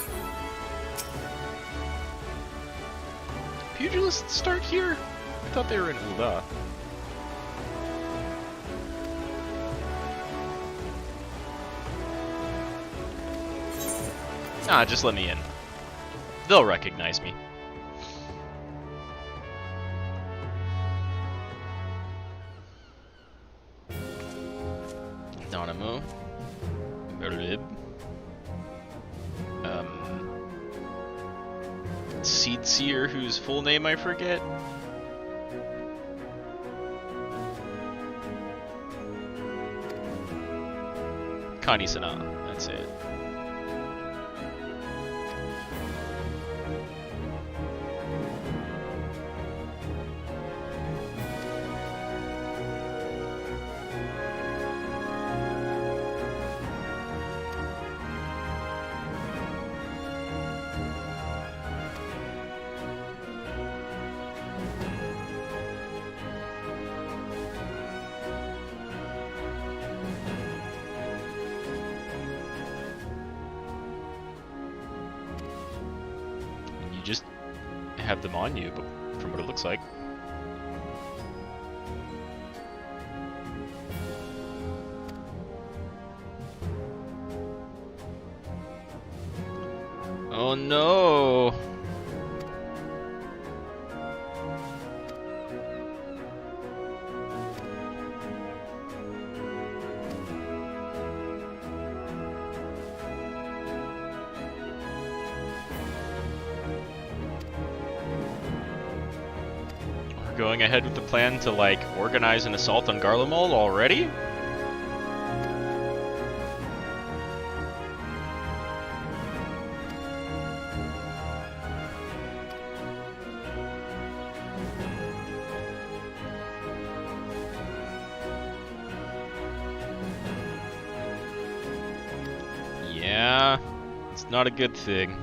Pugilists start here? I thought they were in Ul'dah. Ah, just let me in. They'll recognize me. Donamo. Berlib. Seed Seer, whose full name I forget. Kani-sana, that's it. Just have them on you, but from what it looks like. Oh no! Going ahead with the plan to, like, organize an assault on Garlemald already? Yeah, it's not a good thing.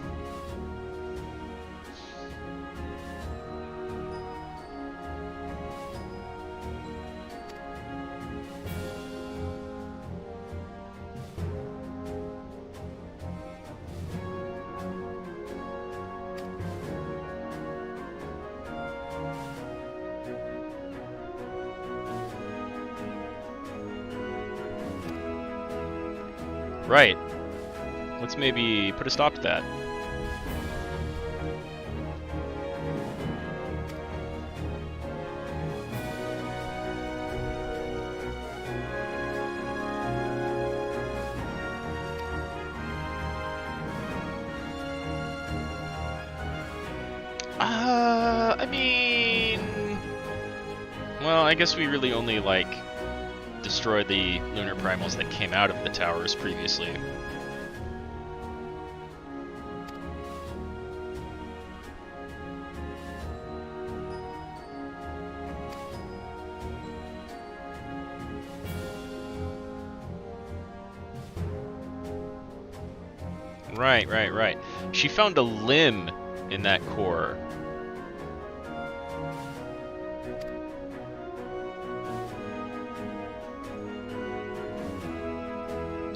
Right. Let's maybe put a stop to that. I mean... Well, I guess we really only, like, destroyed the lunar primals that came out of the towers previously. Right. She found a limb in that core.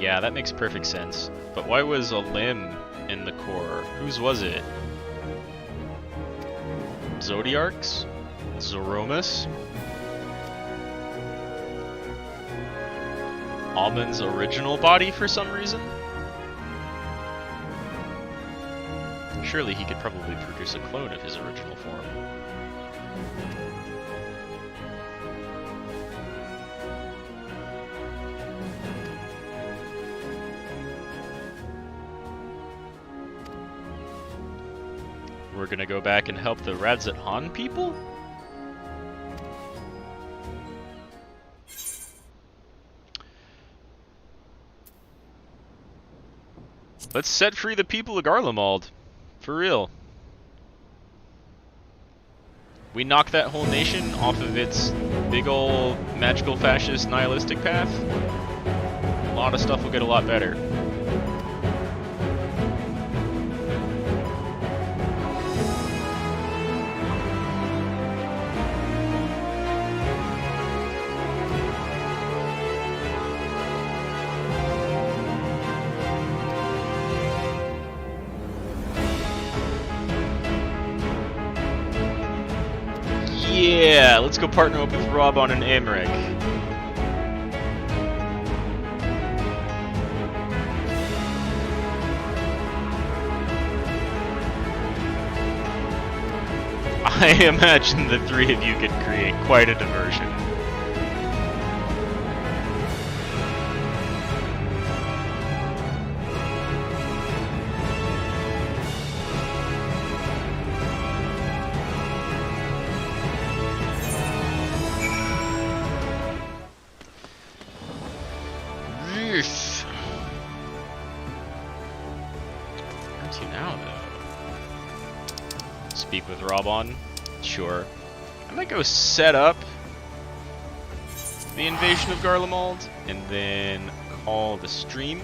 Yeah, that makes perfect sense. But why was a limb in the core? Whose was it? Zodiark's? Zoromus? Almond's original body for some reason? Surely he could probably produce a clone of his original form. We're gonna go back and help the Radz people? Let's set free the people of Garlemald. For real. We knock that whole nation off of its big ol' magical fascist nihilistic path. A lot of stuff will get a lot better. Yeah, let's go partner up with Robon and Emmerich. I imagine the three of you could create quite a diversion. Speak with Robon? Sure. I'm gonna go set up the invasion of Garlemald and then call the stream.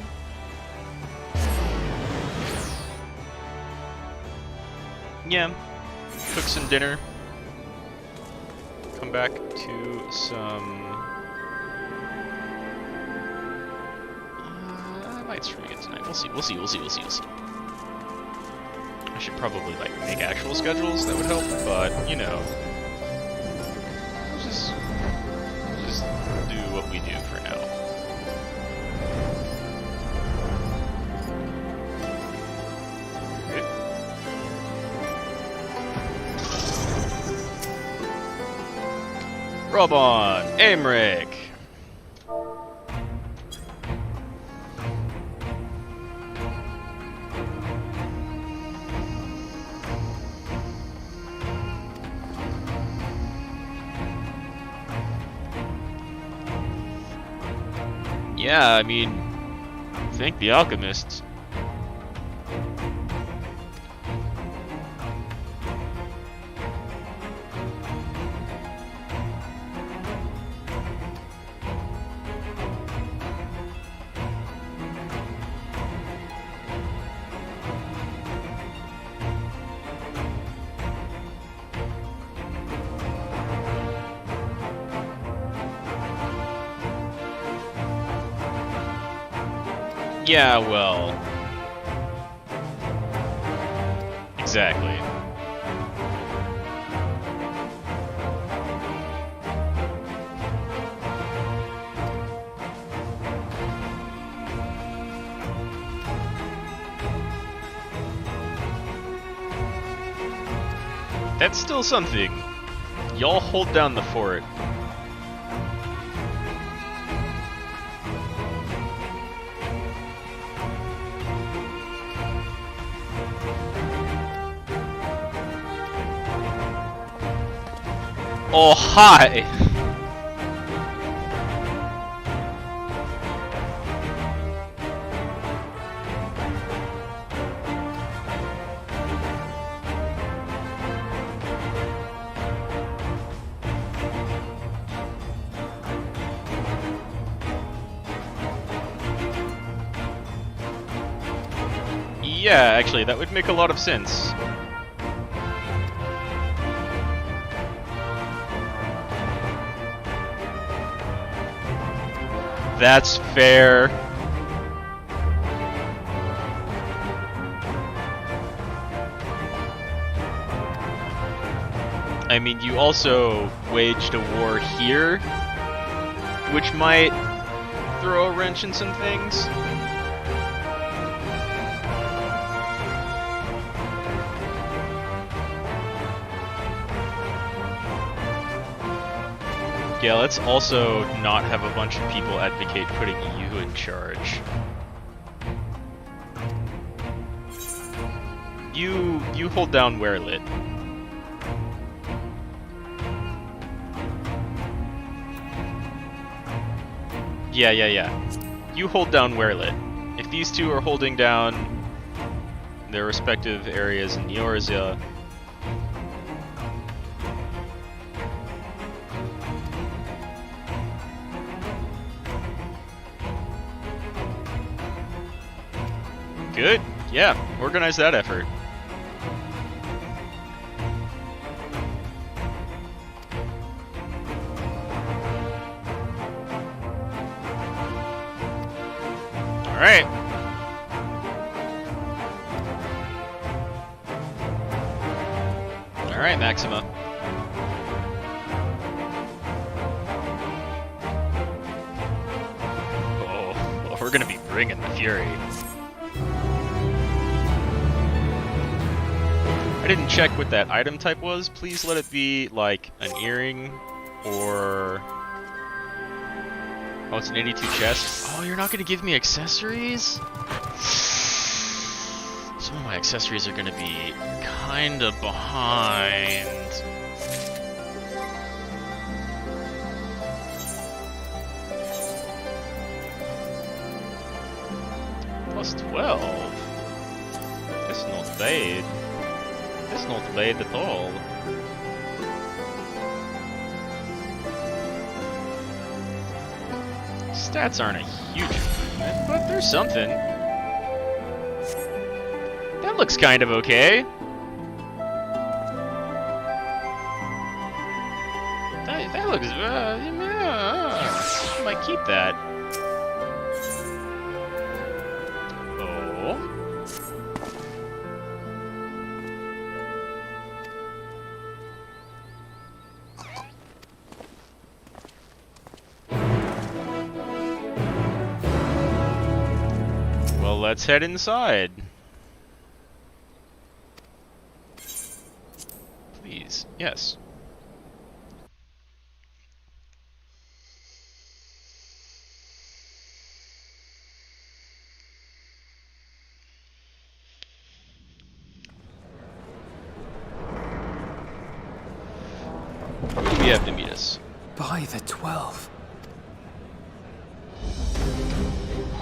Yeah. Cook some dinner. Come back to some... I might stream again tonight. We'll see. I should probably like make actual schedules, that would help, but you know, just do what we do for now. Okay. Robon, Emmerich. Yeah, I mean, thank the alchemists. Yeah, well... Exactly. That's still something. Y'all hold down the fort. Oh, hi! Yeah, actually, that would make a lot of sense. That's fair. I mean, you also waged a war here, which might throw a wrench in some things. Yeah, let's also not have a bunch of people advocate putting you in charge. You hold down Werelit. Yeah. You hold down Werelit. If these two are holding down their respective areas in Eorzea, good. Yeah, organize that effort. Alright. Alright, Maxima. Oh, well, we're gonna be bringing the fury. I didn't check what that item type was. Please let it be like an earring or... Oh, it's an 82 chest. Oh, you're not gonna give me accessories? Some of my accessories are gonna be kinda behind. Plus 12. That's not bad. That's not bad at all. Stats aren't a huge improvement, but there's something. That looks kind of okay. That looks, yeah, I might keep that. Oh. Let's head inside. Please, yes. Who do we have to meet us? By the 12.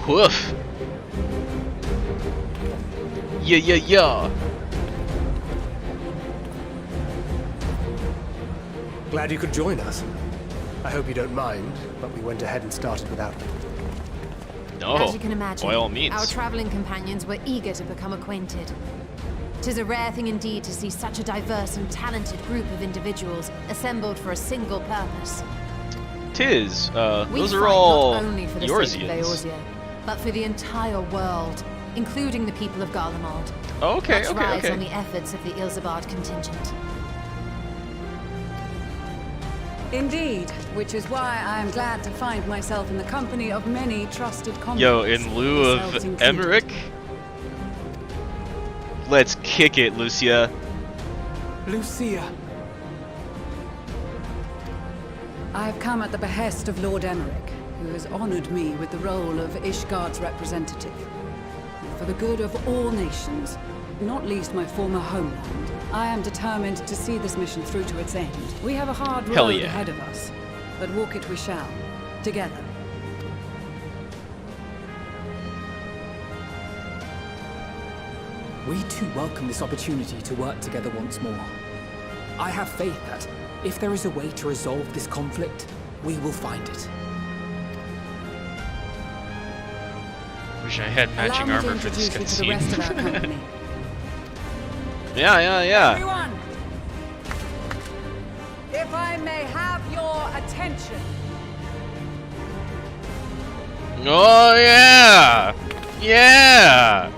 Woof. Yeah. Glad you could join us. I hope you don't mind, but we went ahead and started without me. No, as you can imagine, by all means. Our traveling companions were eager to become acquainted. 'Tis a rare thing indeed to see such a diverse and talented group of individuals assembled for a single purpose. Tis, We those fight are all not only for the sake of Eorzeans. Eorzea, but for the entire world, including the people of Garlemald. Oh, okay, Much rides okay. on the efforts of the Ilzabard contingent. Indeed, which is why I am glad to find myself in the company of many trusted comrades. Yo, in lieu of yourselves included. Emmerich, let's kick it, Lucia. Lucia. I have come at the behest of Lord Emmerich, who has honored me with the role of Ishgard's representative. For the good of all nations, not least my former homeland, I am determined to see this mission through to its end. We have a hard Hell road yeah. ahead of us, but walk it we shall, together. We too welcome this opportunity to work together once more. I have faith that, if there is a way to resolve this conflict, we will find it. Wish I had matching Allow me to armor for this introduce you to the rest of our cutscene. company. Yeah. Everyone! If I may have your attention. Oh yeah! Yeah!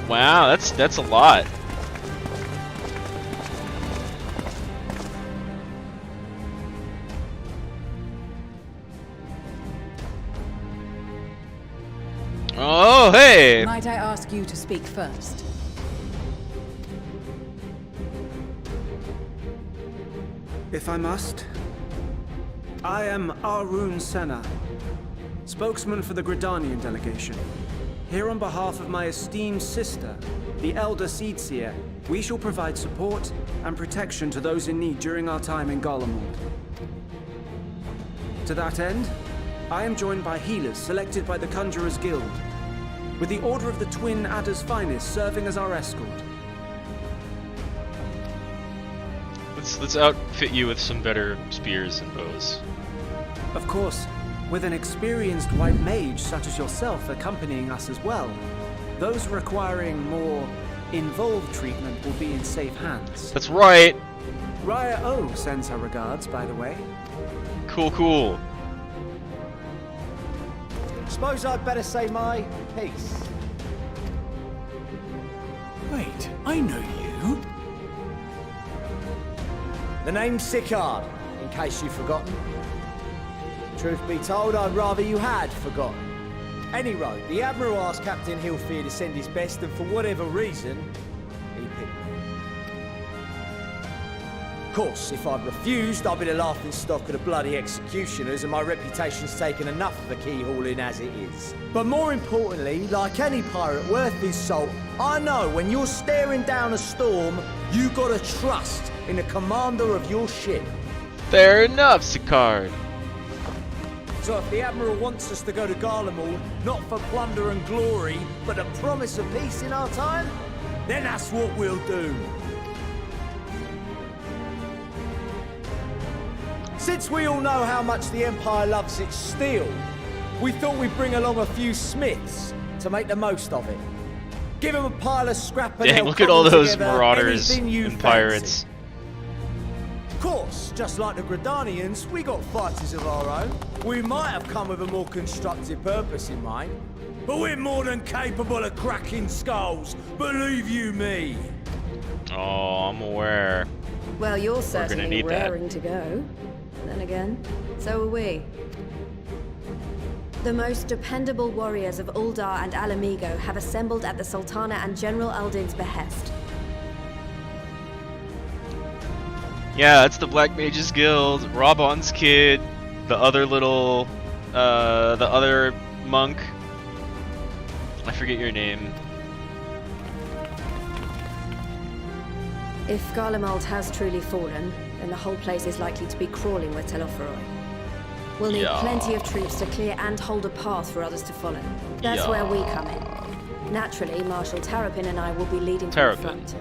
Wow, that's a lot. Oh, hey! Might I ask you to speak first? If I must. I am Arun Senna, spokesman for the Gridanian delegation. Here on behalf of my esteemed sister, the Elder Seedseer, we shall provide support and protection to those in need during our time in Garlemald. To that end, I am joined by healers selected by the Conjurers Guild, with the Order of the Twin Adder's Finest serving as our escort. Let's outfit you with some better spears and bows. Of course, with an experienced white mage such as yourself accompanying us as well, those requiring more involved treatment will be in safe hands. That's right! Raya O sends her regards, by the way. Cool, cool. Suppose I'd better say my piece. Wait, I know you. The name's Sicard, in case you've forgotten. Truth be told, I'd rather you had forgotten. Any road, the Admiral asked Captain Hillfear to send his best, and for whatever reason, he picked me. Of course, if I'd refused, I'd be the laughing stock of the bloody executioners, and my reputation's taken enough of a keyhauling as it is. But more importantly, like any pirate worth his salt, I know when you're staring down a storm, you gotta trust in the commander of your ship. Fair enough, Sicard. So if the Admiral wants us to go to Garlemald, not for plunder and glory, but the promise of peace in our time, then that's what we'll do. Since we all know how much the Empire loves its steel, we thought we'd bring along a few smiths to make the most of it. Give them a pile of scrap and dang, they'll look at all cobble those together marauders anything you and fancy. pirates. Of course, just like the Gridanians, we got fighters of our own. We might have come with a more constructive purpose in mind, but we're more than capable of cracking skulls, believe you me. Oh, I'm aware. Well, you're gonna certainly need that. raring to go. Then again, so are we. The most dependable warriors of Uldar and Alamigo have assembled at the Sultana and General Aldin's behest. Yeah, it's the Black Mages Guild, Robon's kid, the other little, the other monk. I forget your name. If Garlemald has truly fallen, then the whole place is likely to be crawling with Telophoroi. We'll need plenty of troops to clear and hold a path for others to follow. That's where we come in. Naturally, Marshal Terrapin and I will be leading from the front.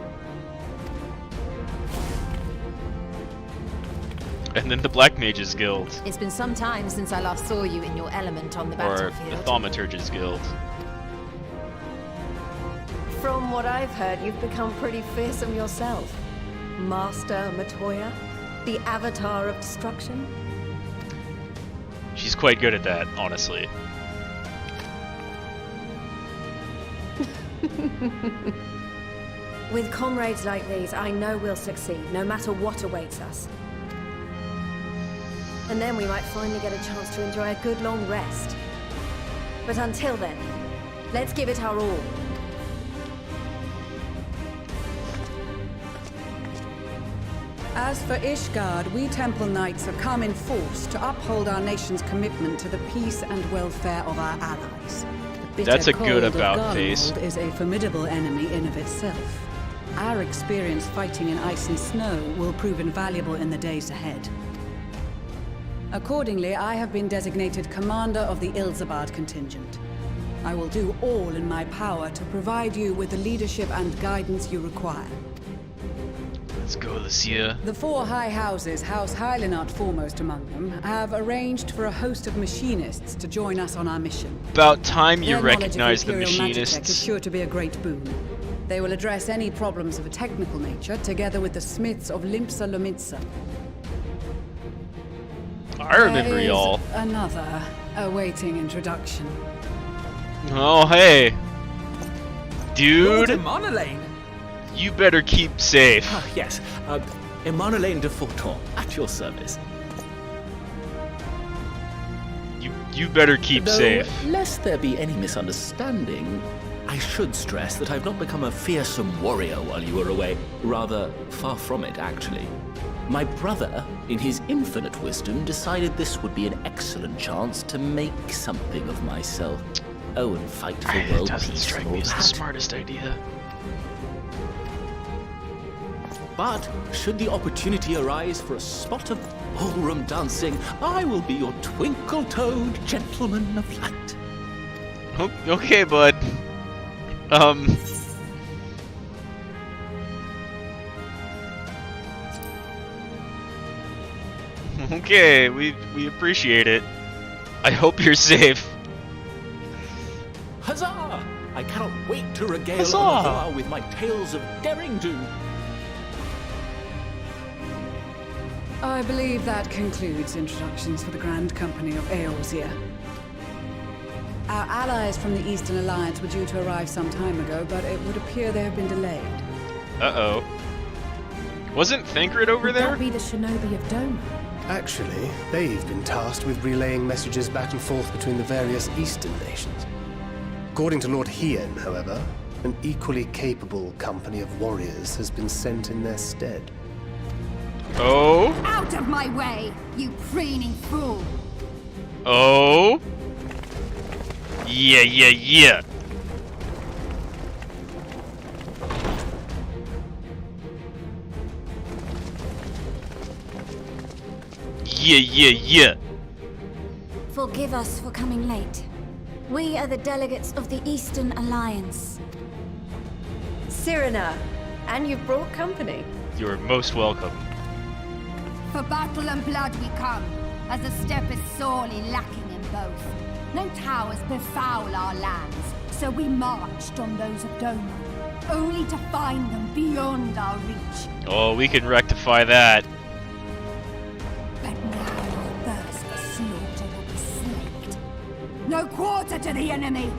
And then the Black Mages Guild. It's been some time since I last saw you in your element on the Or battlefield. the Thaumaturges Guild. From what I've heard, you've become pretty fearsome yourself. Master Matoya, the Avatar of Destruction. She's quite good at that, honestly. With comrades like these, I know we'll succeed, no matter what awaits us. And then we might finally get a chance to enjoy a good long rest. But until then, let's give it our all. As for Ishgard, we Temple Knights have come in force to uphold our nation's commitment to the peace and welfare of our allies. The bitter That's a good cold of about face. Garlemald is a formidable enemy in of itself. Our experience fighting in ice and snow will prove invaluable in the days ahead. Accordingly, I have been designated commander of the Ilzabard contingent. I will do all in my power to provide you with the leadership and guidance you require. Let's go, Lucia. The four high houses, House Hylinart foremost among them, have arranged for a host of machinists to join us on our mission. About time you Their knowledge of recognize the Imperial Magitech is machinists. sure to be a great boon. They will address any problems of a technical nature, together with the smiths of Limpsa Lomitsa. I remember There is y'all. another awaiting introduction. Oh, hey. Dude. Emonolaine. You better keep safe. Ah, yes. Emonolaine de Forton, at your service. You better keep Though, safe. Lest there be any misunderstanding, I should stress that I've not become a fearsome warrior while you were away. Rather, far from it, actually. My brother, in his infinite wisdom, decided this would be an excellent chance to make something of myself. Oh, and fight for world Doesn't peace strike and all me as the that. smartest idea. But should the opportunity arise for a spot of ballroom dancing, I will be your twinkle-toed gentleman of light. Okay, bud. Okay, we appreciate it. I hope you're safe. Huzzah! I cannot wait to regale Huzzah! Onawa with my tales of daring do. I believe that concludes introductions for the Grand Company of Eorzea. Our allies from the Eastern Alliance were due to arrive some time ago, but it would appear they have been delayed. Uh-oh. Wasn't Thancred over Would there? that be the Shinobi of Doma? Actually, they've been tasked with relaying messages back and forth between the various Eastern nations. According to Lord Hien, however, an equally capable company of warriors has been sent in their stead. Oh? Out of my way, you preening fool! Oh? Yeah. Yeah. Forgive us for coming late. We are the delegates of the Eastern Alliance. Cyrena, and you've brought company. You're most welcome. For battle and blood we come, as the steppe is sorely lacking in both. No towers befoul our lands, so we marched on those of Doma, only to find them beyond our reach. Oh, we can rectify that. But now your thirst for slaughter will be slaked. No quarter to the enemy!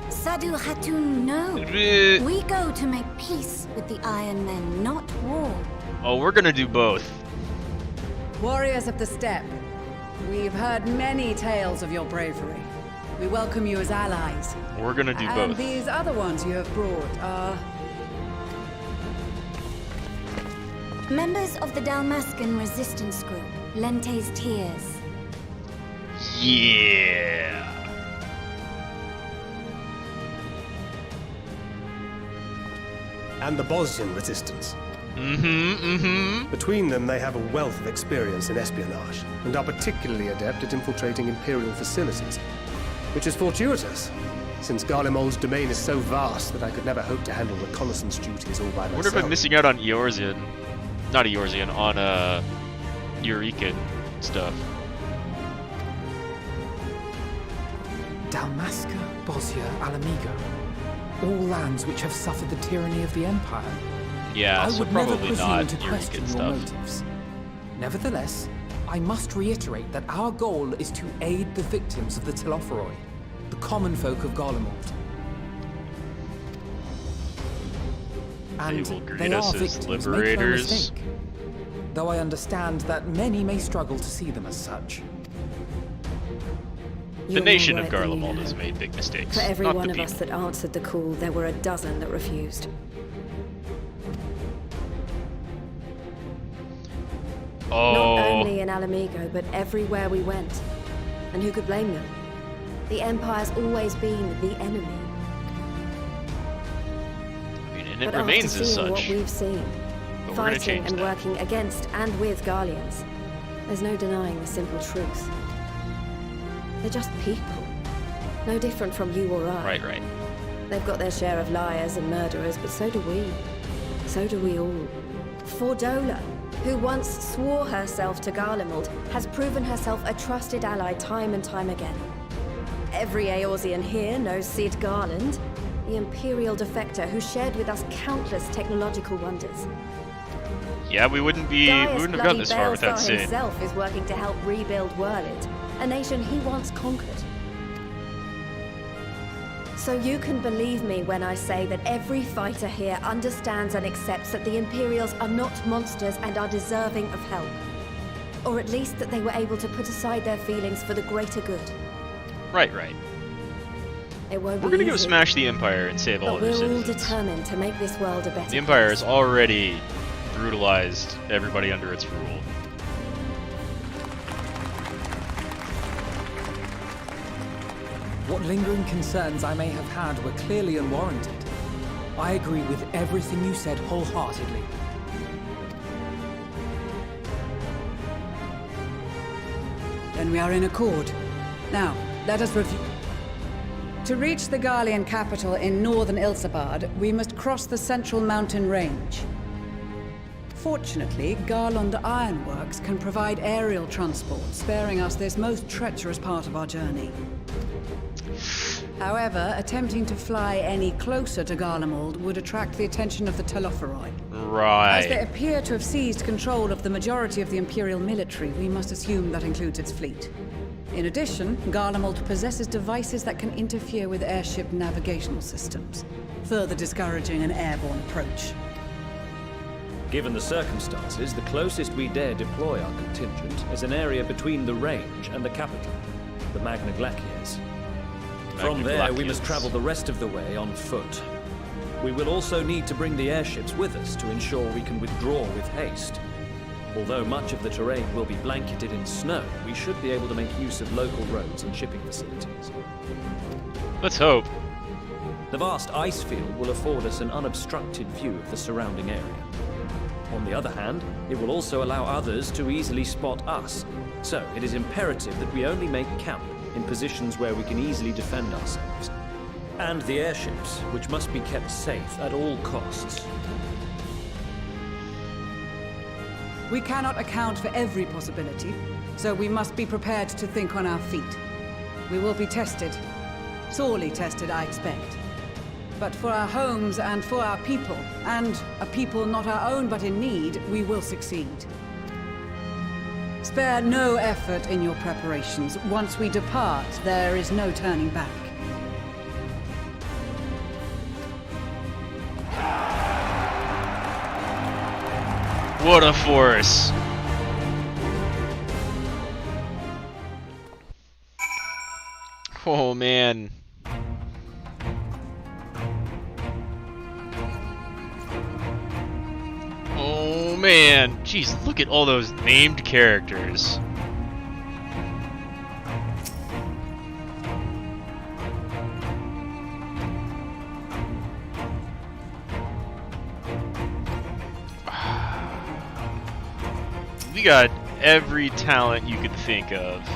Sadu Hatun, no. We go to make peace with the Iron Men, not war. Oh, we're gonna do both. Warriors of the Steppe, we've heard many tales of your bravery. We welcome you as allies. We're gonna do And both. these other ones you have brought are... Members of the Dalmascan resistance group, Lente's Tears. Yeah. And the Bosnian resistance. Between them, they have a wealth of experience in espionage, and are particularly adept at infiltrating Imperial facilities. Which is fortuitous, since Garlemald's domain is so vast that I could never hope to handle reconnaissance duties all by I myself. wonder if I'm missing out on Eorzean. Not Eorzean, on Eurican stuff. Dalmasca, Bosnia, Alamigo. All lands which have suffered the tyranny of the Empire. Yeah, I so would never probably presume not to question Eurican your stuff. motives. Nevertheless, I must reiterate that our goal is to aid the victims of the Telophoroi, the common folk of Garlemald. And They will greet they us are as victims, make no liberators. mistake. Though I understand that many may struggle to see them as such. The You're nation more of right than you Garlemald know. has made big mistakes. For every not one the of people. us that answered the call, there were a dozen that refused. Oh. Not only in Alamigo, but everywhere we went. And who could blame them? The Empire's always been the enemy. I mean, and But it remains after as seeing such. what we've seen, But we're gonna fighting change and that. working against and with Garleans, there's no denying the simple truth. They're just people. No different from you or I. Right. They've got their share of liars and murderers, but so do we. So do we all. Fordola, who once swore herself to Garlemald, has proven herself a trusted ally time and time again. Every Eorzean here knows Cid Garland, the Imperial defector who shared with us countless technological wonders. Yeah, we wouldn't have gotten this far without Belstar Cid. himself is working to help rebuild Whirlid, a nation he once conquered. So you can believe me when I say that every fighter here understands and accepts that the Imperials are not monsters and are deserving of help. Or at least that they were able to put aside their feelings for the greater good. Right. It won't We're be gonna go easy, smash the Empire and save all but of their we're all citizens. determined to make this world a better The Empire place. has already brutalized everybody under its rule. What lingering concerns I may have had were clearly unwarranted. I agree with everything you said wholeheartedly. Then we are in accord. Now, let us review. To reach the Garlean capital in northern Ilsabard, we must cross the central mountain range. Fortunately, Garlond Ironworks can provide aerial transport, sparing us this most treacherous part of our journey. However, attempting to fly any closer to Garlemald would attract the attention of the Telophoroi. As they Right. appear to have seized control of the majority of the Imperial military, we must assume that includes its fleet. In addition, Garlemald possesses devices that can interfere with airship navigational systems, further discouraging an airborne approach. Given the circumstances, the closest we dare deploy our contingent is an area between the range and the capital, the Magna Glaciers. From there, we must travel the rest of the way on foot. We will also need to bring the airships with us to ensure we can withdraw with haste. Although much of the terrain will be blanketed in snow, we should be able to make use of local roads and shipping facilities. Let's hope. The vast ice field will afford us an unobstructed view of the surrounding area. On the other hand, it will also allow others to easily spot us, so it is imperative that we only make camp in positions where we can easily defend ourselves. And the airships, which must be kept safe at all costs. We cannot account for every possibility, so we must be prepared to think on our feet. We will be tested. Sorely tested, I expect. But for our homes and for our people, and a people not our own but in need, we will succeed. Spare no effort in your preparations. Once we depart, there is no turning back. What a force! Oh man. Oh man. Jeez, look at all those named characters. We got every talent you could think of.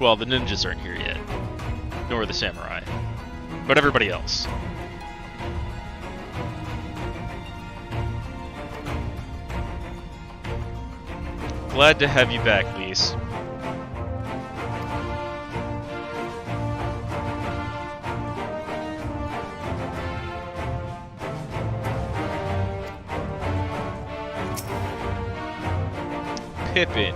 Well, the ninjas aren't here yet, nor the samurai, but everybody else. Glad to have you back, Lise. Pippin.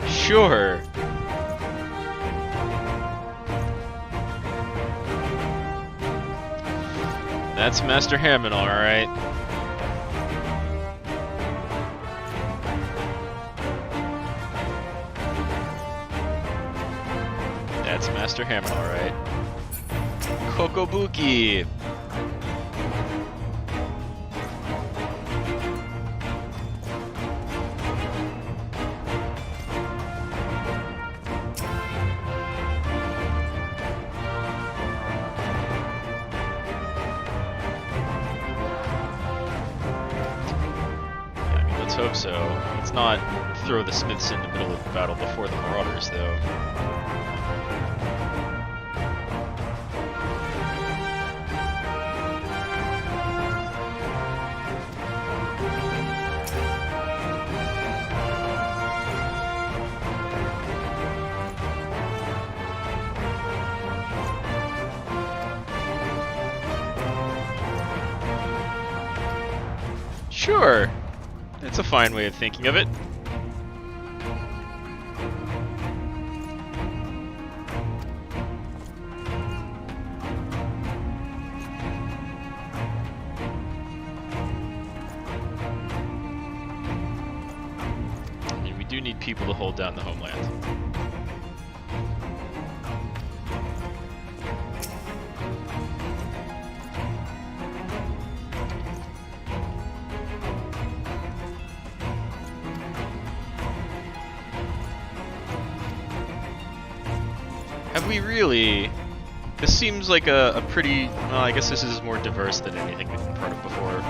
Sure. That's Master Hammond, alright. That's Master Hammond, alright. Kokobuki! Hope so. Let's not throw the Smiths in the middle of the battle before the Marauders, though. Sure. That's a fine way of thinking of it. I mean, we do need people to hold down the homeland. Have we really? This seems like a pretty, well, I guess this is more diverse than anything we've been part of before.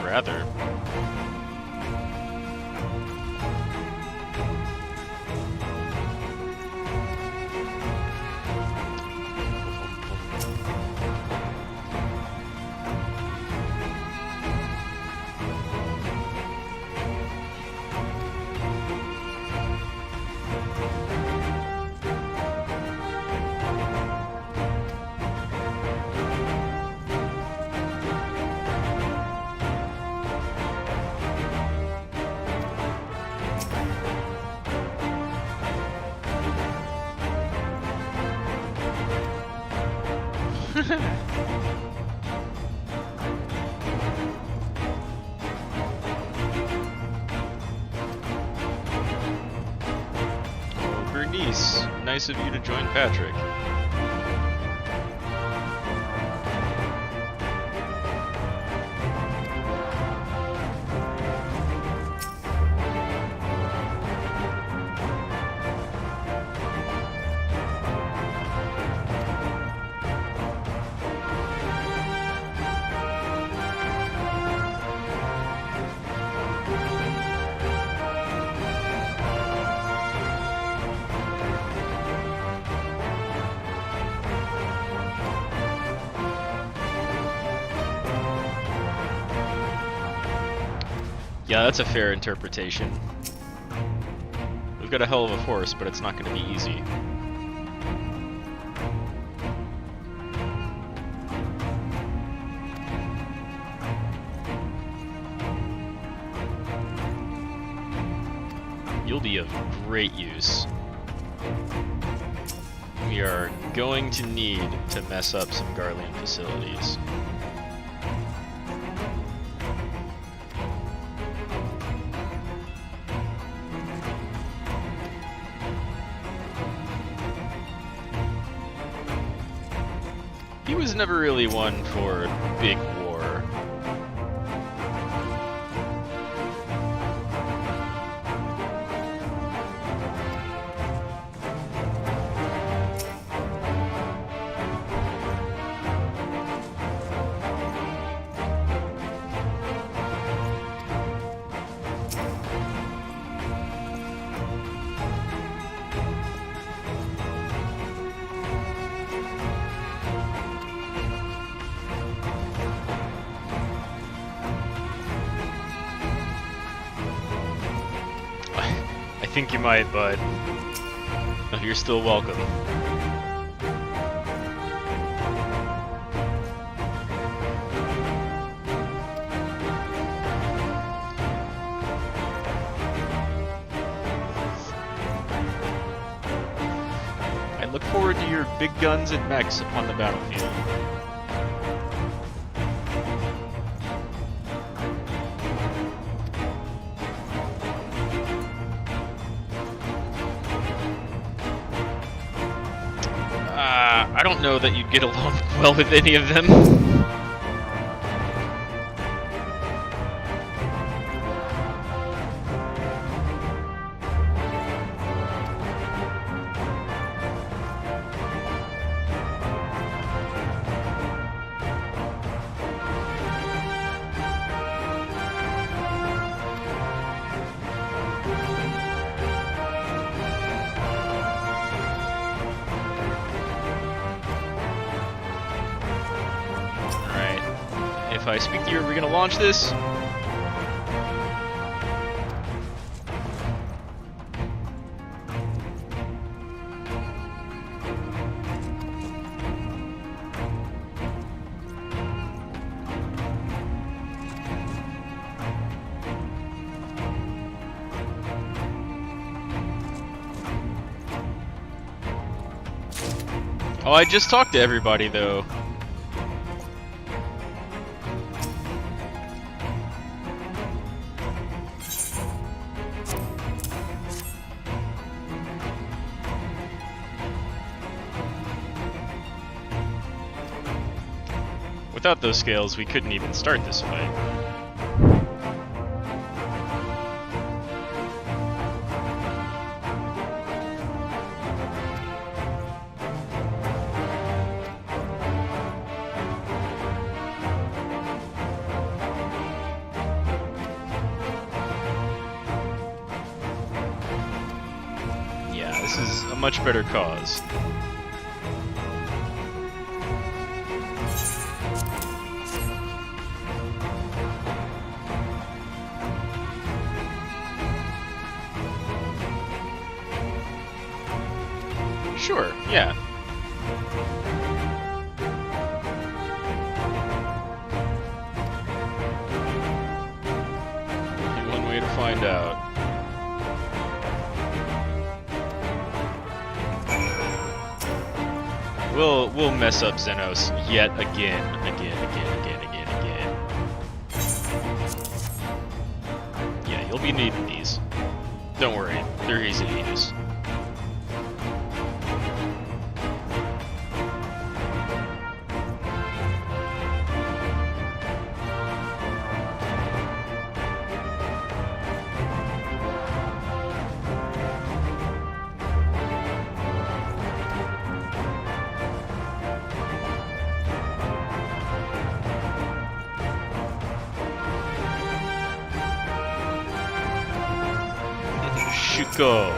Rather. Oh, Bernice, nice of you to join Patrick. Yeah, that's a fair interpretation. We've got a hell of a force, but it's not going to be easy. You'll be of great use. We are going to need to mess up some Garlean facilities. He was never really one for big war. I think you might, but you're still welcome. I look forward to your big guns and mechs upon the battlefield. I don't know that you'd get along well with any of them. if I speak to you, are we gonna launch this? Oh, I just talked to everybody, though. Without those scales, we couldn't even start this fight. This is a much better cause. Sure, yeah. Only one way to find out. We'll mess up Xenos yet again. Yeah, you'll be needing these. Don't worry, they're easy to use. Go.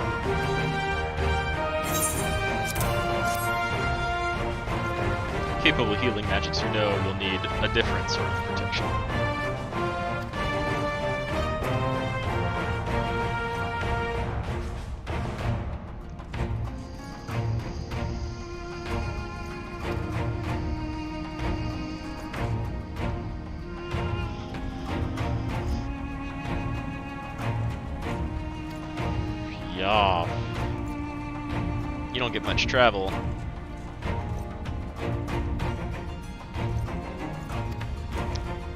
Capable healing magics you know will need a different sort of protection. You don't get much travel.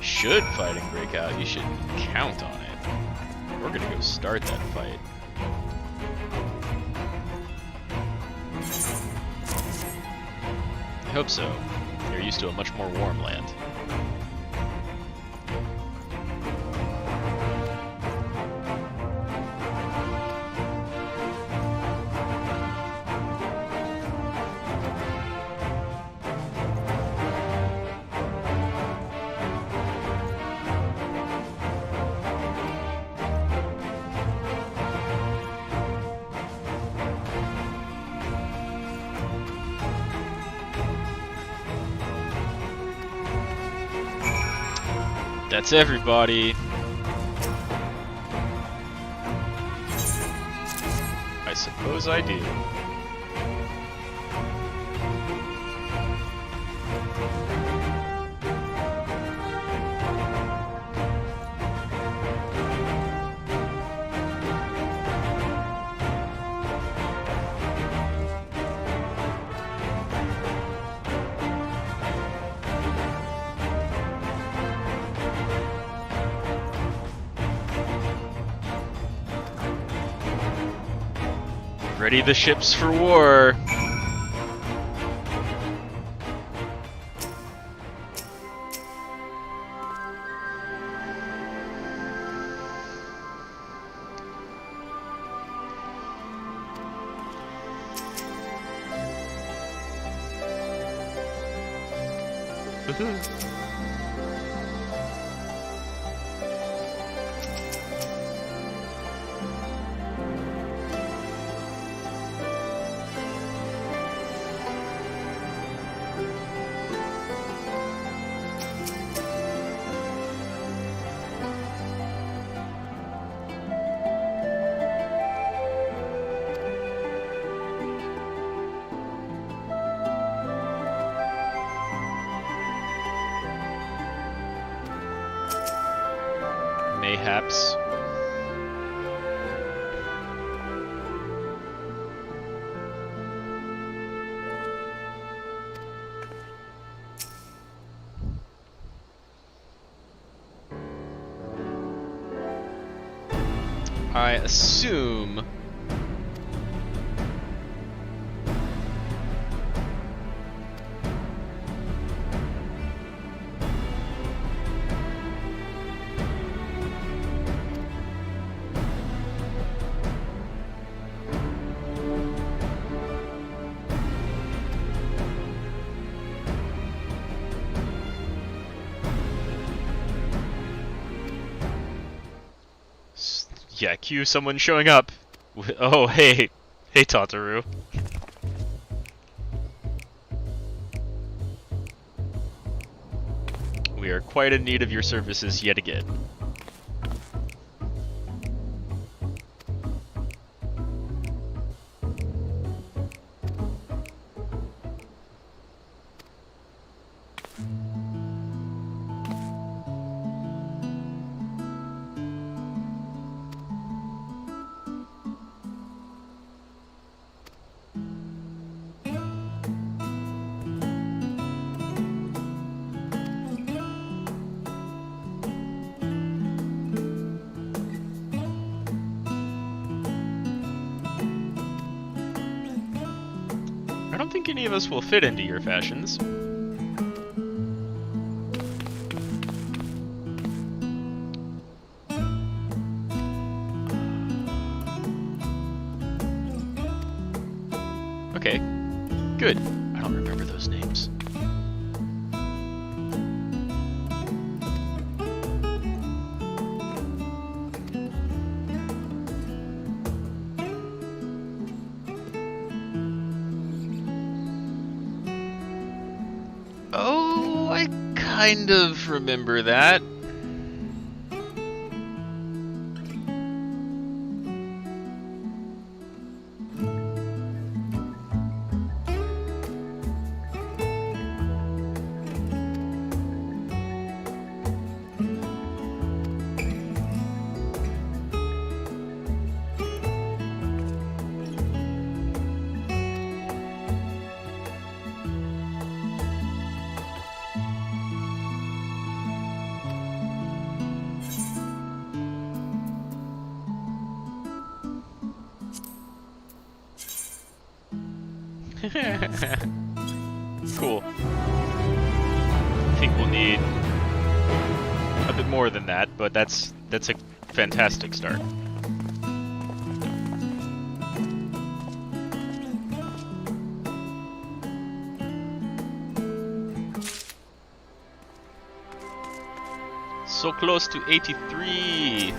Should fighting break out, you should count on it. We're gonna go start that fight. I hope so. You're used to a much more warm land. That's everybody. I suppose I do. Ready the ships for war. mayhaps. I assume yeah, cue someone showing up. Oh, hey. Hey, Tataru. We are quite in need of your services yet again. I don't think any of us will fit into your fashions. Okay, good. I don't remember those names. Oh, I kind of remember that. Cool. I think we'll need a bit more than that, but that's a fantastic start. So close to 83.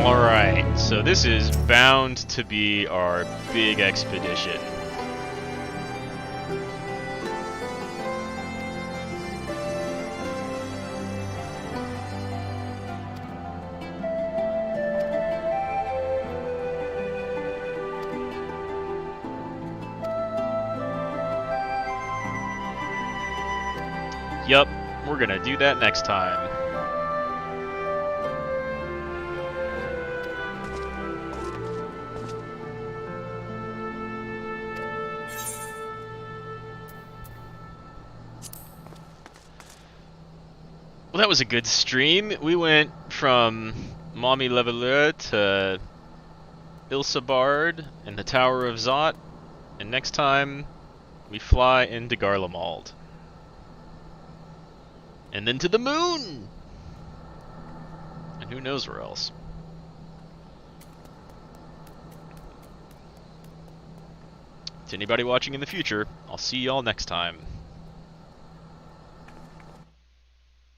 Alright, so this is bound to be our big expedition. Yup, we're gonna do that next time. Well, that was a good stream. We went from Mommy Leveilleur to Ilsabard and the Tower of Zot, and next time we fly into Garlemald. And then to the moon! And who knows where else. To anybody watching in the future, I'll see y'all next time.